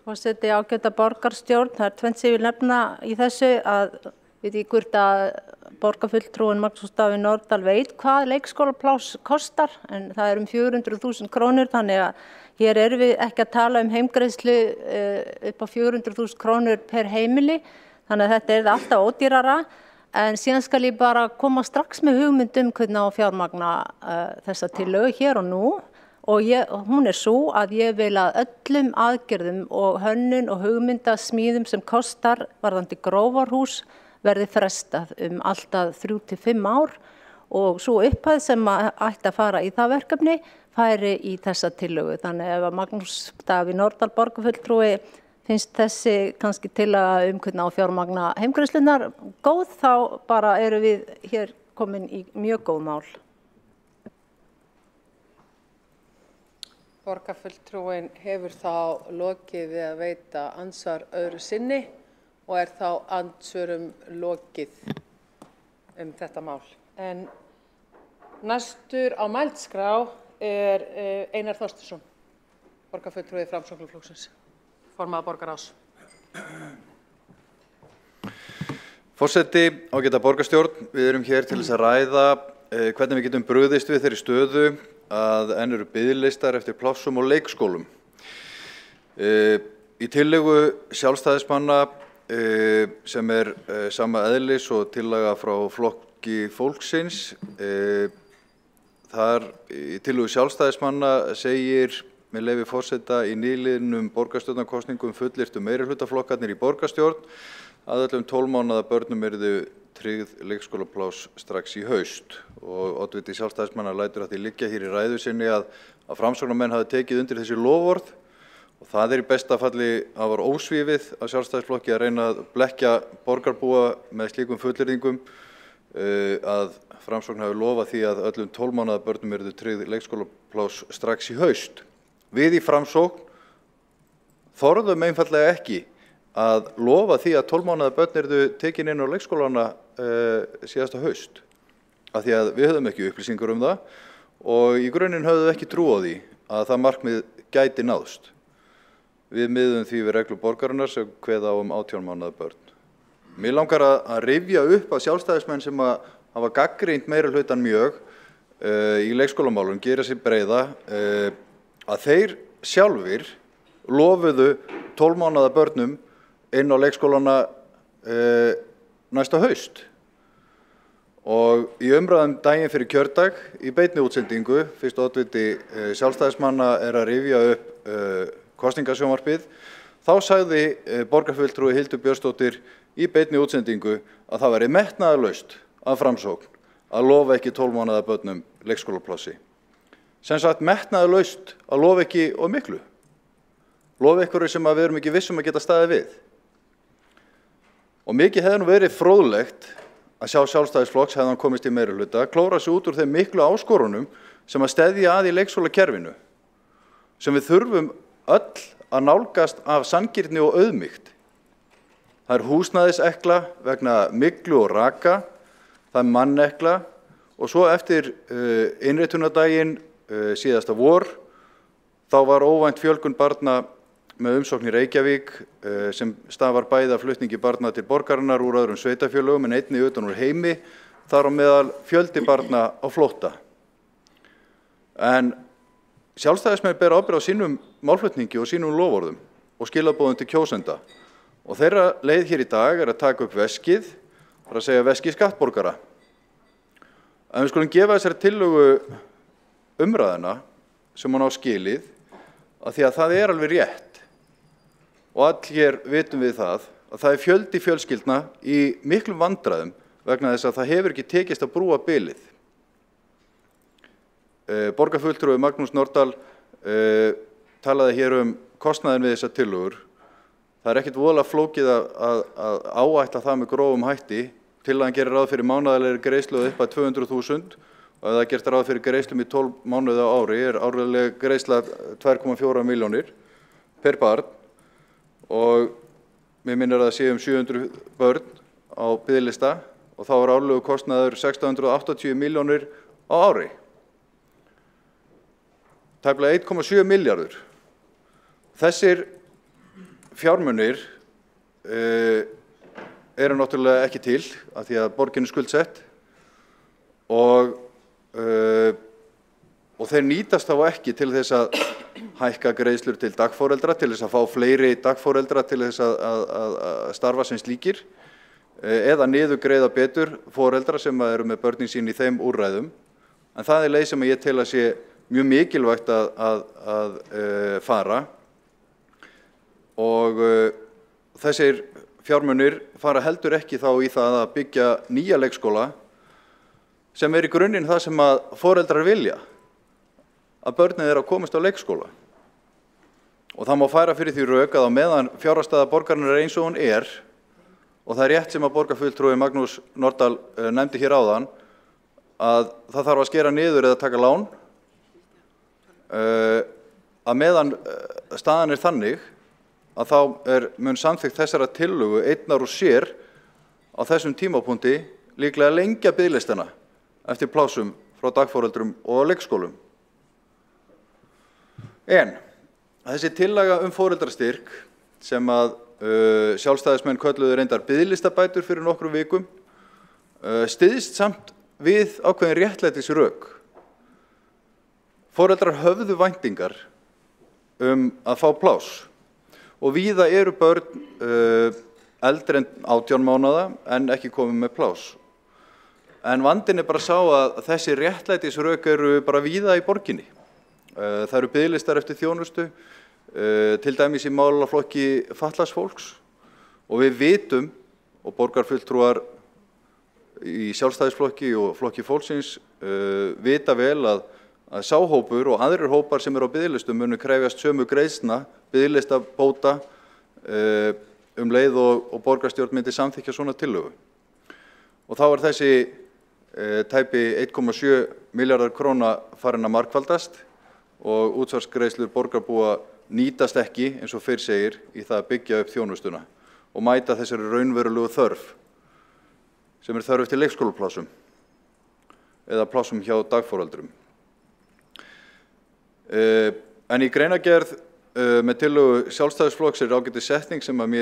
Forseti, ágæta borgarstjórn, það er tvennt sem ég vil nefna í þessu að veit ég hvort að borgarfulltrúinn Magnús Davíð Nordal veit hvað leikskólapláss kostar en það er 400.000 krónur þannig að hér erum við ekki að tala heimgreiðslu upp á 400.000 krónur per heimili þannig að þetta er alltaf ódýrara en síðan skal ég bara koma strax með hugmynd hvernig á að fjármagna þessa tillögu hér og nú og hún er svo að ég vil að öllum aðgerðum og hönnun og hugmyndasmíðum sem kostar varðandi grófarhús verði frestað alltaf 3 til 5 ár og svo upphæð sem ætti að fara í það verkefni færi í þessa tillögu. Þannig ef að Magnús Davíð Nordal borgarfulltrúi finnst þessi kannski tillaga hvernig á fjármagna heimgreiðslurnar góð þá bara erum við hér komin í mjög góð mál. Borgarfulltrúinn hefur þá lokið við að veita andsvar öðru sinni og er þá andsvörum lokið þetta mál. En næstur á mælskrá er Einar Þorsteinsson, borgarfulltrúi Framsóknarflokksins, formaður borgarráðs. Forseti, ágæta borgarstjórn, við erum hér til þess að ræða hvernig við getum brugðist við þeirri stöðu að enn eru biðlistar eftir plássum og leikskólum. Í tillögu sjálfstæðismanna sem er sama eðlis og tillaga frá Flokki fólksins. Þar í tillögu sjálfstæðismanna segir, með leyfi forseta, í nýliðnum borgarstjórnarkosningum fullyrtu meirihlutaflokkarnir í borgarstjórn að öllum 12 mánaða börnum yrðu tryggð leikskólapláss strax í haust og oddviti sjálfstæðismanna lætur að því liggja hér í ræðu sinni að framsóknarmenn hafi tekið undir þessi loforð. Og það er í besta falli að var ósvífið að sjálfstæðisflokki að reyna að blekkja borgarbúa með slíkum fullyrðingum að Framsókn hafi lofað því að öllum 12 mánaða börnum yrðu tryggð leikskólapláss strax í haust. Við í Framsókn þorðum einfaldlega ekki að lofa því að 12 mánaða börn yrðu tekin inn á leikskólana síðasta haust. Af því að við höfðum ekki upplýsingur um það og í grunninn höfðum við ekki trú á því að það markmið gæti náðst. Við miðum því við reglu borgarinnar sem kveða á 18 mánaða börn. Mér langar að rifja upp að sjálfstæðismenn sem hafa gagnrýnt meirihlutann mjög í leikskólamálum gera sér breiða að þeir sjálfir lofuðu 12 mánaða börnum inn á leikskólana næsta haust. Og í umræðum daginn fyrir kjördag í beinni útsendingu, fyrst oddviti sjálfstæðismanna er að rifja upp kosningasjónvarpið, Þá sagði borgarfulltrúi Hildur Björnsdóttir í beinni útsendingu að það væri metnaðarlaust af Framsókn að lofa ekki 12 mánaða börnum leikskólaplássi. Sem sagt metnaðarlaust að lofa ekki of miklu. Lofa einhverju sem við erum ekki vissum að geta staðið við. Og mikið hefði nú verið fróðlegt að sjá Sjálfstæðisflokks hefði hann komist í meirihluta, klóra sig út úr þeim miklu áskorunum sem að steðja að í leikskólakerfinu, sem við þurfum öll að nálgast af sanngirni og auðmýkt. Það húsnæðisekla vegna myglu og raka, það mannekla og svo eftir innritunardaginn síðasta vor, þá var óvænt fjölgun barna með umsókn í Reykjavík sem stafar bæði af flutningi barna til borgarinnar úr öðrum sveitarfélögum en einnig utan úr heimi, þar á meðal fjöldi barna á flótta. En Sjálfstæðismenn ber ábyrgð á sínum málflutningi og sínum loforðum og skilaboðum til kjósenda. Og þeirra leið hér í dag að taka upp veskið, það að segja veskið skattborgara. En við skulum gefa þessari tillögu umræðuna sem hún á skilið, að því að það alveg rétt. Og all hér vitum við það að það fjöldi fjölskyldna í miklum vandræðum vegna þess að það hefur ekki tekist að brúa bilið. Borgarfulltrúi Magnús Norðdahl talaði hér kostnaðinn við þessar tillögur. Það ekkert voðalega flókið að áætla það með grófum hætti. Tillagan gerir ráð fyrir mánaðarlegri greiðslu upp að 200.000 og ef það gert ráð fyrir greiðslum í 12 mánuði á ári árleg greiðsla 2,4 milljónir per barn og mér minnir að það sé 700 börn á biðlista og þá árlegu kostnaður 680 milljónir á ári. Tæplega 1,7 milljarður. Þessir fjármunir eru náttúrulega ekki til af því að borgin skuldsett og þeir nýtast þá ekki til þess að hækka greiðslur til dagforeldra, til þess að fá fleiri dagforeldra til þess að starfa sem slíkir eða niðurgreiða betur foreldra sem eru með börnin sín í þeim úrræðum. En það leið sem ég tel að sé mjög mikilvægt að fara og þessir fjármunir fara heldur ekki þá í það að byggja nýja leikskóla sem í grunninn það sem að foreldrar vilja, að börnin þeirra komast á leikskóla. Og það má færa fyrir því rök að á meðan fjárhagsstaða borgarinnar eins og hún og það rétt sem að borgarfulltrúi Magnús Norðdahl nefndi hér áðan, að það þarf að skera niður eða taka lán, að meðan staðan þannig að þá mun samþykkt þessara tillögu einnar og sér á þessum tímapunkti líklega lengja biðlistana eftir plásum frá dagforeldrum og leikskólum. En þessi tillaga foreldrastyrk sem að Sjálfstæðismenn kölluðu reyndar biðlistabætur fyrir nokkrum vikum styðst samt við ákveðin réttlætisrök. Foreldrar höfðu væntingar að fá plás og víða eru börn eldri en 18 mánaða en ekki komið með plás. En vandinn bara sá að þessi réttlætisrök eru bara víða í borginni. Það eru biðlistar eftir þjónustu, til dæmis í málaflokki fatlaðs fólks og við vitum og borgarfulltrúar í Sjálfstæðisflokki og flokki fólksins vita vel að sáhópur og aðrir hópar sem eru á biðlistum munu krefjast sömu greiðslna, biðlistabóta leið og borgarstjórn myndi samþykkja svona tillögu. Og þá þessi tæpi 1,7 milljarðar króna farin að margfaldast og útsvarsgreiðslur borgarbúa nýtast ekki eins og fyrr segir í það að byggja upp þjónustuna og mæta þessari raunverulegu þörf sem þörf eftir leikskólaplásum eða plásum hjá dagforeldrum. En í greinargerð með tillögu Sjálfstæðisflokks ágætis setning sem að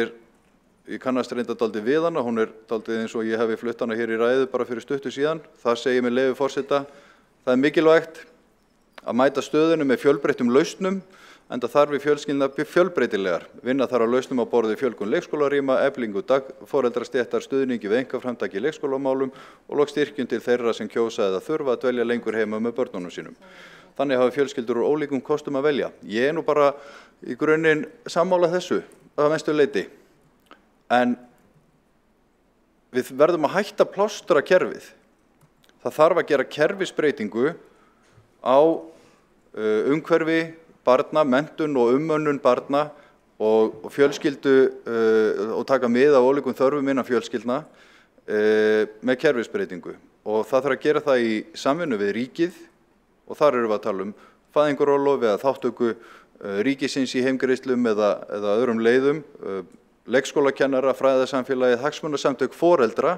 ég kannast reynda dálítið við hana, hún dálítið eins og ég hefi flutt hana hér í ræðu bara fyrir stuttu síðan. Það segir með leyfi forseta, það mikilvægt að mæta stöðunum með fjölbreyttum lausnum enda þarf við fjölskyldna fjölbreytilegar. Vinna þarf á lausnum á borði fjölgun leikskólarýma, eflingu dagforeldra-stéttar, stuðningi við einkaframtaki í leikskólamálum og loks styrkjun til þeirra sem kjósa eða þurfa að dvelja lengur heima með börnunum sínum. Þannig hafa fjölskyldur úr ólíkum kostum að velja. Ég nú bara í grunninn sammála þessu að mestu leyti. En við verðum að hætta plástra kerfið. Það þarf að gera kerfisbreytingu á umhverfi barna, menntun og umönnun barna og fjölskyldu og taka mið af ólíkum þörfum innan fjölskyldna með kerfisbreytingu. Og það þarf að gera það í samvinnu við ríkið og þar erum við að tala fæðingarorlof eða þátttöku ríkisins í heimgreiðslum eða öðrum leiðum, leikskólakennara, fræðasamfélagið, hagsmunasamtök foreldra,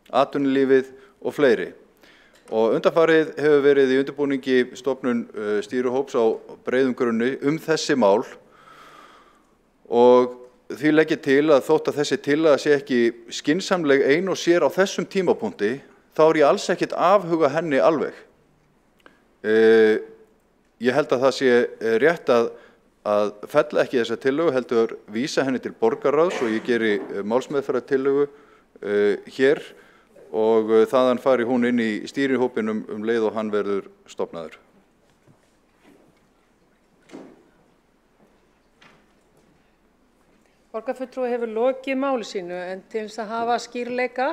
atvinnulífið og fleiri. Og undanfarið hefur verið í undirbúningi stofnun stýrihóps á breiðum grunni þessi mál og því legg ég til að þótt að þessi tillaga sé ekki skynsamleg ein og sér á þessum tímapunkti, þá ég alls ekkert afhuga henni alveg. Ég held að það sé rétt að fella ekki þessa tillögu, heldur vísa henni til borgarráðs og ég geri málsmeðferðartillögu hér og þaðan fari hún inn í stýrihópinn leið og hann verður stofnaður. Borgarfulltrúi hefur lokið máli sínu en til þess að hafa skýrleika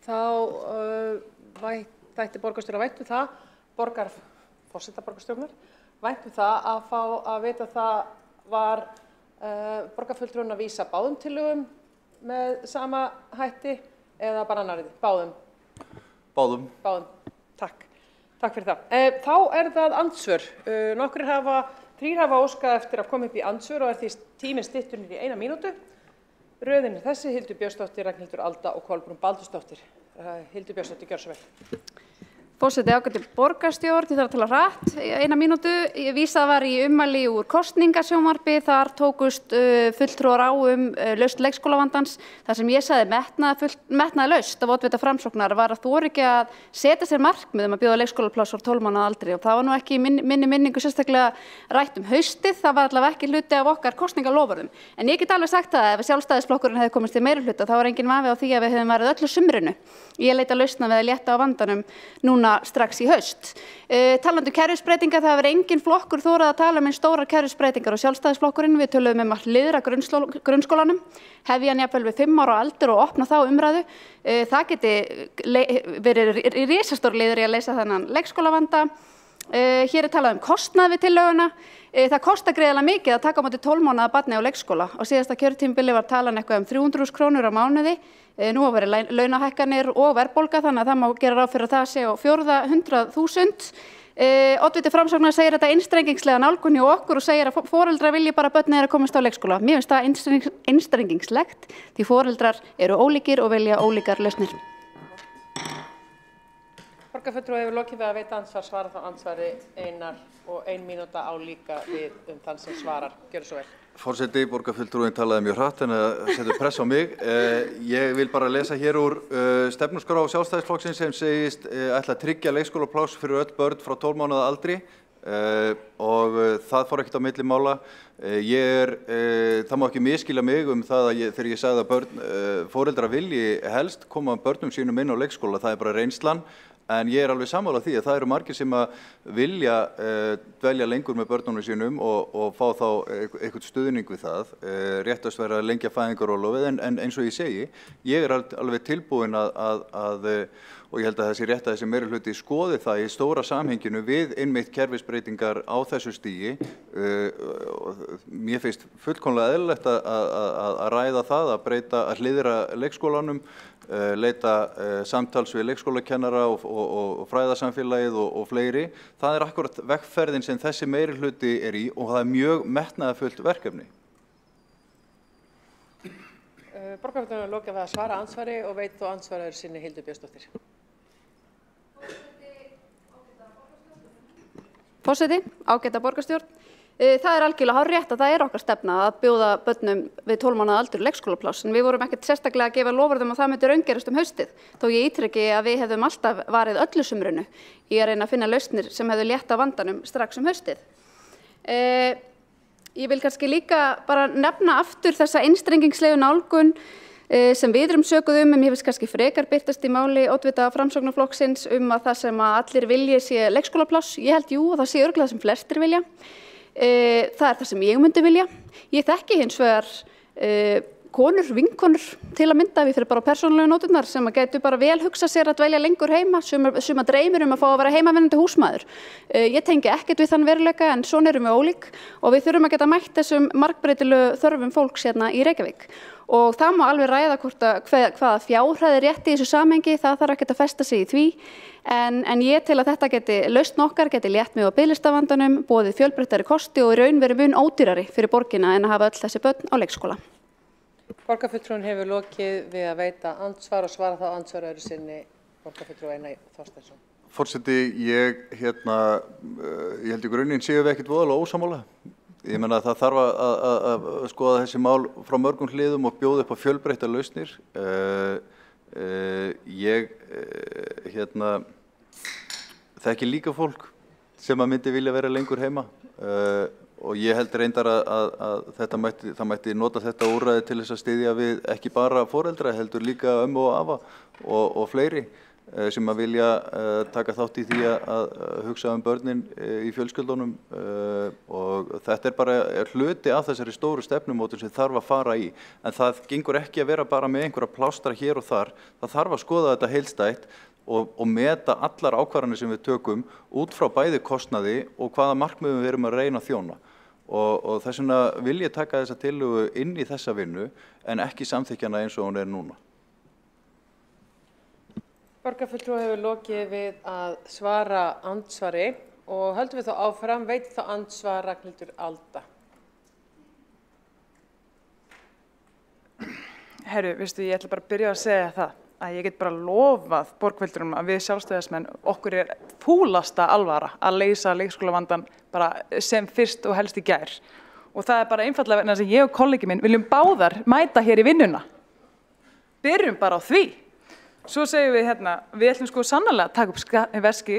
þá þætti borgarstjóra væntu það, forseta borgarstjórnar, væntu það að fá að vita það var borgarfulltrúin að vísa báðum tillögum með sama hætti eða bara annarrið, báðum? Báðum. Báðum, takk. Takk fyrir það. Þá það andsvör. Þrír hafa óskað eftir að koma upp í andsvör og því tíminn styttur niður í 1 mínútu. Röðin þessi, Hildur Björnsdóttir, Ragnhildur Alda og Kolbrún Baldursdóttir. Hildur Björnsdóttir, gjör svo vel. Forseti ágæti borgarstjórn, ég þarf að tala hratt, 1 mínútu. Vísað var í ummæli úr kosningasjónvarpi, þar tókust fulltrúar á lausn leikskólavandans. Það sem ég sagði metnaðarlaust af oddvita Framsóknar var að þora ekki að setja sér markmið að bjóða leikskólapláss á 12 mánaða aldri og það var nú ekki minni minningu sérstaklega rætt haustið, það var allavega ekki hluti af okkar kosningaloforðum. En ég get alveg sagt það að ef Sjálfstæðisflokkurinn hefði komist í meirihluta þá var enginn vafi á því að við hefðum verið öllu sumrinu. Ég leita lausna við að létta á vandanum núna strax í haust. Talandi kerfisbreytingar, það hefur engin flokkur þórað að tala eins stórar kerfisbreytingar og Sjálfstæðisflokkurinn. Við töluðum að hliðra grunnskólanum, hefja hann jafnvel við 5 ára aldur og opna þá umræðu. Það geti verið risastór liður í að leysa þennan leikskólavanda. Hér talað kostnað við tillöguna. Það kostar greiðlega mikið að taka á móti 12 mánaða barni á leikskóla og síðasta kjörtímabili var talan eitthvað 300.000 krónur á mánuði. Nú hafa verið launahækkanir og verðbólga þannig að það má gera ráð fyrir að það sé á 400.000. Oddviti Framsóknar segir þetta einstrengingslega nálgun hjá okkur og segir að foreldrar vilji bara börnin þeirra komast á leikskóla. Mér finnst það einstrengingslegt því foreldrar eru ólíkir og vilja ólíkar lausnir. Borgarfulltrúi hefur lokið við að veita andsvar, svara þá andsvari 1 mínúta á líka við þann sem svarar. Gjörðu svo vel. Forseti, borgarfulltrúin talaði mjög hratt en að setja press á mig. Ég vil bara lesa hér úr stefnuskrá Sjálfstæðisflokksins sem segist ætla að tryggja leikskólapláss fyrir öll börn frá 12 mánaða aldri og það fór ekkert á milli mála. Það má ekki misskilja mig það að þegar ég sagði að foreldrar vilji helst koma börnum sínum inn á leikskóla, það bara reynslan. En ég alveg sammála því að það eru margir sem að vilja dvelja lengur með börnunum sínum og fá þá eitthvað stuðning við það. Réttast verið að lengja fæðingarorlofið en eins og ég segi, ég alveg tilbúin og ég held að þessi rétt að þessi meirihluti skoði það í stóra samhenginu við einmitt kerfisbreytingar á þessu stigi. Mér finnst fullkomlega eðlilegt að ræða það, að hliðra leikskólanum, leita samtals við leikskólakennara og fræðasamfélagið og fleiri. Það akkurat vegferðin sem þessi meirihluti í og það mjög metnaðarfullt verkefni. Borgarfulltrúin er lokið við að svara andsvari og veit þó andsvaraður sinni Hildur Björnsdóttir. Forseti, ágæta borgarstjórn. Það algjörlega hárrétt að það okkar stefna að bjóða börnum við 12 mánaða aldur leikskólapláss en við vorum ekkert sérstaklega að gefa loforð að það myndi raungerast haustið þó ég ítreki að við hefðum alltaf varið öllu sumrinu í að reyna að finna lausnir sem hefðu létt á vandanum strax haustið. Ég vil kannski líka bara nefna aftur þessa einstrengingslegu nálgun sem við erum sökuð en mér finnst kannski frekar birtast í máli oddvita Framsóknarflokksins að það sem að allir vilji sé leikskólapláss. Ég held jú og það sé örugglega það sem flestir vilja. Það það sem ég myndi vilja. Ég þekki hins vegar konur, vinkonur til að mynda, við fyrir bara persónulegu nóturnar sem að gætu bara vel hugsa sér að dvelja lengur heima, sem að dreymir að fá að vera heimavinnandi húsmaður. Ég tengi ekkert við þann veruleika en svona erum við ólík og við þurfum að geta mætt þessum margbreytilegu þörfum fólks hérna í Reykjavík. Og það má alveg ræða hvaða fjárhæð er rétt í þessu samhengi, það þarf ekkert að festa sig í því. En ég tel að þetta geti lausn okkar, geti létt mig á biðlistavandanum, boðið fjölbreyttari kosti og í raun verið mun ódýrari fyrir borgina en að hafa öll þessi börn á leikskóla. Borgarfulltrúinn hefur lokið við að veita andsvar og svara þá andsvar öðru sinni borgarfulltrúi Einar Þorsteinsson. Forseti, ég held í grunninn séum við ekkert voðalega ósammála. Ég meina að það þarf að skoða þessi mál frá mörgum hliðum og bjóða upp á fjölbreyttar lausnir. Ég þekki líka fólk sem að myndi vilja vera lengur heima. Og ég held reyndar að það mætti nota þetta úrræði til þess að styðja við ekki bara foreldra, heldur líka ömmu og afa og fleiri sem að vilja taka þátt í því að hugsa börnin í fjölskyldunum og þetta er bara hluti af þessari stóru stefnumótun sem þarf að fara í. En það gengur ekki að vera bara með einhverja plástra hér og þar, það þarf að skoða þetta heildstætt og meta allar ákvarðanir sem við tökum út frá bæði kostnaði og hvaða markmiðum við erum að reyna að þjóna. Og þess vegna vil ég taka þessa tillögu inn í þessa vinnu en ekki samþykkja hana eins og hún er núna. Borgarfulltrúi hefur lokið við að svara andsvari og höldum við þá áfram, veitir þá andsvar Ragnhildur Alda. Herru, veistu, ég ætla bara að byrja að segja það að ég get bara lofað borgarfulltrúum að við sjálfstæðismenn okkur er fúlasta alvara að leysa leikskólavandann bara sem fyrst og helst í gær. Og það er bara einfallega vegna þess að ég og kollegi minn viljum báðar mæta hér í vinnuna. Byrjum bara á því. Svo segjum við hérna, við ætlum sko sannarlega að taka upp veski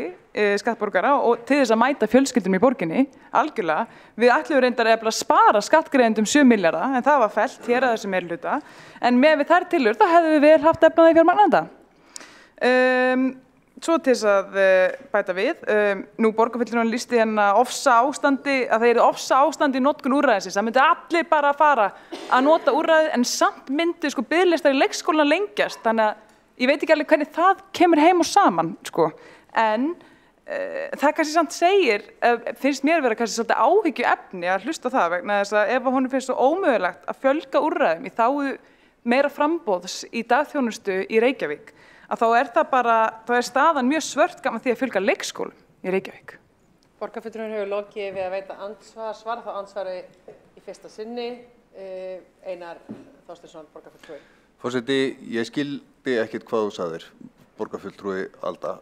skattborgara og til þess að mæta fjölskyldum í borginni, algjörlega. Við ætlum reyndar að spara skattgreiðendum 7 milljarða, en það var fellt hér að þessu meirihluta. En með við þær tillögur, þá hefðum við vel haft efnaði fjármagnanda. Svo til þess að bæta við, nú borgarfulltrúinn lýsti hérna ofsa ástandi, að það er ofsa ástandi í notkun úrræðisins. Það myndi allir bara fara að nota úrræðið, en samt myndi sko biðlistar í leikskólanum lengjast, þannig að ég veit ekki alveg hvernig það kemur heim og saman, sko. En það kannski samt segir, finnst mér vera kannski svolítið áhyggjuefni að hlusta á það vegna þess að ef honum finnst svo ómögulegt að fjölga úrræðum í þágu meira framboðs í dagþjónustu í Reykjavík, að þá er það bara, þá er staðan mjög svört gaman því að fjölga leikskólum í Reykjavík. Borgarfulltrúinn hefur lokið við að veita andsvar, svara þá andsvari í fyrsta sinni. Einar Þorsteinsson, borgarfulltrúi. Forseti, ég skildi ekkert hvað þú sagðir, borgarfulltrúi Alda.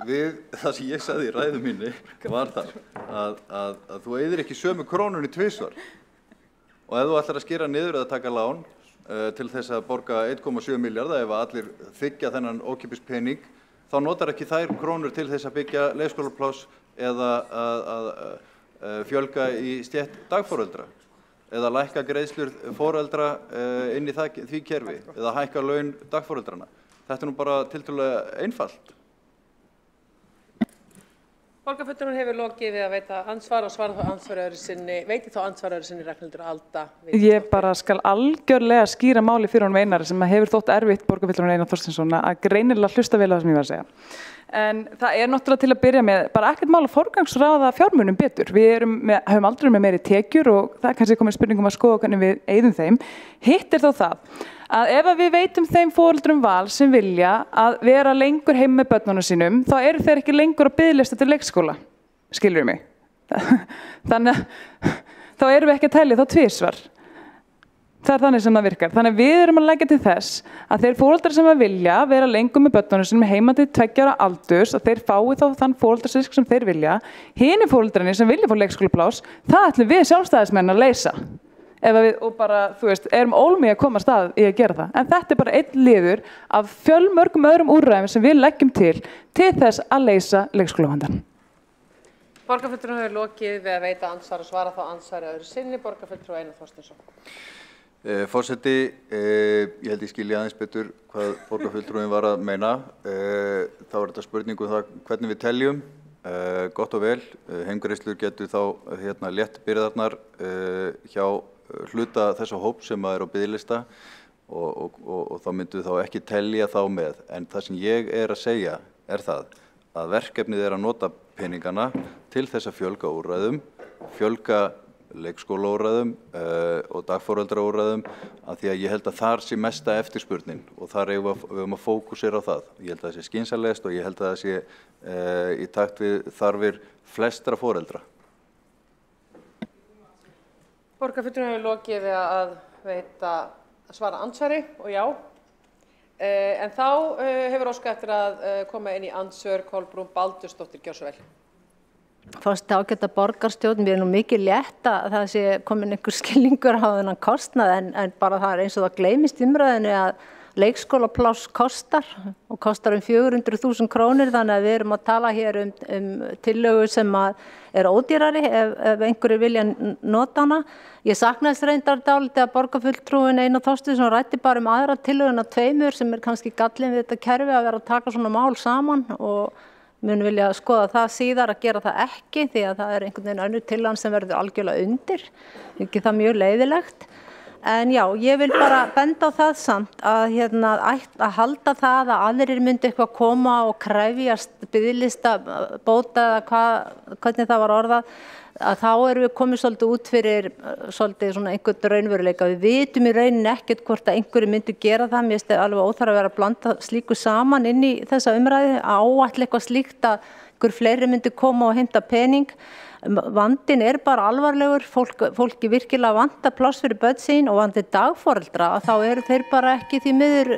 Við það sem ég sagði í ræðu minni var það að þú eyðir ekki sömu krónunni tvisvar. Og ef þú ætlar að skera niður eða taka lán til þess að borga 1,7 milljarða ef allir þiggja þennan ókeypis pening, þá notar ekki þær krónur til þess að byggja leikskólapláss eða að fjölga í stétt dagforeldra. Eða lækka greiðslur foreldra inn í því kerfi, eða hækka laun dagforeldrana. Þetta er nú bara tiltölulega einfalt. Borgarfulltrúinn hefur lokið við að veita andsvar og svara þá andsvar öðru sinni, veiti þá andsvar öðru sinni Ragnhildur Alda. Ég bara skal algjörlega skýra máli fyrir honum Einari sem hefur þótt erfitt borgarfulltrúinn Einar Þorsteinsson að greinilega hlusta vel á það sem ég var að segja. En það er náttúrulega til að byrja með bara ekkert mál að forgangsraða fjármunum betur. Við höfum aldrei með meiri tekjur og það er kannski komið spurningum að skoða hvernig við eyðum þeim. Hitt er þó það að ef við veitum þeim foreldrum val sem vilja að vera lengur heima með börnunum sínum, þá eru þeir ekki lengur að biðlista til leikskóla. Skilurðu mig? Þannig að þá erum við ekki að telja þá tvisvar. Það er þannig sem það virkar. Þannig að við erum að leggja til þess að þeir foreldrar sem að vilja vera lengur með börnunum sínum heima til 2 ára aldurs, að þeir fái þá þann foreldrastyrk sem þeir vilja. Hinir foreldrarnir sem vilja fá leikskólapláss, það ætlum við sjálfstæðismenn að leysa. Og bara, þú veist, erum ólmig að koma stað í að gera það. En þetta er bara einn liður af fjölmörgum öðrum úrræðum sem við leggjum til þess að leysa leikskólavandann. Borgarfulltrúinn hefur lokið við að veita andsvar og svara þá andsvari öðru sinni, borgarfulltrúi Einar Þorsteinsson. Forseti, ég held ég skilji aðeins betur hvað borgarfulltrúinn var að meina. Þá er þetta spurning um það hvernig við teljum. Gott og vel, heimgreiðslur getur þá létt byrðarnar hjá hluta þessa hóp sem er á biðlista og þá myndu þá ekki telja þá með. En það sem ég er að segja er það að verkefnið er að nota peningana til þess að fjölga úrræðum, fjölga leikskólaúrræðum og dagforeldraúrræðum, af því að ég held að þar sé mesta eftirspurnin og þar eigum að fókusera á það. Ég held að það sé skynsamlegast og ég held að það sé í takt við þarfir flestra foreldra. Borgarfulltrúinn hefur lokið við að svara andsvari og já. En þá hefur óskað eftir að koma inn í andsvör Kolbrún Baldursdóttir, gjörðu svo vel. Fórst ágæta borgarstjórn, mér nú mikið létt að það sé komin einhver skilningur á þennan kostnað en bara það eins og það gleymist umræðinu að leikskólapláss kostar og kostar 400.000 krónur, þannig að við erum að tala hér tillögu sem er ódýrari ef einhverju vilja nota hana. Ég saknaðist reyndar dálítið að borgarfulltrúinn Einar Þorsteinsson ræddi bara aðra tillöguna tveimur sem kannski gallinn við þetta kerfi að vera að taka svona mál saman og mun vilja skoða það síðar að gera það ekki því að það einhvern veginn önnur tillagan sem verður algjörlega undir, ekki það mjög leiðilegt. En já, ég vil bara benda á það samt að halda það að aðrir myndi eitthvað koma og krefjast biðlista bóta eða hvernig það var orðað, að þá erum við komið svolítið út fyrir svolítið svona einhvern raunveruleika. Við vitum í rauninni ekkert hvort að einhverju myndi gera það. Mér finnst alveg óþarfi að vera að blanda slíku saman inn í þessa umræðu, áætla eitthvað slíkt að einhver fleiri myndi koma og heimta pening. Vandinn er bara alvarlegur, fólki virkilega vantar pláss fyrir börn sín og vandir dagforeldra, að þá eru þeir bara ekki því miður,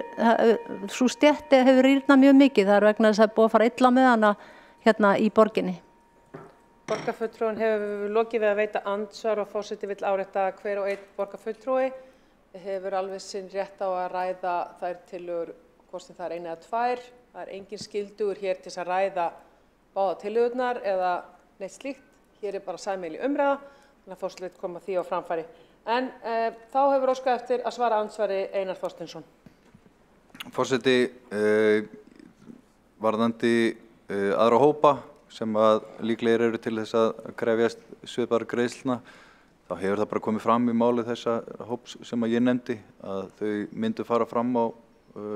sú stétti hefur rýrnað mjög mikið, það er vegna þess að búið að fara illa með hana hérna í borginni. Borgarfulltrúinn hefur lokið við að veita andsvar og forseti vill árétta að hver og einn borgarfulltrúi hefur alveg sinn rétt á að ræða þær tillögur, hvort sem það er eina eða tvær. Það er engin skyldugur hér til að ræða báða tillögurnar eða neitt slíkt. Hér er bara sameiginleg umræða, þannig að forseti vill koma því á framfæri. En þá hefur óskað eftir að svara andsvari Einar Þorsteinsson. Forseti, varðandi aðra hópa sem að líklegir eru til þess að krefjast svipaðra greiðslna, þá hefur það bara komið fram í máli þessa hóps sem að ég nefndi að þau myndu fara fram á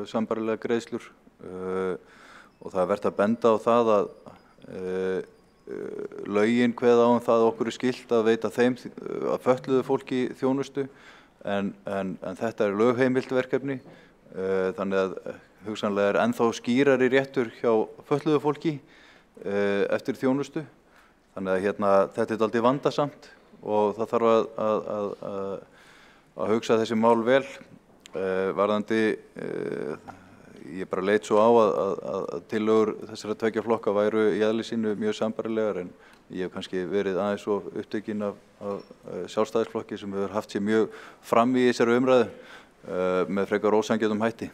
sambærilega greiðslur og það er vert að benda á það að lögin kveða á það að okkur er skylt að veita þeim að fötluðu fólki þjónustu en þetta er lögheimilt verkefni þannig að hugsanlega er ennþá skýrari réttur hjá fötluðu fólki eftir þjónustu. Þannig að þetta er dálítið vandasamt og það þarf að hugsa þessi mál vel. Varðandi, ég bara leit svo á að tillögur þessara tveggja flokka væru í eðli sínu mjög sambærilegar en ég hef kannski verið aðeins svo upptekinn af Sjálfstæðisflokki sem hefur haft sér mjög fram í þessari umræðu með frekar ósanngjörnum hætti.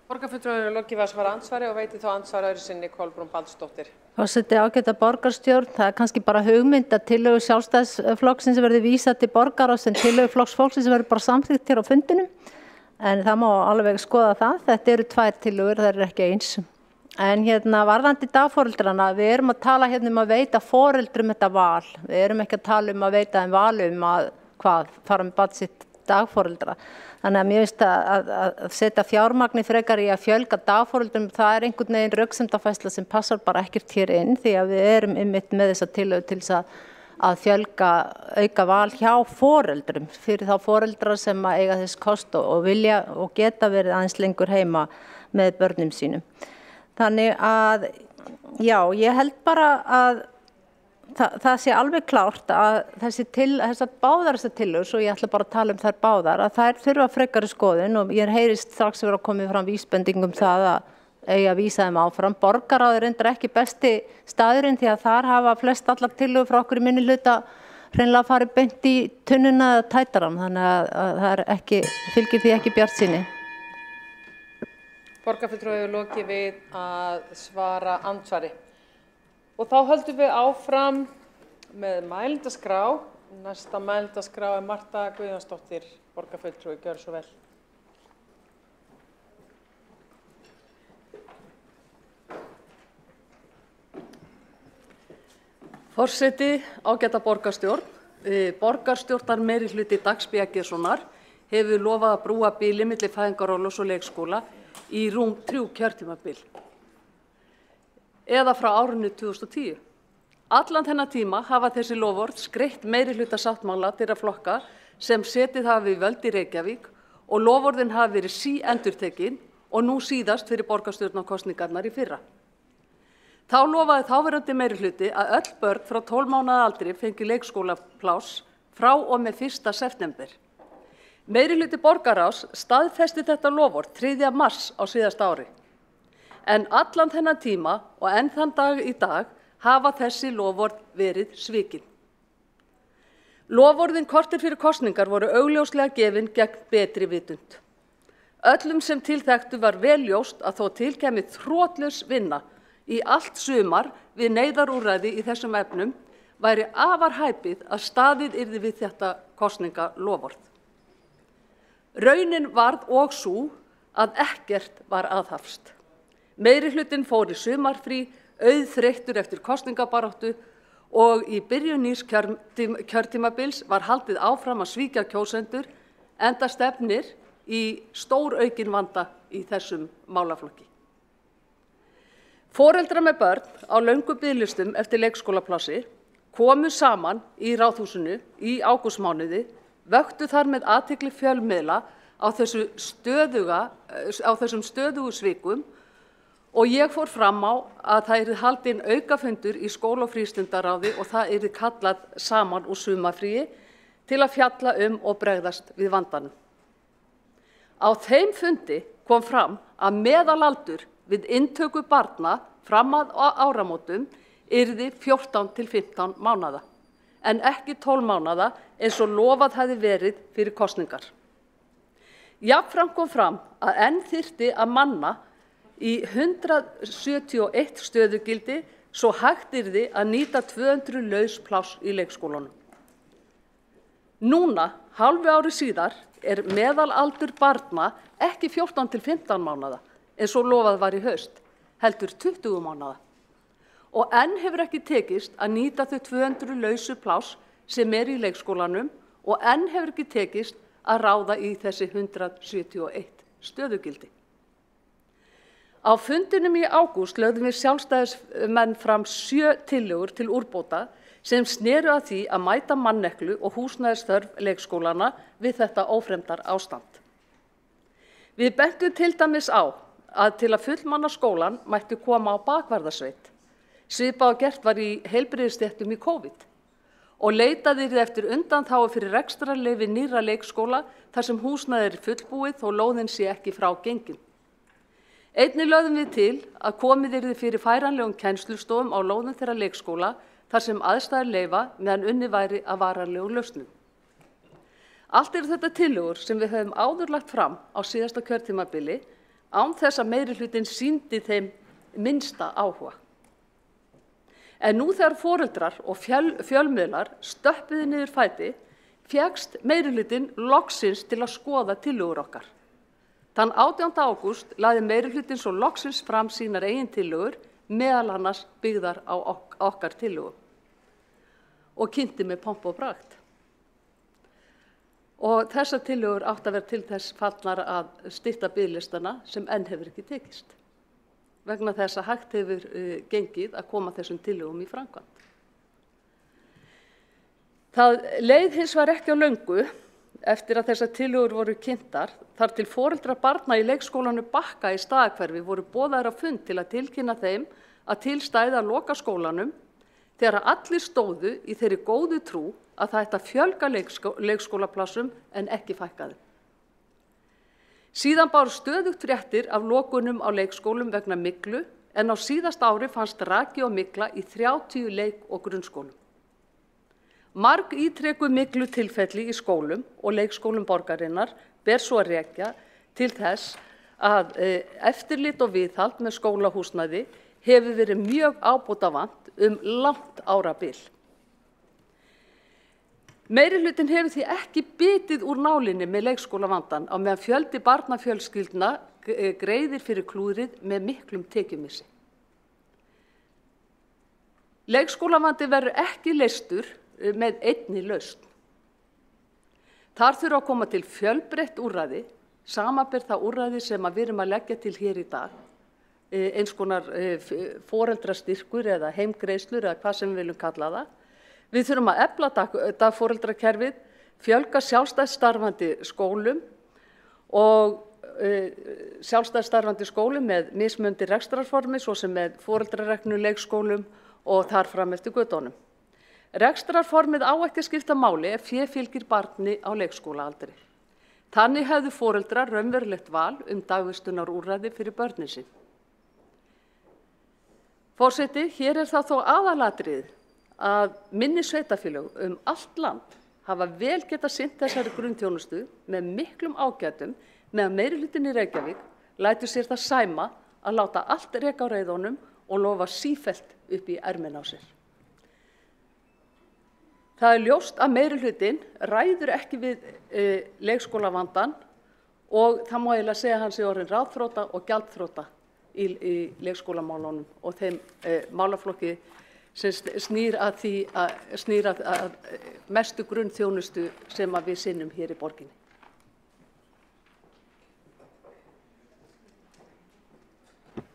Borgarfulltrúinn hefur lokið við að svara andsvari og veitir þá andsvari öðru sinni Kolbrún Baldursdóttir. Forseti ágæta borgarstjórn, það er kannski bara hugmynd að tillögu Sjálfstæðisflokksins verði vísað til borgarráðs en tillögu Flokks fólksins verður bara samþykkt hér á fundinum. En það má alveg skoða það, þetta eru tvær tillögur, það er ekki eins. En varðandi dagforeldrana, við erum að tala að veita foreldrum þetta val. Við erum ekki að tala að veita þeim val að fara með barn sitt dagforeldra. Þannig að mér finnst að setja fjármagni frekar í að fjölga dagforeldrum, það er einhvern veginn röksemdafærsla sem passar bara ekkert hér inn því að við erum einmitt með þessa tillögu til þess að fjölga auka val hjá foreldrum fyrir þá foreldra sem eiga þess kost og vilja og geta verið aðeins lengur heima með börnum sínum. Þannig að já, ég held bara að það sé alveg klárt að þessar báðar þessar tillögur, svo ég ætla bara að tala þær báðar, að þær þurfa frekari skoðun og ég heyrist strax vera að koma fram vísbendingum það að eiga að vísa þeim áfram. Borgarráð er reyndar ekki besti staðurinn því að þar hafa flest allar tillögur frá okkur í minnihluta hreinlega farið beint í tunnuna eða tætarann, þannig að það er ekki, fylgir því ekki bjartsýni. Borgarfulltrúinn hefur lokið við að svara andsvari. Og þá höldum við áfram með mælendaskrá. Næsta mælendaskrá er Marta Guðjónsdóttir, borgarfulltrúi, gjörðu svo vel. Forseti, ágæta borgarstjórn. borgarstjórnar meirihluti Dags B. Eggertssonar hefur lofað að brúa bili milli fæðingarorlofs og leikskóla í rúm 3 kjörtímabil eða frá árinu 2010. Allan þennan tíma hafa þessi loforð skreytt meirihluta sáttmála þeirra flokka sem setið hafa við völd í Reykjavík og loforðin hafa verið síendurtekin og nú síðast fyrir borgarstjórnarkosningarnar í fyrra. Þá lofaði þáverandi meirihluti að öll börn frá 12 mánaða aldri fengi leikskólapláss frá og með 1. september. Meirihluti borgarráðs staðfesti þetta loforð 3. mars á síðasta ári. En allan þennan tíma og enn þann dag í dag hafa þessi loforð verið svikin. Loforðin korter fyrir kosningar voru augljóslega gefin gegn betri vitund. Öllum sem til þekktu var vel ljóst að þó til kæmi þrotlaus vinna í allt sumar við neyðarúrræði í þessum efnum væri afar hæpið að staðið yrði við þetta kosningaloforð. Raunin varð og sú að ekkert var aðhafst. Meirihlutinn fór í sumarfrí, auðþreyttur eftir kosningabaráttu og í byrjun nýs kjörtímabils var haldið áfram að svíkja kjósendur enda stefnir í stóraukin vanda í þessum málaflokki. Foreldrar með börn á löngum biðlistum eftir leikskólaplássi komu saman í Ráðhúsinu í ágústmánuði, vöktu þar með athygli fjölmiðla á þessum stöðugu svikum og ég fór fram á að það yrði haldinn aukafundur í skóla- og frístundaráði og það yrði kallað saman úr sumarfríi til að fjalla og bregðast við vandanum. Á þeim fundi kom fram að meðalaldur við inntöku barna fram að áramótum yrði 14 til 15 mánaða, en ekki 12 mánaða eins og lofað hefði verið fyrir kosningar. Jafnframt kom fram að enn þyrfti að manna í 171 stöðugildi svo hægt yrði að nýta 200 laus pláss í leikskólanum. Núna, hálfu ári síðar, meðalaldur barna ekki 14 til 15 mánaða eins og lofað var í haust, heldur 20 mánaða. Og enn hefur ekki tekist að nýta þau 200 lausu pláss sem í leikskólanum og enn hefur ekki tekist að ráða í þessi 171 stöðugildi. Á fundinum í ágúst lögðum við sjálfstæðismenn fram 7 tillögur til úrbóta sem sneru að því að mæta manneklu og húsnæðisþörf leikskólana við þetta ófremdar ástand. Við bentum til dæmis á að til að fullmanna skólan mætti koma á bakvarðarsveit, svipað og gert var í heilbrigðisstéttum í COVID, og leitað yrði eftir undanþágu fyrir rekstrarleyfi nýrra leikskóla þar sem húsnæði er fullbúið þó lóðin sé ekki frá gengin. Einnig lögðum við til að komið yrði fyrir færanlegum kennslustofum á lóðum þeirra leikskóla þar sem aðstæður leyfa meðan unnið væri að varanlegum lausnum. Allt eru þetta tillögur sem við höfum áður lagt fram á síðasta kjörtímabili án þess að meirihlutinn sýndi þeim minnsta áhuga. En nú þegar foreldrar og fjölmiðlar stöppuðu niður fæti, fékkst meirihlutinn loksins til að skoða tillögur okkar. Þann 18. ágúst lagði meirihlutinn svo loksins fram sínar eigin tillögur, meðal annars byggðar á okkar tillögum, og kynnti með pomp og pragt. Og þessar tillögur áttu að vera til þess fallnar að stytta biðlistana sem enn hefur ekki tekist, vegna þess að hægt hefur gengið að koma þessum tillögum í framkvæmd. Það leið hins vegar ekki á löngu eftir að þessar tillögur voru kynntar þar til foreldrar barna í leikskólanu Bakka í Staðarhverfi voru boðaðir á fund til að tilkynna þeim að til stæði að loka skólanum þegar allir stóðu í þeirri góðu trú að það ætti að fjölga leikskólaplássum en ekki fækka þeim. Síðan báru stöðugt fréttir af lokunum á leikskólum vegna myglu en á síðasta ári fannst raki og mygla í 30 leik- og grunnskólum. Marg ítrekuð myglutilfelli í skólum og leikskólum borgarinnar ber svo að rekja til þess að eftirlit og viðhald með skólahúsnæði hefur verið mjög ábótavant langt árabil. Meirihlutinn hefur því ekki bitið úr nálinni með leikskólavandann á meðan fjöldi barnafjölskyldna greiðir fyrir klúðrið með miklum tekjumissi. Leikskólavandi verður ekki leystur með einni lausn. Þar þurfa að koma til fjölbreytt úrræði, samanber það úrræði sem við erum að leggja til hér í dag, eins konar foreldrastyrkur eða heimgreiðslur eða hvað sem við viljum kalla það. Við þurfum að efla dagforeldrakerfið, fjölga sjálfstætt starfandi skólum og sjálfstætt starfandi skólum með mismunandi rekstrarformi, svo sem með foreldrareknu leikskólum og þar fram eftir götunum. Rekstrarformið á ekki að skipta máli ef fé fylgir barni á leikskólaaldri. Þannig hefðu foreldrar raunverulegt val dagvistunarúrræði fyrir börnin sín. Forseti, hér er það þó aðalatriðið að minni sveitarfélög allt land hafa vel getað sinnt þessari grunnþjónustu með miklum ágætum meðan meirihlutinn í Reykjavík lætur sér það sæma að láta allt reka á reiðunum og lofa sífellt upp í ermina á sér. Það er ljóst að meirihlutinn ræður ekki við leikskólavandann og það má eiginlega segja að hann sé orðinn ráðþrota og gjaldþrota í leikskólamálunum og þeim málaflokki sem snýr að mestu grunnþjónustu sem við sinnum hér í borginni.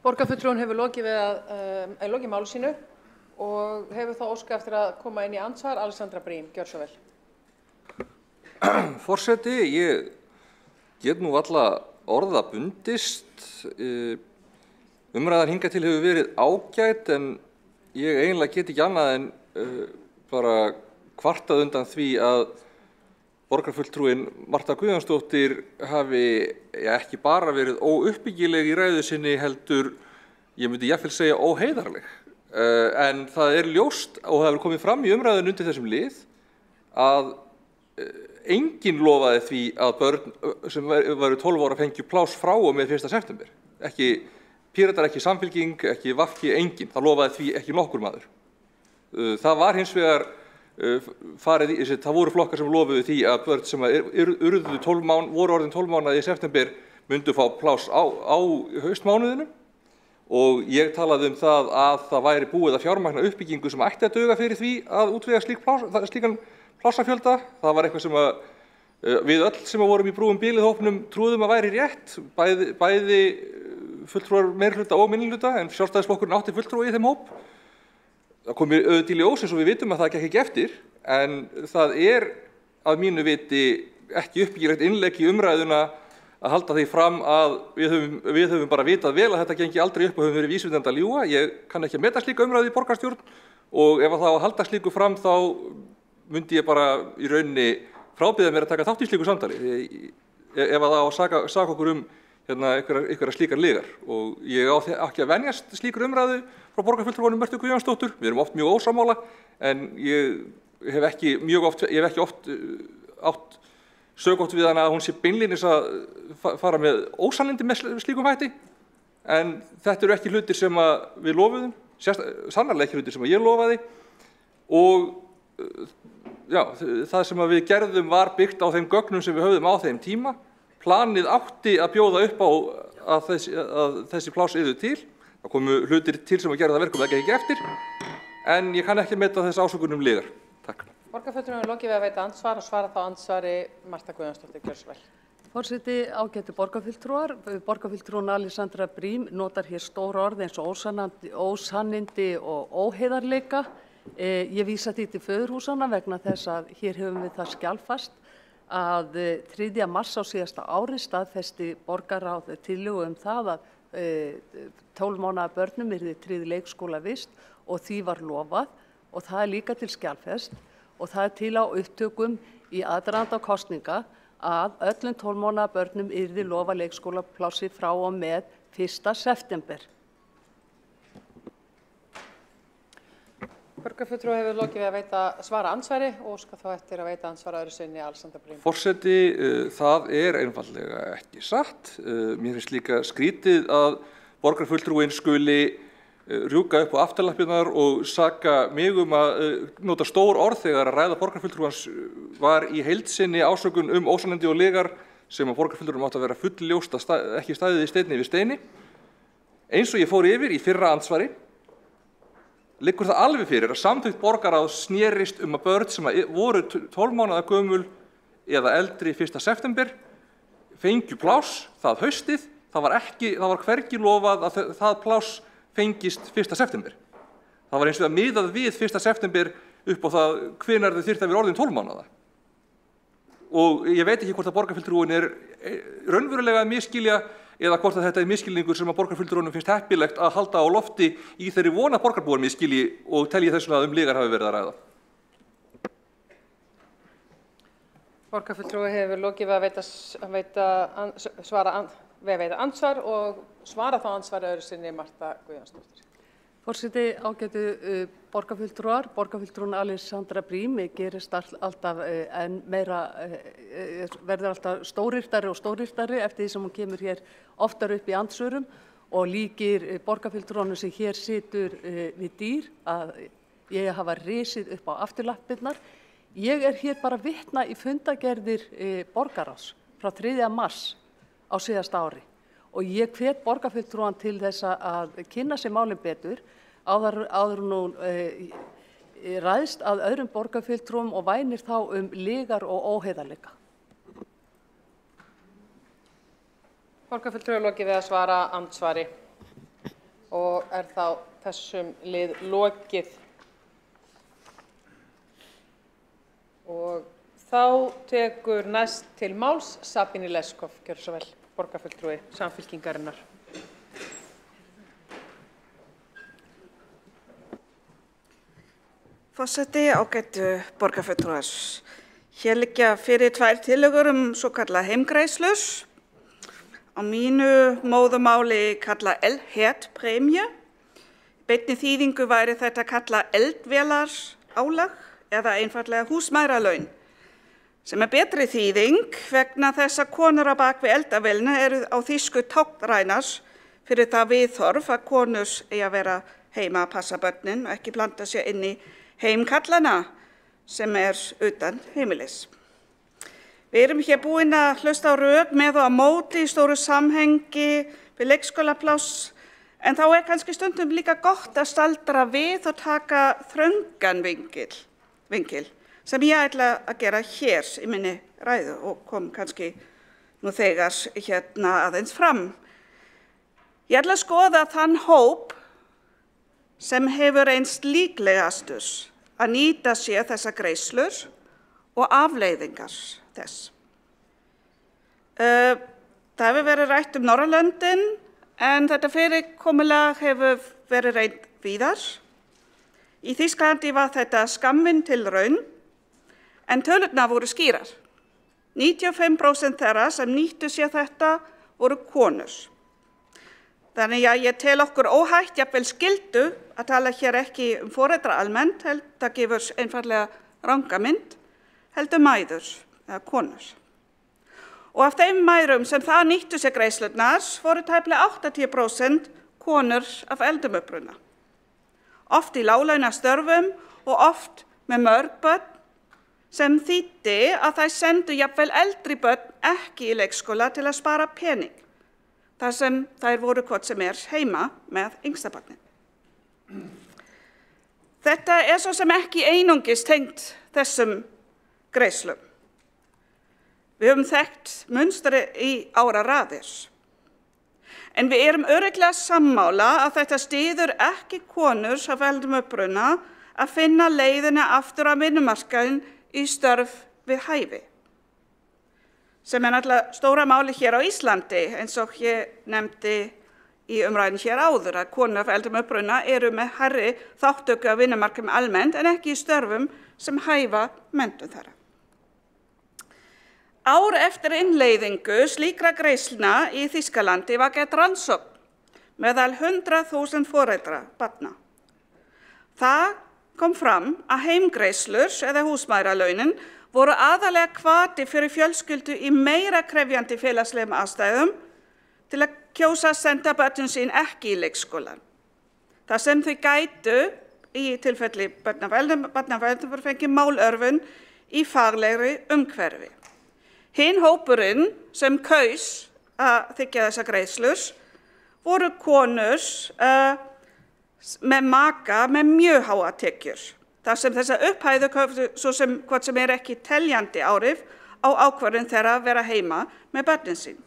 Borgarfulltrúinn hefur lokið máli sínu og hefur þá óskað eftir að koma inn í andsvar. Alexandra Brím, gjör svo vel. Forseti, ég get nú alla orða bundist. Umræðan hingað til hefur verið ágæt en ég eiginlega get ekki annað en bara kvartað undan því að borgarfulltrúinn Marta Guðjónsdóttir hafi ekki bara verið óuppbyggileg í ræðu sinni heldur, ég myndi jafnvel segja óheiðarleg. En það er ljóst og það hefur komið fram í umræðun undir þessum lið að enginn lofaði því að börn sem varu 12 ára fengju pláss frá og með 1. september. Ekki Píratar, ekki Samfylking, ekki VG, enginn. Það lofaði því ekki nokkur maður. Það var hins vegar það voru flokkar sem lofuðu því að börn sem voru orðin 12 mánaði í september myndu fá pláss á haustmánuðinum og ég talaði það að það væri búið að fjármagna uppbyggingu sem ætti að duga fyrir því að útvega slíkan plássafjölda. Það var eitthvað sem við öll sem vorum í brúum bilið hópnum trúðum að væri rétt, bæði fulltrúar meirihluta og minnihluta, en Sjálfstæðisflokkurinn átti fulltrúa í þeim hóp. Það komi auðvitað í ljós eins og við vitum að það gekk ekki eftir, en það er að mínu viti ekki uppbyggilegt innlegg í umræðuna að halda því fram að við höfum bara vitað vel að þetta gengi aldrei upp og höfum verið vísvitandi að ljúga. Ég kann ekki að meta slíka umræðu í borgarstjórn og ef það á að halda slíku fram þá myndi ég bara í rauninni frábíða mér að taka þátt í slíku samtali. Ef það á að saka okkur einhverja slíkar lygar og ég á ekki að venjast slíkur umræðu frá borgarfulltrúanum Mörtu Guðjónsdóttur. Við erum oft mjög ósammála en ég hef ekki oft átt sögótt við hana að hún sé beinlínis að fara með ósannindi með slíkum hætti, en þetta eru ekki hlutir sem við lofuðum, sannarlega ekki hlutir sem ég lofaði og það sem við gerðum var byggt á þeim gögnum sem við höfðum á þeim tíma. Planið átti að bjóða upp á að þessi pláss yrðu til. Það komu hlutir til sem að gera það verkum að það gekk ekki eftir, en ég kann ekki meta þess ásökunum lygar. Takk. Borgarfulltrúinn hefur lokið við að veita andsvar og svara þá andsvari Marta Guðjónsdóttir, gjör svo vel. Forseti, ágætu borgarfulltrúar, borgarfulltrúinn Alexandra Brím notar hér stór orð eins og ósannindi og óheiðarleika. Ég vísa því til föðurhúsanna vegna þess að hér höfum við það skjalfast að 3. mars á síðasta ári staðfesti borgarráð tillögu það að 12 mánaða börnum yrði tryggð leikskólavist og því var lofað og það er líka til skjalfest og það er til á upptökum í aðdraganda kosninga að öllum 12 mánaða börnum yrði lofa leikskólaplássi frá og með 1. september. Borgarfulltrúi hefur lokið við að svara andsvari og óska þá eftir að veita andsvar öðru sinni Alexandra Brím. Forseti, það er einfaldlega ekki satt. Mér finnst líka skrítið að borgarfulltrúin skuli rjúka upp á afturlappirnar og saka mig að nota stór orð þegar að ræða borgarfulltrúans var í heild sinni ásökun ósannindi og lygar sem að borgarfulltrúin átti að vera fullljóst að ekki staðið í steini við steini. Eins og ég fór yfir í fyrra andsvari liggur það alveg fyrir að samþykkt borgarráðs snerist að börn sem voru 12 mánaða gömul eða eldri 1. september fengju pláss það haustið, það var hvergi lofað að það pláss fengist 1. september. Það var eins og miðað við 1. september upp á það hvenær þau þyrftu að vera orðin 12 mánaða. Og ég veit ekki hvort að borgarfulltrúin raunverulega að misskilja eða hvort að þetta misskilningur sem að borgarfulltrúinum finnst heppilegt að halda á lofti í þeirri von að borgarbúar misskilji og telji þess vegna lygar hafi verið að ræða. Borgarfulltrúi hefur lokið við að veita andsvar og svara þá andsvari öðru sinni Marta Guðjónsdóttir. Forseti, ágætu borgarfulltrúar, borgarfulltrúin Alessandra Brím gerist alltaf en meira, verður alltaf stóryrtari og stóryrtari eftir því sem hún kemur hér oftar upp í andsvörum og líkir borgarfulltrúanum sem hér situr við dýr að ég hafa risið upp á afturlappirnar. Ég hér bara vitna í fundagerðir borgarráðs frá 3. mars á síðasta ári. Og ég hvet borgarfulltrúan til þess að kynna sér málin betur áður nú ræðst að öðrum borgarfulltrúum og vænir þá lygar og óheiðarleika. Borgarfulltrúi lokið við að svara andsvari og þá þessum lið lokið. Og þá tekur næst til máls Sabine Leskov, gjörðu svo vel. Borgarfulltrúi Samfylkingarinnar. Forseti, ágætu borgarfulltrúar. Hér liggja fyrir 2 tillögur svokallað heimgreiðslur. Á mínu móðumáli kalla elhert-prémie. Beinni þýðingu væri þetta kalla eldvélarálag eða einfaldlega húsmæðralaun. Sem betri þýðing vegna þess að konur á bak við eldavélina eru á þýsku táknrænar fyrir það viðhorf að konur eigi að vera heima að passa börnin og ekki blanda sér inn í heimkallana sem utan heimilis. Við erum hér búin að hlusta á rök með og á móti í stóru samhengi við leikskólapláss en þá kannski stundum líka gott að staldra við og taka þröngan vingil. Sem ég ætla að gera hér í minni ræðu og kom kannski nú þegar aðeins fram. Ég ætla að skoða þann hóp sem hefur reynst líklegastur að nýta sér þessa greiðslur og afleiðingar þess. Það hefur verið rætt Norðurlöndin en þetta fyrirkomulag hefur verið reynt víðar. Í Þýskalandi var þetta skammvinn tilraun en tölurnar voru skýrar. 95% þeirra sem nýttu sér þetta voru konur. Þannig að ég tel okkur óhætt, jafnvel skyldu, að tala hér ekki foreldra almennt, það gefur einfaldlega ranga mynd, heldur mæður eða konur. Og af þeim mæðrum sem það nýttu sér greiðslurnar voru tæplega 80% konur af eldri uppruna. Oft í láglaunastörfum og oft með mörg börn sem þýddi að þær sendu jafnvel eldri börn ekki í leikskóla til að spara pening, þar sem þær voru hvort sem heima með yngsta barnið. Þetta svo sem ekki einungis tengt þessum greiðslum. Við höfum þekkt munstri í áraraðir. En við erum örugglega sammála að þetta styður ekki konur af eldri uppruna að finna leiðina aftur á vinnumarkaðinn í störf við hæfi. Sem náttúrulega stóra máli hér á Íslandi, eins og ég nefndi í umræðin hér áður að konur af eldri uppruna eru með hærri þátttöku á vinnumarkaðnum almennt en ekki í störfum sem hæfa menntun þeirra. Ár eftir innleiðingu slíkra greiðslna í Þýskalandi var gerð rannsókn meðal 100.000 foreldra barna. Það kom fram að heimgreiðslur eða húsmæðralaunin voru aðalega hvati fyrir fjölskyldu í meira krefjandi félagslegum aðstæðum til að kjósa að senda börnin sín ekki í leikskólann. Það sem þau gætu í tilfelli barnafældum fengið málörfun í faglegri umhverfi. Hinn hópurinn sem kaus að þiggja þessa greiðslur voru konur með maka með mjög háa tekjur. Þar sem þessa upphæðu, svo sem hvort sem ekki teljandi áhrif á ákvörðun þeirra að vera heima með börnin sín.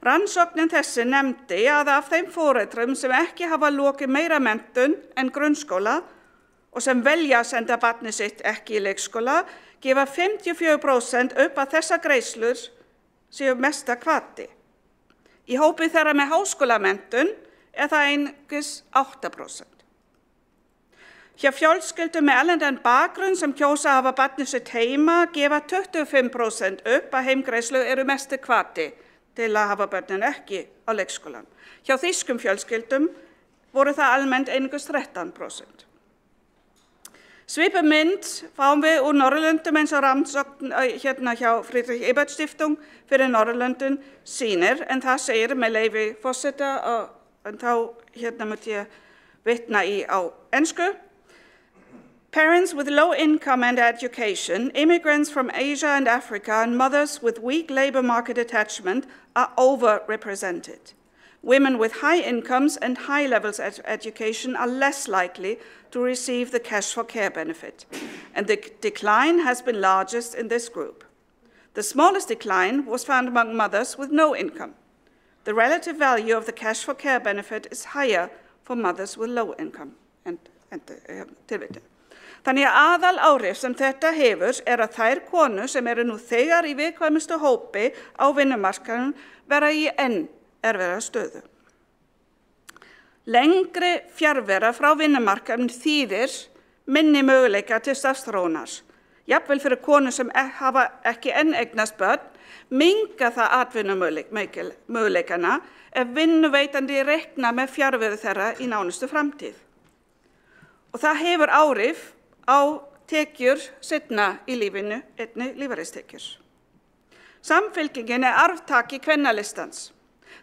Rannsóknin þessi nefndi að af þeim foreldrum sem ekki hafa lokið meira menntun en grunnskóla og sem velja að senda barnið sitt ekki í leikskóla, gefa 54% upp að þessa greiðslur séu mesta hvati. Í hópi þeirra með háskólamenntun það einungis 8%. Hjá fjölskyldum með erlendan bakgrunn sem kjósa að hafa barnið sitt heima gefa 25% upp að heimgreiðslur eru mesti hvati til að hafa börnin ekki á leikskólan. Hjá þýskum fjölskyldum voru það almennt einungis 13%. Svipað mynd fáum við úr Norðurlöndum eins og rannsókn hérna hjá Friedrich Ebert Stiftung fyrir Norðurlöndin sýnir, en það segir með leyfi forseta, en þá hérna myndi ég vitna í á ensku. Parents with low income and education, immigrants from Asia and Africa, and mothers with weak labor market attachment are overrepresented. Women with high incomes and high levels of education are less likely to receive the cash for care benefit, and the decline has been largest in this group. The smallest decline was found among mothers with no income. The relative value of the cash for care benefit is higher for mothers with low income. Þannig að aðal áhrif sem þetta hefur að þær konur sem eru nú þegar í viðkvæmustu hópi á vinnumarkaðnum vera í enn erfiðari stöðu. Lengri fjarvera frá vinnumarkaðnum þýðir minni möguleika til starfsþróunar. Jafnvel fyrir konur sem hafa ekki enn eignast börn, minnka það atvinnumöguleikana ef vinnuveitandi reikna með fjarveru þeirra í nánustu framtíð. Og það hefur áhrif á tekjur seinna í lífinu, einnig lífeyristekjur. Samfylkingin arftaki kvennalistans.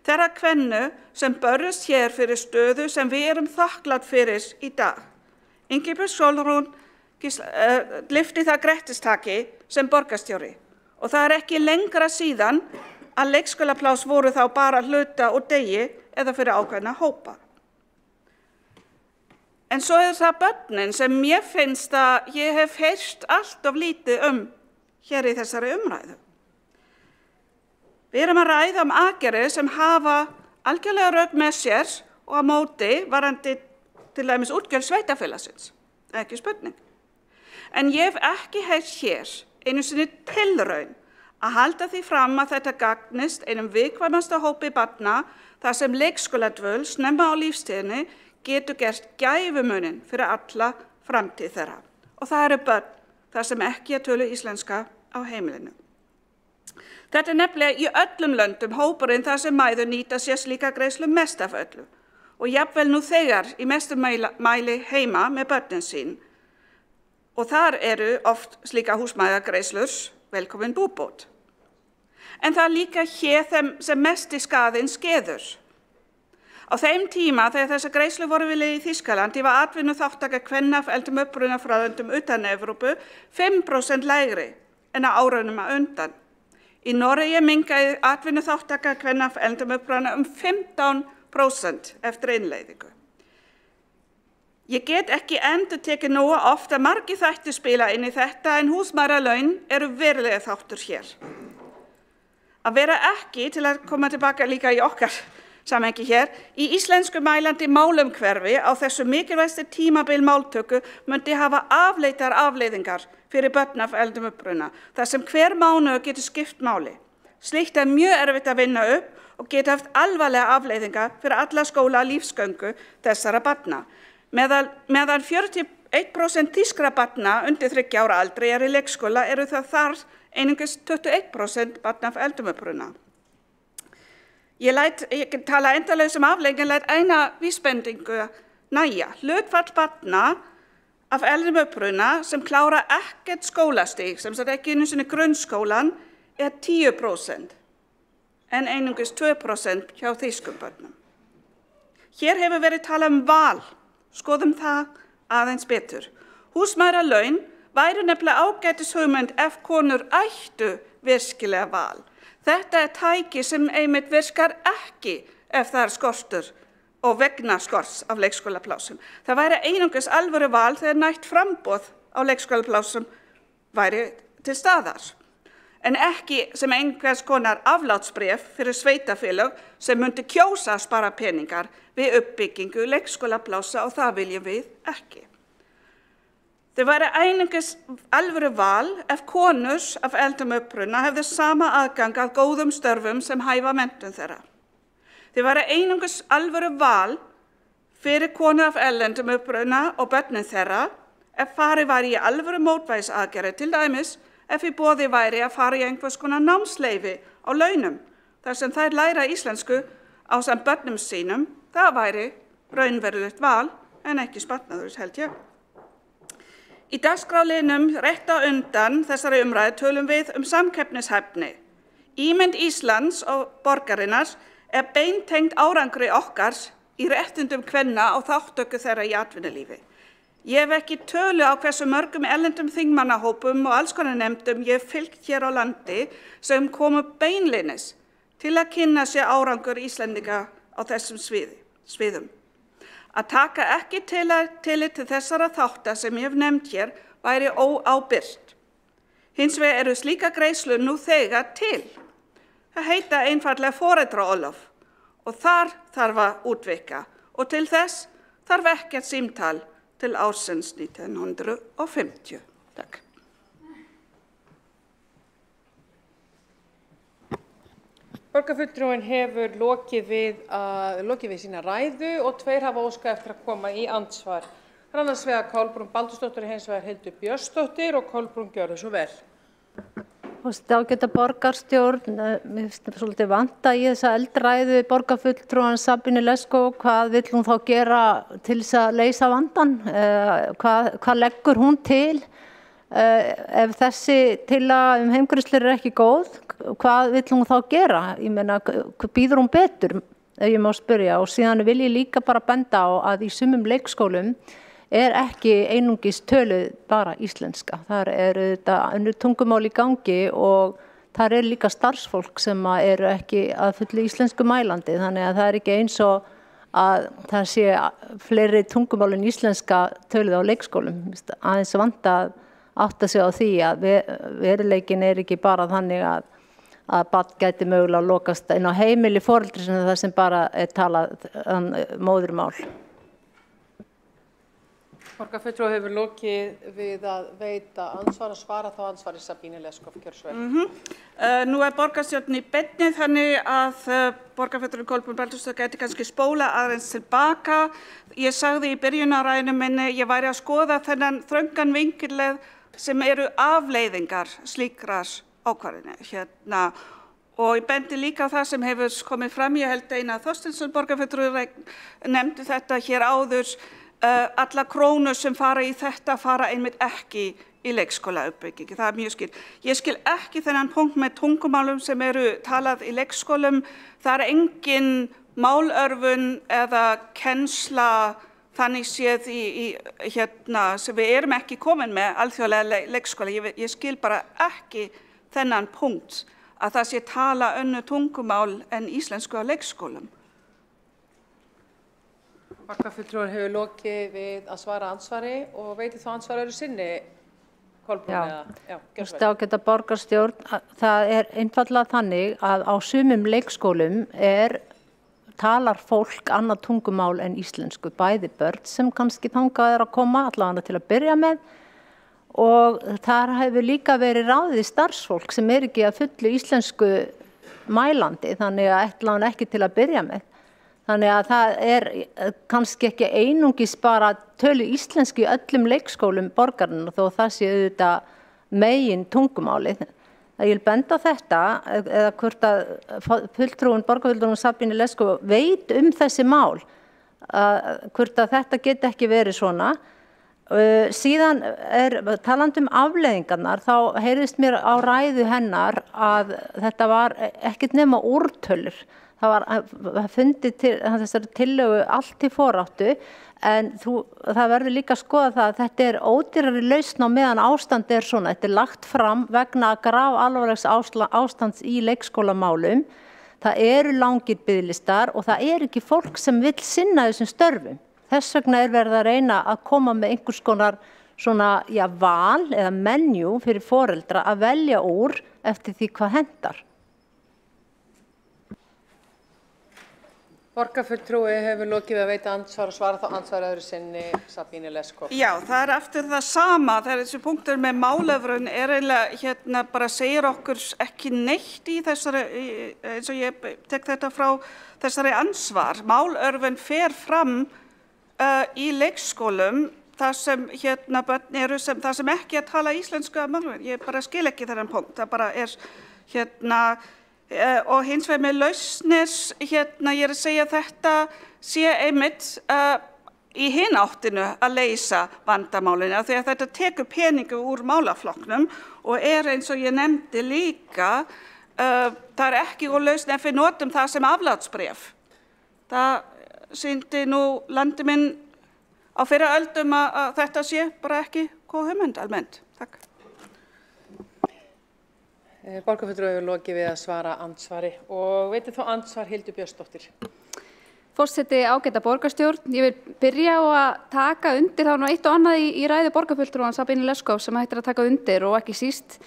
Þeirra kvennu sem börjast hér fyrir stöðu sem við erum þakklát fyrir í dag. Ingibjörg Sólrún lyfti það grettistaki sem borgarstjóri og það ekki lengra síðan að leikskólapláss voru þá bara hluta og degi eða fyrir ákveðna hópa. En svo það börnin sem mér finnst að ég hef heyrt allt of lítið hér í þessari umræðu. Við erum að ræða aðgerðir sem hafa algjörlega rök með sér og á móti varðandi til dæmis útgjöld sveitarfélagsins, ekki spurning. En ég hef ekki heyrt hér einu sinni tilraun að halda því fram að þetta gagnist einum viðkvæmasta hópi barna þar sem leikskóladvöl snemma á lífstíðinni getur gert gæfumuninn fyrir alla framtíð þeirra. Og það eru börn þar sem ekki tölu íslenska á heimilinu. Þetta nefnilega í öllum löndum hópurinn þar sem mæður nýta sér slíka greiðslu mest af öllu og jafnvel nú þegar í mestum mæli heima með börnin sín. Og þar eru oft slíka húsmæðagreiðslur velkomin búbót. En það líka hér sem mesti skaðinn skeður. Á þeim tíma þegar þessar greiðslur voru við í Þýskalandi var atvinnuþátttaka kvenna af erlendum uppruna frá löndum utan Evrópu 5% lægri en á árunum á undan. Í Noregi minnkaði atvinnuþátttaka kvenna af erlendum uppruna 15% eftir innleiðingu. Ég get ekki endurtekið nógu oft að margir þættir spila inn í þetta en húsmæðralaun eru verulega þáttur hér. Að vera ekki, til að koma tilbaka líka í okkar samhengi hér, í íslensku mælandi málumhverfi á þessu mikilvægasta tímabil máltöku myndi hafa afleitar afleiðingar fyrir börn af erlendum uppruna, þar sem hver mánuður getur skipt máli. Slíkt mjög erfitt að vinna upp og getur haft alvarlega afleiðingar fyrir alla skóla lífsgöngu þessara barna. Meðan 41% þýskra barna undir 30 ára aldri í leikskóla eru það þar einungis 21% barna af erlendum uppruna. Ég tala endalaust afleiðingar, læt eina vísbendingu nægja. Hlutfall barna af erlendum uppruna sem klára ekkert skólastig, sem sagt ekki einu sinni grunnskólan, 10% en einungis 2% hjá þýskum börnum. Hér hefur verið talað val. Skoðum það aðeins betur. Húsmæðralaun væru nefnilega ágætis hugmynd ef konur ættu virkilega val. Þetta tæki sem einmitt virkar ekki ef það skortur og vegna skorts af leikskólaplássum. Það væri einungis alvöru val þegar nægt framboð á leikskólaplássum væri til staðar. En ekki sem einhvers konar aflátsbréf fyrir sveitafélög sem myndi kjósa að spara peningar við uppbyggingu leikskólaplássa og það viljum við ekki. Það væri einungis alvöru val ef konur af eldum uppruna hefðu sama aðgang að góðum störfum sem hæfa menntun þeirra. Það væri einungis alvöru val fyrir konur af erlendum uppruna og börnin þeirra ef farið væri í alvöru mótvægisaðgerðir, til dæmis ef í boði væri að fara í einhvers konar námsleyfi á launum þar sem þær læra íslensku ásamt börnum sínum, það væri raunverulegt val en ekki sparnaður, held ég. Í dagskráliðnum rétt á undan þessari umræðu tölum við samkeppnishæfni. Ímynd Íslands og borgarinnar beintengd árangri okkar í réttindum kvenna og þátttöku þeirra í atvinnulífi. Ég hef ekki tölu á hversu mörgum erlendum þingmannahópum og alls konar nefndum ég hef fylgt hér á landi sem komu beinleinis til að kynna sér árangur Íslendinga á þessum sviðum. Að taka ekki tillit til þessara þátta sem ég hef nefnt hér væri óábyrgt. Hins vegar eru slíka greiðslur nú þegar til. Það heita einfaldlega foreldraorlof og þar þarf að útvika og til þess þarf ekkert símtal til ársins 1950. Takk. Borgarfulltrúinn hefur lokið við sína ræðu og tveir hafa óskað eftir að koma í andsvar. Það er annars vegar Kolbrún Baldursdóttir hins vegar Hildur Björnsdóttir og Kolbrún gjörðu svo vel. Ágæta borgarstjórn, mér finnst svolítið vanta í þessa eldræðu borgarfulltrúan Sabine Leskó, hvað vill hún þá gera til þess að leysa vandann? Hvað leggur hún til? Ef þessi tillaga heimgreiðslur ekki góð, hvað vill hún þá gera? Ég meina, býður hún betur, ef ég má spyrja, og síðan vil ég líka bara benda á að í sumum leikskólum ekki einungis töluð bara íslenska. Þar þetta önnur tungumál í gangi og þar líka starfsfólk sem eru ekki að fullu íslensku mælandi. Þannig að það ekki eins og að það sé fleiri tungumál en íslenska töluð á leikskólum. Aðeins vanta að átta sig á því að veruleikin ekki bara þannig að barn gæti mögulega lokast inn á heimili foreldri sem það sem bara talað móðurmál. Borgarfulltrúi hefur lokið við að veita ansvar og svara þá ansvari Sabine Leskó, gjörðu svo vel. Nú borgarstjórn í beinni þannig að borgarfulltrúi Kolbrún Baldursdóttir gæti kannski spóla aðeins tilbaka. Ég sagði í byrjunarræðunni minni, ég væri að skoða þennan þröngan vinkil sem eru afleiðingar slíkrar ákvarðanir. Og ég bendi líka á það sem hefur komið fram, ég held Einar Þorsteinsson borgarfulltrúi nefndi þetta hér áður, alla krónur sem fara í þetta fara einmitt ekki í leikskólauppbyggingu. Það mjög skil. Ég skil ekki þennan punkt með tungumálum sem eru talað í leikskólum. Það engin málörfun eða kennsla þannig séð sem við erum ekki komin með alþjóðlega leikskóla. Ég skil bara ekki þennan punkt að það sé tala önnur tungumál en íslensku á leikskólum. Borgarfulltrúinn hefur lokið við að svara ansvari og veitir þá ansvar öðru sinni, Kolbrún? Ágæta borgarstjórn, það einfaldlega þannig að á sumum leikskólum talar fólk annað tungumál en íslensku, bæði börn sem kannski þangað að koma, allavega til að byrja með, og þar hefur líka verið ráðið starfsfólk sem ekki að fullu íslensku mælandi, þannig að allavega ekki til að byrja með. Þannig að það kannski ekki einungis bara tölu íslensku í öllum leikskólum borgarinn þó það sé auðvitað megin tungumálið. Ég vil benda á þetta, eða hvort að borgarfulltrúin Sabine Leskó veit þessi mál, hvort að þetta geti ekki verið svona. Síðan talandi afleiðingarnar, þá heyrðist mér á ræðu hennar að þetta var ekkert nema úrtölur. Það var fundið til þessari tillögu allt til foráttu, en það verður líka að skoða það að þetta ódýrari lausn á meðan ástand svona. Þetta lagt fram vegna grafalvarlegs ástands í leikskólamálum. Það eru langir biðlistar og það er ekki fólk sem vill sinna þessum störfum. Þess vegna er verið að reyna að koma með einhvers konar svona, val eða menjú fyrir foreldra að velja úr eftir því hvað hendar. Borgarfulltrúi hefur lokið við að veita andsvar og svara þá andsvar öðru sinni Sabine Leskov. Já, það aftur það sama. Það þessi punktur með málefrun eiginlega bara segir okkur ekki neitt í þessari, eins og ég tek þetta frá þessari ansvar. Málörfun fer fram í leikskólum þar sem börn eru þar sem ekki að tala íslensku að málefrun. Ég bara skil ekki þennan punkt. Það bara er og hins vegar með lausnir, ég er að segja þetta sé einmitt í hinn áttinu að leysa vandamálinu, því að þetta tekur peningu úr málaflokknum og eins og ég nefndi líka, það ekki úr lausn ef við notum það sem aflátsbréf. Það sýndi nú landi minn á fyrra öldum að þetta sé bara ekki góð hugmynd almennt. Takk. Borgarfulltrúi hefur lokið við að svara andsvari og veitir þá andsvar Hildur Björnsdóttir. Forseti, ágæta borgarstjórn, ég vil byrja á að taka undir þá eitt og annað í ræðu borgarfulltrúan Sabine Leskov sem hægt að taka undir og ekki síst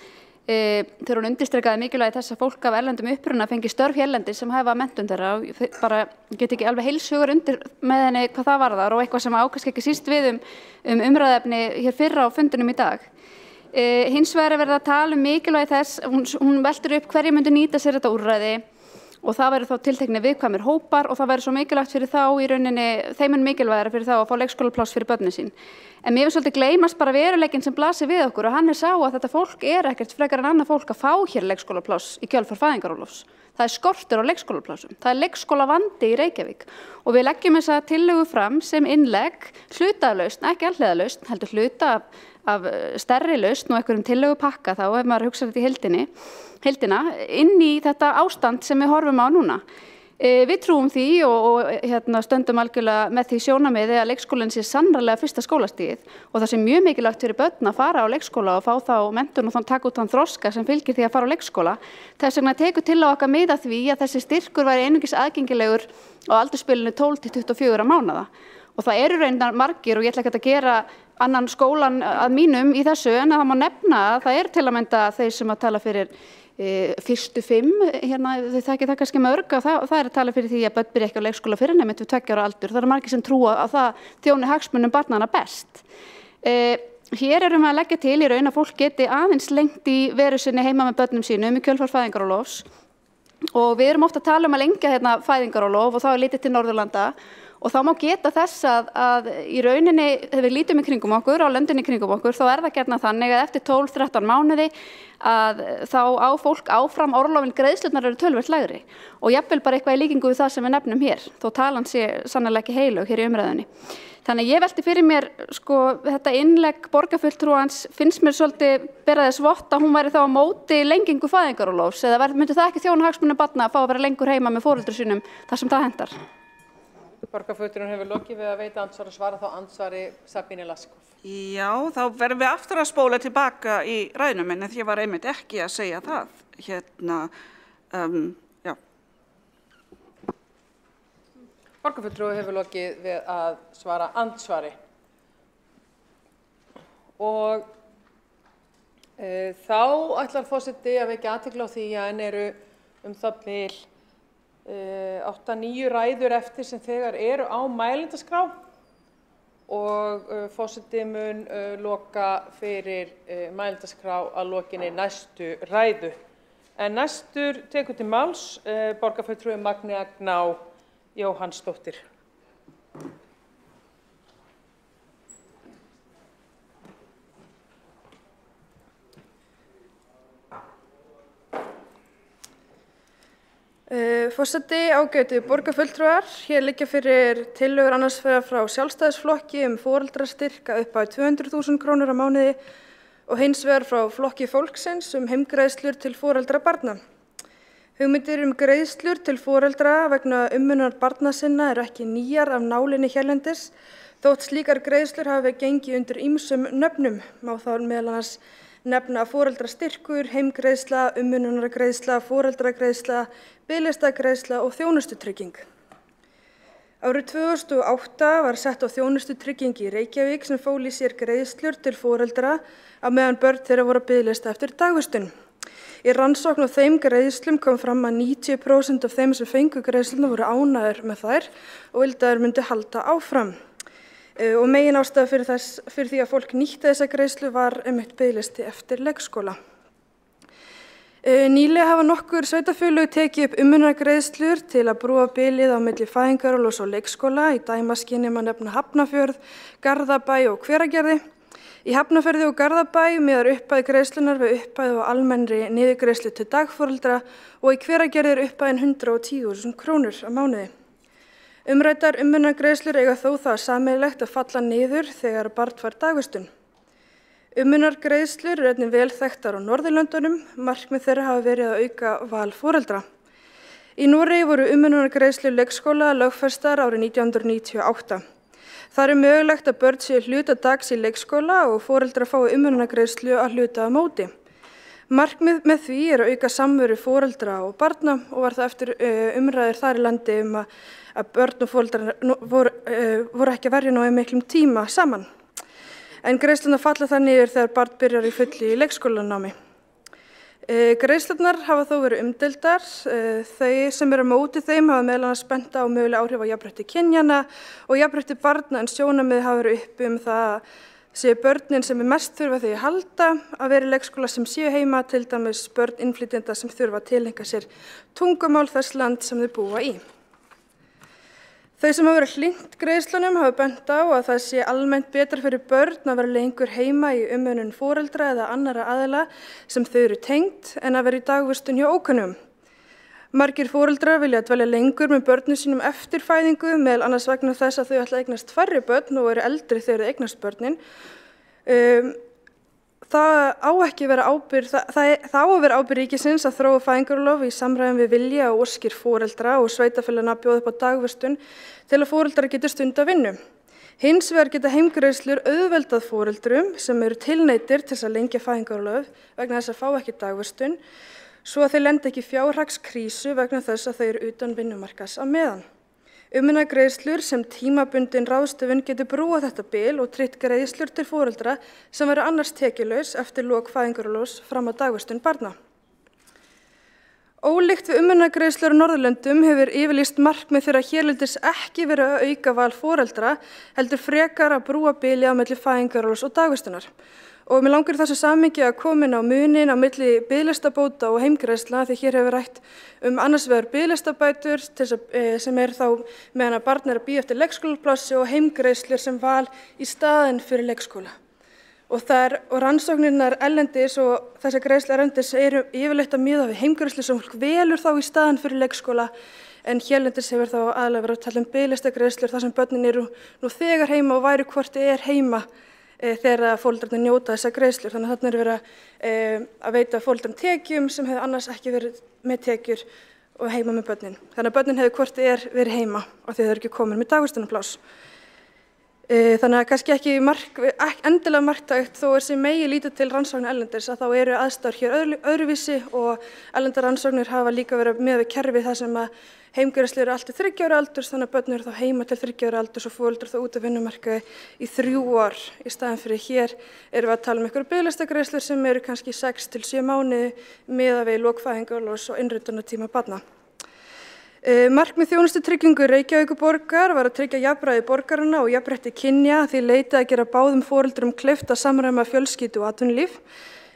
þegar hún undirstrikaði mikilvægi þess að fólk af erlendum uppruna fengi störf hérlendis sem hafa menntun þeirra og bara get ekki alveg heilshugar undir með henni hvað það varðar og eitthvað sem ákast ekki síst við umræðefni hér fyrra á fundunum í dag. Hins vegar er verið að tala mikilvægi þess, hún veltur upp hverju myndi nýta sér þetta úrræði og það verður þá tilteknir viðkvæmir hópar og það verður svo mikilvægt fyrir þá í rauninni, þeim mikilvægara fyrir þá að fá leikskólapláss fyrir börnin sín. En mér finnst svolítið gleymast bara veruleikinn sem blasir við okkur og hann sá að þetta fólk ekkert frekar en annað fólk að fá hér leikskólapláss í kjölfar fæðingarorlofs. Það skortur á leikskólaplássum. Það leikskólavandi í Reykjavík og við leggjum þessa tillögu fram sem innlegg hlutalausn, ekki alhliðalausn, heldur hluta af stærri lausn og einhverjum tillögupakka þá ef maður hugsar þetta í heildina inn í þetta ástand sem við horfum á núna. Við trúum því og stöndum algjörlega með því sjónarmiði að leikskólinn sé sannarlega fyrsta skólastigið og það sé mjög mikilvægt fyrir börn að fara á leikskóla og fá þá menntun og taka út þann þroska sem fylgir því að fara á leikskóla. Þess vegna tekur til á okkar mið af því að þessi styrkur væri einungis aðgengilegur á aldursbilinu 12 til 24 mánaða. Og það eru reyndar margir og ég ætla ekki að gera annan skólan að mínum í þessu en að það má nefna að það til að mynda þeir sem að tala fyrir fyrstu 5, þau þekkja það kannski mörg og það að tala fyrir því að börn byrja ekki á leikskóla fyrir nefnt við 2 ára aldur. Það eru margir sem trúa að það þjóni hagsmunum barnanna best. Hér erum við að leggja til í raun að fólk geti aðeins lengt í veru sinni heima með börnum sínum í kjölfar fæðingarorlofs og við erum ofta að tala um að lengja fæðingarorlof og þá er litið til Norðurlanda. Og þá má geta þess að í rauninni, þegar við lítum í kringum okkur, á löndinni í kringum okkur, þá er það gjarnan þannig að eftir 12-13 mánuði að þá á fólk áfram orlofin greiðslurnar eru töluvert lægri. Og jafnvel bara eitthvað í líkingu við það sem við nefnum hér, þó talan sé sannarlega ekki heilög hér í umræðunni. Þannig ég velti fyrir mér, þetta innlegg borgarfulltrúans finnst mér svolítið bera þess vott að hún væri þá á móti lengingu fæðingarorlofs eða myndi það ekki þjóna hagsmunum barna að fá að vera lengur heima með foreldrum sínum þar sem það hendar. Borgarfulltrúinn hefur lokið við að veita andsvar og svara þá andsvari Sabine Leskov. Já, þá verðum við aftur að spóla tilbaka í ræðunum en ég var einmitt ekki að segja það. Já. Borgarfulltrúi hefur lokið við að svara andsvari. Og þá ætlar forseti að vekja athygli á því að enn eru það bil 8-9 ræður eftir sem þegar eru á mælendaskrá og forseti mun loka fyrir mælendaskrá að lokinni næstu ræðu. En næstur tekur til máls borgarfulltrúi Magnea Gná Jóhannsdóttir. Forseti, ágætu borgarfulltrúar, hér liggja fyrir tillögur annars vegar frá Sjálfstæðisflokki foreldrastyrk að upphæð 200.000 krónur á mánuði og hins vegar frá Flokki fólksins heimgreiðslur til foreldra barna. Hugmyndir greiðslur til foreldra vegna umönnunar barna sinna eru ekki nýjar af nálinni hérlendis, þótt slíkar greiðslur hafi gengið undir ýmsum nöfnum, má þá meðal annars nefna foreldrastyrkur, heimgreiðsla, umönnunargreiðsla, foreldragreiðsla, biðlistagreiðsla og þjónustutrygging. Árið 2008 var sett á þjónustutrygging í Reykjavík sem fól í sér greiðslur til foreldra á meðan börn þeirra voru á biðlista eftir dagvistun. Í rannsókn á þeim greiðslum kom fram að 90% af þeim sem fengu greiðsluna voru ánægðir með þær og vildu að þær myndu halda áfram. Og megin ástæða fyrir því að fólk nýtti þessa greiðslu var einmitt biðlisti eftir leikskóla. Nýlega hafa nokkur sveitarfélög tekið upp umönnunargreiðslur til að brúa bilið á milli fæðingarorlofs og leikskóla. Í dæmaskyni má nefna Hafnarfjörð, Garðabæ og Hveragerði. Í Hafnarfirði og Garðabæ miðar upphæð greiðslunar við upphæð og almennri niðurgreiðslu til dagforeldra og í Hveragerði er upphæðin 110.000 krónur á mánuði. Umræddar umönnunargreiðslur eiga þó það sameiginlegt að falla niður þegar barn fær dagvistun. Umönnunargreiðslur eru einnig vel þekktar á Norðurlöndunum, markmið þeirra hafa verið að auka val foreldra. Í Noregi voru umönnunargreiðslur leikskóla lögfestar árið 1998. Það er mögulegt að börn séu hluta dags í leikskóla og foreldrar fái umönnunargreiðslu að hluta á móti. Markmið með því er að auka samveru foreldra og barna og var það eftir umræður þar í landi að börn og foreldrar voru ekki að verja nógu miklum tíma saman. En greiðslurnar falla það niður þegar barn byrjar í fullu í leikskólanámi. Greiðslurnar hafa þó verið umdeildar. Þau sem eru á móti þeim hafa meðal annars bent á möguleg áhrif á jafnrétti kynjanna og jafnrétti barna en sjónarmið hafa verið uppi það séu börnin sem mest þurfa því að halda að vera í leikskóla sem séu heima, til dæmis börn innflytjenda sem þurfa að tileinka sér tungumál þess land sem þau búa í. Þau sem hafa verið hlynnt greiðslunum hafa bent á að það sé almennt betra fyrir börn að vera lengur heima í umönnun foreldra eða annarra aðila sem þau eru tengd en að vera í dagvistun hjá ókunnum. Margir foreldrar vilja dvelja lengur með börnum sínum eftir fæðingu, meðal annars vegna þess að þau ætla að eignast færri börn og eru eldri þegar þau eignast börnin. Það á að vera ábyrgð ríkisins að þróa fæðingarorlof í samræmi við vilja og óskir foreldra og sveitarfélaganna að bjóða upp á dagvistun til að foreldrar geti stundað vinnu. Hins vegar geta heimgreiðslur auðveldað foreldrum sem eru tilneyddir til að lengja fæðingarorlof vegna þess að fá ekki dagvistun, svo að þeir lendi ekki í fjárhagskrísu vegna þess að þau eru utan vinnumarkaðs á meðan. Umönnunargreiðslur sem tímabundin ráðstöfun getur brúað þetta bil og tryggt greiðslur til foreldra sem verða annars tekjulaus eftir lok fæðingarorlofs fram að dagvistun barna. Ólíkt við umönnunargreiðslur á Norðurlöndum hefur yfirlýst markmið þeirra hérlendis ekki verið að auka val foreldra, heldur frekar að brúa bilið á milli fæðingarorlofs og dagvistunar. Og mér langar í þessu samhengi að koma inn á munin á milli biðlistabóta og heimgreiðslna því hér hefur rætt annars vegar biðlistabætur sem er þá meðan að barn er að bíða eftir leikskólaplássi og heimgreiðslur sem val í staðinn fyrir leikskóla. Og rannsóknirnar erlendis og þessar greiðslur erlendis eru yfirleitt að miða við heimgreiðslur sem fólk velur þá í staðinn fyrir leikskóla en hérlendis hefur þá aðalega verið að tala biðlistagreiðslur þar sem börnin eru nú þegar heima og væri hvort þau er heima þegar foreldrarnir njóta þessar greiðslur. Þannig að þarna er verið að veita foreldrum tekjum sem hefur annars ekki verið með tekjur og heima með börnin. Þannig að börnin hefur hvort er verið heima af því þau eru ekki komin með dagvistunarpláss. Þannig að kannski ekki endilega marktækt þó er sem megi lítið til rannsóknar erlendis að þá eru aðstæður hér öðruvísi og erlendar rannsóknir hafa líka verið með við kerfi þar sem að heimgreiðslur eru allt til 30 ára aldurs, þannig að börn eru þá heima til 30 ára aldurs og foreldrar þá út af vinnumarkaði í 3 ár. Í staðinn fyrir hér erum við að tala einhverjar biðlistagreiðslur sem eru kannski 6 til 7 mánuði miðað við lok fæðingarorlofs og innritunartíma barna. Markmið þjónustutryggingu Reykjavíkurborgar var að tryggja jafnræði borgaranna og jafnrétti kynja því leitað að gera báðum foreldrum kleift að samræma fjölskyldu og atvinnulíf.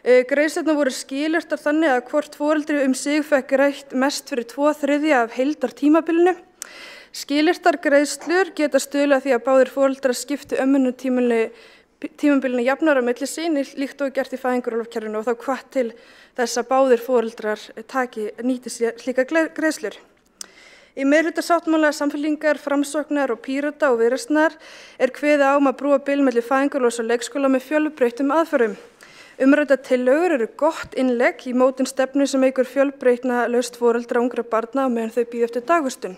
Greiðslurnar voru skilyrtar þannig að hvort foreldri sig fekk greitt mest fyrir 2/3 af heildartímabilinu. Skilyrtar greiðslur geta stuðlað því að báðir foreldrar skipti tímabilinu jafnar á milli sín líkt og gert í fæðingarorlofskerfinu og þá hvatt til þess að báðir foreldrar nýti sér slíkar greiðslur. Í meirihluta Samfylkingar, Framsóknar og Pírata og Viðreisnar er kveðið á að brúa bil milli fæðingarorlofs og leikskóla með fjölbreyttum aðferðum. Umræddar tillögur eru gott innlegg í mótun stefnu sem eykur fjölbreytna laust foreldra ungra barna meðan þau bíða eftir dagvistun.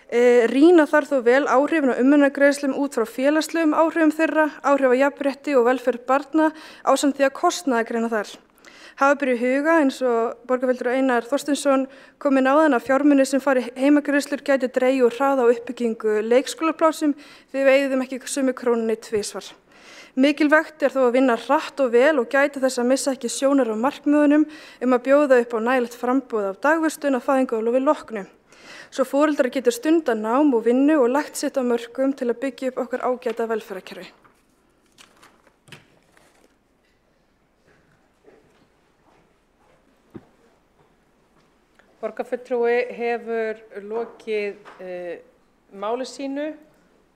Rýna þarf þó vel áhrifin á umönnunargreiðslum út frá félagslegum áhrifum þeirra, áhrif á jafnrétti og velferð barna ásamt því að kostnaðargreina þar. Hafa ber í huga eins og borgarfulltrúi Einar Þorsteinsson kom inn áðan að fjármunir sem fari heimagreiðslur gæti dregið úr hraða á uppbyggingu leikskólaplásum því við eyðum ekki sömu krónunni tvisvar. Mikilvægt þó að vinna hratt og vel og gæta þess að missa ekki sjónar á markmiðunum að bjóða upp á nægilegt framboð af dagvistun að fæðingarorlofi loknu. Svo foreldrar getur stundað nám og vinnu og lagt sitt á mörkum til að byggja upp okkar ágæta velferðarkerfi. Borgarfulltrúi hefur lokið máli sínu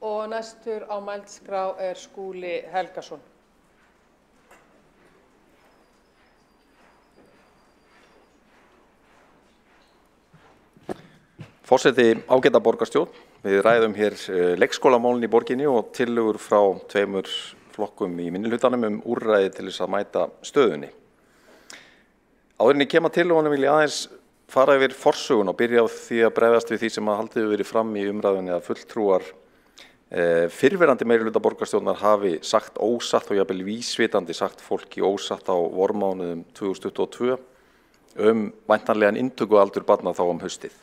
og næstur á mælskrá Skúli Helgason. Forseti, ágæta borgarstjórn, við ræðum hér leikskólamálin í borginni og tillögur frá 2 flokkum í minnihlutanum úrræði til þess að mæta stöðunni. Áður en ég kem að tillögunum vil ég aðeins fara yfir forsögun og byrja á því að bregðast við því sem haldið hefur verið fram í umræðunni að fulltrúar fyrrverandi meirihluta borgarstjórnar hafi sagt ósatt og jafnvel vísvitandi sagt fólki ósatt á vormánuðum 2022 væntanlegan inntökualdur barna þá haustið.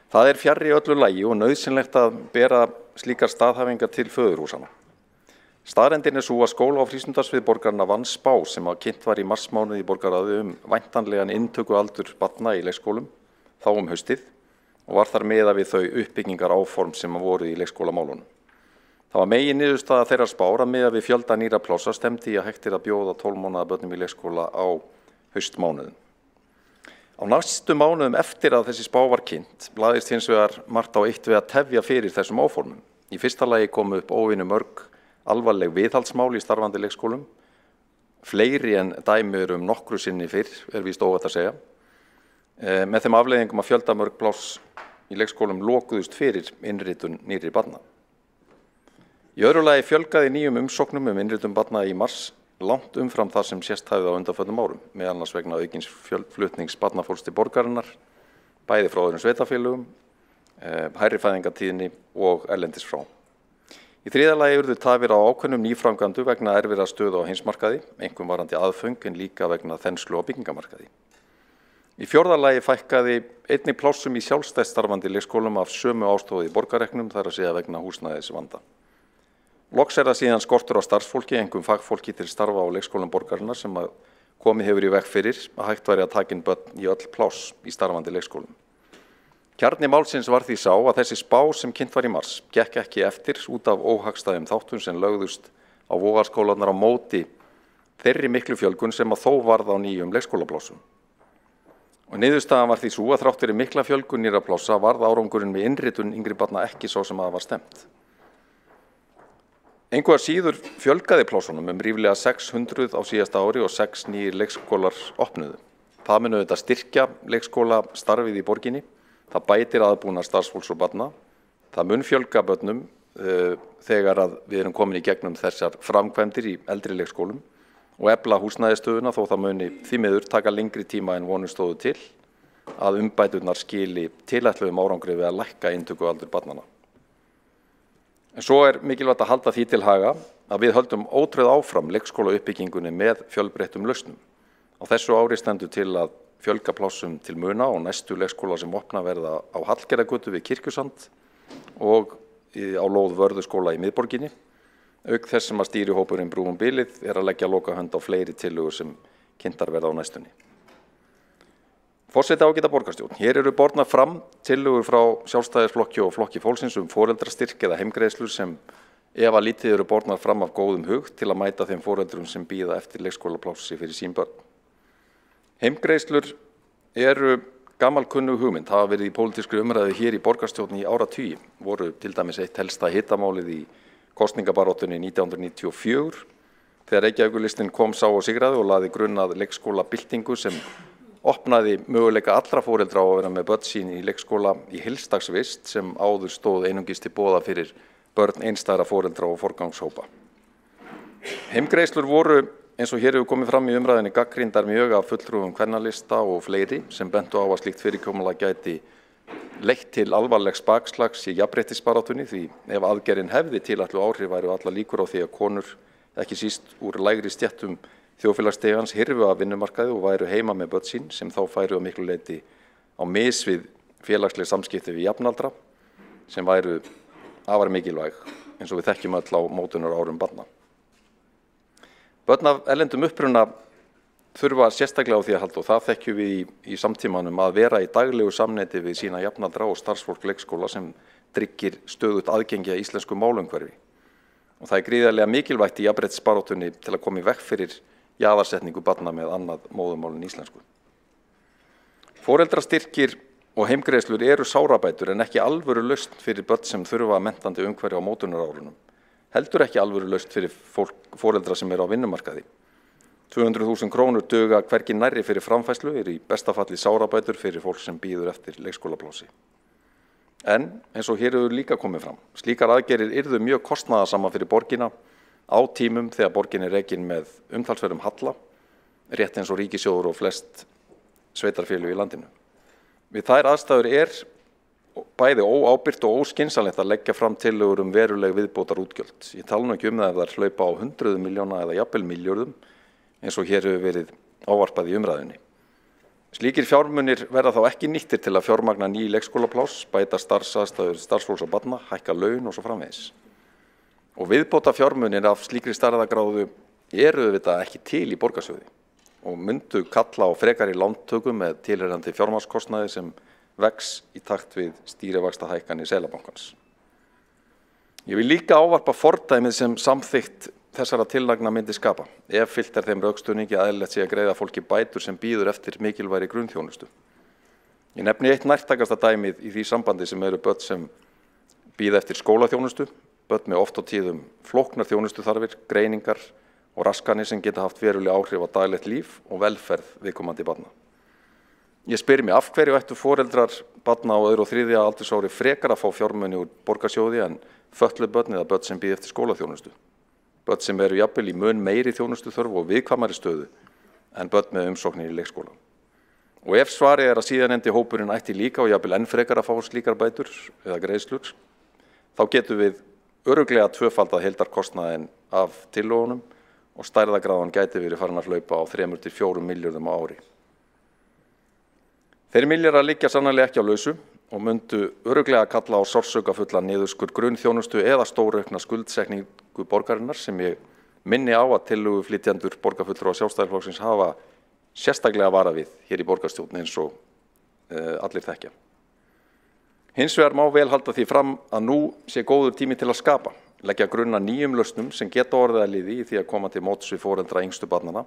Það fjarri öllu lagi og nauðsynlegt að bera slíkar staðhæfingar til föðurhúsanna. Staðreyndin sú að skóla- og frístundasvið borgarinnar vann spá sem kynnt var í marsmánuði í borgarráði væntanlegan inntökualdur barna í leikskólum þá haustið og var þar miðað við þau uppbyggingar áform sem voru í leikskólamálunum. Það var meginniðurstaða þeirra spár að miðað við fjölda nýrra plássa stefndi í að hægt að bjóða 12 mánaða börnum í leikskóla á haustmánuðum. Á næstu mánuðum eftir að þessi spá var kynnt lagðist hins vegar margt á eitt við að tefja fyrir þessum áformum. Í fyrsta lagi komu upp óvenju mörg alvarleg viðhaldsmál í starfandi leikskólum, fleiri en dæmi nokkru sinni fyrr, víst óhætt að segja, með þeim afleiðingum að fjöldamörg pláss í leikskólum lokuðust fyrir innritun nýrri barna. Í öðru lagi fjölgaði nýjum umsóknum innritun barna í mars langt umfram það sem sést hafði á undanförnum árum, meðal annars vegna aukins flutnings barnafólks til borgarinnar, bæði frá öðrum sveitarfélögum, hærri fæðingartíðni og erlendis frá. Í þriðja lagi urðu tafir á ákveðnum nýframkvæmdum vegna erfiðrar stöðu á heimsmarkaði, einkum varðandi aðföng en líka vegna þenslu á byggingamarkaði. Í fjórða lagi fækkaði einnig plássum í sjálfstætt starfandi leikskólum af sömu ástæðu í borgarreknum, þar að segja vegna húsnæðisvanda. Loks það síðan skortur á starfsfólki, einkum fagfólki til starfa á leikskólum borgarinnar sem komið hefur í veg fyrir að hægt væri að taka inn börn í öll pláss í starfandi leikskólum. Kjarni málsins var því sá að þessi spá sem kynnt var í mars gekk ekki eftir út af óhagstæðum þáttum sem lögðust á vogarskólarnar á móti þeirri miklu fjölgun sem þó varð á nýjum leikskólaplássum. Og niðurstaðan var því sú að þrátt fyrir mikla fjölgun nýrra plássa varð árangurinn með innritun yngri barna ekki sá sem var stefnt. Engu að síður fjölgaði plássunum ríflega 600 á síðasta ári og 6 nýjir leikskólar opnuðu. Það mun auðvitað styrkja leikskóla starfið í borginni, það bætir aðbúnað starfsfólks og barna, það mun fjölga börnum þegar að við erum komin í gegnum þessar framkvæmdir í eldri leikskólum og efla húsnæðisstöðuna þó það muni því miður taka lengri tíma en vonum stóðu til að umbæturnar skili tilætluðum árangri við að lækka inntökualdur barnanna. En svo mikilvægt að halda því til haga að við höldum ótröð áfram leikskólauppbyggingunni með fjölbreyttum lausnum. Á þessu ári stendur til að fjölga plássum til muna og næstu leikskóla sem opna verða á Hallgerðargötu við Kirkjusand og á lóð Vörðuskóla í miðborginni. Auk þess sem að stýrihópurinn Brúum bilið að leggja lokahönd á fleiri tillögur sem kynntar verða á næstunni. Forseti ágæta borgarstjórn, hér eru bornar fram tillögur frá Sjálfstæðisflokki og Flokki fólksins foreldrastyrk eða heimgreiðslur sem ef að lítið eru bornar fram af góðum hug til að mæta þeim foreldrum sem bíða eftir leikskólaplássi fyrir sín börn. Heimgreiðslur eru gamalkunnug hugmynd, hafa verið í pólitískri umræðu hér í borgarstjórn í áratugi, voru til dæmis eitt helsta hitamálið í kosningabaráttunni 1994 þegar Reykjavíkurlistinn kom sá og sigraði og lagði grunn að leikskólabyltingu sem opnaði möguleika allra foreldra á að vera með börn sín í leikskóla í heildagsvist sem áður stóð einungis til boða fyrir börn einstæðra foreldra og forgangshópa. Heimgreiðslur voru, eins og hér hefur komið fram í umræðinni, gagnrýndar mjög af fulltrúum kvennalista og fleiri sem bentu á að slíkt fyrirkomulag gæti leitt til alvarlegs bakslags í jafnréttisbaráttunni því ef aðgerðin hefði tilætluð áhrif væru allar líkur á því að konur, ekki síst úr lægri stéttum þjóðfélagsstigans, hyrfu af vinnumarkaði og væru heima með börn sín sem þá færu á miklu leyti á mis við félagsleg samskipti við jafnaldra sem væru afar mikilvæg eins og við þekkjum öll á mótunarárum barna. Börn af erlendum uppruna þurfa sérstaklega á því að halda og það þekkjum við í samtímanum að vera í daglegu samneyti við sína jafnaldra og starfsfólk leikskóla sem tryggir stöðugt aðgengi að íslensku málumhverfi. Og það er gríðarlega mikilvægt í jafnréttisbaráttunni til að koma í veg fyrir jaðarsetningu barna með annað móðurmál en íslensku. Foreldrastyrkir og heimgreiðslur eru sárabætur en ekki alvöru lausn fyrir börn sem þurfa menntandi umhverfi á mótunarárunum. Heldur ekki alvöru lausn fyrir foreldra sem eru á vinnumarkaði. 200.000 krónur duga hvergi nærri fyrir framfærslu í besta falli sárabætur fyrir fólk sem bíður eftir leikskólaplási. En eins og hér hefur líka komið fram, slíkar aðgerðir yrðu mjög kostnaðarsama fyrir borgina á tímum þegar borgin er rekin með umtalsverðum halla, rétt eins og ríkissjóður og flest sveitarfélög í landinu. Við þær aðstæður er bæði óábyrgt og óskynsamlegt að leggja fram tillögur veruleg viðbótar útgjöld. Ég tala nú ekki það ef þær hlaupa á 100 milljóna eða jafnvel milljörðum eins og hér hefur verið ávarpað í umræðunni. Slíkir fjármunir verða þá ekki nýttir til að fjármagna ný leikskólapláss, bæta starfsaðstæður starfsfólks og barna, hækka laun og svo framvegis. Og viðbóta fjármunir af slíkri stærðargráðu eru auðvitað ekki til í borgarsjóði og myndu kalla á frekari lántökum með tilheyrandi fjármagnskostnaði sem vex í takt við stýrivaxtahækkanir Seðlabankans. Ég vil líka ávarpa fordæmið sem samþykkt þessara tillagna myndi skapa, ef fylgt þeim rökstuðningi að eðlilegt sé að greiða fólki bætur sem bíður eftir mikilvægri grunnþjónustu. Ég nefni eitt nærtækasta dæmið í því sambandi sem eru börn sem bíða eftir skólaþjónustu, börn með oft og tíðum flóknar þjónustuþarfir, greiningar og raskanir sem geta haft veruleg áhrif á daglegt líf og velferð viðkomandi barna. Ég spyr mig af hverju ættu foreldrar barna á öðru og þriðja aldursári frekar að fá fjármuni úr borgarsjóði en fötluð börn eða börn sem bíða eftir skólaþjónustu. Börn sem eru jafnvel í mun meiri þjónustuþörf og viðkvæmari stöðu en börn með umsóknir í leikskóla. Og ef svarið er að síðanendi hópurinn ætti líka og jafnvel enn frekar að fá slíkar bætur eða greiðslur, þá getum við örugglega tvöfaldað heildarkostnaðinn af tillögunum og stærðargráðan gæti verið farin að hlaupa á 3–4 milljörðum á ári. Þeir milljarðar liggja sannarlega ekki á lausu og myndu örugglega kalla á sársaukafulla niðurskurð grunnþjónustu eða stóraukna skuldsetningu borgarinnar sem ég minni á að tillöguflytjendur borgarfulltrúa Sjálfstæðisflokksins hafa sérstaklega varað við hér í borgarstjórn eins og allir þekkja. Hins vegar má vel halda því fram að nú sé góður tími til að skapa, leggja grunn að nýjum lausnum sem geta orðið að liði í því að koma til móts við foreldra yngstu barnanna.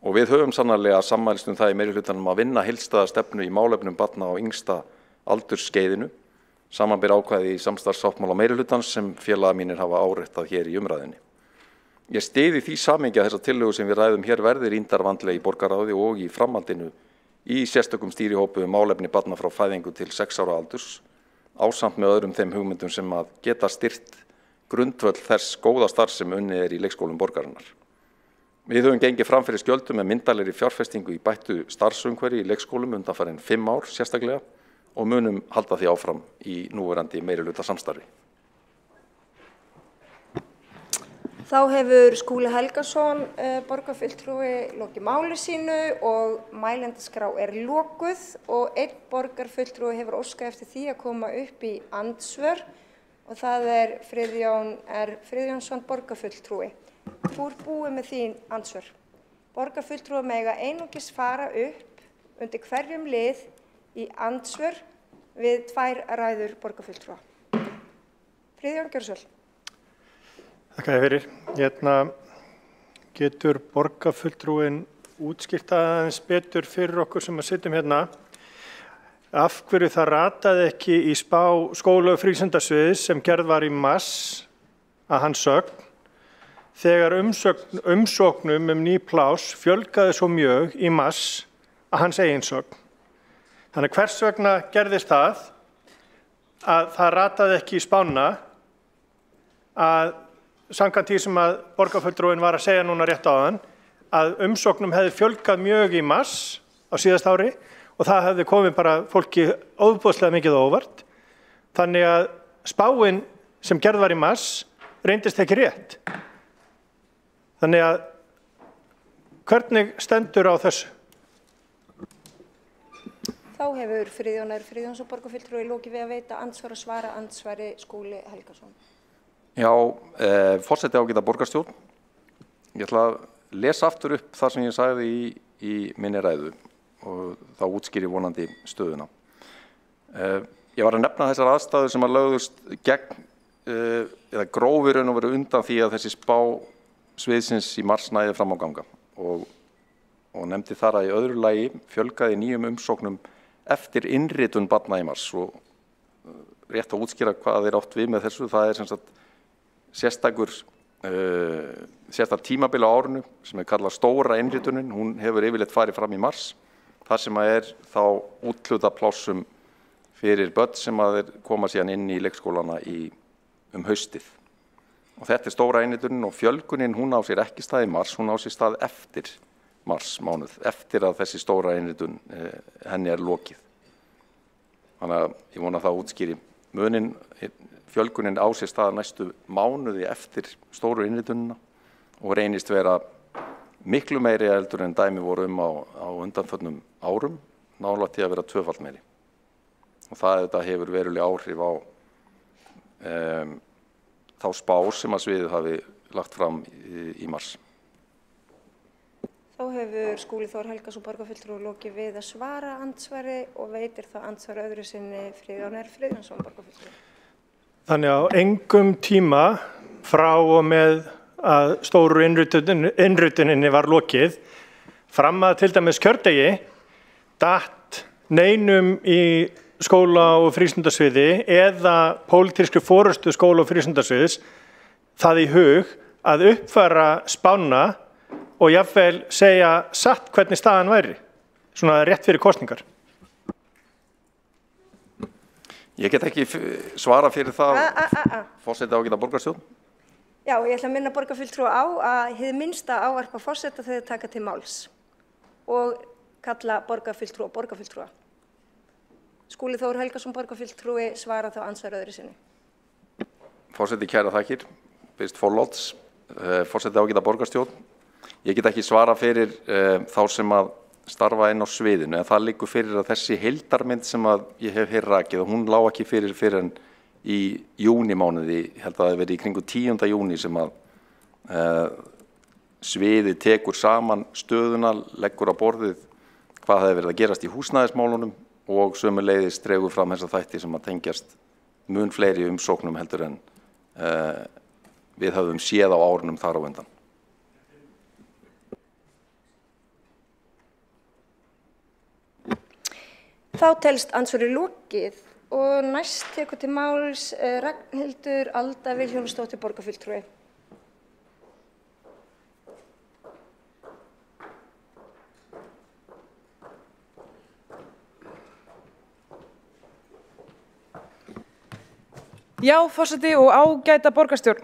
Og við höfum sannarlega sammælst það í meirihlutanum að vinna heildstæða stefnu í málefnum barna á yngsta aldurskeiðinu, samanber ákvæði í samstarfssáttmála meirihlutans sem félaga mínir hafa áréttað hér í umræðinni. Ég styði því samhengi að þessa tillögu sem við ræðum hér verði rýndar vandlega í borgarráði og í framhaldinu í sérstökum stýrihópi málefni barna frá fæðingu til 6 ára aldurs, ásamt með öðrum þeim hugmyndum sem að geta styrkt grundvöll þess góða starf sem unnið í leikskólum borgarinnar. Við höfum gengið fram fyrir skjöldum með myndarlegri fjárfestingu í bættu starfsumhverfi í leikskólum undanfarin 5 ár sérstaklega og munum halda því áfram í núverandi meirihluta samstarfi. Þá hefur Skúli Helgason, borgarfulltrúi, lokið máli sínu og mælendaskrá er lokuð og einn borgarfulltrúi hefur óskað eftir því að koma upp í andsvör og það er Friðjón R. Friðjónsson, borgarfulltrúi. Þú ert búið með þín andsvör. Borgarfulltrúi mega einungis fara upp undir hverjum lið í andsvör við 2 ræður borgarfulltrúa. Friðjón, gjörðu svo vel. Þakka þér fyrir. Getur borgarfulltrúin útskýrt aðeins betur fyrir okkur sem að sitjum hérna af hverju það rataði ekki í spá skóla- og frístundasviðs sem gerð var í mars að hans sögn þegar umsóknum ný pláss fjölgaði svo mjög í mars að hans eigin sögn. Þannig hvers vegna gerðist það að það rataði ekki í spána að samkvæmt því sem að borgarfulltrúin var að segja núna rétt áðan að umsóknum hefði fjölgað mjög í mars á síðasta ári og það hefði komið bara fólki ofboðslega mikið á óvart. Þannig að spáin sem gerð var í mars reyndist ekki rétt. Þannig að hvernig stendur á þessu? Þá hefur Friðjón R. Friðjónsson borgarfulltrúi lokið við að veita andsvar og svara andsvari Skúli Helgason. Já, forseti ágæta borgarstjórn. Ég ætla að lesa aftur upp það sem ég sagði í minni ræðu og þá útskýri vonandi stöðuna. Ég var að nefna þessar aðstæður sem að lögðust gegn eða grófurinn og verið undan því að þessi spá sviðsins í mars næði fram á ganga og nefndi þar að í öðru lagi fjölgaði nýjum umsóknum eftir innritun barna í mars og rétt að útskýra hvað átt við með þessu. Það sem sagt sérstak tímabil á árinu sem kallað stóra innritunin. Hún hefur yfirleitt farið fram í mars. Það sem þá úthluta plássum fyrir börn sem koma síðan inn í leikskólana haustið. Og þetta stóra innritunin og fjölgunin, hún á sér ekki stað í mars, hún á sér stað eftir mars mánuð, eftir að þessi stóra innritun henni lokið. Þannig að ég vona það útskýri munin, fjölgunin á sér stað næstu mánuði eftir stóru innritunina og reynist vera miklu meiri heldur en dæmi voru á undanförnum árum, nálægt til að vera tvöfalt meiri. Og þetta hefur veruleg áhrif á þá spá sem að sviðið hafi lagt fram í mars. Þá hefur Skúli Þór Helgason borgarfulltrúi lokið við að svara andsvari og veitir þá andsvari öðru sinni Friðjón R. Friðjónsson borgarfulltrúi. Þannig á engum tíma frá og með að stóru innrituninni var lokið, fram að til dæmis kjördegi, datt neinum í skóla- og frístundasviði eða pólitískri forystu skóla- og frístundasviðs það í hug að uppfæra spána og jafnvel segja satt hvernig staðan væri, svona rétt fyrir kosningar. Ég get ekki svara fyrir það, forseti ágæta borgarstjórn. Já, ég ætla að minna borgarfulltrúa á að hið minnsta ávarpa forseta þegar taka til máls og kalla borgarfulltrúa borgarfulltrúa. Skúli Þór Helgason borgarfulltrúi svara þá andsvar öðru sinni. Forseti kæra þakkir, byrst forláts, forseti ágæta borgarstjórn. Ég get ekki svara fyrir þá sem að starfa inn á sviðinu, en það liggur fyrir að þessi heildarmynd sem að ég hef hér rakið, hún lá ekki fyrir en í júnimánuði, ég held að það verið í kringu 10. júni sem að sviðið tekur saman stöðuna, leggur á borðið hvað hefði verið að gerast í húsnæðismálunum og sömuleiðis dregur fram þessa þætti sem að tengjast mun fleiri umsóknum heldur en við höfum séð á árunum þar á undan. Þá telst andsvari lokið og næst tekur til máls Ragnhildur Alda Vilhjálmsdóttir borgarfulltrúi. Já, forseti og ágæta borgarstjórn.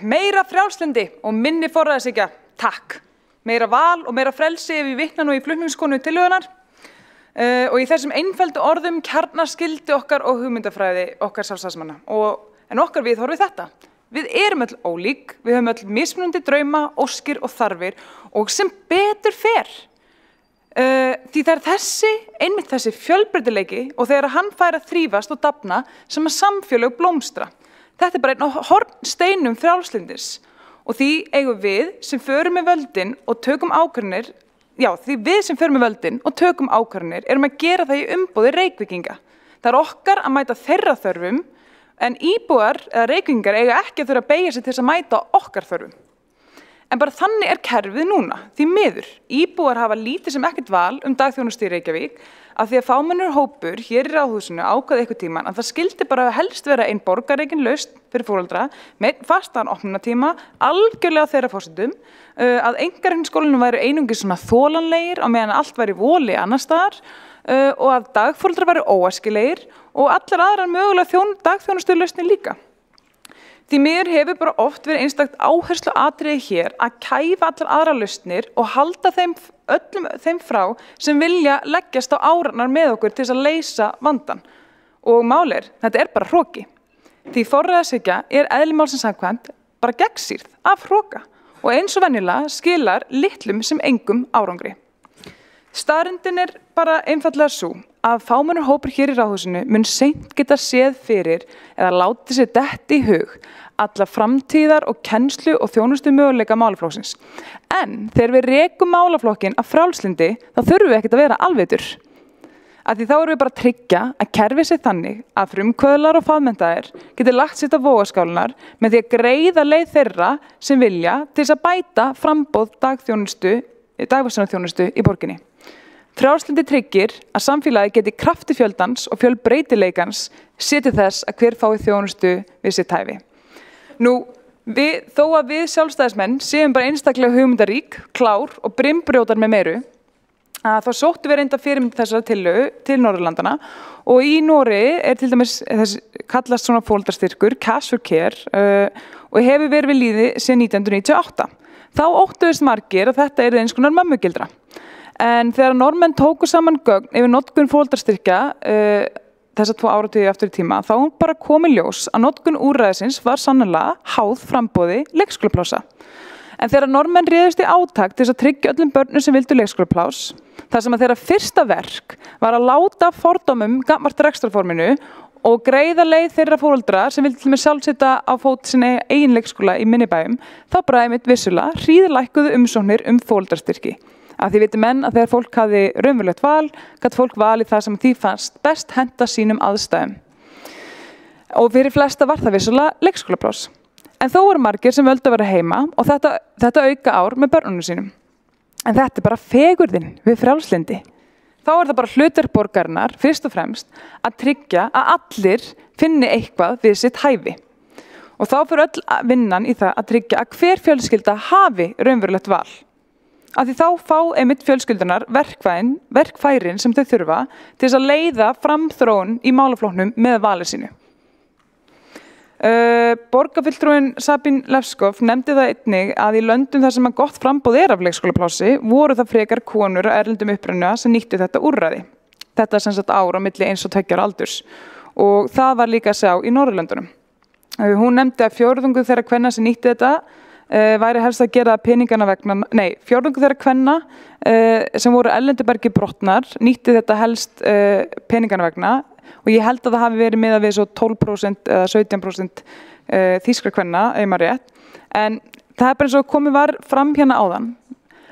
Meira frjálslyndi og minni forræðishyggja, takk. Meira val og meira frelsi ef við vitna nú í flutningskonu tillögunnar. Og í þessum einföldu orðum kjarnaskildi okkar og hugmyndafræði okkar sjálfstæðismanna. En okkar viðhorf við þetta. Við erum öll ólík, við höfum öll mismunandi drauma, óskir og þarfir og sem betur fer. Því það er einmitt þessi fjölbreytileiki og þegar hann fær að þrífast og dafna sem að samfélög blómstra. Þetta er bara einn af hornsteinum frjálslyndis og því eigum við sem förum með völdin og tökum ákvarðanir. Já, því við sem förum með völdin og tökum ákvarðanir erum að gera það í umboði Reykvíkinga. Það er okkar að mæta þeirra þörfum en íbúar eða Reykvíkingar eiga ekki að þurfa að beygja sig til þess að mæta okkar þörfum. En bara þannig er kerfið núna, því miður. Íbúar hafa lítið sem ekkert val dagþjónustu í Reykjavík af því að fámennur hópur hér í Ráðhúsinu ákvaði eitthvað tíman að það skildi bara helst vera ein borgarreikin lausn fyrir foreldra með fastan opnunartíma, algjörlega þeirra forsendum, að einkareikniskólunum væru einungis svona þolanlegir á meðan allt væri voli annars staðar og að dagforeldrar væru óæskilegir og allar aðrar mögulega dagþjónustu lausnir líka. Því miður hefur bara oft verið einstakt áherslu atriði hér að kæfa allar aðra lausnir og halda öllum þeim frá sem vilja leggjast á árarnar með okkur til þess að leysa vandan. Og málið þetta bara hroki. Því forræðishyggja eðli málsins samkvæmt bara gegnsýrð af hroka og eins og venjulega skilar litlum sem engum árangri. Staðreyndin bara einfaldlega sú að fámennur hópur hér í Ráðhúsinu mun seint geta séð fyrir eða látið sér detti í hug alla framtíðar og kennslu og þjónustu möguleika málaflokksins. En þegar við rekum málaflokkin af frjálslyndi þá þurfum við ekkert að vera alvitur. Af því þá erum við bara að tryggja að kerfið sé þannig að frumkvöðlar og fagmenntaðir geti lagt sitt á vogarskálunar með því að greiða leið þeirra sem vilja til þess að bæta framboð dagvistunarþjónustu í borginni. Frjálslyndi tryggir að samfélagi geti krafti fjöldans og fjölbreytileikans sér til þess að hver fái þjónustu við sitt hæfi. Þó að við sjálfstæðismenn séum bara einstaklega hugmyndarík, klár og brimbrjótar með meiru, þá sóttum við reynda fyrirmynd þessara tillögu til Norðurlandana og í Noregi til dæmis kallast svona fóldrastyrkur, Cash for Care, og hefur verið við lýði síðan 1998. Þá óttuðust margir að þetta eins konar mömmugildra. En þegar Norðmenn tóku saman gögn yfir notkun fóldrastyrkja þessa 2 áratugi aftur í tíma, þá bara kom í ljós að notkun úrræðisins var sannarlega háð framboði leikskólaplássa. En þegar Norðmenn réðust í átak til þess að tryggja öllum börnum sem vildu leikskólapláss, þar sem að þeirra fyrsta verk var að láta fordómum gagnvart rekstrarforminu og greiða leið þeirra foreldra sem vildi til með sjálfsetta á fót sinni eigin leikskóla í minnibæjum, þá bara einmitt vissulega hríðlækkuðu umsóknir fóldrastyrki. Af því viti menn að þegar fólk hafði raunverulegt val, gat fólk valið það sem því fannst best henta sínum aðstæðum. Og fyrir flesta var það vissulega leikskólapláss. En þó voru margir sem völdu að vera heima og þetta auka ár með börnunum sínum. En þetta bara fegurðin við frjálslyndi. Þá það bara hlutverk borgarinnar, fyrst og fremst, að tryggja að allir finni eitthvað við sitt hæfi. Og þá fyrir öll vinnan í það að tryggja að hver fjölskylda hafi raunverulegt val. Af því þá fá einmitt fjölskyldunar verkfærin sem þau þurfa til þess að leiða framþróun í málaflokknum með valið sínu. Borgarfulltrúinn Sabine Lefskov nefndi það einnig að í löndum þar sem gott framboð af leikskólaplássi voru það frekar konur og erlendum uppruna sem nýttu þetta úrræði. Þetta sem sagt ár á milli 1 og 2 ára aldurs og það var líka að sjá í Norðurlöndunum. Hún nefndi að 4% þeirra kvenna sem nýttu þetta væri helst að gera peningana vegna, 4% þeirra kvenna sem voru erlendubergi brotnar nýttu þetta helst peningana vegna og ég held að það hafi verið miðað við svo 12% eða 17% þýskra kvenna, ef maður rétt. En það bara eins og komið var fram hérna áðan,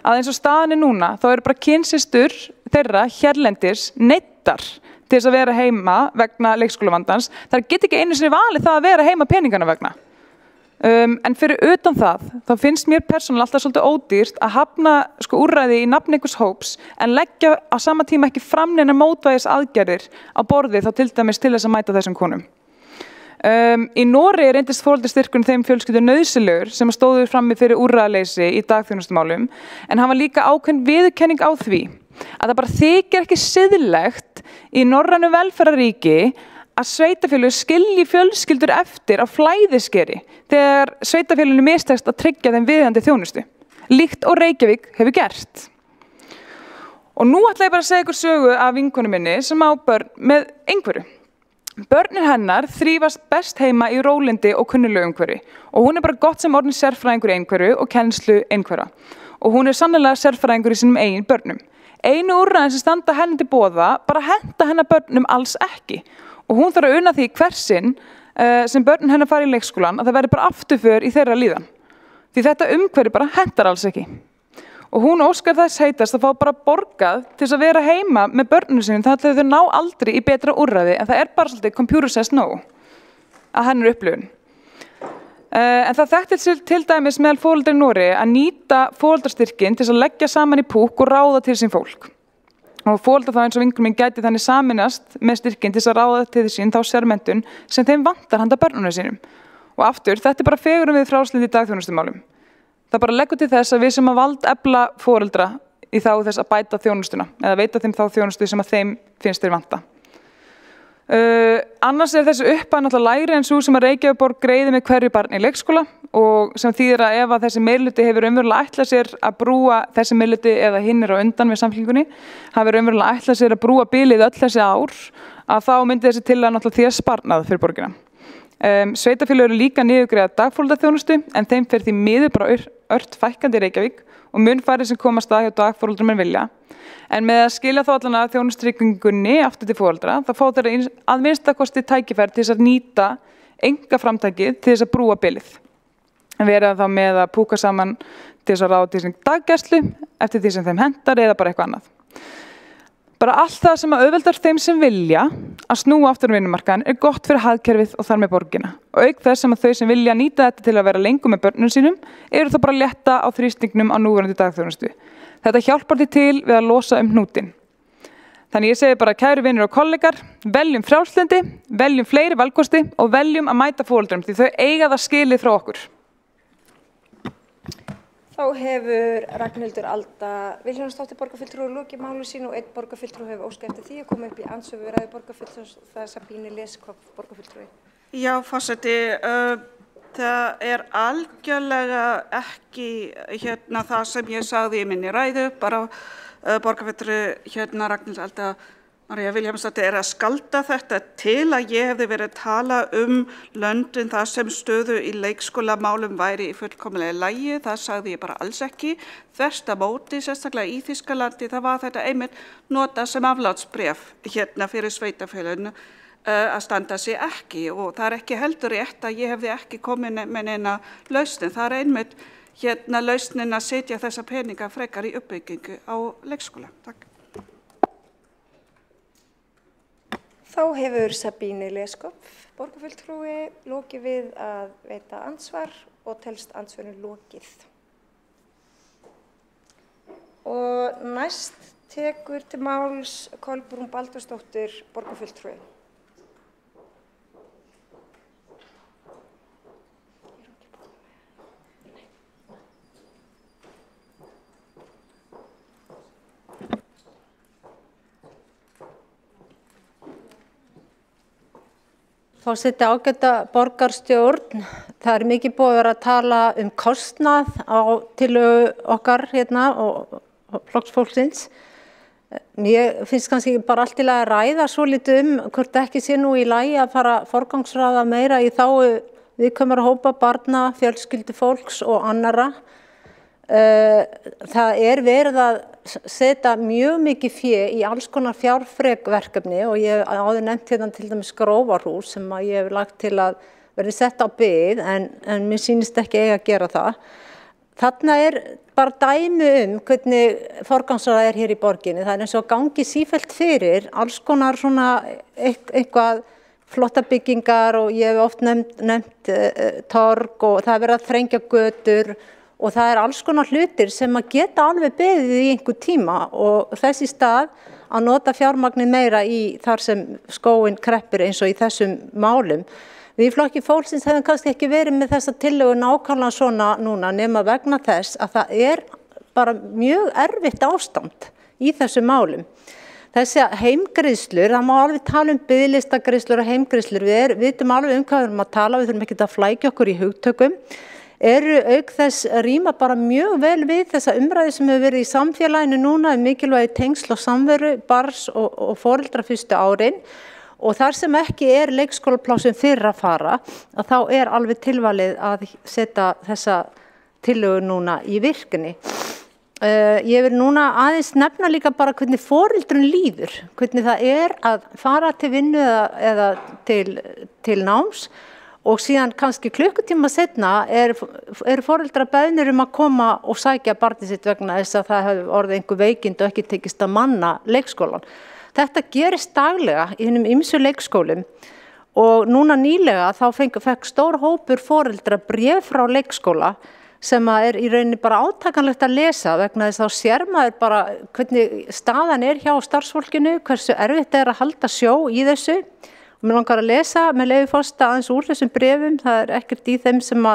að eins og staðan núna, þá eru bara kynsystur þeirra hérlendis neittar til þess að vera heima vegna leikskólavandans. Það get ekki einu sinni valið það að vera heima peningana vegna. En fyrir utan það, þá finnst mér persónulega alltaf svolítið ódýrt að hafna úrræði í nafni einhvers hóps en leggja á sama tíma ekki fram neina mótvægis aðgerðir á borðið þá til dæmis til þess að mæta þessum konum. Í Noregi reyndist foreldrastyrkurinn þeim fjölskyldu nauðsynlegur sem stóðu frammi fyrir úrræðaleysi í dagþjónustumálum en hann var líka ákveðin viðurkenning á því að það bara þykir ekki siðlegt í norrænu velferðarríki að sveitarfélög skilji fjölskyldur eftir á flæðiskeri þegar sveitarfélöginu mistekst að tryggja þeim viðeigandi þjónustu, líkt og Reykjavík hefur gert. Og nú ætla ég bara að segja ykkur sögu af vinkonu minni sem á börn með einhverju. Börnin hennar þrífast best heima í rólindi og kunnulegu umhverfi og hún bara gott sem orðin sérfræðingur í einhverju og kennslu einhverja. Og hún sannlega sérfræðingur í sínum eigin börnum. Einu úrræðin sem standa henni til boða bara henta hennar börnum alls ekki. Og hún þarf að una því hversinn sem börnin hennar fara í leikskólan að það verði bara afturför í þeirra líðan. Því þetta umhverfi bara hentar alls ekki. Og hún óskar þess heitast að fá bara borgað til þess að vera heima með börnunum sínum þannig að þau ná aldrei í betra úrræði en það bara svolítið computer says no að hennar upplifun. En það þekkti til dæmis meðal foreldra í Noregi að nýta foreldrastyrkinn til þess að leggja saman í púkk og ráða til sín fólk. Og foreldrar þá eins og vinkunum mín gæti þannig saminast með styrkinn til þess að ráða til sín þá sérmenntun sem þeim vantar handa börnunum sínum. Og aftur, þetta bara fegurum við frjálslyndi í dagþjónustumálum. Það bara leggur til þess að við sem að valdefla foreldra í þá þess að bæta þjónustuna eða veita þeim þá þjónustu sem að þeim finnst þeir vanta. Annars þessi upphæð náttúrulega lægri en svo sem að Reykjavíkurborg greiði með hverju barni í leikskóla og sem þýðir að ef að þessi meirihluti hefur raunverulega ætlað sér að brúa þessi meirihluti eða hinn á undan við samfélkingunni hafi raunverulega ætlað sér að brúa bilið öll þessi ár að þá myndi þessi tillaga náttúrulega því að sparnað fyrir borgina. Sveitarfélög eru líka niðurgreiða dagforeldraþjónustu en þeim fer því miður bara ört fækkandi í Reykjavík og mun færri sem komast að hjá dagforeldrum en vilja. En með að skilja þá allan að þjónustryggingunni aftur til foreldra, þá fá þeirra að minnstakosti tækifæri til þess að nýta einkaframtakið til þess að brúa bilið. Verða þá með að púka saman til þess að ráða til þess daggæslu eftir því sem þeim hentar eða bara eitthvað annað. Bara allt það sem að auðveldar þeim sem vilja að snúa aftur á vinnumarkaðinn gott fyrir hagkerfið og þar með borgina. Og auk þess sem að þau sem vilja nýta þetta til að vera lengur með börnum sínum þá bara létta á þrýstingnum á núverandi dagþjónustu. Þetta hjálpar því til við að losa hnútinn. Þannig ég segi bara kæru vinir og kollegar, veljum frjálslyndi, veljum fleiri valkosti og veljum að mæta foreldrum því þau eiga það skilið frá okkur. Þá hefur Ragnhildur Alda Vilhjálmsdóttir borgarfulltrúi lokið máli sínu og einn borgarfulltrúi hefur óskað eftir því að koma upp í andsvör við ræðu borgarfulltrúans, það er Sabíne Leskopf borgarfulltrúi. Já, forseti, það algjörlega ekki það sem ég sagði í minni ræðu, bara borgarfulltrúi Ragnhildur Alda María Vilhjálmsdóttir að skalda þetta til að ég hefði verið að tala löndin þar sem stöðu í leikskólamálum væri í fullkomlega lagi, það sagði ég bara alls ekki. Þvert á móti, sérstaklega í Þýskalandi, það var þetta einmitt notað sem aflátsbréf fyrir sveitarfélögin að standa sig ekki og það ekki heldur rétt að ég hefði ekki komið með neina lausnin. Það einmitt lausnin að setja þessa peninga frekar í uppbyggingu á leikskóla. Takk. Þá hefur Sabíne Leskopf borgarfulltrúi lokið við að veita andsvar og telst andsvörinu lokið. Og næst tekur til máls Kolbrún Baldursdóttir borgarfulltrúi. Forseti ágæta borgarstjórn, það mikið búið að vera að tala kostnað á tillögu okkar og flokksfólksins. Mér finnst kannski bara allt til að ræða svolítið hvort ekki sé nú í lagi að fara forgangsraða meira í þágu viðkvæmra hópa barna, fjölskyldufólks og annarra. Það verið að setja mjög mikið fé í alls konar fjárfrek verkefni og ég áður nefnt til dæmis Grófarhús sem ég hef lagt til að verði sett á bið en mér sýnist ekki eiga að gera það. Þarna bara dæmi hvernig forgangsraða hér í borginni. Það eins og gangi sífellt fyrir alls konar svona eitthvað flotta byggingar og ég hef oft nefnt torg og það verið að þrengja götur og það alls konar hlutir sem að geta alveg beðið í einhver tíma og þess í stað að nota fjármagnið meira í þar sem skóginn kreppir eins og í þessum málum. Við í Flokki fólksins hefum kannski ekki verið með þessa tillögu nákvæmlega svona núna nema vegna þess að það bara mjög erfitt ástand í þessum málum. Þessi heimgreiðslur, það má alveg tala biðlistagreiðslur og heimgreiðslur, við vitum alveg hvað við erum að tala, við þurfum ekki að flækja okkur í hugtökum. Auk þess rýma bara mjög vel við þessa umræðu sem hefur verið í samfélaginu núna mikilvægi tengsl og samveru barns og foreldra fyrstu árin og þar sem ekki leikskólaplásin fyrir að fara að þá alveg tilvalið að setja þessa tillögu núna í virkni. Ég vil núna aðeins nefna líka bara hvernig foreldrun líður, hvernig það að fara til vinnu eða til náms og síðan kannski klukkutíma seinna foreldrar beðnir að koma og sækja barnið sitt vegna þess að það hefur orðið einhver veikind og ekki tekist að manna leikskólan. Þetta gerist daglega í hinum ýmsu leikskólum og núna nýlega þá fekk stór hópur foreldra bréf frá leikskóla sem í rauninni bara átakanlegt að lesa vegna þess að þá sér maður bara hvernig staðan hjá starfsfólkinu, hversu erfitt að halda sjó í þessu. Mér langar að lesa með leyfi forseta aðeins úr þessum bréfum, það ekkert í þeim sem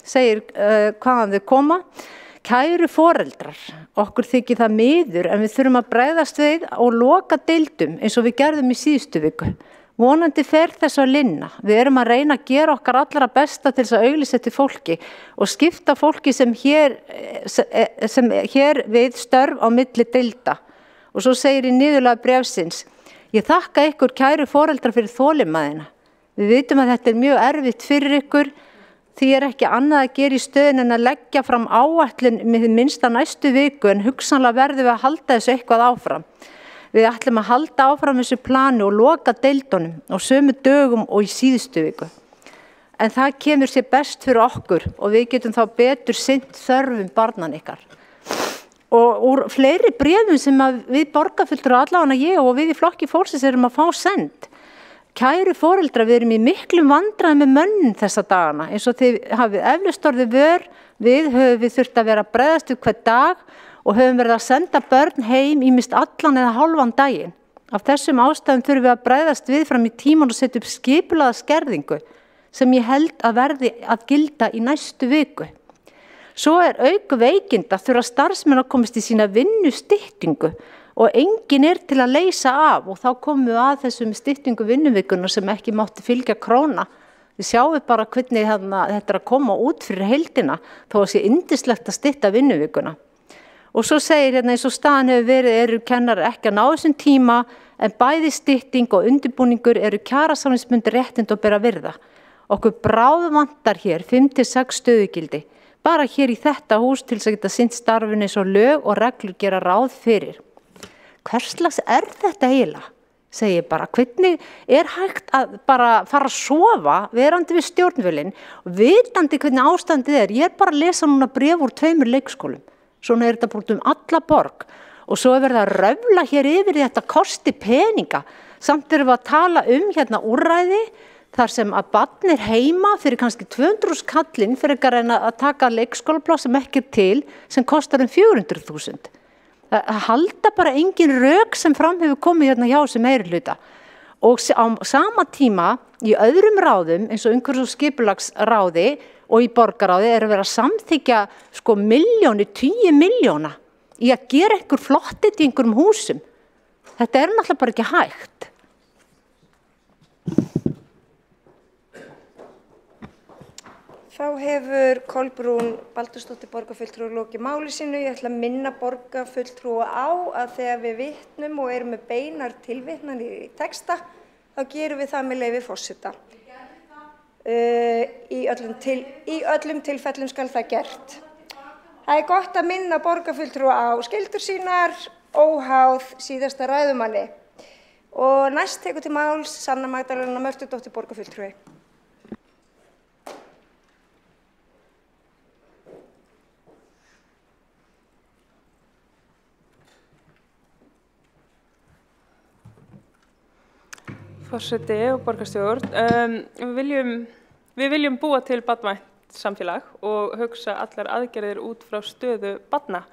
segir hvaðan þau koma. Kæru foreldrar, okkur þykir það miður en við þurfum að bregðast við og loka deildum eins og við gerðum í síðustu viku. Vonandi fer þess að linna. Við erum að reyna að gera okkar allra besta til þess að auglýsa eftir fólki og skipta fólki sem hér við störf á milli deilda. Og svo segir í niðurlega bréfsins: ég þakka ykkur kæru foreldrar fyrir þolinmæðina. Við vitum að þetta er mjög erfitt fyrir ykkur. Því ekki annað að gera í stöðun en að leggja fram áætlun með minnsta næstu viku, en hugsanlega verðum við að halda þessu eitthvað áfram. Við ætlum að halda áfram þessu plani og loka deildunum á sömu dögum og í síðustu viku. En það kemur sér best fyrir okkur og við getum þá betur sinnt þörfum barnan ykkar. Og úr fleiri bréfum sem við borgarfulltrúar, allavega ég og við í Flokki fólksins erum að fá send. Kæru foreldrar, við erum í miklum vandræðum með mönnun þessa dagana, eins og þið hafið eflaust orðið vör við höfum við þurft að vera að bregðast við hvern dag og höfum verið að senda börn heim ýmist allan eða hálfan daginn. Af þessum ástæðum þurfum við að bregðast við fram í tíman og setja upp skipulaða skerðingu sem ég held að verði að gilda í næstu viku. Svo auk veikinda þurfa starfsmenn að komast í sína vinnustyttingu og enginn til að leysa af, og þá komum við að þessum styttingu vinnuvikuna sem ekki mátti fylgja króna. Við sjáum bara hvernig þetta að koma út fyrir heildina, þó að sé yndislegt að stytta vinnuvikuna. Og svo segir eins og staðan hefur verið, eru kennarar ekki að ná þessum tíma, en bæði stytting og undirbúningur eru kjarasamningsbundin réttindi og bera virða. Okkur bráðvantar hér 5-6 stöðugildi, bara hér í þetta hús til þess að geta sinnt starfinu eins og lög og reglur gera ráð fyrir. Hverslags þetta eiginlega? Segir bara, hvernig hægt að bara fara að sofa verandi við stjórnvölinn og vitandi hvernig ástandið Ég bara að lesa núna bréf úr 2 leikskólum. Svona þetta búið alla borg og svo verið að röfla hér yfir því þetta kosti peninga. Samt erum við að tala úrræði þar sem að barn heima fyrir kannski 200.000 kallinn fyrir ekki að reyna að taka leikskólapláss sem ekki til, sem kostar 400.000. Það halda bara engin rök sem fram hefur komið hjá sem meirihluta. Og á sama tíma í öðrum ráðum eins og umhverfis- og skipulagsráði og í borgarráði verið að samþykkja milljónir, 10 milljóna í að gera einhver flottið í einhverjum húsum. Þetta náttúrulega bara ekki hægt. Þá hefur Kolbrún Baldursdóttir borgarfulltrúi lokið máli sínu. Ég ætla að minna borgarfulltrúa á að þegar við vitnum og erum með beinar tilvitnanir í texta, þá gerum við það með leyfi forseta. Í öllum tilfellum skal það gert. Það gott að minna borgarfulltrúa á skyldur sínar, óháð síðasta ræðumanni. Og næst tekur til máls Sanna Magdalena Mörtudóttir borgarfulltrúi. Forseti og borgarstjórn, við viljum búa til barnvænt samfélag og hugsa allar aðgerðir út frá stöðu barna.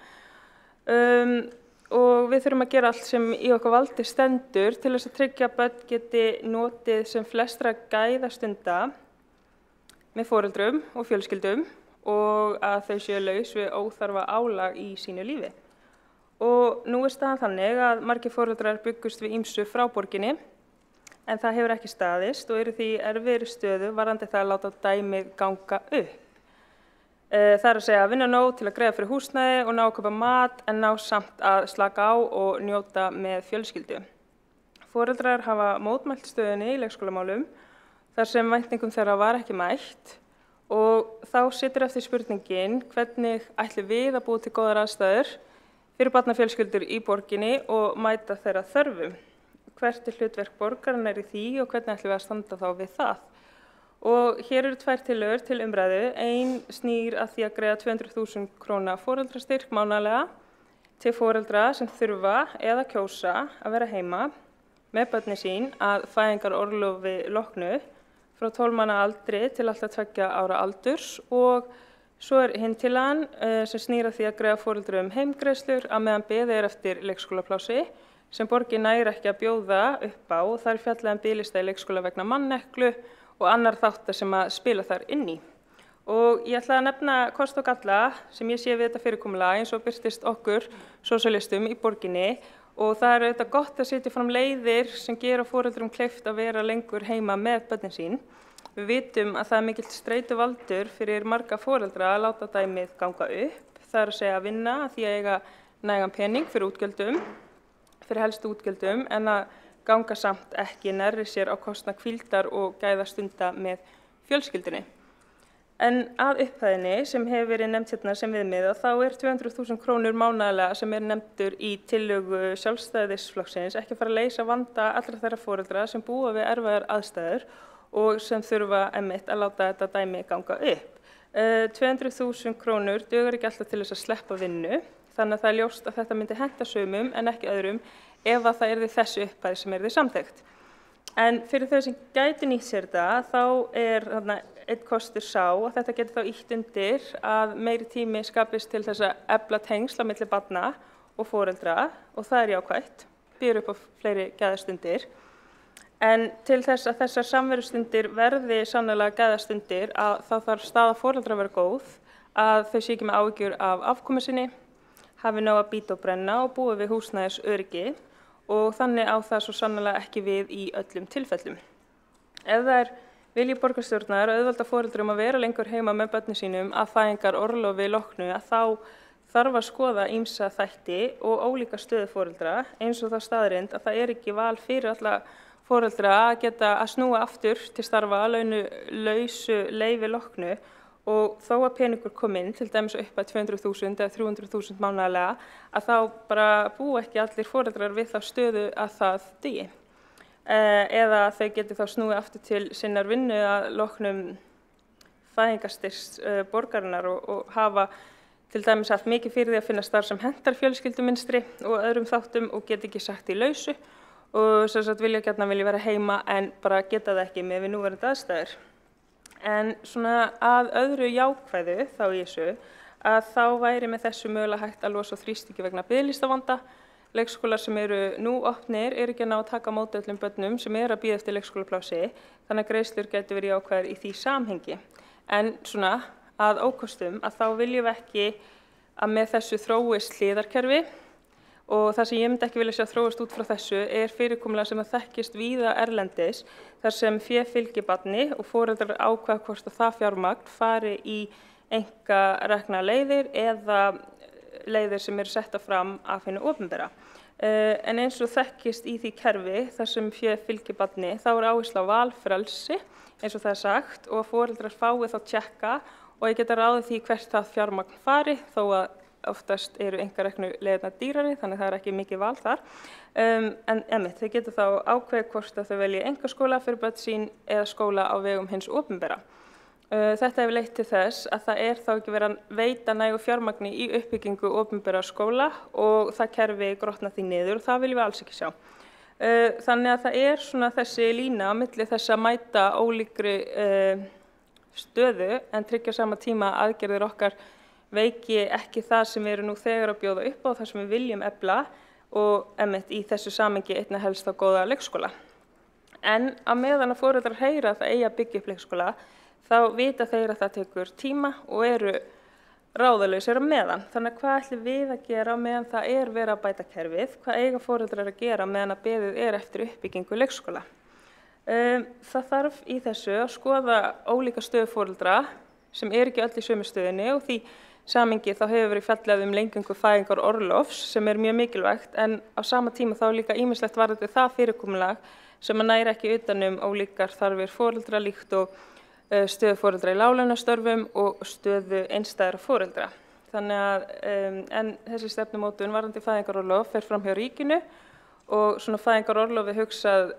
Og við þurfum að gera allt sem í okkar valdi stendur til þess að tryggja að börn geti notið sem flestra gæðastunda með foreldrum og fjölskyldum og að þau séu laus við óþarfa álag í sínu lífi. Og nú staðan þannig að margir foreldrar byggust við ýmsu frá borginni, en það hefur ekki staðist og eru því erfiðri stöðu varðandi það að láta dæmið ganga upp. Það að segja að vinna nóg til að greiða fyrir húsnæði og ná að kaupa mat en ná samt að slaka á og njóta með fjölskyldu. Foreldrar hafa mótmælt stöðunni í leikskólamálum þar sem væntingum þeirra var ekki mætt og þá situr eftir spurningin hvernig ætlum við að búa til góðar aðstæður fyrir barnafjölskyldur í borginni og mæta þeirra þörfum. Hvert hlutverk borgarinnar í því og hvernig ætlum við að standa þá við það. Og hér eru 2 tillögur til umræðu. Ein snýr að því að greiða 200.000 króna foreldrastyrk mánaðarlega til foreldra sem þurfa eða kjósa að vera heima með börnin sín að fæðingarorlofi loknu frá 12 mánaða aldri til alltaf 2 ára aldurs og svo hinn tillagan sem snýr að því að greiða foreldrum heimgreiðslur að meðan beðið eftir leikskólaplássi sem borgin nægir ekki að bjóða upp á og þar fjallað biðlista í leikskóla vegna manneklu og annar þáttar sem að spila þar inn í. Og ég ætla að nefna kost og galla sem ég sé við þetta fyrirkomulag eins og birtist okkur sósíalistum í borginni og það er auðvitað gott að setja fram leiðir sem gera foreldrum kleift að vera lengur heima með börnin sín. Við vitum að það er mikill streituvaldur fyrir marga foreldra að láta dæmið ganga upp. Það er að segja að vinna því að eiga nægan pening fyrir útgjöldum, fyrir helstu útgjöldum, en að ganga samt ekki nærri sér á kostnað hvíldar og gæðastunda með fjölskyldunni. En að upphæðinni sem hefur verið nefnt hérna sem viðmið þá er 200.000 krónur mánaðarlega sem er nefndur í tillögu Sjálfstæðisflokksins ekki að fara að leysa vanda allra þeirra foreldra sem búa við erfiðar aðstæður og sem þurfa einmitt að láta þetta dæmi ganga upp. 200.000 krónur dugar ekki alltaf til þess að sleppa vinnu, þannig að það er ljóst að þetta myndi henta sumum en ekki öðrum ef að það yrði þessi upphæð sem yrði samþykkt. En fyrir þau sem gæti nýtt sér þetta, þá er einn kostur sá að þetta getur þá ýtt undir að meiri tími skapist til þess að efla tengsl á milli barna og foreldra og það er jákvætt, býður upp á fleiri gæðastundir. En til þess að þessar samverustundir verði sannlega gæðastundir að þá þarf staða foreldra að vera góð, að þau sé ekki með áhyggjur af afkomu sinni, hafi nóg að bíta og brenna og búi við húsnæðisöryggi og þannig á það svo sannlega ekki við í öllum tilfellum. Ef það er vilji borgarstjórnar að auðvelda foreldrum að vera lengur heima með börnum sínum að fæðingarorlofi loknu að þá þarf að skoða ýmsa þætti og ólíka stöðu foreldra eins og þá staðreynd að það er ekki val fyrir alla foreldra að geta að snúa aftur til starfa lausu leyfi loknu og þó að peningur kom inn, til dæmis upp að 200.000 eða 300.000 mánaðarlega, að þá bara búa ekki allir foreldrar við þá stöðu að það dugi. Eða þau geti þá snúið aftur til sinnar vinnu að loknum fæðingarstyrks borgarinnar og hafa til dæmis haft mikið fyrir því að finna starf sem hentar fjölskylduminstri og öðrum þáttum og geti ekki sagt í lausu og sem sagt vilja vera heima en bara geta það ekki með við núverandi aðstæður. En svona að öðru jákvæðu þá í þessu að þá væri með þessu mögulega hægt að losa þrýstingi vegna biðlistavanda. Leikskólar sem eru nú opnir eru ekki að ná að taka á móti öllum börnum sem eru að bíða eftir leikskólaplási, þannig að greiðslur gætu verið jákvæðar í því samhengi. En svona að ókostum að þá viljum við ekki að með þessu þróist hliðarkerfi og það sem ég myndi ekki vilja sjá þróast út frá þessu er fyrirkomulag sem að þekkist víða erlendis þar sem fé fylgir barni og foreldrar ákveða hvort að það fjármagn fari í einkarekna leiðir eða leiðir sem eru setta fram af hinu opinbera. En eins og þekkist í því kerfi þar sem fé fylgir barni þá er áhersla á valfrelsi eins og það er sagt og foreldrar fái þá tjekka og ég geta ráðið því hvert það fjármagn fari þó að oftast eru einkareknu leiðirnar dýrari, þannig það er ekki mikið val þar. En þau geta þá ákveðið hvort að þau velji einkaskóla fyrir börn sín eða skóla á vegum hins opinbera. Þetta hefur leitt til þess að það er þá ekki verið að veita nægu fjármagni í uppbyggingu opinbera skóla og það kerfi grotna því niður og það viljum við alls ekki sjá. Þannig að það er svona þessi lína á milli þess að mæta ólíkri stöðu en tryggja sama tíma aðgerðir okkar veiki ekki það sem við erum nú þegar að bjóða upp á, það sem við viljum efla og í þessu samhengi einna helst á góða leikskóla. En að meðan að foreldrar heyra að það eigi að byggja upp leikskóla, þá vita þeir að það tekur tíma og eru ráðalausir á meðan. Þannig að hvað ætlum við að gera meðan það er verið að bæta kerfið? Hvað eiga foreldrar að gera meðan að beðið er eftir uppbyggingu leikskóla? Það þarf í þessu að skoða ólíka stöðu foreldra sem er ekki öll í sömu stöðunni og því samhengi þá hefur verið fjallað lengingu fæðingarorlofs sem er mjög mikilvægt en á sama tíma þá líka ýmislegt varðandi það fyrirkomulag sem að næra ekki utanum ólíkar þarfir foreldra líkt og stöðu foreldra í láglaunastörfum og stöðu einstæðra foreldra. Þannig að en þessi stefnumótun varðandi fæðingarorlof fer fram hjá ríkinu og svona fæðingarorlofi hugsað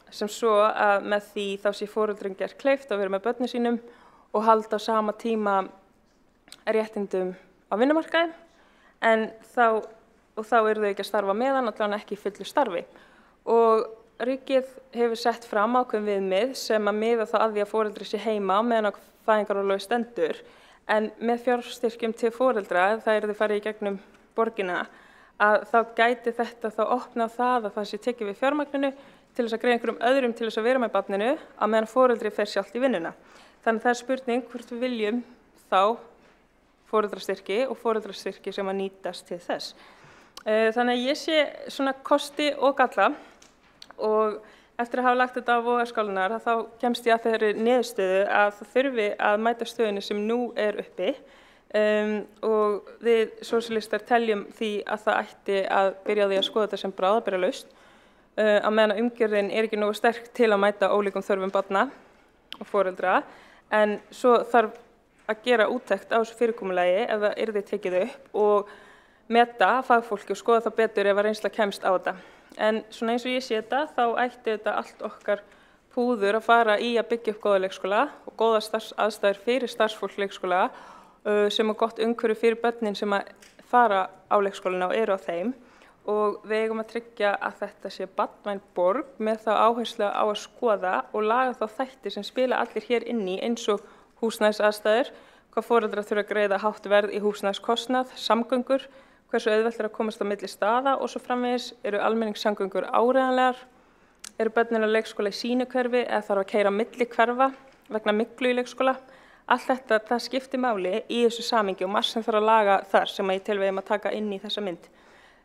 sem svo að með því þá sé foreldrum gert kleift að vera með börnum sínum og halda á sama tíma réttindum á vinnumarkaði en þá eru þau ekki að starfa meðan, allavega ekki í fullu starfi. Og ríkið hefur sett fram ákveðin viðmið sem að miða þá að því að foreldri sé heima meðan að fæðingarorlofi stendur en með fjárstyrkjum til foreldra, ef það yrði farið í gegnum borgina, að þá gæti þetta þá opna á það að það sé tekið við fjármagninu til þess að greiða einhverjum öðrum til þess að vera með barninu á meðan foreldri fer sjálft í vinnuna. Þannig það er spurning hvort við viljum þá foreldrastyrki og foreldrastyrki sem að nýtast til þess. Þannig að ég sé svona kosti og galla og eftir að hafa lagt þetta á vogarskálunar þá kemst ég að þeirri niðurstöðu að það þurfi að mæta stöðunni sem nú uppi og við sósíalistar teljum því að það ætti að byrja á því að skoða þetta sem bráðabirgðalausn á meðan að umgjörðin ekki nógu sterk til að mæta ólíkum þörfum barna og foreldra en svo þarf að gera úttekt á þessu fyrirkomulagi ef það yrði tekið upp og meta fagfólki og skoða það betur ef að reynsla kemst á þetta. En svona eins og ég sé þetta, þá ætti þetta allt okkar púður að fara í að byggja upp góða leikskóla og góða aðstæður fyrir starfsfólk leikskóla sem er gott umhverfi fyrir börnin sem að fara á leikskólana og eru á þeim. Og við eigum að tryggja að þetta sé barnvæn borg með þá áherslu á að skoða og laga þá þætti sem spila allir hér inni eins og húsnæðisaðstæður, hvað foreldrar þurfa að greiða hátt verð í húsnæðiskostnað, samgöngur, hversu auðvelt er að komast á milli staða og svo framvegis eru almenningssamgöngur áreiðanlegar, eru börnin á leikskóla í sínu hverfi eða þarf að keyra milli hverfa vegna myglu í leikskóla. Allt þetta, það skiptir máli í þessu samhengi og margt sem þarf að laga þar sem ég tel við að taka inn í þessa mynd.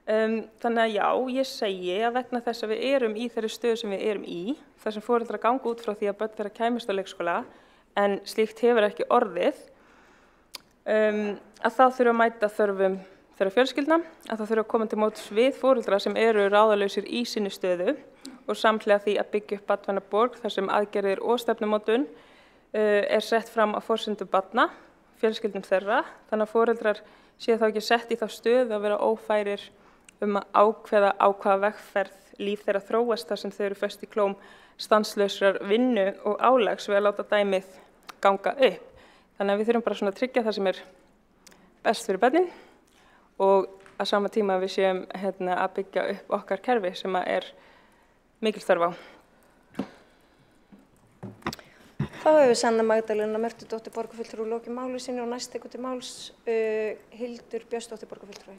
Þannig að já, ég segi að vegna þess að við erum í þeirri stöðu sem við erum í, þar sem foreldrar ganga út frá því að börn þeirra kæmist á leikskóla, en slíkt hefur ekki orðið, að þá þurfa að mæta þörfum þeirra fjölskyldna, að það þurfa að koma til móts við foreldra sem eru ráðalausir í sinni stöðu og samhliða því að byggja upp barnvæna borg þar sem aðgerðir og stefnumótun sett fram á forsendum barna, fjölskyldum þeirra, þannig að foreldrar séu þá ekki sett í þá stöðu að vera ófærir að ákveða á hvaða vegferð líf þeirra þróast þar sem þau eru föst í klóm stanslausrar vinnu og álags við að láta dæmið ganga upp. Þannig að við þurfum bara svona að tryggja það sem er best fyrir börnin og að sama tíma við séum að byggja upp okkar kerfi sem er mikil þörf á. Þá hefur við Sanna Magdalena Mörtudóttir borgarfulltrúi lokið máli sinni og næst tekur til máls Hildur Björnsdóttir borgarfulltrúi.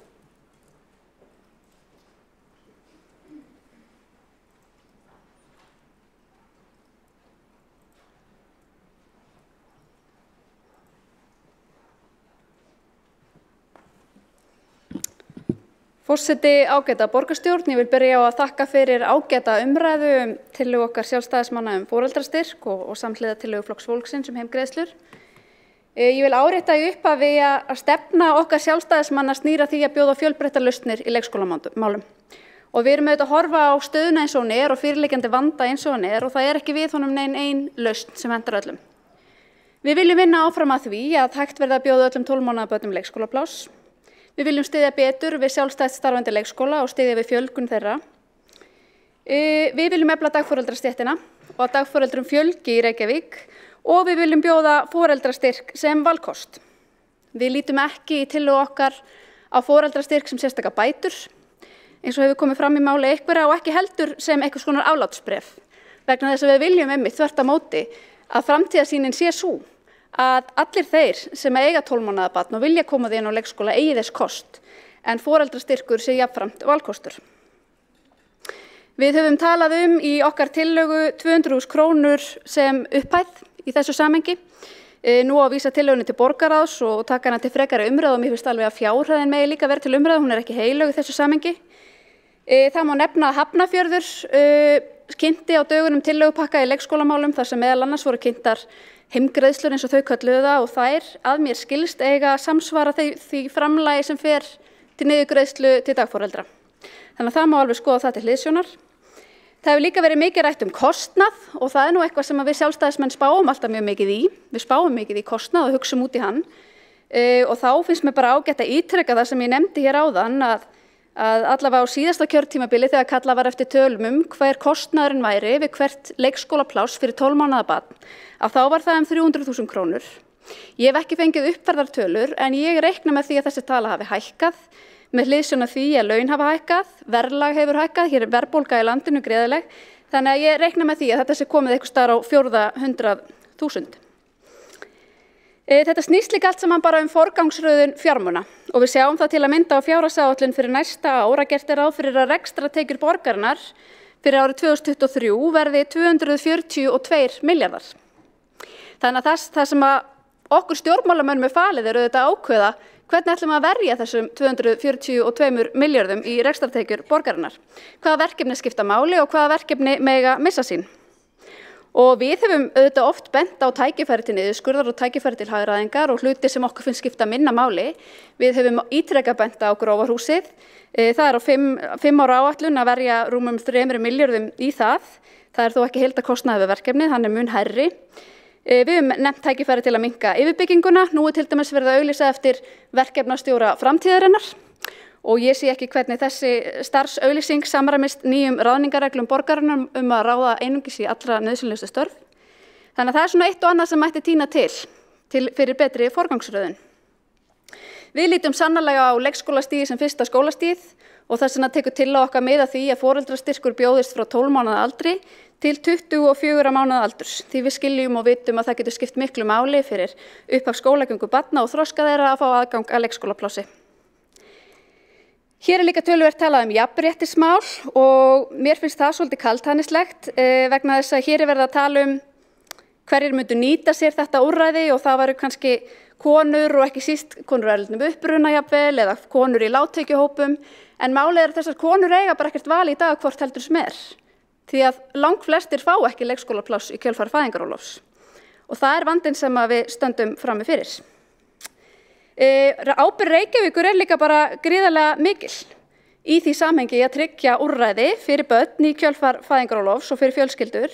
Forseti, ágæta borgarstjórn, ég vil byrja á að þakka fyrir ágæta umræðu tillögu okkar sjálfstæðismanna foreldrastyrk og samhliða tillögu Flokks fólksins heimgreiðslur. Ég vil árétta í upphafi að stefna okkar sjálfstæðismanna snýr að því að bjóða fjölbreyttar lausnir í leikskólamálum. Og við erum auðvitað að horfa á stöðuna eins og hún og fyrirliggjandi vanda eins og hún og það ekki við honum nein ein lausn sem hentar öllum. Við viljum vinna áfram að því að hægt verði að bjóða öllum 12 mánaða börnum leikskólapláss. Við viljum styðja betur við sjálfstætt starfandi leikskóla og styðja við fjölgun þeirra. Við viljum efla dagforeldrastéttina og að dagforeldrum fjölgi í Reykjavík og við viljum bjóða foreldrastyrk sem valkost. Við lítum ekki í tillögu okkar á foreldrastyrk sem sérstaka bætur, eins og hefur komið fram í máli einhverra og ekki heldur sem einhvers konar aflátsbréf, vegna þess að við viljum einmitt þvert á móti að framtíðarsýnin sé sú að allir þeir sem eiga 12 mánaða barn og vilja koma því inn á leikskóla eigi þess kost, en foreldrastyrkur sé jafnframt valkostur. Við höfum talað í okkar tillögu 200.000 krónur sem upphæð í þessu samhengi. Nú á að vísa tillögunni til borgarráðs og taka hana til frekari umræðu og mér finnst alveg að fjárhæðin megi líka vera til umræðu, hún ekki heilög í þessu samhengi. Það má nefna að Hafnarfjörður kynnti á dögunum tillögupakka í leikskólamálum þar sem meðal annars voru kynntar heimgreiðslur eins og þau kölluðu það og þær að mér skilst eiga samsvara því framlagi sem fer til niðurgreiðslu til dagforeldra. Þannig að það má alveg skoða það til hliðsjónar. Það hefur líka verið mikið rætt kostnað og það nú eitthvað sem við sjálfstæðismenn spáum alltaf mjög mikið í. Við spáum mikið í kostnað og hugsum út í hann og þá finnst mér bara ágætt að ítreka það sem ég nefndi hér áðan að allavega á síðasta kjörtímabili þegar kallað var eftir tölum hver kostnaðurinn væri við hvert leikskólapláss fyrir 12 mánaða barn, að þá var það 300.000 krónur. Ég hef ekki fengið uppfærðar tölur en ég reikna með því að þessi tala hafi hækkað með hliðsjón af því að laun hafa hækkað, verðlag hefur hækkað, hér er verðbólga í landinu gríðarleg, þannig að ég reikna með því að þetta sé komið einhvers staðar á 400.000. Þetta snýst líka allt saman bara forgangsröðun fjármuna og við sjáum það til að mynda á fjárhagsáætlun fyrir næsta ár að gert ráð fyrir að rekstratekjur borgarinnar fyrir árið 2023 verði 242 milljarðar. Þannig að það sem okkur stjórnmálamönnum falið auðvitað ákveða Hvernig ætlum við að verja þessum 242 milljörðum í rekstrartekjur borgarinnar? Hvaða verkefni skipta máli og hvaða verkefni mega missa sín? Og við hefum auðvitað oft bent á tækifæri til niðurskurðar og tækifæri til hagræðingar og hluti sem okkur finnst skipta minna máli. Við hefum ítrekað bent á Grófarhúsið. Það er á 5 ára áætlun að verja rúmum 3 milljörðum í það. Það er þó ekki heildarkostnaður við verkefnið, hann er mun hærri. Við höfum nefnt tækifæri til að minnka yfirbygginguna. Nú er til dæmis verið að auglýsa eftir verkefnastjóra framtíðarinnar og ég sé ekki hvernig þessi starfsauglýsing samræmist nýjum ráðningarreglum borgarinnar að ráða einungis í allra nauðsynlegustu störf. Þannig að það er svona eitt og annað sem mætti tína til fyrir betri forgangsröðun. Við lítum sannarlega á leikskólastigi sem fyrsta skólastigið og þess vegna tekur til á okkar mið að því að foreldrastyrkur bjóðist frá 12 mánaða aldri til 24 mánaða aldurs. Því við skiljum og vitum að það getur skipt miklu máli fyrir upphaf skólagöngu barna og þroska þeirra að fá aðgang að leikskólaplássi. Hér er líka töluvert talað jafnréttismál og mér finnst það svolítið kaldhæðnislegt vegna þess að hér er verið að tala hverjir myndu nýta sér þetta úrræði og það væru kannski konur og ekki síst konur erlendum uppruna jafnvel eða konur í lágtekjuhópum en málið er að þessar konur eiga bara ekkert val í dag hvort heldur sem er. Því að langflestir fá ekki leikskólapláss í kjölfar fæðingarorlofs og það er vandinn sem við stöndum frammi fyrir. Ábyrgð Reykjavíkur er líka bara gríðarlega mikil í því samhengi að tryggja úrræði fyrir börn í kjölfar fæðingarorlofs og fyrir fjölskyldur.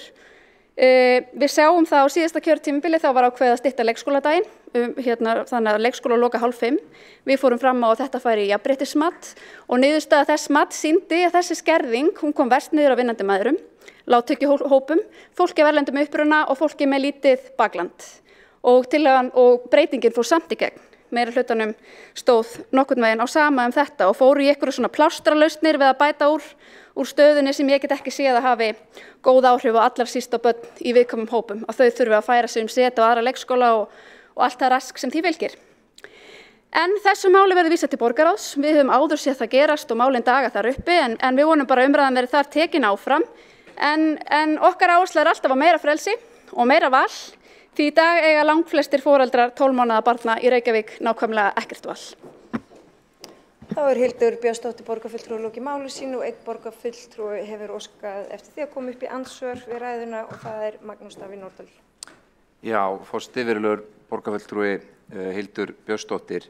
Við sjáum það á síðasta kjörtímabili þá var ákveðið að stytta leikskóladaginn þannig að leikskóla loka 4:30. Við fórum fram á að þetta færi í jafnréttismat og niðurstaða þess mat sýndi að þessi skerðing kom verst niður á vinnandi mæðrum, lágtekjuhópum, fólki af erlendum uppruna og fólki með lítið bakland. Og tillagan og breytingin fór samt í gegn. Meira hlutanum stóð nokkurn veginn á sama þetta og fóru í einhverju svona plástralausnir við að bæta úr stöðunni sem ég get ekki séð að hafi góð áhrif og allar síst á börn í viðkvæmum hópum að þau þurfi að færa sig set á aðra leikskóla og allt það rask sem því fylgir. En þessu máli verður vísað til borgarráðs. Við höfum áður séð það gerast og málin daga þar uppi en við vonum bara umræðan verið þar tekin áfram. En okkar áhersla er alltaf á meira frelsi og meira val. Því í dag eiga langflestir foreldrar 12 mánaða barna í Reykjavík nákvæmlega ekkert val. Þá er Hildur Björnsdóttir borgarfulltrúi lokið máli sínu og einn borgarfulltrúi hefur óskað eftir því að koma upp í andsvör við ræðuna og það er Magnús Davíð Nordal. Já, forseti virðulegur borgarfulltrúi Hildur Björnsdóttir.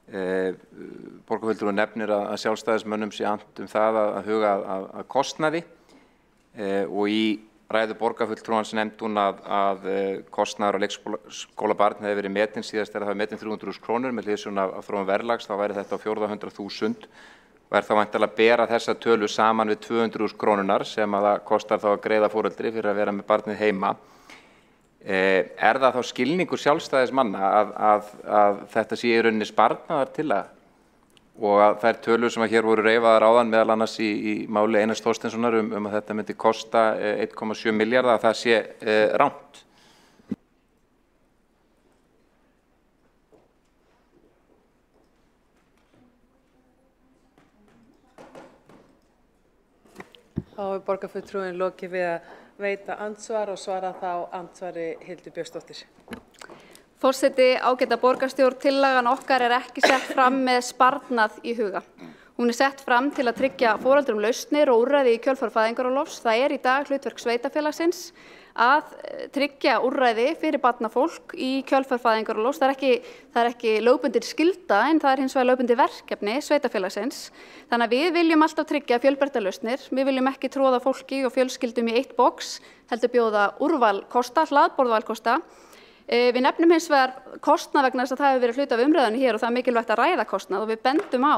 Borgarfulltrúi nefnir að sjálfstæðismönnum sé annt það að huga að kostnaði og í ræðu borgarfulltrúans nefndi hún að kostnaður á leikskólabarn hefði verið metinn síðast þegar það var metinn 300.000 krónur með hliðsjón af þróun verðlags, þá væri þetta á 400.000 og er þá væntanlega að bera þessa tölu saman við 200.000 krónunar sem að það kostar þá að greiða foreldri fyrir að vera með barnið heima. Er það þá skilningur sjálfstæðismanna að þetta sé í rauninni sparnaðar til og að þær tölur sem að hér voru reifaðar áðan meðal annars í máli Einars Þorsteinssonar að þetta myndi kosta 1,7 milljarða að það sé rangt? Þá er borgarfulltrúin lokið við að veita andsvar og svara þá andsvari Hildur Björnsdóttir. Forseti, ágæta borgarstjórn, tillagan okkar er ekki sett fram með sparnað í huga. Hún er sett fram til að tryggja foreldrum lausnir og úrræði í kjölfar fæðingarorlofs. Það er í dag hlutverk sveitarfélagsins að tryggja úrræði fyrir barnafólk í kjölfar fæðingarorlofs. Það er ekki lögbundin skylda en það er hins vegar lögbundin verkefni sveitarfélagsins. Þannig að við viljum alltaf tryggja fjölbreyttar lausnir. Við viljum ekki tróða fólki og fjölskyldum í eitt box, heldur bjóða úrvalkosta, hlaðborðvalkosta. Við nefnum hins vegar kostnað vegna þess að það hefur verið hluti af umræðunni hér og það er mikilvægt að ræða kostnað og við bendum á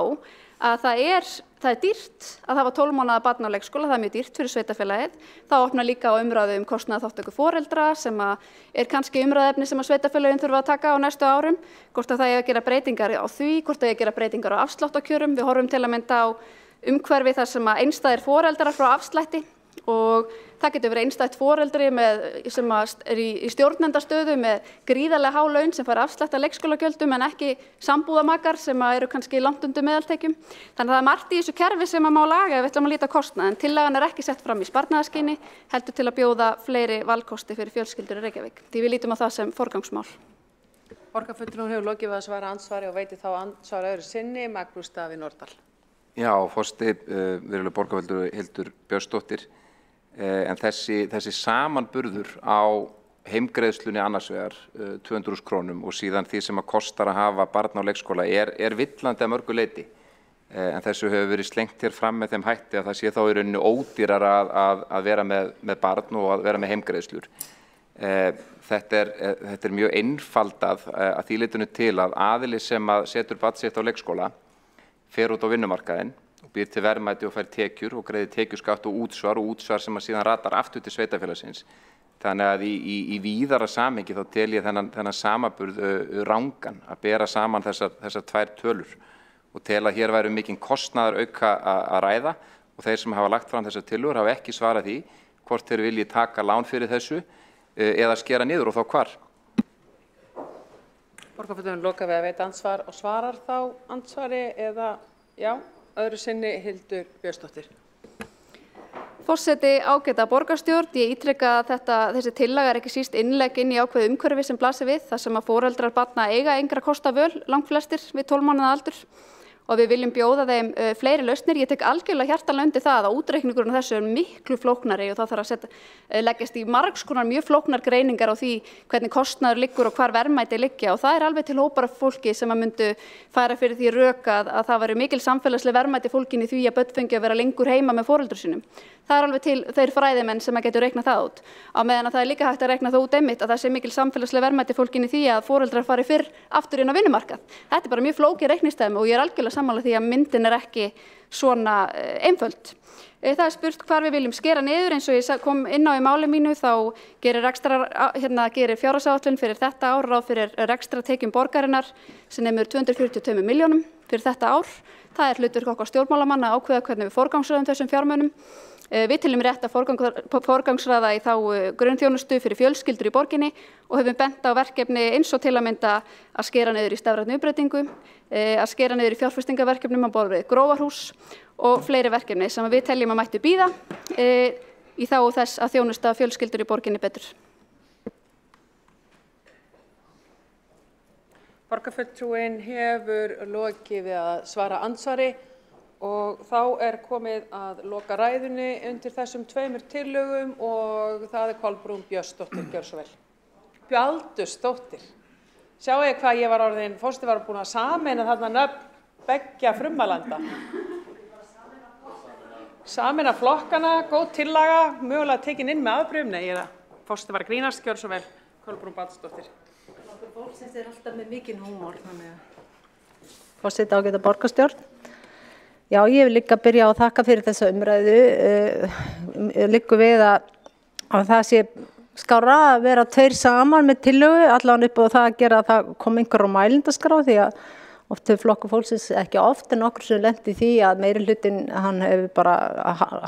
að það er dýrt að hafa 12 mánaða barn á leikskóla, það er mjög dýrt fyrir sveitarfélagið. Það opnar líka á umræðu kostnaðarþátttöku foreldra sem er kannski umræðuefni sem að sveitarfélagin þurfa að taka á næstu árum, hvort að það eigi að gera breytingar á því, hvort það eigi að gera breytingar á afsláttarkjörum. Við horfum til að mynda á umhverfi þar sem að einstæðir foreldrar frá afslætti og það getur verið einstætt foreldri sem er í stjórnendastöðu með gríðarlega há laun sem fær afslætt af leikskólagjöldum en ekki sambúðamakar sem eru kannski langt undir meðaltekjum. Þannig að það er margt í þessu kerfi sem að má laga ef við ætlum að líta kostnað en tillagan er ekki sett fram í sparnaðarskyni heldur til að bjóða fleiri valkosti fyrir fjölskyldur í Reykjavík. Því við lítum á það sem forgangsmál. Borgarfulltrúinn hefur lokið við að svara andsvari og veitir þá andsvar öðru sinni, Magnús Davíð Nordal. Já, forseti, virðulegur borgarfulltrúi Hildur Björnsdóttir, en þessi samanburður á heimgreiðslunni annars vegar 200.000 krónum og síðan því sem að kostar að hafa barn á leikskóla er villandi að mörgu leyti. En þessu hefur verið slengt hér fram með þeim hætti að það sé þá í rauninni ódýrar að vera með barn og að vera með heimgreiðslur. Þetta er mjög einfaldað að því leytinu til að aðili sem að setur barn sitt á leikskóla fer út á vinnumarkaðinn og býr til verðmæti og fær tekjur og greiðir tekjuskatt og útsvar sem að síðan ratar aftur til sveitarfélagsins. Þannig að í víðara samhengi þá tel ég þennan samaburð rangan að bera saman þessar tvær tölur og tel að hér væri mikinn kostnaðar auka að ræða og þeir sem hafa lagt fram þessar tillögur hafa ekki svarað því hvort þeir vilji taka lán fyrir þessu eða skera niður og þá hvar. Borgarfulltrúinn lokar við að veita andsvar og svarar þá andsvari eða, já, öðru sinni Hildur Björnsdóttir. Forseti, ágæta borgarstjórn, ég ítreka að þessi tillaga er ekki síst innlegg inn í ákveðu umhverfi sem blasir við, þar sem að foreldrar barna eiga engra kosta völ, langt flestir við 12 mánaða aldur og við viljum bjóða þeim fleiri lausnir. Ég tek algjörlega hjartanlega undir það að útreikningurinn þessu er miklu flóknari og það þarf að leggjast í margs konar mjög flóknar greiningar á því hvernig kostnaður liggur og hvar verðmæti liggja og það er alveg til hópar af fólki sem að myndu færa fyrir því rök að það væri mikil samfélagsleg verðmæti fólkin í því að börn fengi að vera lengur heima með foreldrum sínum. Það er alveg til þeir fræðimenn sem að getur reiknað það út. Á meðan að það er líka hægt að reikna það út einmitt að það sé mikil samfélagsleg verðmæti fólkin í því að foreldrar fari fyrr aftur inn á vinnumarkað. Þetta er bara mjög flókið reikningsdæmi og ég er algjörlega sammála því að myndin er ekki svona einföld. Það er spurt hvar við viljum skera niður eins og ég kom inn á í máli mínu þá gerir fjárhagsáætlun fyrir þetta ár ráð fyrir rekstratekjum borgarinnar sem nemur 242 milljónum fyrir þetta ár. Það er hlutverk okkar stjórnmálamanna að ákveða hvernig við forgangsröðum þessum fjármunum. Við teljum rétt að forgangsraða í þá grunnþjónustu fyrir fjölskyldur í borginni og höfum bent á verkefni eins og til að mynda að skera niður í stafrænni uppbreytingu, að skera niður í fjárfestingarverkefnum á borð við grófarhús og fleiri verkefni sem við teljum að mættu bíða í þágu þess að þjónusta fjölskyldur í borginni betur. Borgarfulltrúinn hefur lokið við að svara andsvari og þá er komið að loka ræðunni undir þessum tveimur tillögum og það er Kolbrún Björnsdóttir, gjör svo vel. Bjaldusdóttir. Sjáu ég hvað ég var orðin, forseti var búin að sameina þarna nöfn beggja frumalanda. Sameina flokkana, góð tillaga, mögulega tekin inn með afbrigðum. Nei, forseti var að grínast, gjör svo vel, Kolbrún Björnsdóttir. Fólksins er alltaf með mikinn húmor, þannig að forseti ágæta borgarstjórn. Já, ég vil líka byrja á að þakka fyrir þessa umræðu. Liggur við að það sé skárra að vera tveir saman með tillögu, allan upp á það að gera að það kom einhver á mælendaskrá því að oft hefur flokkur fólksins ekki oft en okkur sem lenti því að meiri hlutin hann hefur bara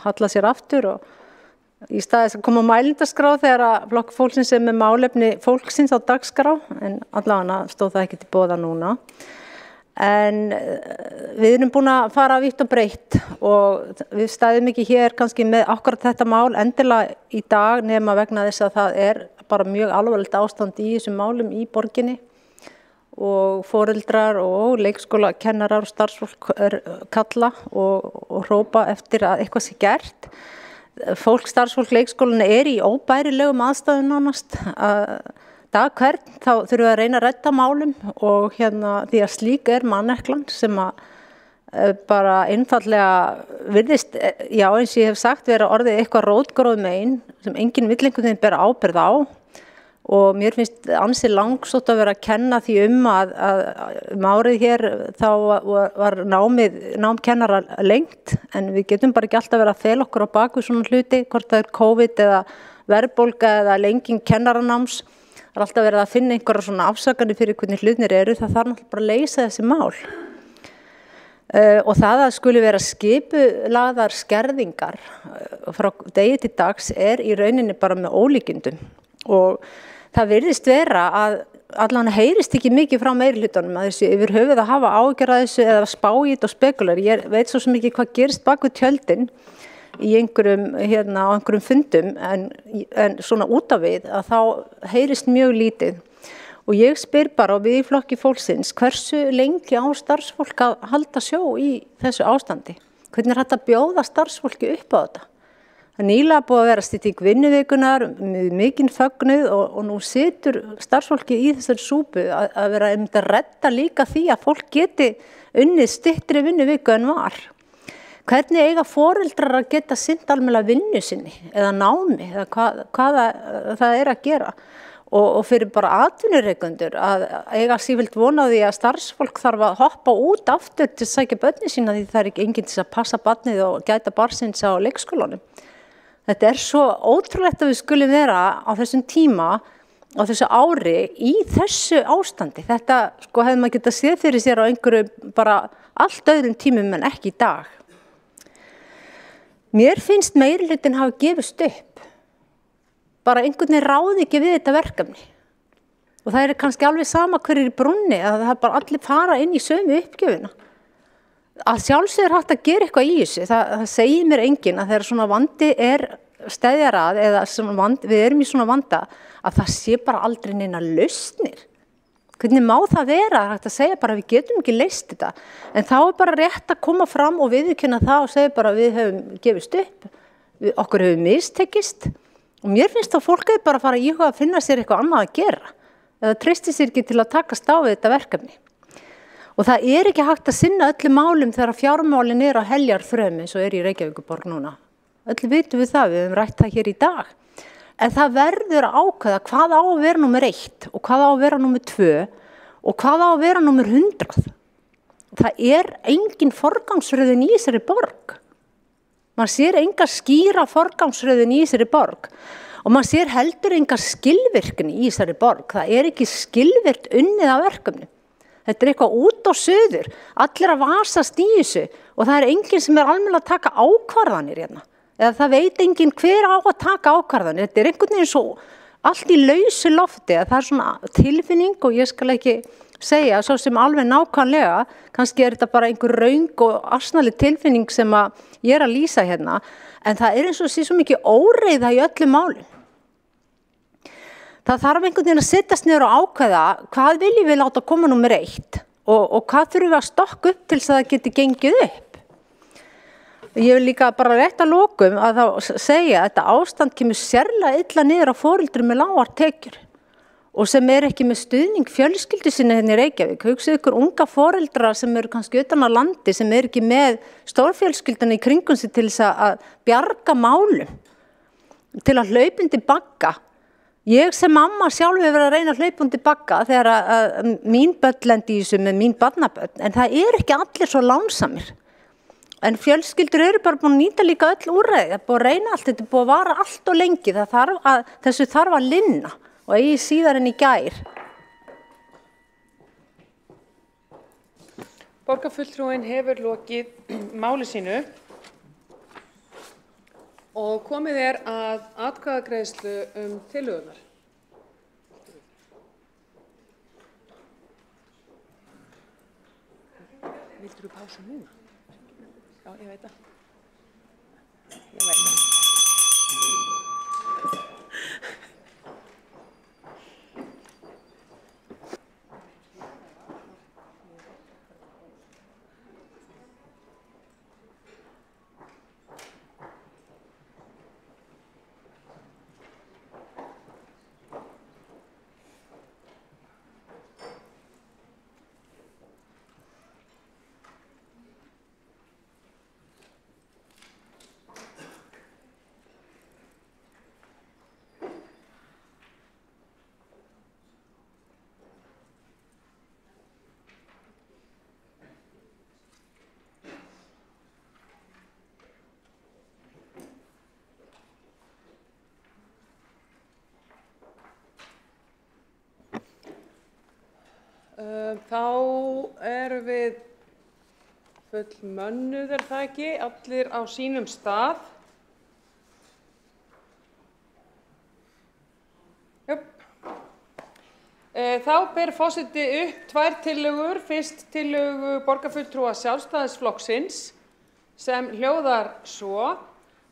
hallað sér aftur og í staðis að koma á mælendaskrá þegar að flokkur fólksins er með málefni fólksins á dagskrá en allavega stóð það ekki til boða núna. En við erum búin að fara vítt og breytt og við stæðum ekki hér kannski með akkurat þetta mál endilega í dag nema vegna þess að það er bara mjög alvarlegt ástand í þessum málum í borginni og foreldrar og leikskólakennarar og starfsfólk kalla og hrópa eftir að eitthvað sé gert. Starfsfólk leikskólana er í óbærilegum aðstæðum nánast dag hvern þá þurfum við að reyna að redda málum og því að slík er manneklan sem að bara einfallega virðist, já eins ég hef sagt vera orðið eitthvað rótgróð megin sem enginn vill einhvern veginn bera ábyrgð á og mér finnst ansi langsótt að vera að kenna því að árið hér þá var nám kennara lengt en við getum bara ekki alltaf verið að fela okkur á bak við svona hluti, hvort það er COVID eða verðbólga eða lenging kennaranáms. Það er alltaf verið að finna einhverja svona afsakanir fyrir hvernig hlutirnir eru, það þarf náttúrulega bara að leysa þessi mál. Og það að skuli vera skipulagðar skerðingar frá degi til dags er í rauninni bara með ólíkindum og það virðist vera að allan heyrist ekki mikið frá meirihlutanum að þessu yfir höfuð að hafa ágjörð að þessu eða spá í þetta og spekular. Ég veit svo sem ekki hvað gerist bak við tjöldin í einhverjum, á einhverjum fundum en svona út af við að þá heyrist mjög lítið Og ég spyr bara, og við í Flokki fólksins, hversu lengi á starfsfólk að halda sjó í þessu ástandi? Hvernig hægt að bjóða starfsfólki upp á þetta? Það nýlega búið að vera stytting vinnuvikunar, mikinn fögnuð og nú situr starfsfólki í þessari súpu að vera að redda líka því að fólk geti unnið styttri vinnuviku en var. Hvernig eiga foreldrar að geta sinnt almennilega vinnu sinni eða námi eða hvað það er að gera? Og fyrir bara atvinnureikendur að eiga sífellt vona á því að starfsfólk þarf að hoppa út aftur til að sækja börnin sína því það er ekki enginn til að passa barnið og gæta barnsins á leikskólanum. Þetta er svo ótrúlegt að við skulum vera á þessum tíma, á þessu ári, í þessu ástandi. Þetta hefði maður getað séð fyrir sér á einhverju bara allt öðrum tímum en ekki í dag. Mér finnst meirihlutinn hafa gefist upp. Bara einhvern veginn ráði ekki við þetta verkefni. Og það er kannski alveg sama hver í brúnni, að það bara allir fara inn í sömu uppgjöfina. Að sjálfsögur hægt að gera eitthvað í þessu, það segir mér enginn að þegar svona vandi er steðjar að, eða við erum í svona vanda, að það sé bara aldrei neina lausnir. Hvernig má það vera? Hægt að segja bara að við getum ekki leyst þetta, en þá er bara rétt að koma fram og viðurkenna það og segja bara að við höfum gefist upp, okkur höfum mistekist, og mér finnst þá fólk bara að fara í að finna sér eitthvað annað að gera, eða treysti sér ekki til að takast á við þetta verkefni. Og það er ekki hægt að sinna öllum málum þegar fjármálin er á heljarþrömi eins og er í Reykjavíkurborg núna. Öll vitum við það, við höfum rætt það hér í dag. En það verður að ákveða hvað á að vera númer 1 og hvað á að vera númer 2 og hvað á að vera númer 100. Það er engin forgangsröðun í þessari borg. Maður sér enga skýra forgangsröðun í þessari borg og maður sér heldur enga skilvirkni í þessari borg. Það er ekki skilvirkt unnið af verkefni. Þetta er eitthvað út á suður, allir að vasast í þessu og það er enginn sem er almennilega að taka ákvarðanir hérna. Eða það veit enginn hver á að taka ákvarðanir. Þetta er einhvern veginn svo allt í lausu lofti að það er svona tilfinning og ég skal ekki segja svo sem alveg nákvæmlega, kannski er þetta bara einhver röng og asnaleg tilfinning sem ég er að lýsa hérna, en það er eins og sé svo mikið óreiða í öllum málum. Það þarf einhvern veginn að sittast niður og ákveða hvað viljum við láta koma númer 1 og hvað þurfum við að stokka upp til þess að það geti gengið upp. Ég vil líka bara rétt að lokum að þá segja að þetta ástand kemur sérlega illa niður á foreldrum með lágar tekjur og sem er ekki með stuðning fjölskyldu sinni hérna í Reykjavík. Hugsið ykkur unga foreldra sem eru kannski utan á landi sem er ekki með stórfjölskylduna í kringum sig til þess að bjarga málum, til að hlaupa undir bagga. Ég sem mamma sjálf hefur verið að reyna að hlaupa undir bagga þegar að mín börn lendi í þessu með mín barnabörn, en það er ekki allir svo lánsamir. En fjölskyldur eru bara búin að nýta líka öll úrræði, það er búin að reyna allt, þetta er búin að vara allt og lengi, þessu þarf að linna og eigi síðar en í gær. Borgarfulltrúinn hefur lokið máli sínu og komið er að atkvæðagreiðslu tillögurnar. Vildur þú pása núna? Já, ég veit það. Ég veit það. Þá erum við fullmönnuð, er það ekki, allir á sínum stað. Þá ber forseti upp 2 tillögur, fyrst tillögu borgarfulltrúa Sjálfstæðisflokksins sem hljóðar svo: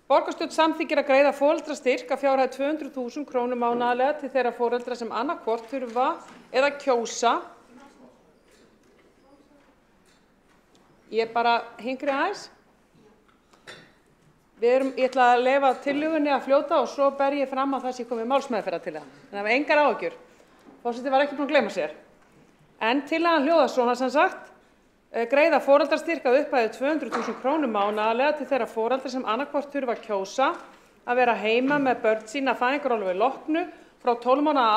Borgarstjórn samþykkir að greiða foreldrastyrk að fjárhæð 200.000 kr. mánaðarlega til þeirra foreldra sem annaðhvort þurfa eða kjósa. Ég bara hingri aðeins. Ég ætla að leyfa tillögunni að fljóta og svo ber ég fram að það sé komið málsmeðferðartillaga. Þannig að engar áhyggjur. Forseti var ekki búinn að gleyma sér. En tillagan hljóðar svona sem sagt. Greiða foreldrastyrk að upphæð 200.000 kr. mánaðarlega til þeirra foreldra sem annaðhvort þurfa að kjósa að vera heima með börn sín að fæðingarorlofi loknu frá 12 mánaða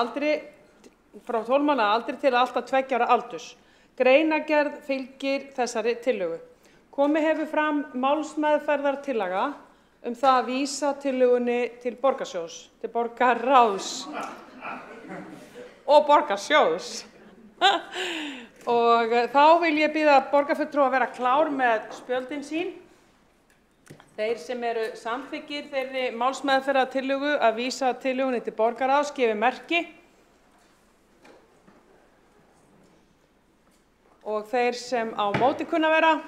aldri til allt að 2 ára aldurs. Greinargerð fylgir þessari tillögu. Komið hefur fram málsmeðferðartillaga það að vísa tillögunni til borgarsjóðs, til borgarráðs og borgarsjóðs. Og þá vil ég biðja borgarfulltrúa að vera klár með spjöldin sín. Þeir sem eru samþykkir þeirri málsmeðferðartillögu að vísa tillögunni til borgarráðs gefi merki. Og þeir sem á móti kunna vera.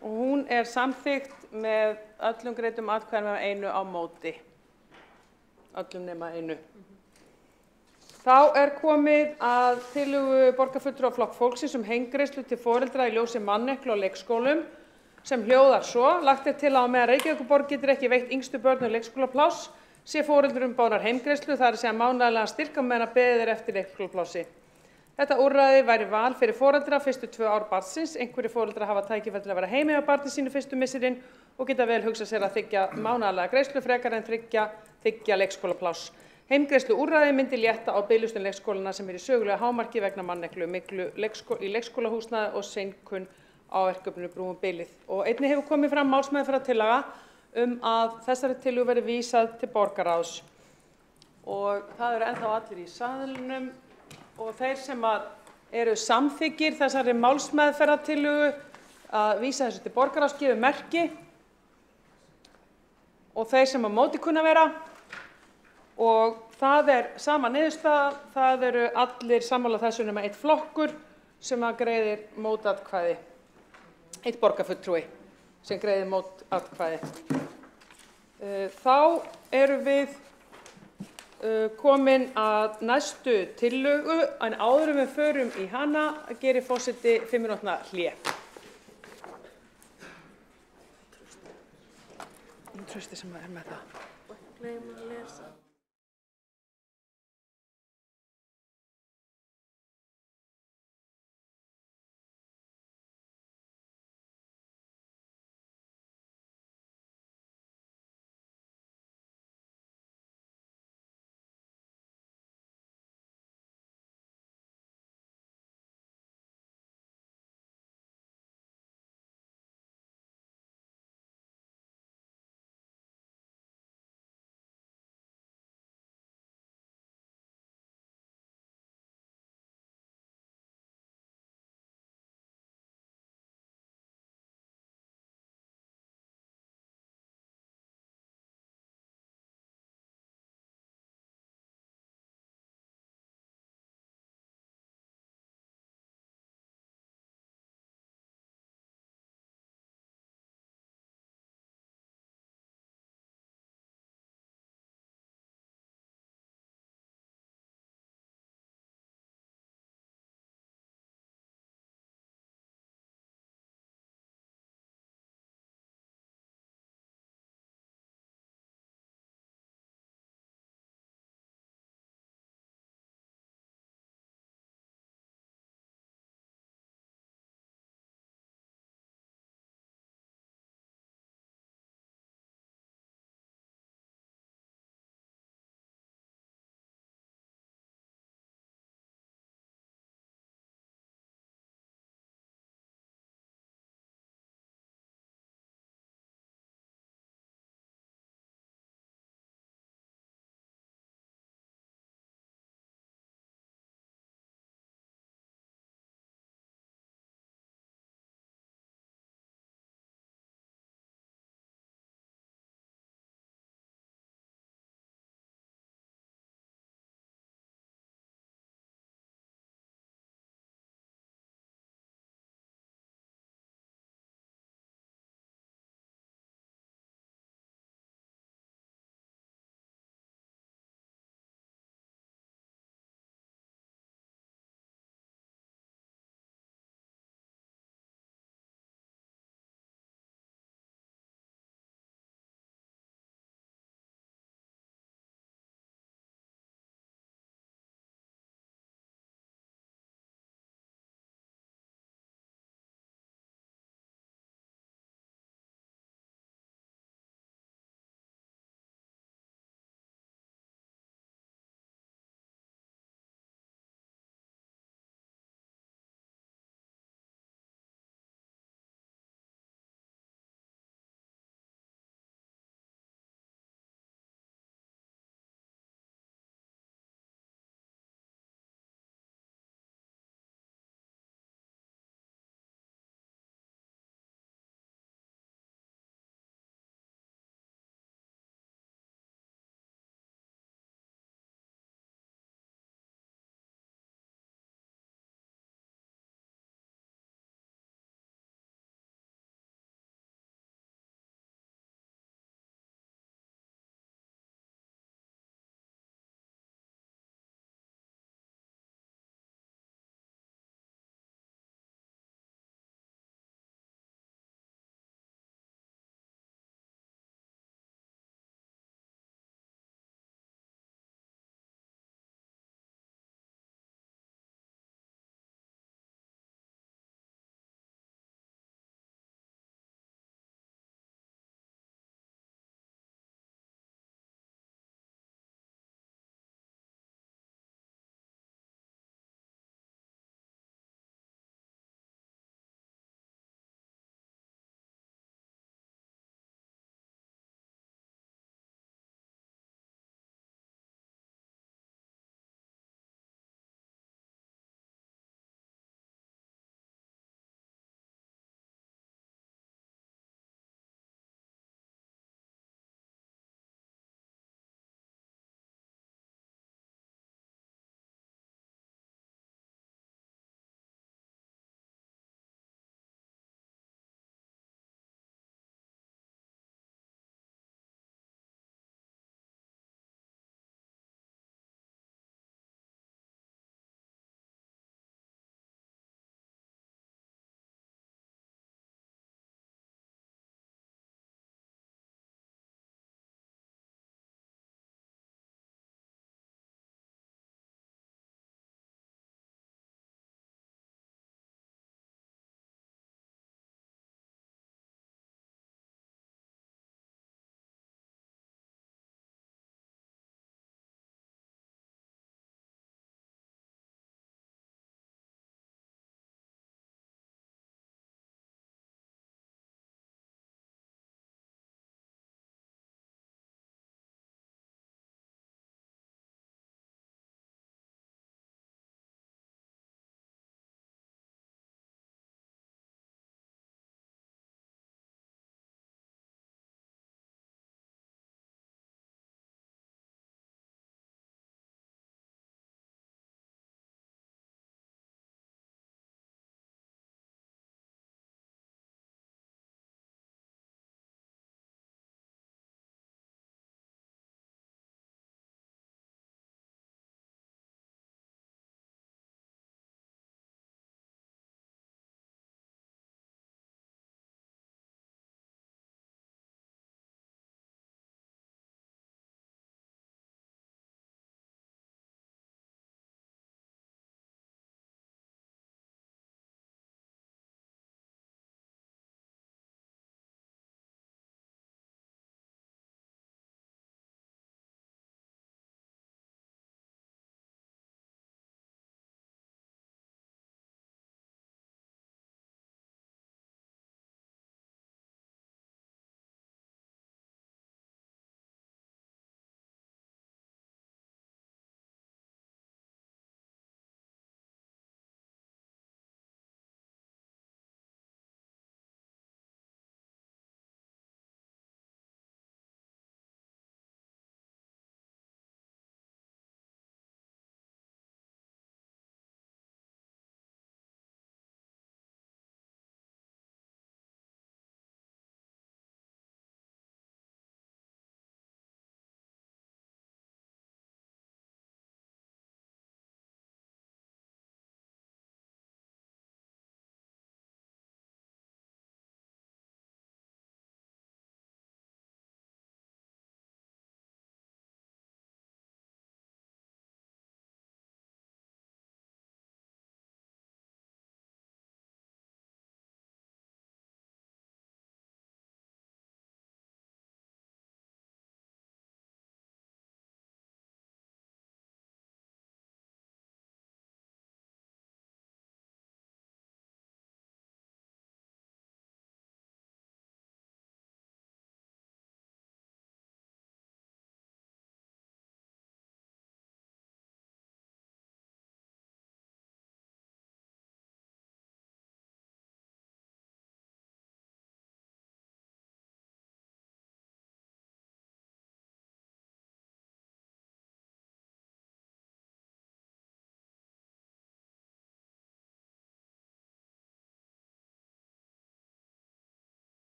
Og hún er samþykkt með öllum greiddum atkvæðum með einu á móti. Öllum nema einu. Þá er komið að tillögu borgarfulltrúa Flokks fólksins heimgreiðslu til foreldra í ljósi manneklu á leikskólum sem hljóðar svo. Lagt er til að á meðan Reykjavíkurborg getur ekki veitt yngstu börnum leikskólapláss sé foreldrum báðar heimgreiðslu, það er að segja mánaðarlegan styrk á meðan beðið er eftir leikskólaplássi. Þetta úrræði væri val fyrir foreldra fyrstu 2 ár barnsins. Einhverjir foreldrar hafa tækifæri til að vera heima hjá barni sínu fyrstu misserin og geta vel hugsað sér að þiggja mánaðarlega greiðslu frekar en þiggja leikskólapláss. Heimgreiðslu úrræði myndi létta á biðlistum leikskólana sem í sögulega hámarki vegna manneklu, myglu í leikskólahúsnæði og seinkun á verkefninu Brúum bilið. Og einnig hefur komið fram málsmeðferðartillaga að þessari tillögu verði vísað til borgarráðs. Og það eru ennþá allir í salnum og þeir sem eru samþykkir þessari málsmeðferðartillögu að vísa þessu til borgarráðs gefi merki. Og þeir sem á móti kunna vera. Og það er sama niðurstaða, það eru allir sammála þessu nema einn flokkur sem greiðir mótatkvæði, einn borgarfulltrúi sem greiðir mótatkvæði. Þá erum við komin að næstu tillögu, en áður en við förum í hana gerir forseti 5 mínútna hlé. Trausti sem er með það.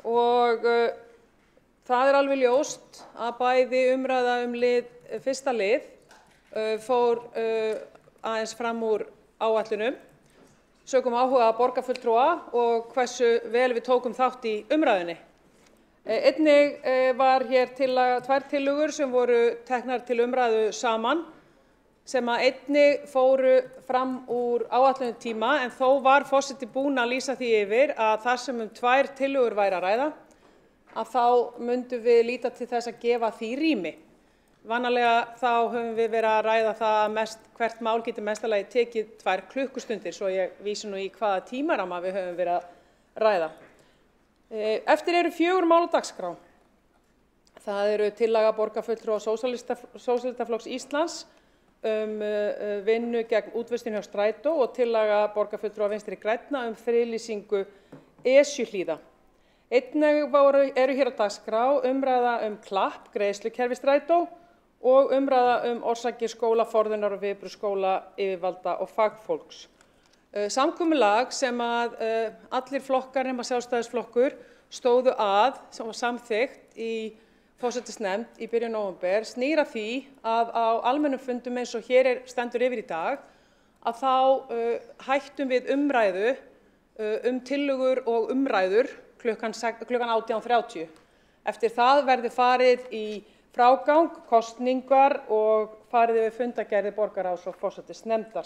og það er alveg ljóst að bæði umræða fyrsta lið fór aðeins fram úr áætlunum, sökum áhuga borgarfulltrúa og hversu vel við tókum þátt í umræðunni. Einnig var hér tvær tillögur sem voru teknar til umræðu saman, sem að einnig fóru fram úr áætlunum tíma, en þó var forseti búinn að lýsa því yfir að þar sem tvær tillögur væri að ræða, að þá myndum við líta til þess að gefa því rými. Vanalega þá höfum við verið að ræða það að hvert mál geti mestalagi tekið 2 klukkustundir, svo ég vísi nú í hvaða tímaramma við höfum verið að ræða. Eftir eru 4 mál á dagskrá. Það eru tillaga borgarfulltrúa Sósíalistaflokks Íslands vinnu gegn útvistun hjá Strætó og tillaga borgarfulltrúa Vinstri grænna friðlýsingu Esjuhlíða. Einnig eru hér á dagskrá umræða klapp, greiðslukerfi Strætó og umræða orsakir skólaforðunar og viðbrögð skólayfirvalda og fagfólks. Samkomulag sem að allir flokkar nema Sjálfstæðisflokkur stóðu að, sem var samþykkt í forsætisnefnd í byrjun nóvember, snýr að því að á almennum fundum eins og hér stendur yfir í dag, að þá hættum við umræðu tillögur og umræður klukkan 18:30. Eftir það verði farið í frágang, kosningar og farið yfir fundargerðir borgarráðs og forsætisnefndar.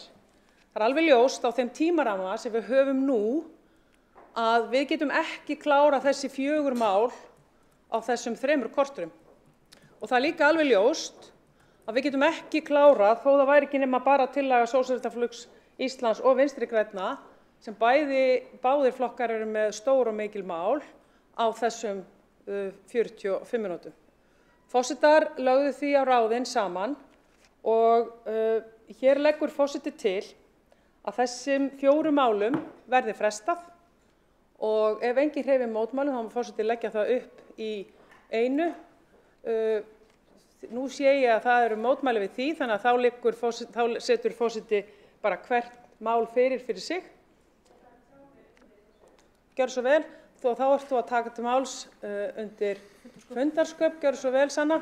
Það er alveg ljóst á þeim tímaramma sem við höfum nú að við getum ekki klárað þessi 4 mál á þessum 3 korterum. Og það er líka alveg ljóst að við getum ekki klárað, þó það væri ekki nema bara tillaga Sósíalistaflokks Íslands og Vinstri grænna, sem báðir flokkar eru með stór og mikil mál á þessum 45 mínútum. Forsetar lögðu því á ráðin saman og hér leggur forseti til að þessum 4 málum verði frestað og ef enginn hreyfir mótmælum þá má forseti leggja það upp í einu. Nú sé ég að það eru mótmæli við því, þannig að þá setur forseti bara hvert mál fyrir sig. Gjörðu svo vel, þá ert þú að taka til máls undir fundarsköp. Gjörðu svo vel, Sanna.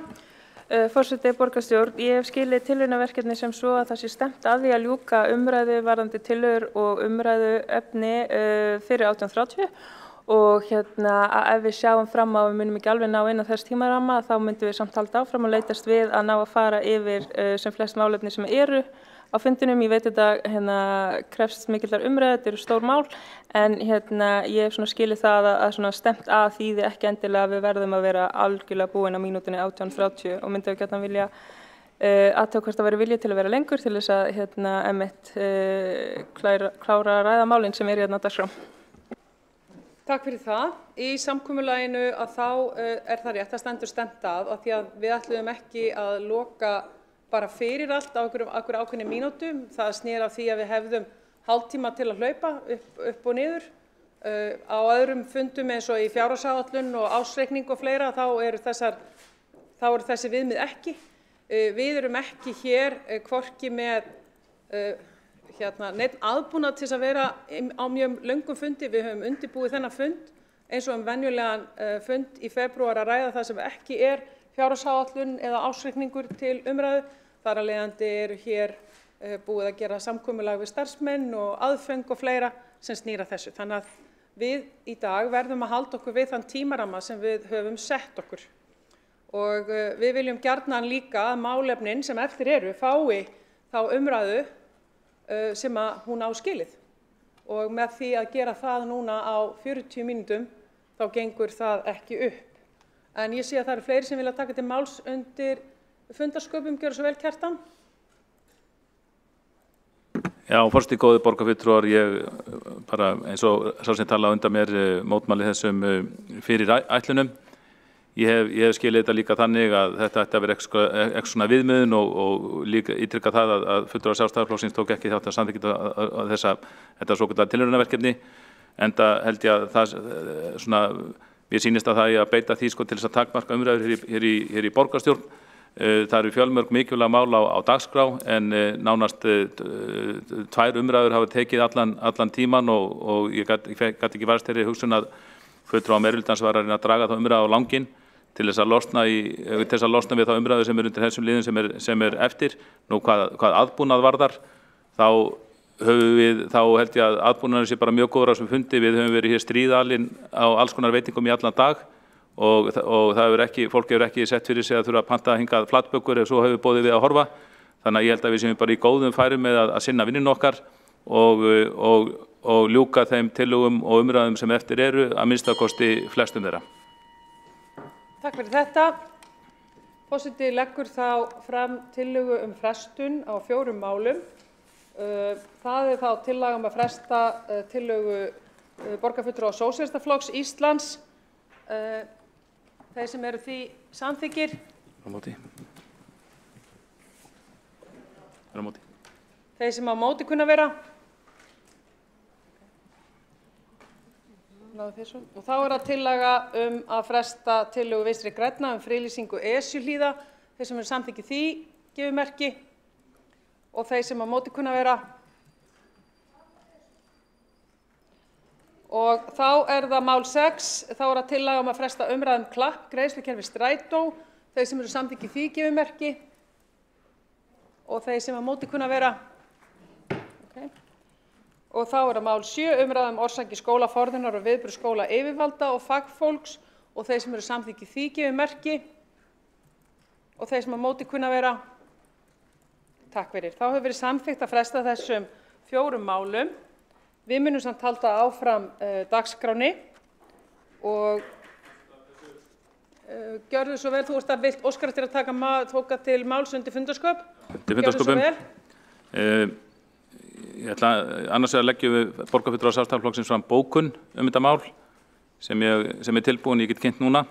Forseti borgarstjórn, ég hef skilið tilraunaverkefni sem svo að það sé stefnt að því að ljúka umræðu varðandi tillögur og umræðuefni fyrir 18:30 og að ef við sjáum fram á að við munum ekki alveg ná inn á þess tímaramma þá myndum við samt halda áfram og leitast við að ná að fara yfir sem flest málefni sem eru á fundinum. Ég veit þetta krefst mikillar umræðu, þetta eru stór mál, en ég hef skilið það að stefnt að þýði ekki endilega að við verðum að vera algjörlega búin á mínútunni 18:30 og myndum við gjarnan vilja aðtöku hvort það væri vilji til að vera lengur til þess að klára að ræða málin sem eru á dagskrá. Takk fyrir það. Í samkomulaginu að þá það rétt að stendur stefnt að því að við ætluðum ekki að loka bara fyrir allt á okkur ákveðni mínútum. Það snýr af því að við hefðum hálftíma til að hlaupa upp og niður. Á öðrum fundum eins og í fjárhagsáætlun og ársreikning og fleira þá eru þessi viðmið ekki. Við erum ekki hér hvorki með neinn aðbúnað til að vera á mjög löngum fundi. Við höfum undirbúið þennan fund eins og venjulegan fund í febrúar að ræða það sem ekki fjárhagsáætlun eða ársreikningur til umræðu. Þar af leiðandi eru hér búið að gera samkomulag við starfsmenn og aðföng og fleira sem snýr að þessu. Þannig að við í dag verðum að halda okkur við þann tímaramma sem við höfum sett okkur. Og við viljum gjarnan líka að málefnin sem eftir eru fái þá umræðu sem að hún á skilið. Og með því að gera það núna á 40 mínútum þá gengur það ekki upp. En ég sé að það eru fleiri sem vilja taka til máls undir fundarsköpum. Gjörðu svo vel, Kjartan. Já, forseti góði borgarfulltrúar, ég bara eins og sá sem talaði undan mér mótmæli þessum fyrir ætlunum. Ég hef skilið þetta líka þannig að þetta ætti að vera eitthvað svona viðmiðun og líka ítrykka það að fulltrúar Sjálfstæðisflokksins tók ekki þátt að samþykkja þetta svokallaða tilraunaverkefni. Enda held ég að það mér sýnist að það að beita því til þess að takmarka umræður hér í borgarstjórn. Það eru fjölmörg mikilvæg mál á dagskrá en nánast 2 umræður hafa tekið allan tíman og ég gat ekki varist þeirri hugsun að fulltrúa meirihlutans var að reyna að draga þá umræðu á langinn til þess að losna við þá umræðu sem undir þessum liðum sem eftir. Nú hvað aðbúnað varðar, þá held ég að aðbúnaðurinn sé bara mjög góður á þessum fundi. Við höfum verið hér stríðalin á alls konar veitingum í allan dag og fólk hefur ekki sett fyrir sig að þurfa að panta hingað flatbökur ef svo hefur boðið við að horfa. Þannig að ég held að við séum bara í góðum færum með að sinna vinnunum okkar og ljúka þeim tillögum og umræðum sem eftir eru, að minnstakosti flestum þeirra. Takk fyrir þetta. Forseti leggur þá fram tillögu frestun á 4 málum. Það þá tillaga að fresta tillögu borgarfulltrúa Sósíalistaflokks Íslands. Þeir sem eru því samþykkir. Á móti. Er á móti. Þeir sem á móti kunna vera. Og þá er það tillaga að fresta tillögu Vinstri grænna friðlýsingu Esjuhlíða. Þeir sem eru samþykkir því gefi merki. Og þeir sem á móti kunna vera. Og þá er það mál 6, þá er það tillaga að fresta umræðum klapp greiðslukerfi Strætó. Þeir sem eru samþykkir því gefi merki. Og þeir sem á móti kunna vera. Okay. Og þá er það mál 7, umræðum orsakir skólaforðunar og viðbrögð skóla yfirvalda og fagfólks. Og þeir sem eru samþykkir því gefi merki. Og þeir sem á móti kunna vera. Takk fyrir. Þá hefur verið samþykkt að fresta þessum 4 málum. Við munum samt halda áfram dagskránni og gjörðu svo vel, þú veist að vilt óskar eftir að tóka til máls undir fundarsköp. Undir fundarsköpum. Gjörðu svo vel. Ég ætla annars að leggja við borgarfulltrúa Sjálfstæðisflokksins fram bókun þetta mál sem er tilbúin, ég get kynnt núna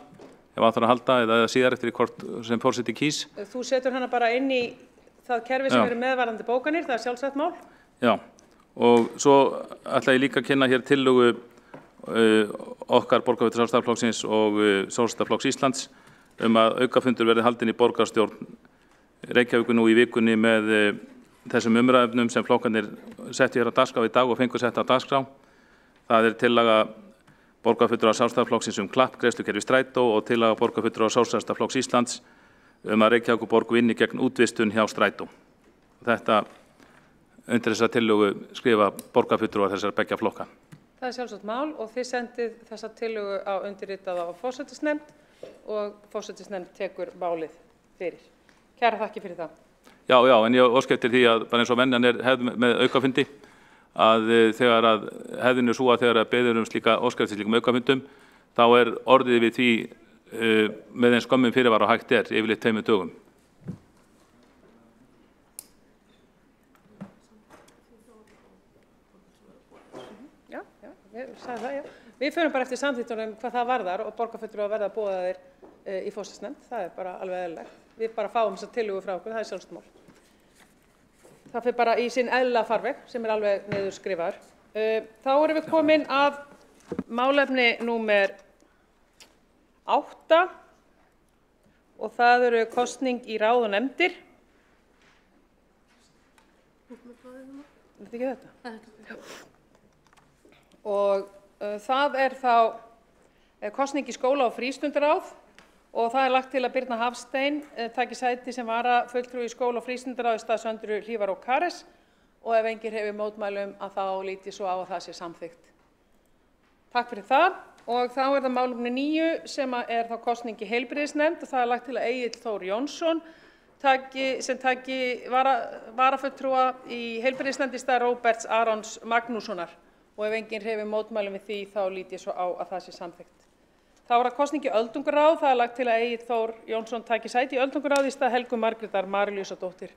ef að það að halda eða síðar eftir hvort sem forseti kýs. Þú setur hana bara inn í það kerfi sem eru meðvarandi bókanir, það er sjálfsagt mál. Já. Og svo ætla ég líka að kynna hér tillögu okkar borgarfulltrúa Sjálfstæðisflokksins og Sósíalistaflokks Íslands að aukafundur verði haldinn í borgarstjórn Reykjavíkur nú í vikunni með þessum umræðum sem flokkarnir settu hér á dagskrá í dag og fengu sett á dagskrá. Það er tillaga borgarfulltrúa Sjálfstæðisflokksins klapp greiðslukerfi Strætó og tillaga borgarfulltrúa Sósíalistaflokks Íslands að Reykjavíkurborg vinni gegn útvistun hjá Strætó. Þetta undir þessa tillögu skrifa borgarfulltrúar þessara beggja flokka. Það er sjálfsagt mál og þið sendið þessa tillögu á undirritaða á forsætisnefnd og forsætisnefnd tekur málið fyrir. Kærar þakkir fyrir það. Já, en ég óska eftir því að bara eins og venjan er hefð með aukafundi að þegar að hefðin er svo að þegar að beðir slíka óska eftir slíkum aukafundum þá er orðið við því með eins skömmum fyrirvara hægt yfirleitt 2 dögum. Við förum bara eftir samþykktunum hvað það varðar og borgarfulltrúar verða boðaðir í forsætisnefnd. Það er bara alveg eðlilegt. Við bara fáum þessa tillögu frá okkur, það er sjálfsagt mál. Það fer bara í sinn eðlilega farveg sem er alveg niður skrifaður. Þá erum við komin að málefni númer 8 og það eru kosning í ráð og nefndir. Er þetta ekki þetta? Og það er þá kosning í skóla- og frístundaráð og það er lagt til að Birna Hafstein taki sæti sem varafulltrúi í skóla- og frístundaráði í stað Söndru Hlífar og Kares og ef enginn hefur mótmælum að þá líti svo á að það sé samþykkt. Takk fyrir það og þá er það málefni 9 sem er þá kosning í heilbrigðisnefnd og það er lagt til að Egill Þór Jónsson taki varafulltrúa í heilbrigðisnefnd í stað Róberts Arons Magnússonar. Og ef enginn hreyfir mótmælum við því, þá lít ég svo á að það sé samþykkt. Þá er það kosning í öldungaráð, það er lagt til að Egill Þór Jónsson taki sæti í öldungaráði í stað Helgu Margrétar Marílíusardóttur.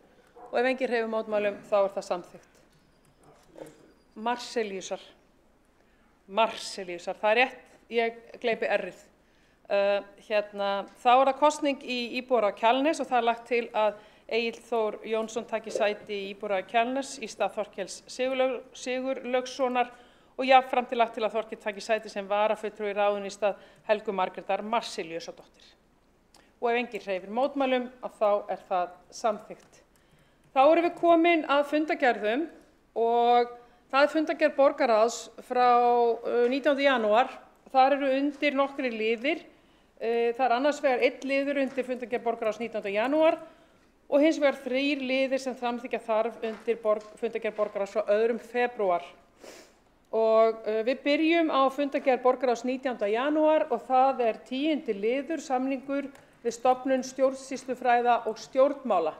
Og ef enginn hreyfir mótmælum, þá er það samþykkt. Marselíusar, það er rétt, ég gleypi r-ið. Þá er það kosning í íbúðar á Kjalnes og það er lagt til að Egill Þór Jónsson taki sæti í íbúðar á Kjalnes í stað Þorkels Sigurlaugssonar og jafnframt er lagt til að Þorkell taki sæti sem varafulltrúi í ráðinu í stað Helgu Margrétar Marselíusardóttur. Og ef enginn hreyfir mótmælum, þá er það samþykkt. Þá erum við komin að fundargerðum og það er fundargerð borgarráðs frá 19. janúar. þar eru undir nokkri liðir. Það annars vegar einn liður undir fundargerð borgarráðs 19. janúar og hins vegar 3 liðir sem samþykkja þarf undir fundargerð borgarráðs frá 2. febrúar. Og við byrjum á fundargerð borgarráðs 19. janúar og það 10. liður samningur við stofnun stjórnsýslufræða og stjórnmála.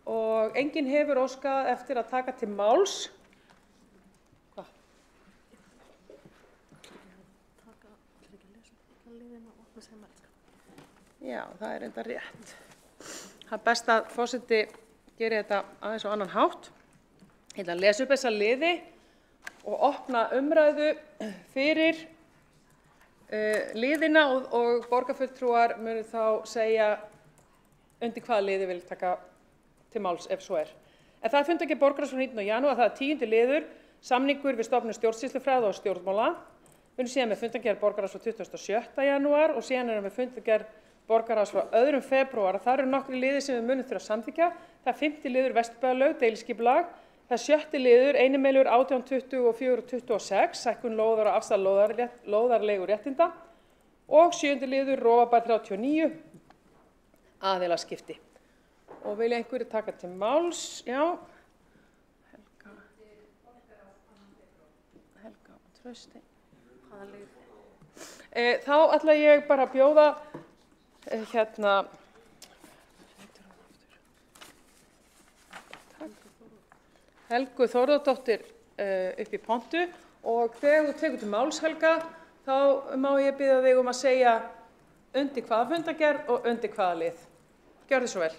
Og enginn hefur óskað eftir að taka til máls. Já, það enda rétt. Það best að forseti geri þetta aðeins á annan hátt. Ég ætla að lesa upp þessa liði og opna umræðu fyrir liðina og borgarfulltrúar munu þá segja undir hvaða liði vil taka til máls ef svo En það fundargerð borgarráðs frá 19. janúar, það 10. liður, samningur við stofnun stjórnsýslufræða og stjórnmála. Við erum síðan með fundargerð borgarráðs frá 27. janúar og síðan erum við fundargerð borgarráðs frá 2. febrúar. Það eru nokkrir liðir sem við munum þurfa að samþykkja. Það 5. liður Vesturbæjarlaug, deiliskipulag. Það 6. liður Einimelur 1820 og 426, hækkun lóðar og afsal lóðarleiguréttinda. Og 7. liður Rofabær 39, aðilaskipti. Og vilja einhverju taka til máls? Já. Helga og Trausti. Þá ætla ég bara að bjóða Helgu Þórðardóttir upp í pontu og þegar þú tekur til máls, Helga, þá má ég biðja þig að segja undir hvaða fundargerð og undir hvaða lið. Gjörðu svo vel.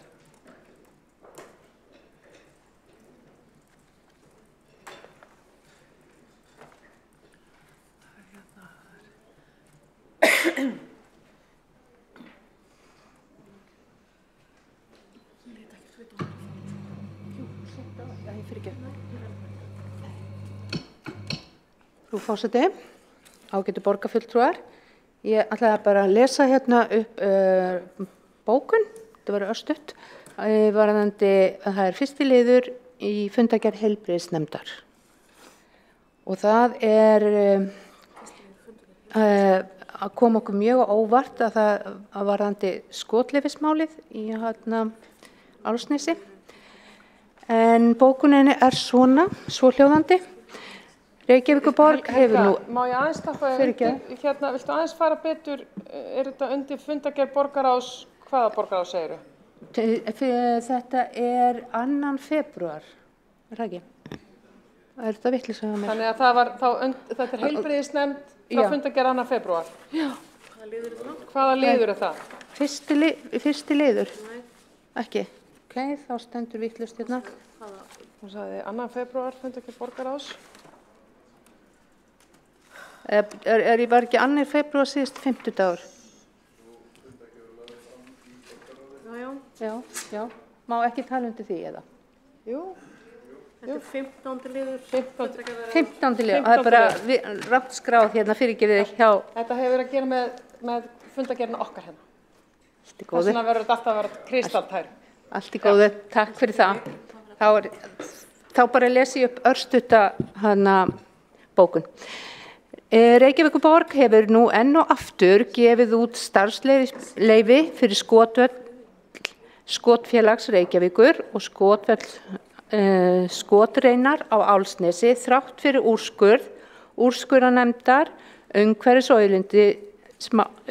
Frú forseti, ágætu borgarfulltrúar, ég ætlaði bara að lesa hérna upp bókun, þetta var örstutt, varðandi að það 1. liður í fundargerð heilbrigðisnefndar. Og það að koma okkur mjög á óvart að það varðandi skotleyfismálið í Álfsnesi. En bókuninni svohljóðandi. Reykjavíkurborg hefur nú... Má ég aðeins stoppa viltu aðeins fara betur, þetta undir fundargerð borgarráðs, hvaða borgarráðs segirðu? Þetta 2. febrúar, það ekki? Þetta vitleysa hjá mér? Þannig að það var, þetta heilbrigðisnefnd frá fundargerð 2. febrúar. Já. Hvaða liður það? 1. liður. Ekki. Ok, þá stendur vitlaust hérna. Hún sagði 2. febrúar, fundargerð borgarráðs. Ég var ekki 2. febrúar síðast 50 dagur? Já. Má ekki tala undir því eða? Jú. Þetta 15. liður. 15. liður. Það bara rátt skráð hérna fyrirgefið hjá... Þetta hefur að gera með fundargerðina okkar hérna. Allt í góðu. Þess vegna verður þetta alltaf að vera kristaltær. Allt í góðu. Takk fyrir það. Þá bara lesi ég upp örstutta bókun. Reykjavíkurborg hefur nú enn og aftur gefið út starfsleyfi fyrir skotfélags Reykjavíkur og skotreinar á Álfsnesi þrátt fyrir úrskurðarnefndar umhverfis- og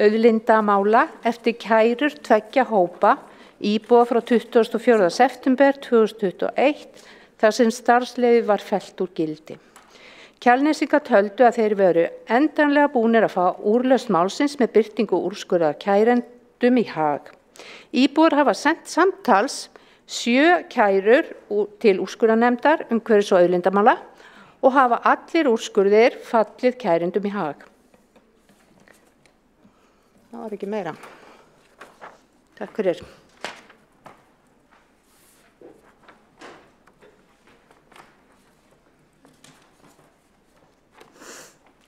auðlindamála eftir kærur 2 hópa íbúa frá 24. september 2021 þar sem starfsleyfi var fellt úr gildi. Kjalnesingar töldu að þeir veru endanlega búnir að fá úrlausn málsins með birtingu úrskurðar kærendum í Haag. Íbúar hafa sent samtals 7 kærur til úrskurðarnefndar umhverfis- og auðlindamála og hafa allir úrskurðir fallið kærendum í Haag. Það var ekki meira. Takk fyrir.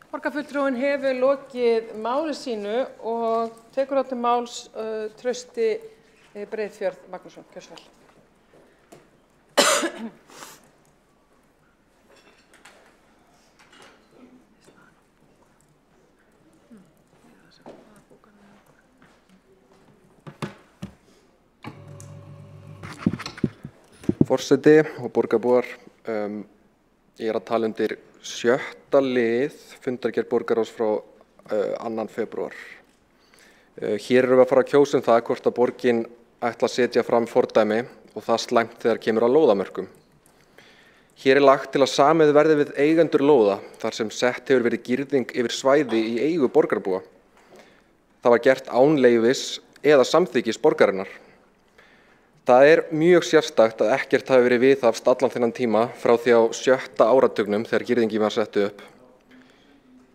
Borgarfulltrúinn hefur lokið máli sínu og tekur á til máls Trausti Breiðfjörð Magnússon. Gjörðu svo vel. Forseti og borgarbúar, ég að tala undir 7. lið fundargerð borgarráðs frá 2. febrúar. Hér erum við að fara að kjósa það hvort að borgin ætla að setja fram fordæmi og það slæmt þegar kemur að lóðamörkum. Hér lagt til að samið verði við eigendur lóða þar sem sett hefur verið girðing yfir svæði í eigu borgarbúa. Það var gert án leyfis eða samþykkis borgarinnar. Það mjög sérstakt að ekkert hafi verið viðhafst allan þennan tíma frá því á 7. áratugnum þegar girðingin var settu upp.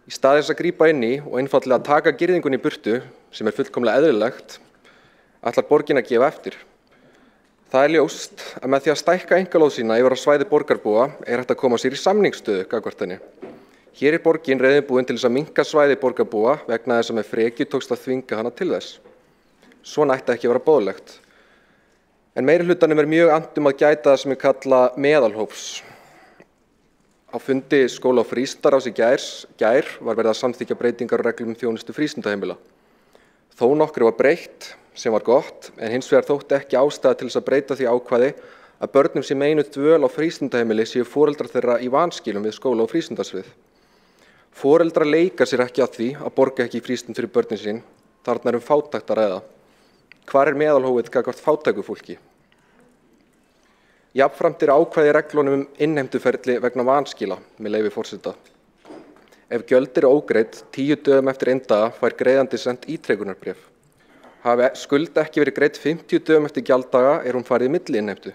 Í stað þess að grípa inn í og einfaldlega taka girðingunni í burtu, sem fullkomlega eðlilegt, ætlar borgin að gefa eftir. Það ljóst að með því að stækka einkalóð sína yfir á svæði borgarbúa hægt að koma sér í samningsstöðu gagnvart henni. Hér borgin reiðubúin til þess að minnka svæði borgarbúa vegna þess að með frekju tókst að þvinga hana til þess. Svona ætti ekki að vera boðlegt. En meirihlutanum mjög annt að gæta það sem kalla meðalhófs. Á fundi skóla- og frístundaráðs í gær var verið að samþykkja breytingar á reglum þjónustu frístundaheimila. Þó nokkru var breytt, sem var gott, en hins vegar þótti ekki ástæða til þess að breyta því ákvæði að börnum sem meinuð dvöl á frístundaheimili séu foreldrar þeirra í vanskilum við skóla- og frístundasvið. Foreldrar leika sér ekki að því að borga ekki í frístund fyrir börnin sín, þarna fátækt að ræða. Hvar meðalhófið gagnvart fátæku fólki? Jafnframt ákvæði í reglunum innheimtuferli vegna vanskila, með leyfi forseta. Ef gjöld ógreidd 10 dögum eftir inndaga fær greiðandi sent ítrekunarbréf. Hafi skuld ekki verið greidd 50 dögum eftir gjalddaga hún farið í milliinnheimtu.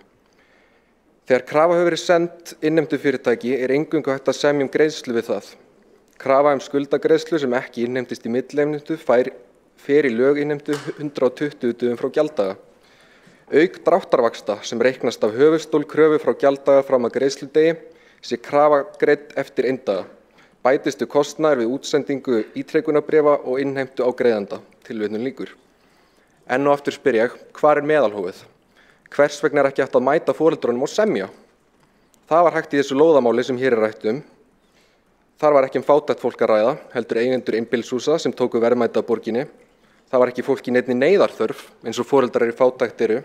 Þegar krafa hefur verið send innheimtufyrirtæki eingöngu hægt að semja greiðslu við það. Krafa skuldagreiðslu sem ekki innheimtist í milliinnheimtu fer í löginnheimtu 120 dögum frá gjalddaga. Auk dráttarvaxta sem reiknast af höfuðstól kröfu frá gjalddaga fram að greiðsludegi sé krafa greidd eftir inndaga. Bætist kostnaður við útsendingu ítrekunarbréfa og innheimtu á greiðanda. Tilvitnun lýkur. Enn og aftur spyr ég, hvar meðalhófið? Hvers vegna ekki hægt að mæta foreldrunum og semja? Það var hægt í þessu lóðamáli sem hér rætt Þar var ekki fátækt fólk að ræða, heldur eigendur einbýlishúsa sem tóku verðmæti af borginni. Það var ekki fólk í neinni neyðarþörf eins og foreldrar í fátækt eru.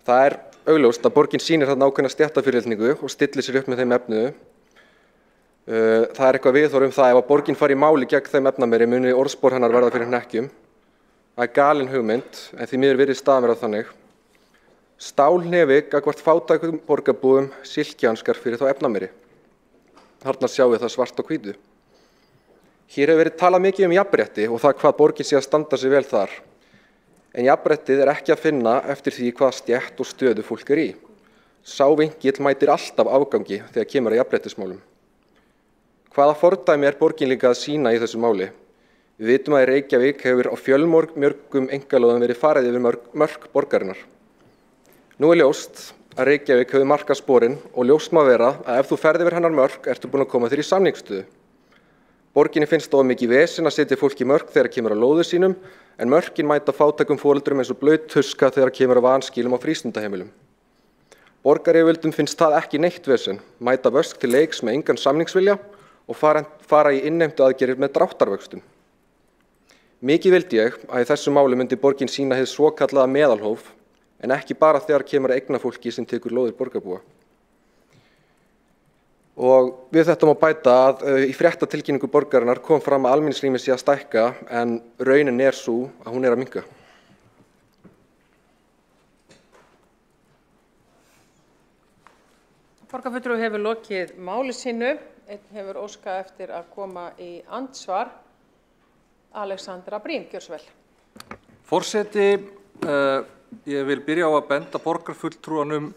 Það augljóst að borgin sýnir þarna ákveðna stéttafyrirlitningu og stillir sér upp með þeim efnuðu. Það eitthvað viðhorf það ef að borgin fari í máli gegn þeim efnameri muni orðspor hennar verða fyrir hnekkjum. Það galin hugmynd, en því miður virðist staðan vera þannig. Stálhnefi gagnvart fátækum borgarbúum silkjanskar fyrir þá efnameri. Þarna sjáum við það svart og hvítu. Hér hefur verið talað mikið jafnrétti og það hvað borgin sé að standa sig vel þar. En jafnréttið ekki að finna eftir því hvað stétt og stöðu fólk í. Sá vinkill mætir alltaf afgangi þegar kemur að jafnréttismálum. Hvaða fordæmi borgin líka að sýna í þessu máli? Við vitum að í Reykjavík hefur á fjölmörgum einkalóðum verið farið yfir mörk borgarinnar. Nú ljóst að Reykjavík hefur markað sporin og ljóst má vera að ef þú ferð yfir hennar mörk ertu búin að koma þér í samningsstöðu. Borginni finnst of mikið vesen að setja fólk í mörk þegar kemur að lóðu sínum, en mörkin mæta fátækum foreldrum eins og blaut tuska þegar kemur að vanskilum á frístundaheimilum. Borgaryfirvöldum finnst það ekki neitt vesen, mæta vösk til leiks með engan samningsvilja og fara í innheimtu aðgerðir með dráttarvöxtum. Mikið vildi ég að í þessu máli myndi borgin sýna hið svokallaða meðalhóf, en ekki bara þegar kemur að eignafólki sem tekur lóðir borgarbúa. Og við þetta má bæta að í fréttatilkynningu borgarinnar kom fram að almenningsrými sé að stækka, en raunin sú að hún að minnka. Borgarfulltrúi hefur lokið máli sínu. Einn hefur óskað eftir að koma í andsvar. Alexandra Brím, gjör svo vel. Forseti, ég vil byrja á að benda borgarfulltrúanum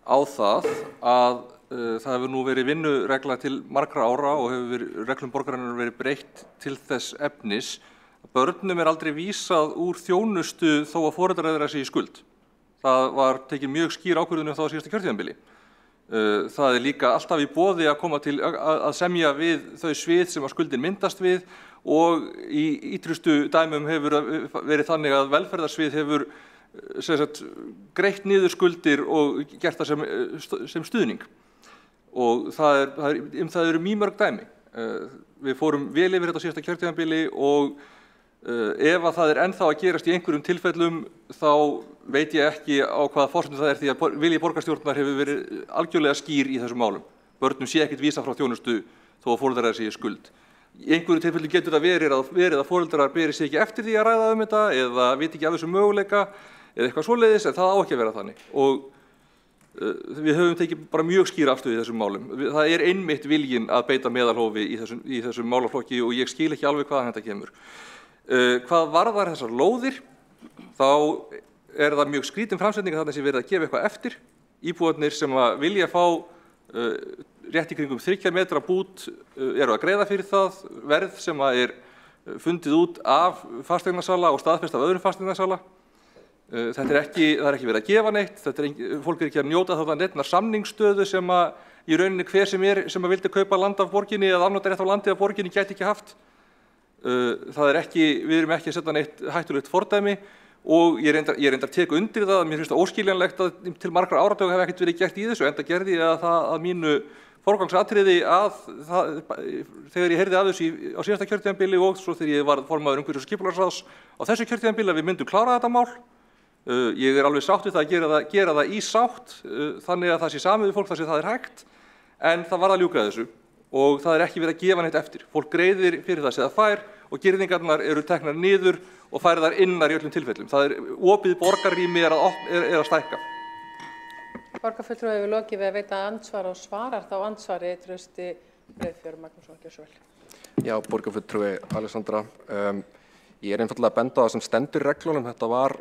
á það að það hefur nú verið vinnuregla til margra ára og hefur reglum borgarinnar verið breytt til þess efnis. Börnum aldrei vísað úr þjónustu þó að foreldrar þeirra sé í skuld. Það var tekin mjög skýr ákvörðun þá á síðasta kjörtímabili. Það líka alltaf í boði að koma til að semja við þau svið sem að skuldin myndast við og í ítrustu dæmum hefur verið þannig að velferðarsvið hefur greitt niður skuldir og gert það sem stuðning. Og það eru mýmörg dæmi. Við fórum vel yfir þetta síðasta kjörtímabili og Ef að það ennþá að gerast í einhverjum tilfellum þá veit ég ekki á hvaða forsendum það því að vilji borgarstjórnar hefur verið algjörlega skýr í þessum málum. Börnum sé ekkert vísað frá þjónustu þó að foreldrar séu skuld. Í einhverju tilfelli getur það verið að foreldrar beri sig ekki eftir því að ræða þetta eða viti ekki af þessum möguleika eða eitthvað svoleiðis, en það á ekki að vera þannig. Og við höfum tekið bara mjög skýra afstöðu í þessum málum. Það einmitt viljinn að beita meðalhófi í þessum málaflokki og ég skil ekki alveg hvaðan þetta kemur. Hvað varðar þessar lóðir, þá það mjög skrítin framsetning að þarna sé verið að gefa eitthvað eftir. Íbúarnir sem að vilja fá rétt í kringum 3 metra bút eru að greiða fyrir það verð sem að fundið út af fasteignasala og staðfest af öðrum fasteignasala. Það ekki verið að gefa neitt, fólk ekki að njóta þarna neittnar samningsstöðu sem að í rauninni hver sem að vildi kaupa land af borginni eða afnotarétt af landi af borginni gæti ekki haft. Við erum ekki að setja neitt hættulegt fordæmi og ég reyndar teku undir það að mér finnst það óskiljanlegt að til margra áratuga hefði ekkert verið gert í þessu, enda gerði ég það að mínu forgangsatriði þegar ég heyrði af þessu á síðasta kjörtímabili og svo þegar ég var formaður umhverfis- og skipulagsráðs á þessu kjörtímabili að við myndum klára þetta mál. Ég alveg sátt við það að gera það í sátt þannig að það sé samið við fólk þar sem það hægt, en það varð að ljúka þessu og það ekki verið að gefa neitt eftir. Fólk greiðir fyrir það sem það fær og girðingarnar eru teknar niður og færðar innar í öllum tilfellum. Opið borgarrými að stækka. Borgarfulltrúi hefur lokið við að veita andsvar og svarar þá andsvari Trausti Breiðfjörð Magnússon Gjörsvel. Já, borgarfulltrúi Alexandra. Ég einfaldlega að benda á það sem stendur í reglunum. Það var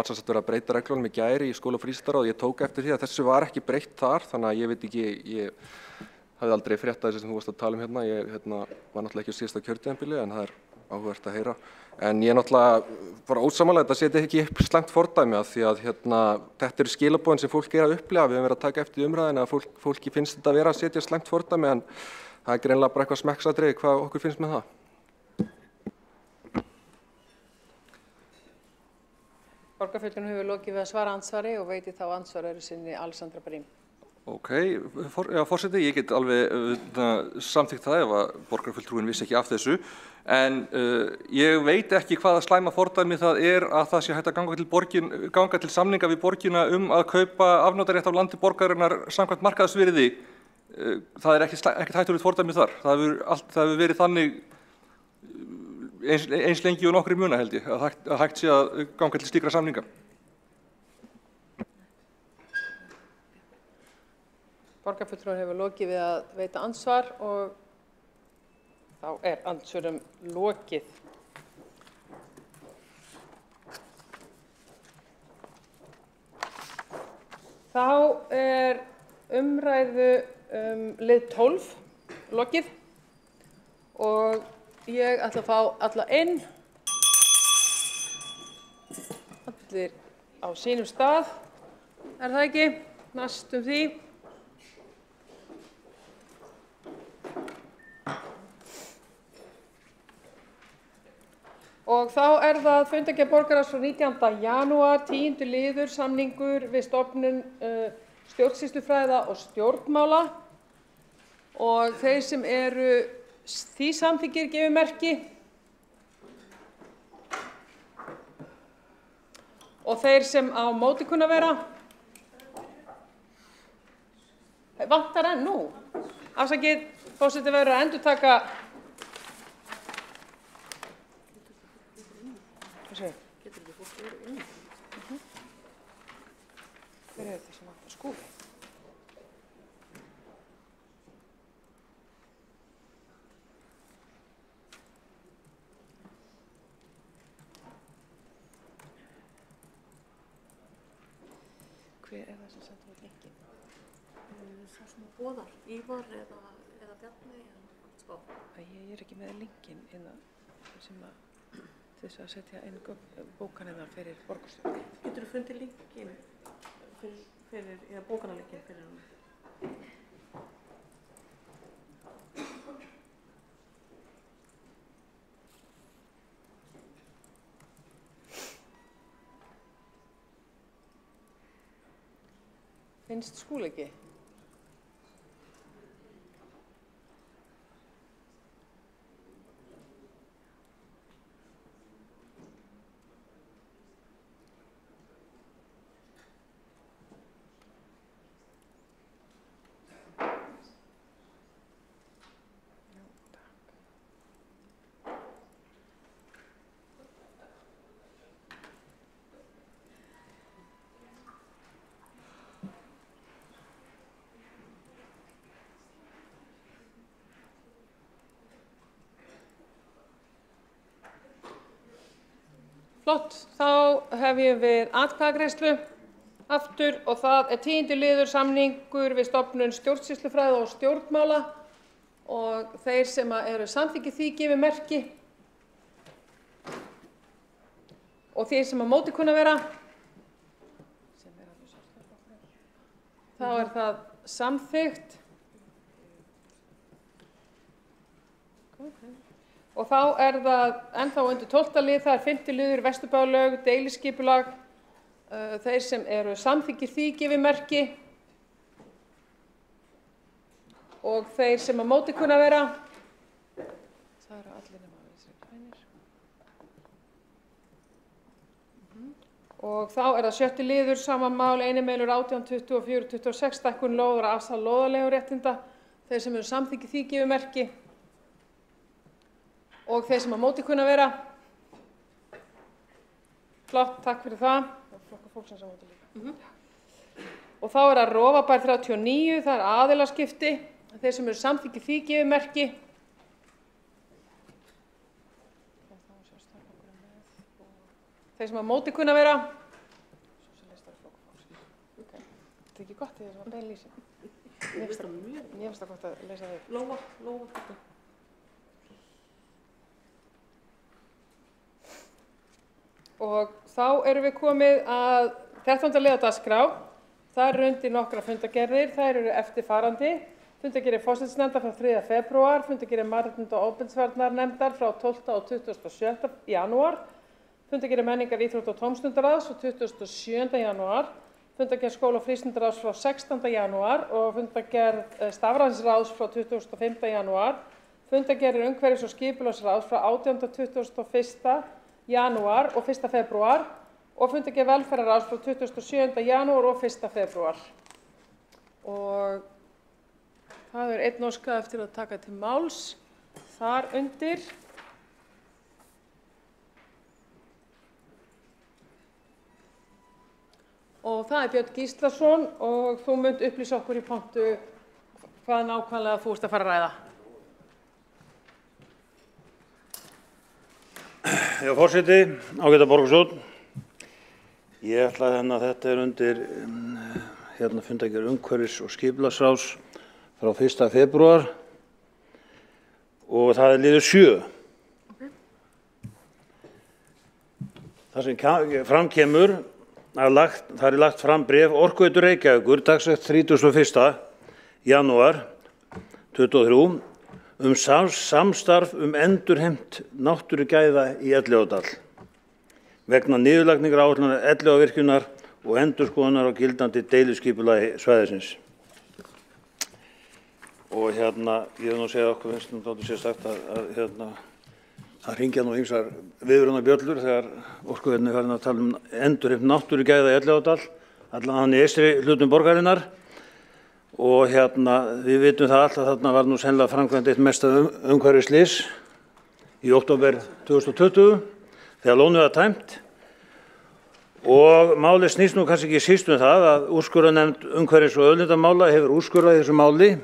sem sagt verið að breyta reglunum í gær í skóla- og frístundaráði og ég tók eftir því að þessu var ekki breytt þar, þannig að ég veit ekki, ég hafði aldrei fréttað þessu sem þú varst að tala hérna. Ég var náttúrulega ekki á síðasta kjörtímabili en það áhugavert að heyra. En ég náttúrulega bara ósammála þetta setja ekki upp slæmt fordæmi af því að þetta eru skilaboðin sem fólk að upplifa. Við höfum verið að taka eftir umræðina að fólki finnst þetta vera að setja slæmt fordæmi en það greinilega bara eitthvað smekksatriði hvað okkur finnst með það. Borgarfulltrúi hefur lokið við að svara andsvari og veiti þá andsvari sinni Alexandra Brím. Forseti, ég get alveg samþykkt það ef að borgarfulltrúin vissi ekki af þessu, en ég veit ekki hvaða slæma fordæmi það að það sé hægt að ganga til samninga við borgina að kaupa afnotarétt af landi borgarinnar samkvæmt markaðsvirði. Það ekkert hættulegt fordæmi þar. Það hefur verið þannig eins lengi og nokkrir muna held ég, að hægt sé að ganga til slíkra samninga. Borgarfulltrúi hefur lokið við að veita andsvar og þá andsvörum lokið. Þá umræðu lið 12 lokið og ég ætla að fá alla inn, allir á sínum stað, það ekki, næstum því. Og þá það fundargerð borgarráðs frá 19. janúar, 10. liður, samningur við stofnun stjórnsýslufræða og stjórnmála og þeir sem eru því samþykkir gefið merki og þeir sem á móti kunna vera. Vantar enn nú. Afsakið, forseti verður að endurtaka. Getur ekki fólk verið inn? Hver þetta sem vantar? Skúli? Hver það sem sendur út linkin? Sá sem boðar, Ívar eða Bjarni eða Ég ekki með linkin sem að þess að setja inn bókanirnar fyrir borgarstjórn. Getur þú fundið linkin eða bókanarlinkin fyrir hann? Finnst Skúli ekki? Flott, þá hefjum við atkvæðagreiðslu aftur og það er 10. liður samningur við stofnun stjórnsýslufræða og stjórnmála og þeir sem eru samþykkir því gefi merki og þeir sem að móti kunna vera, þá er það samþykkt. Og þá er það ennþá undir 12. lið, það er 5. liður Vesturbæjarlaug, deiliskipulag. Þeir sem eru samþykkir því gefi merki og þeir sem að móti kunna vera. Það eru allir nema Vinstri grænir. Og þá er það 6. liður, sama mál, einimeilur 18, 24, 26, stækkun lóðar, afsal lóðarleiguréttinda. Þeir sem eru samþykkir því gefi merki og þeir sem að móti kunna vera. Flott, takk fyrir það. Flokkur fólksins á móti líka. Og þá er það Rofabær 39, það er aðilaskipti. Þeir sem eru samþykkir því gefi merki. Þeir sem að móti kunna vera. Þetta er ekki gott, þetta er svona bein lýsing. Mér finnst það gott að lesa þau. Lóa. Og þá erum við komið að 13. liður dagskrá. Það eru undir nokkra fundargerðir. Þær eru eftirfarandi. Fundargerðir forsætisnefndar frá 3. febrúar, fundargerðir mannréttinda- og ofbeldisvarnarnefndar frá 12. og 27. janúar, fundargerðir menningar, íþrótta og tómstundaráðs frá 27. janúar, fundargerð skóla- og frístundaráðs frá 16. janúar og fundargerð stafrænsráðs frá 25. janúar, fundargerðir umhverfis- og skipulagsráðs frá 18. og 21. janúar og 1. febrúar og fundargerð velferðarráðs frá 27. janúar og 1. febrúar. Og það er einn óskað eftir að taka til máls þar undir. Og það er Björn Gíslason og þú munt upplýsa okkur í pontu hvað nákvæmlega þú ert að fara að ræða. Já, forseti, ágæta borgarstjórn. Ég ætla að þetta er undir fundargerð umhverfis- og skipulagsráðs frá 1. febrúar og það er liður 7. Það sem fram kemur það er lagt fram bréf Orkuveitu Reykjavíkur dagsett 31. janúar 2023 samstarf endurheimt náttúrugæða í Elliðaárdal vegna niðurlagningar áætlunar Elliðaárvirkjunar og endurskoðunar á gildandi deiliskipulagi svæðisins. Og ég vil nú segja okkur finnst þáttu sérstakt að hringja nú ýmsar viðvörunarbjöllur þegar Orkuveitan er farin að tala endurheimt náttúrugæða í Elliðaárdal, allan hann í eystri hlutum borgarinnar. Og við vitum það allt að þarna var nú sennilega framkvæmt eitt mesta umhverfisslys í október 2020 þegar lónið var tæmt. Og málið snýst nú kannski ekki síst það að úrskurðarnefnd umhverfis- og auðlindamála hefur úrskurðað í þessu máli,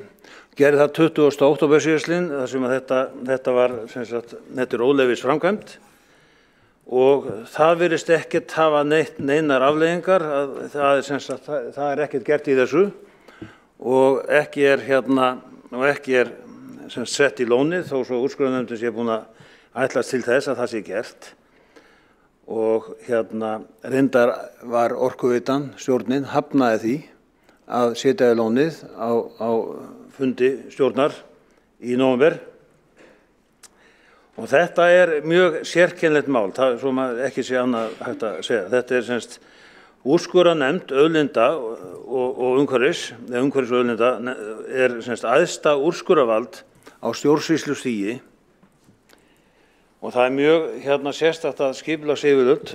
gerði það 20. október síðastliðinn þar sem að þetta var, þetta er óleyfis framkvæmt og það virðist ekkert hafa neinar afleiðingar, það er ekkert gert í þessu. Og ekki er sett í lónið þó svo úrskurðarnefndin sé búin að ætlast til þess að það sé gert. Og reyndar var Orkuveitan, stjórnin, hafnaði því að setja í lónið á fundi stjórnar í nóvember. Og þetta er mjög sérkennilegt mál, svo maður ekki sé annað hægt að segja. Þetta er úrskurðarnefnd auðlinda og umhverfis og auðlinda er æðsta úrskurðarvald á stjórnsýslustigi og það er mjög sérstakt að skipulagsyfirvöld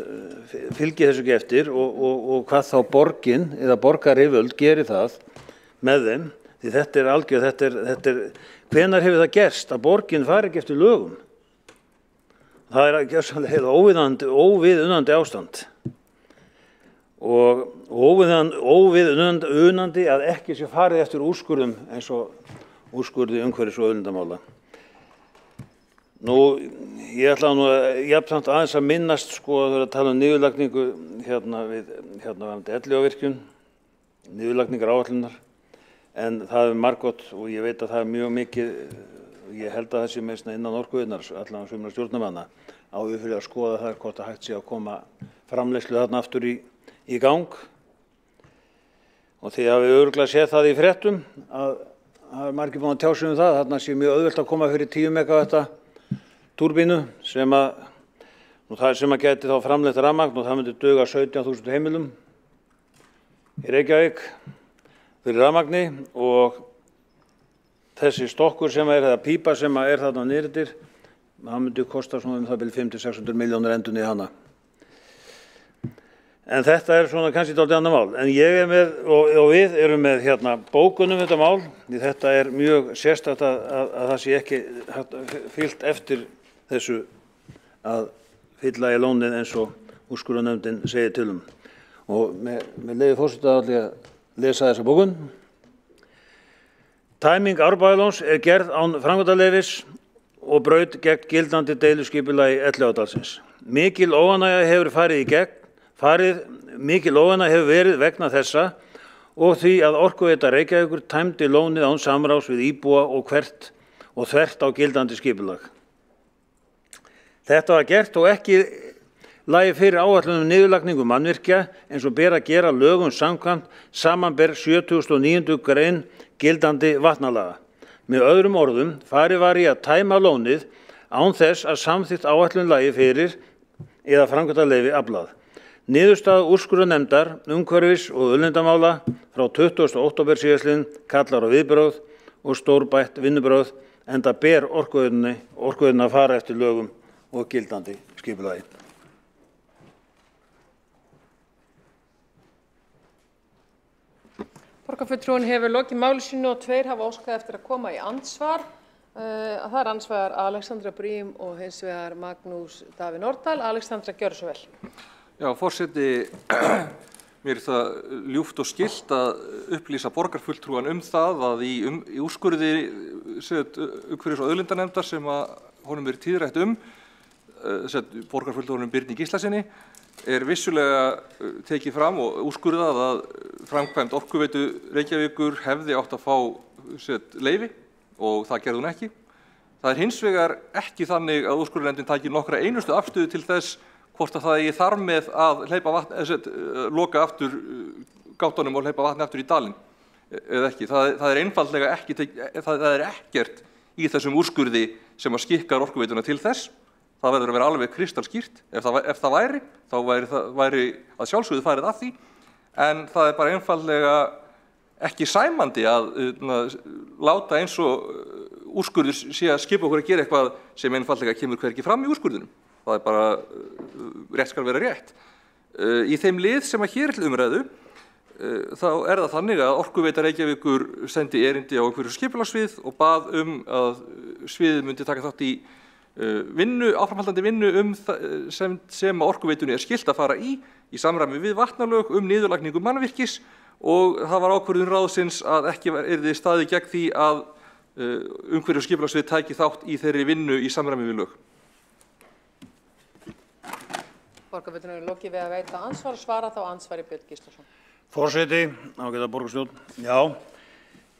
fylgi þessu ekki eftir og hvað þá borgin eða borgaryfirvöld gerir það með þeim því þetta er algjör, hvenær hefur það gerst að borgin fari ekki eftir lögum? Það er óviðunandi ástand. Og óviðunandi að ekki sé farið eftir úrskurðum eins og úrskurði umhverfis- og auðlindamála. Nú, ég ætla nú jafnsamt aðeins að minnast, sko, að vera að tala niðurlagningu varðandi Elliðavirkjun, niðurlagningar áætlunar, en það margótt og ég veit að það mjög mikið, ég held að þessi með innan Orkuveitunnar, allan sumra stjórnarmanna, á fyrir að skoða það hvort að hægt sé að koma framleiðslu þarna aftur í gang. Og því að við örugglega séð það í fréttum að það er margir búin að tjá sig það, þarna sé mjög auðvelt að koma fyrir 10 megavatta túrbínu sem að geti þá framleitt rafmagn og það myndi duga 17.000 heimilum í Reykjavík fyrir rafmagni og þessi stokkur sem eða pípa sem þarna niðrir, það myndi kosta svona það bil 500–600 milljónir endurni í hana. En þetta svona kannski dálítið annað mál. En ég með, og við erum með bókun þetta mál, því þetta mjög sérstakt að það sé ekki fylgt eftir þessu að fylla í lónið eins og úrskurðarnefndin segir til Og með leyfi forseta ætla ég að lesa þessa bókun. Tæming Árbæjarlóns gerð án framkvæmdaleyfis og braut gegn gildandi deiluskipulagi Elliðaárdalsins. Mikil óánægja hefur verið vegna þessa og því að Orkuveita Reykjavíkur tæmdi lónið án samráðs við íbúa og þvert á gildandi skipulag. Þetta var gert og ekki lagi fyrir áætlun niðurlagningu mannvirkja eins og ber að gera lögum samkvæmt samanber 79. grein gildandi vatnalaga. Með öðrum orðum, farið var í að tæma lónið án þess að samþykkt áætlun lagi fyrir eða framkvæmdaleyfi aflað. Niðurstaða úrskurðarnefndar umhverfis- og auðlindamála frá 20. október síðastliðinn kallar á viðbrögð og stórbætt vinnubrögð enda ber Orkuveitunni að fara eftir lögum og gildandi skipulagi. Borgarfulltrúinn hefur lokið máli sínu og 2 hafa óskað eftir að koma í andsvar. Það annars vegar Alexandra Brím og hins vegar Magnús Davíð Nordal. Alexandra, gjörðu svo vel. Já, forseti, mér það ljúft og skylt að upplýsa borgarfulltrúan það að í úrskurði umhverfis- og auðlindanefndar sem að honum tíðrætt borgarfulltrúanum Birni Gíslasyni, vissulega tekið fram og úrskurðað að framkvæmd Orkuveitu Reykjavíkur hefði átt að fá leyfi og það gerði hún ekki. Það hins vegar ekki þannig að úrskurðarnefndin taki nokkra einustu afstöðu til þess hvort að það eigi þar með að loka aftur gátunum og hleypa vatni aftur í dalinn eða ekki. Það einfaldlega ekki, það ekkert í þessum úrskurði sem að skikkar Orkuveituna til þess. Það verður að vera alveg kristalskýrt. Ef það væri, þá væri að sjálfsögðu farið að því, en það bara einfaldlega ekki sæmandi að láta eins og úrskurður sé að skipa okkur að gera eitthvað sem einfaldlega kemur hvergi fram í úrskurðinum. Það bara rétt skal vera rétt. Í þeim lið sem að hér til umræðu, þá það þannig að Orkuveita Reykjavíkur sendi erindi á einhverju skipulagssvið og bað að sviðið myndi taka þátt í áframhaldandi vinnu sem Orkuveitunni skylt að fara í samræmi við vatnalög niðurlagningu mannvirkis og það var ákvörðun ráðsins að ekki yrði staðið gegn því að umhverfis- og skipulagssvið tæki þátt í þeirri vinnu í samræmi við lög. Borgarfulltrúinn er lokið við að veita ansvar og svara þá ansvari Björn Gíslason. Forseti, ágæta borgarstjórn. Já,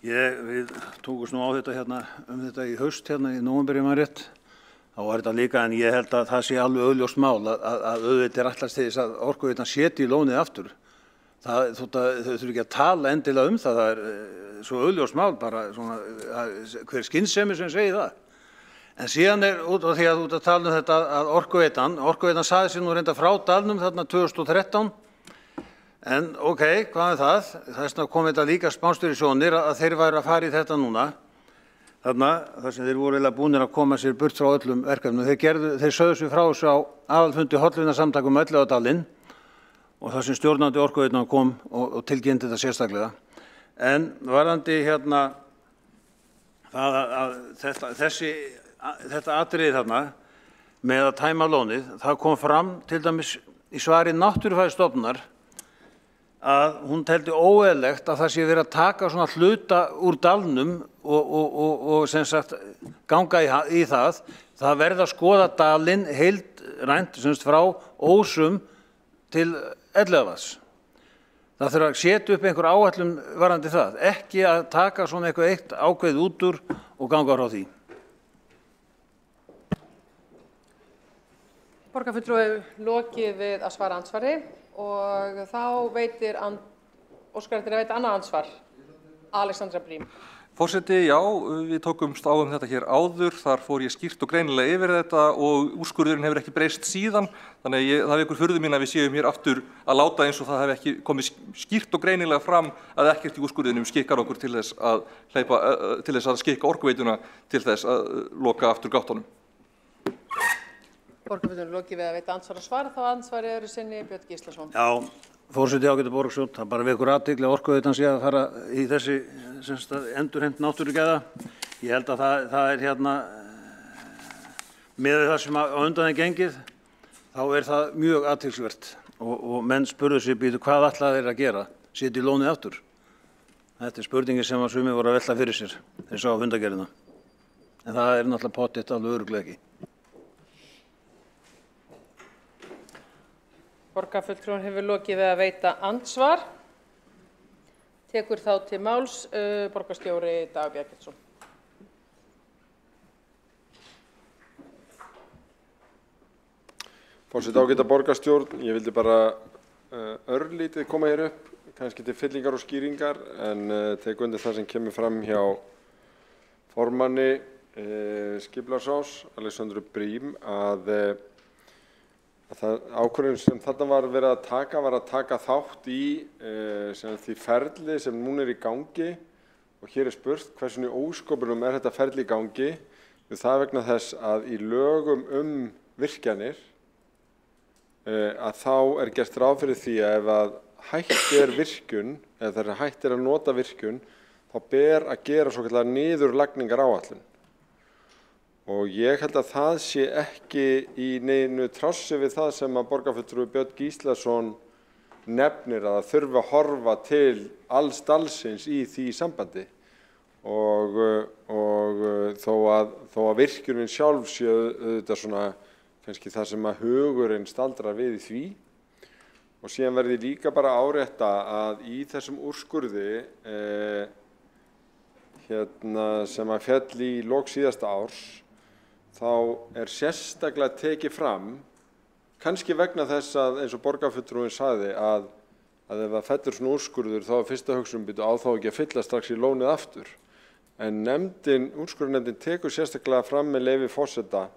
við tókumst nú á þetta í haust í nóvember ef maður rétt. Þá var þetta líka, en ég held að það sé alveg augljóst mál að auðvitað ætlast til þess að Orkuveitan setji lónið aftur. Þau þurfi ekki að tala endilega það er svo augljóst mál, bara svona, hver skynsemi sem segir það. En síðan út af því að þú ert að tala þetta að Orkuveitan sagði sér nú reynda frá dalnum þarna 2013, en ok, hvað það? Þess vegna kom þetta líka spánstur í sjónir að þeir væru að fara í þetta núna. Þar sem þeir voru búnir að koma sér burt frá öllum verkefnum. Þeir sögðu sig frá þessu á aðalfundi hollvinasamtakum Elliðaárdalinn og þar sem stjórnandi Orkuveitna kom og tilkynnti þetta sérstaklega. En varðandi þetta atriði þarna með að tæma lónið, það kom fram til dæmis í svari Náttúrufræðistofnunar að hún teldi óeðlilegt að það sé verið að taka svona hluta úr dalnum og sem sagt ganga í það Það verður að skoða dalinn heildrænt frá Ósum til Elliðavaðs. Það þurfa að setja upp einhver áætlun varðandi það, ekki að taka svona eitthvað eitt ákveðið út úr og ganga frá því. Borgarfulltrúi lokið við að svara andsvari og þá óskar eftir að veita annað ansvar. Alexandra Brím. Forseti, já, við tókumst á þetta hér áður, þar fór ég skýrt og greinilega yfir þetta og úrskurðurinn hefur ekki breyst síðan, þannig að það vekur furðu mín að við séum hér aftur að láta eins og það hef ekki komið skýrt og greinilega fram að ekkert í úrskurðinum skikkar okkur til þess að skikka Orkuveituna til þess að loka aftur gáttunum. Borgarfulltrúi lokið við að veita ansvar og svara, þá ansvari eru sinni Björn Gíslason. Já, forseti ágæta borgarstjórn, það bara vekur athygli að Orkuveitan sé að fara í þessi endurheimt náttúrugæða. Ég held að það er með það sem á undan er gengið, þá er það mjög athyglisvert og menn spurðu sig býtu hvað ætla þeir að gera, setja í lónið aftur. Þetta er spurningi sem að sumir voru að velta fyrir sér, þeir sá fundargerðina. En það er náttúrulega pottitt alveg örugglega ekki. Borgarfulltrúin hefur lokið við að veita andsvar. Tekur þá til máls borgarstjóri Dagur Bjarkeytsson. Forseti ágæta borgarstjórn, ég vildi bara örlítið koma hér upp, kannski til fyllingar og skýringar, en tek undir það sem kemur fram hjá formanni Skipulagsráðs, Alexandru Brím, að ákvörðun sem þarna var verið að taka þátt í því ferli sem núna er í gangi og hér er spurt hversu í ósköpunum er þetta ferli í gangi. Það vegna þess að í lögum virkjanir að þá er gert ráð fyrir því að ef að hætt er virkjun eða þegar hætt er að nota virkjun þá ber að gera svokallaðar niðurlagningaráætlun. Og ég held að það sé ekki í neinu trássi við það sem að borgarfulltrúi Björn Gíslason nefnir að það þurfi að horfa til alls dalsins í því sambandi. Og þó að virkjunin sjálf sé auðvitað svona kannski það sem að hugurinn staldrar við í því. Og síðan verði líka bara árétta að í þessum úrskurði sem að féll í lok síðasta árs þá er sérstaklega tekið fram, kannski vegna þess að eins og borgarfulltrúinn sagði að ef það fellur svona úrskurður þá er fyrsta hugsun býtu á þá ekki að fylla strax í lónið aftur. En úrskurðarnefndin tekur sérstaklega fram með leyfi forseta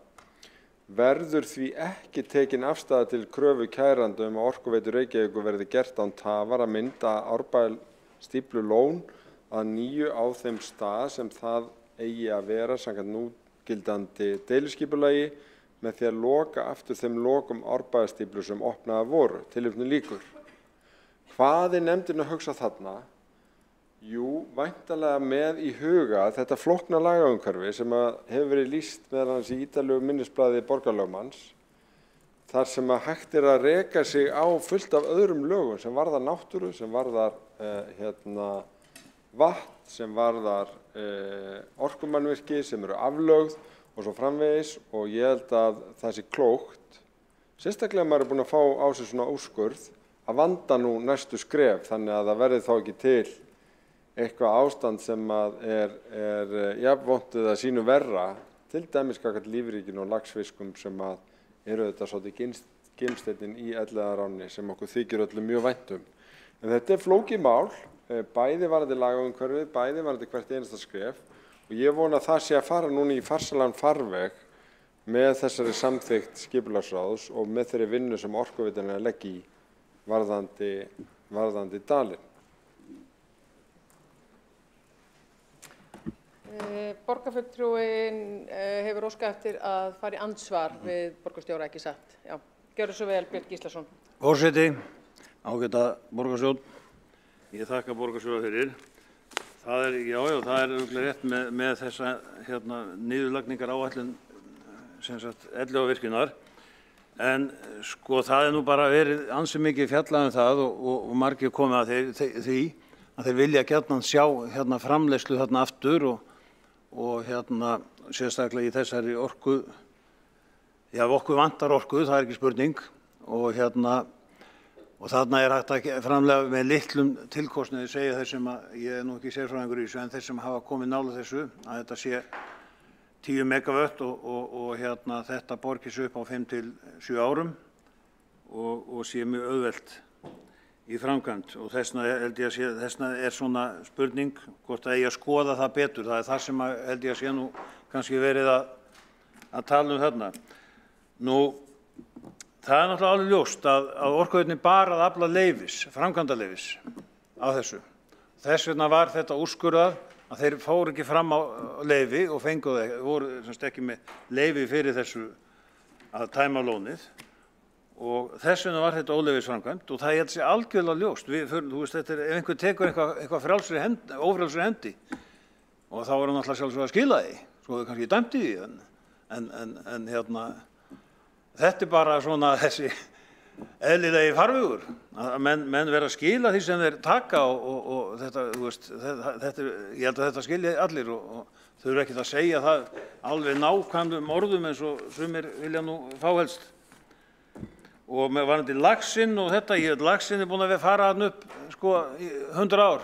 verður því ekki tekin afstaða til kröfu kæranda að Orkuveitu Reykjavíkur verði gert án tafar að mynda Árbæjarstíflulón að nýju á þeim stað sem það eigi að vera samkvæmt núgildandi deiliskipulagi með því að loka aftur þeim lokum Árbæjarstíflu sem opnaða voru. Tilvitnun lýkur. Hvað er nefndin að hugsa þarna? Jú, væntanlega með í huga þetta flókna lagaumhverfi sem hefur verið lýst meðal annars í ítarlegu minnisblaði borgarlögmanns, þar sem að hægt er að reka sig á fullt af öðrum lögum sem varðar náttúru, sem varðar vatn, sem varðar orkumannvirki, sem eru aflögð og svo framvegis, og ég held að það sé klókt, sérstaklega maður er búin að fá á sig svona úrskurð, að vanda nú næstu skref þannig að það verði þá ekki til eitthvað ástand sem er jafnvont eða sínu verra, til dæmis gagnvart lífríkinu og laxfiskum sem eru þetta svolítið gimsteinninn í Elliðaáránni sem okkur þykir öllum mjög vænt um. En þetta er flókið mál, bæði varðandi lagaumhverfið, bæði varðandi hvert einasta skref, og ég vona að það sé að fara núna í farsælan farveg með þessari samþykkt skipulagsráðs og með þeirri vinnu sem Orkuveitan er að leggja í varðandi dalinn. Borgarfulltrúinn hefur óskað eftir að fara í andsvar við borgarstjóra, ekki satt? Já, gjörðu svo vel, Björn Gíslason. Forseti, ágæta borgarstjórn, ég þakka borgarstjóra fyrir. Það er örugglega rétt með þessa niðurlagningaráætlun sem sagt Elliðaárvirkjunar. En sko það er nú bara verið ansi mikið fjallað um það og margir komið að því að þeir vilja gjarnan sjá framleiðslu þarna aftur og sérstaklega í þessari Já, okkur vantar orku, það ekki spurning og þarna hægt að framlega með litlum tilkostnaði segja þeir sem ég nú ekki sérfræðingur í þessu en þeir sem hafa komið nála þessu að þetta sé 10 megavött og þetta borgi sig upp á 5 til 7 árum og sé mjög auðvelt í framkvæmd og þessna held ég að sé, þessna svona spurning hvort að eigi að skoða það betur, það það sem held ég að sé nú kannski verið að tala þarna. Nú, það náttúrulega alveg ljóst að Orkuveitunni bar að afla leyfis, framkvæmdaleyfis á þessu. Þess vegna var þetta úrskurðað að þeir fóru ekki fram á leyfi og fenguðu ekki, voru ekki með leyfi fyrir þessu að tæma lónið og þess vegna var þetta óleyfisframkvæmd og það sé algjörlega ljóst. Þú veist, þetta ef einhver tekur eitthvað ófrjálsri hendi og þá er hann náttúrulega sjálfsögð að skila því, svo þau kannski dæmt í því en þetta bara svona þessi eðlilegi farvegur að menn vera að skila því sem þeir taka og þetta, þú veist, ég held að þetta skilji allir og þau eru ekkert að segja það alveg nákvæmum orðum eins og sumir vilja nú fá helst. Og með varandi laxinn og þetta, ég veit laxinn búinn að fara hann upp sko í 100 ár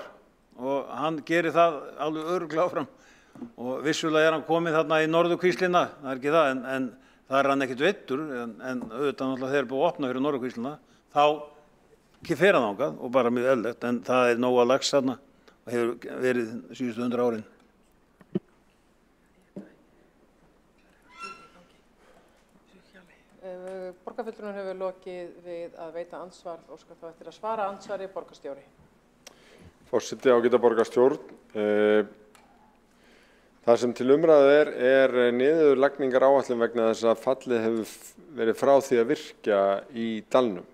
og hann gerir það alveg örugglega áfram og vissulega hann komið þarna í norðurkvíslina, það ekki það en það hann ekkert veittur en auðvitað náttúrulega þeir búið að opna fyrir norðurkvíslina þá fer hann þangað og bara mjög eðlilegt en það nóg að lax þarna og hefur verið síðustu 100 árin. Borgarfulltrúinn hefur lokið við að veita andsvar og óskar þá eftir að svara andsvari borgarstjóri. Forseti, ágæta borgarstjórn. Það sem til umræðu er niðurlagningar áætlun vegna þess að fallið hefur verið frá því að virkja í dalnum.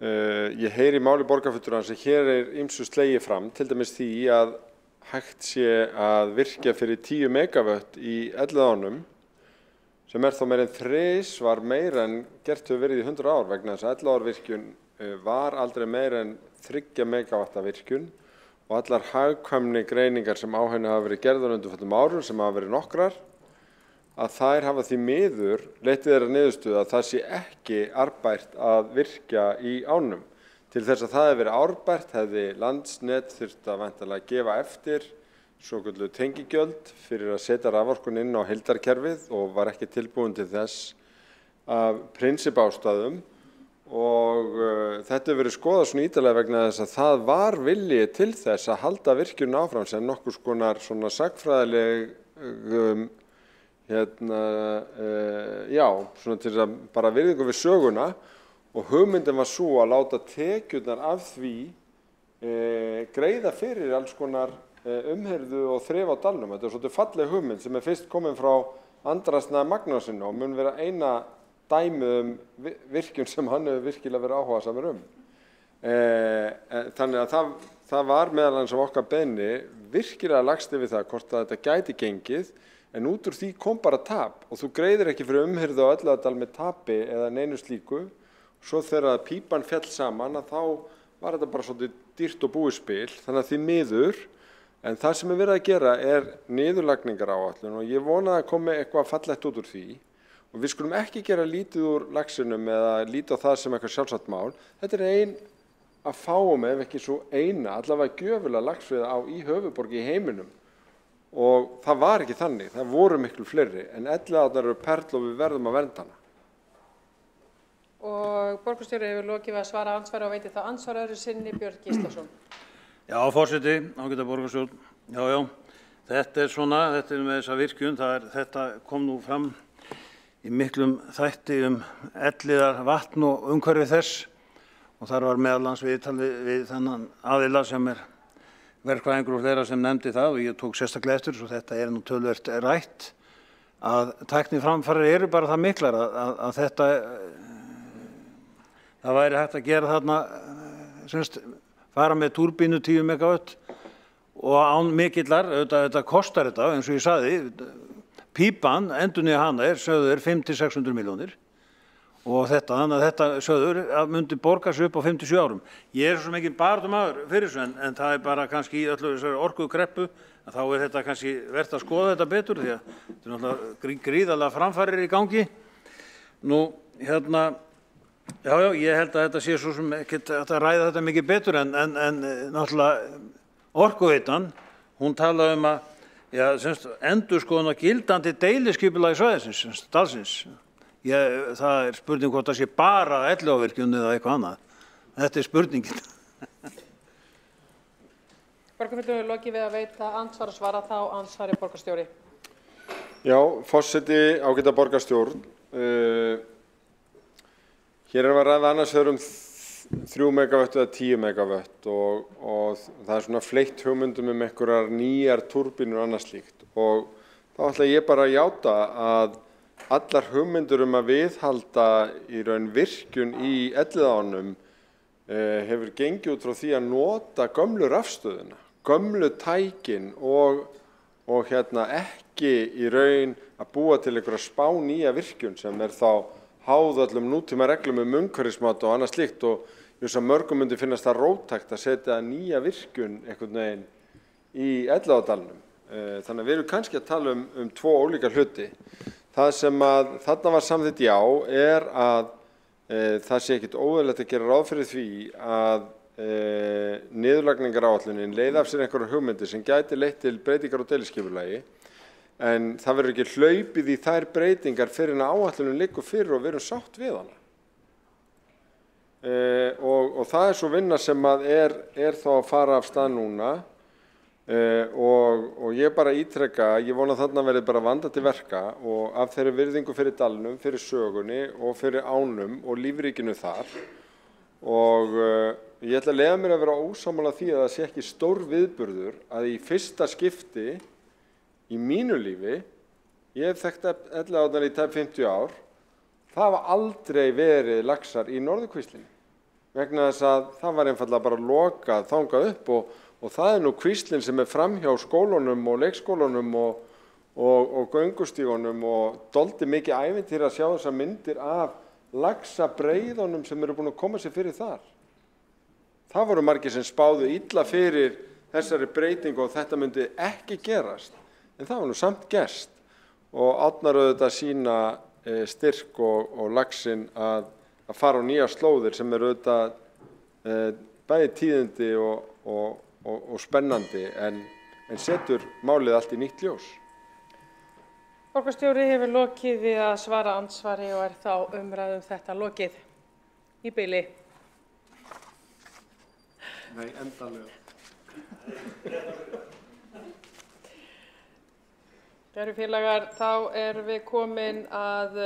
Ég heyri í máli borgarfulltrúans að hér ýmsu slegið fram, til dæmis því að hægt sé að virkja fyrir 10 megavött í Elliðaánum, sem þó meira en þrisvar meira en gert hefur verið í 100 ár vegna þess að Elliðaárvirkjun var aldrei meira en 3 megavatta virkjun og allar hagkvæmni greiningar sem á henni hafa verið gerðar undanförnum árum sem hafa verið nokkrar að þær hafa því miður leitið þeirra niðurstöðu að það sé ekki arðbært að virkja í ánum. Til þess að það hefði verið arðbært hefði Landsnet þurft að væntanlega gefa eftir svokölluð tengigjöld fyrir að setja raforkun inn á heildarkerfið og var ekki tilbúin til þess af prinsippástæðum og þetta hefur verið skoðað svona ítarlega vegna þess að það var vilji til þess að halda virkjun áfram sem nokkurs konar svona sagfræðileg svona til þess að bara virðingu við söguna og hugmyndin var svo að láta tekjurnar af því greiða fyrir alls konar umhirðu og þrif á dalnum. Þetta er svolítið falleg hugmynd sem fyrst komin frá Andrasna Magnússon og mun vera eina dæmið virkjun sem hann hefur virkilega verið áhugasamur Þannig að það var meðal annars af okkar beiðni virkilega lagst yfir það hvort að þetta gæti gengið en út úr því kom bara tap og þú greiðir ekki fyrir umhirðu á Elliðaárdal með tapi eða neinu slíku. Svo þegar pípan féll saman að þá var þetta bara svolítið dýrt og búið spil þannig að því miður en það sem verið að gera niðurlagningaráætlun og ég vona að komi eitthvað fallegt út úr því. Og við skulum ekki gera lítið úr laxinum eða lítið á það sem eitthvað sjálfsagt mál. Þetta ein að fáum ef ekki svo eina, allavega gjöfulega laxveiða í höfuðborg í heiminum. Og það var ekki þannig, það voru miklu fleiri, en Elliðaárnar eru perl og við verðum að vernda hana. Og borgarstjóri hefur lokið við að svara andsvari og veitir það andsvar öðru sinni Björn Gíslason. Já, forseti, ágæta borgarstjórn. Já, þetta er svona, þetta er með þessa virkjun, þetta kom nú fram í miklum þætti Elliðaár vatn og umhverfi þess og þar var meðalans viðtalið við þennan aðila sem verkfræðingur og fleira sem nefndi það og ég tók sérstaklega eftir svo þetta nú töluvert rætt að tækniframfarir eru bara það miklar að þetta það væri hægt að gera þarna fara með túrbínu 10 megawatt og án mikillar, þetta kostar þetta eins og ég sagði pípan, endurnýja hana sögður 500–600 milljónir og þannig að þetta sögður myndi borga sig upp á 57 árum. Ég svo mikið baráttumaður fyrir þessu en það bara kannski í öllu þessari orkukreppu að þá þetta kannski vert að skoða þetta betur því að þetta náttúrulega gríðarlega framfarir í gangi Nú, já, ég held að þetta sé svo sem ekkert að ræða þetta mikið betur en náttúrulega Orkuveitan, hún talaði að endurskoðun á gildandi deiliskipulagi svæðisins, dalsins. Það spurning hvort það sé bara Elliðaárvirkjun eða eitthvað annað. Þetta spurningin. Borgarfulltrúi lokið við að veita andsvar og svara þá andsvari borgarstjóri. Já, forseti, ágæta borgarstjórn. Hér að ræða annars vegar 3 megavött eða 10 megavött og það svona fleitt hugmyndum einhverjar nýjar túrbínur og annað slíkt. Og þá ætla ég bara að játa að allar hugmyndur að viðhalda í raun virkjun í Elliðaánum hefur gengið út frá því að nota gömlu rafstöðina, gömlu tækin og ekki í raun að búa til einhverja spá nýja virkjun sem þá háð öllum nútíma reglum umhverfismat og annað slíkt og mörgum myndi finnast það róttækt að setja nýja virkjun einhvern veginn í Elliðaárdalnum. Þannig að við erum kannski að tala um 2 ólíka hluti. Það sem að þarna var samþykkt já að það sé ekkert óeðlilegt að gera ráð fyrir því að niðurlagningaráætlunin leiði af sér einhverjar hugmyndir sem gæti leitt til breytingar á deiliskipulagi en það verður ekki hlaupið í þær breytingar fyrir en áætlunin liggur fyrir og við erum sátt við hana. Og það svo vinna sem að þá að fara af stað núna og ég bara ítreka, ég vona að þarna verði bara vandað til verka og af þeirri virðingu fyrir dalnum, fyrir sögunni og fyrir ánum og lífríkinu þar og ég ætla að leyfa mér að vera ósammála því að það sé ekki stór viðburður að í fyrsta skipti í mínu lífi, ég hef þekkt Elliðaárnar í tæp 50 ár, það hafa aldrei verið laxar í Norðurkvíslinni vegna þess að það var einfaldlega bara lokað þangað upp og það nú kvíslinn sem framhjá skólunum og leikskólunum og göngustígunum og dálítið mikið ævintýri að sjá þessar myndir af laxabreiðunum sem eru búin að koma sér fyrir þar. Það voru margir sem spáðu illa fyrir þessari breytingu og þetta myndi ekki gerast, en það var nú samt gerst og Árnar auðvitað sína styrk og laxinn að fara á nýjar slóðir sem auðvitað bæði tíðindi og spennandi en setur málið allt í nýtt ljós. Borgarstjóri hefur lokið við að svara andsvari og þá umræðum þetta lokið í bili. Nei, endanlega. Kæru félagar, þá erum við komin að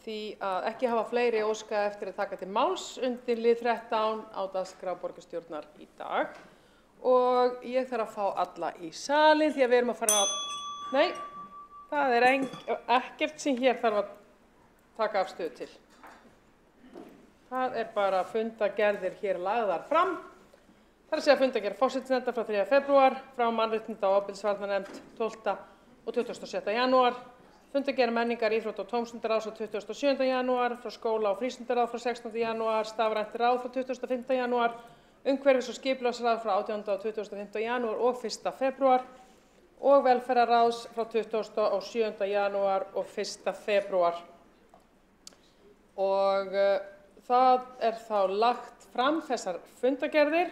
því að ekki hafa fleiri óskað eftir að taka til máls undir lið 13 á dagskrá borgarstjórnar í dag og ég þarf að fá alla í salinn því að við erum að fara að... Nei, það ekkert sem hér þarf að taka afstöðu til. Það bara fundargerðir hér lagðar fram. Það að segja fundargerð forsætisnefndar frá 3. febrúar, frá mannréttinda- og ofbeldisvarnanefnd 12. og 26. janúar, fundargerð menningar, íþrótta- og tómstundaráðs frá 27. janúar, frá skóla- og frístundaráð frá 16. janúar, stafrænt ráð frá 25. janúar, umhverfis- og skipulagsráð frá 18. og 25. janúar og 1. febrúar og velferðarráðs frá 27. janúar og 1. febrúar. Og það þá lagt fram þessar fundargerðir.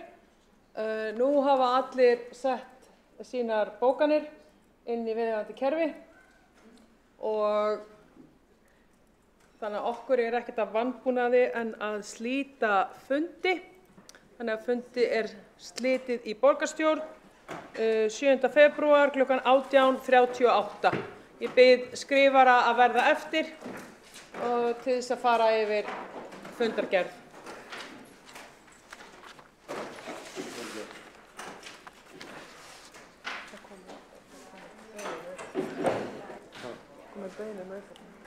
Nú hafa allir sett sínar bókanir inn í viðeigandi kerfi og þannig að okkur ekkert að vanbúnaði en að slíta fundi. Þannig að fundi slitið í borgarstjórn 7. febrúar klukkan 18:38. Ég bið skrifara að verða eftir og til þess að fara yfir fundargerð. Komið beiðni með þetta.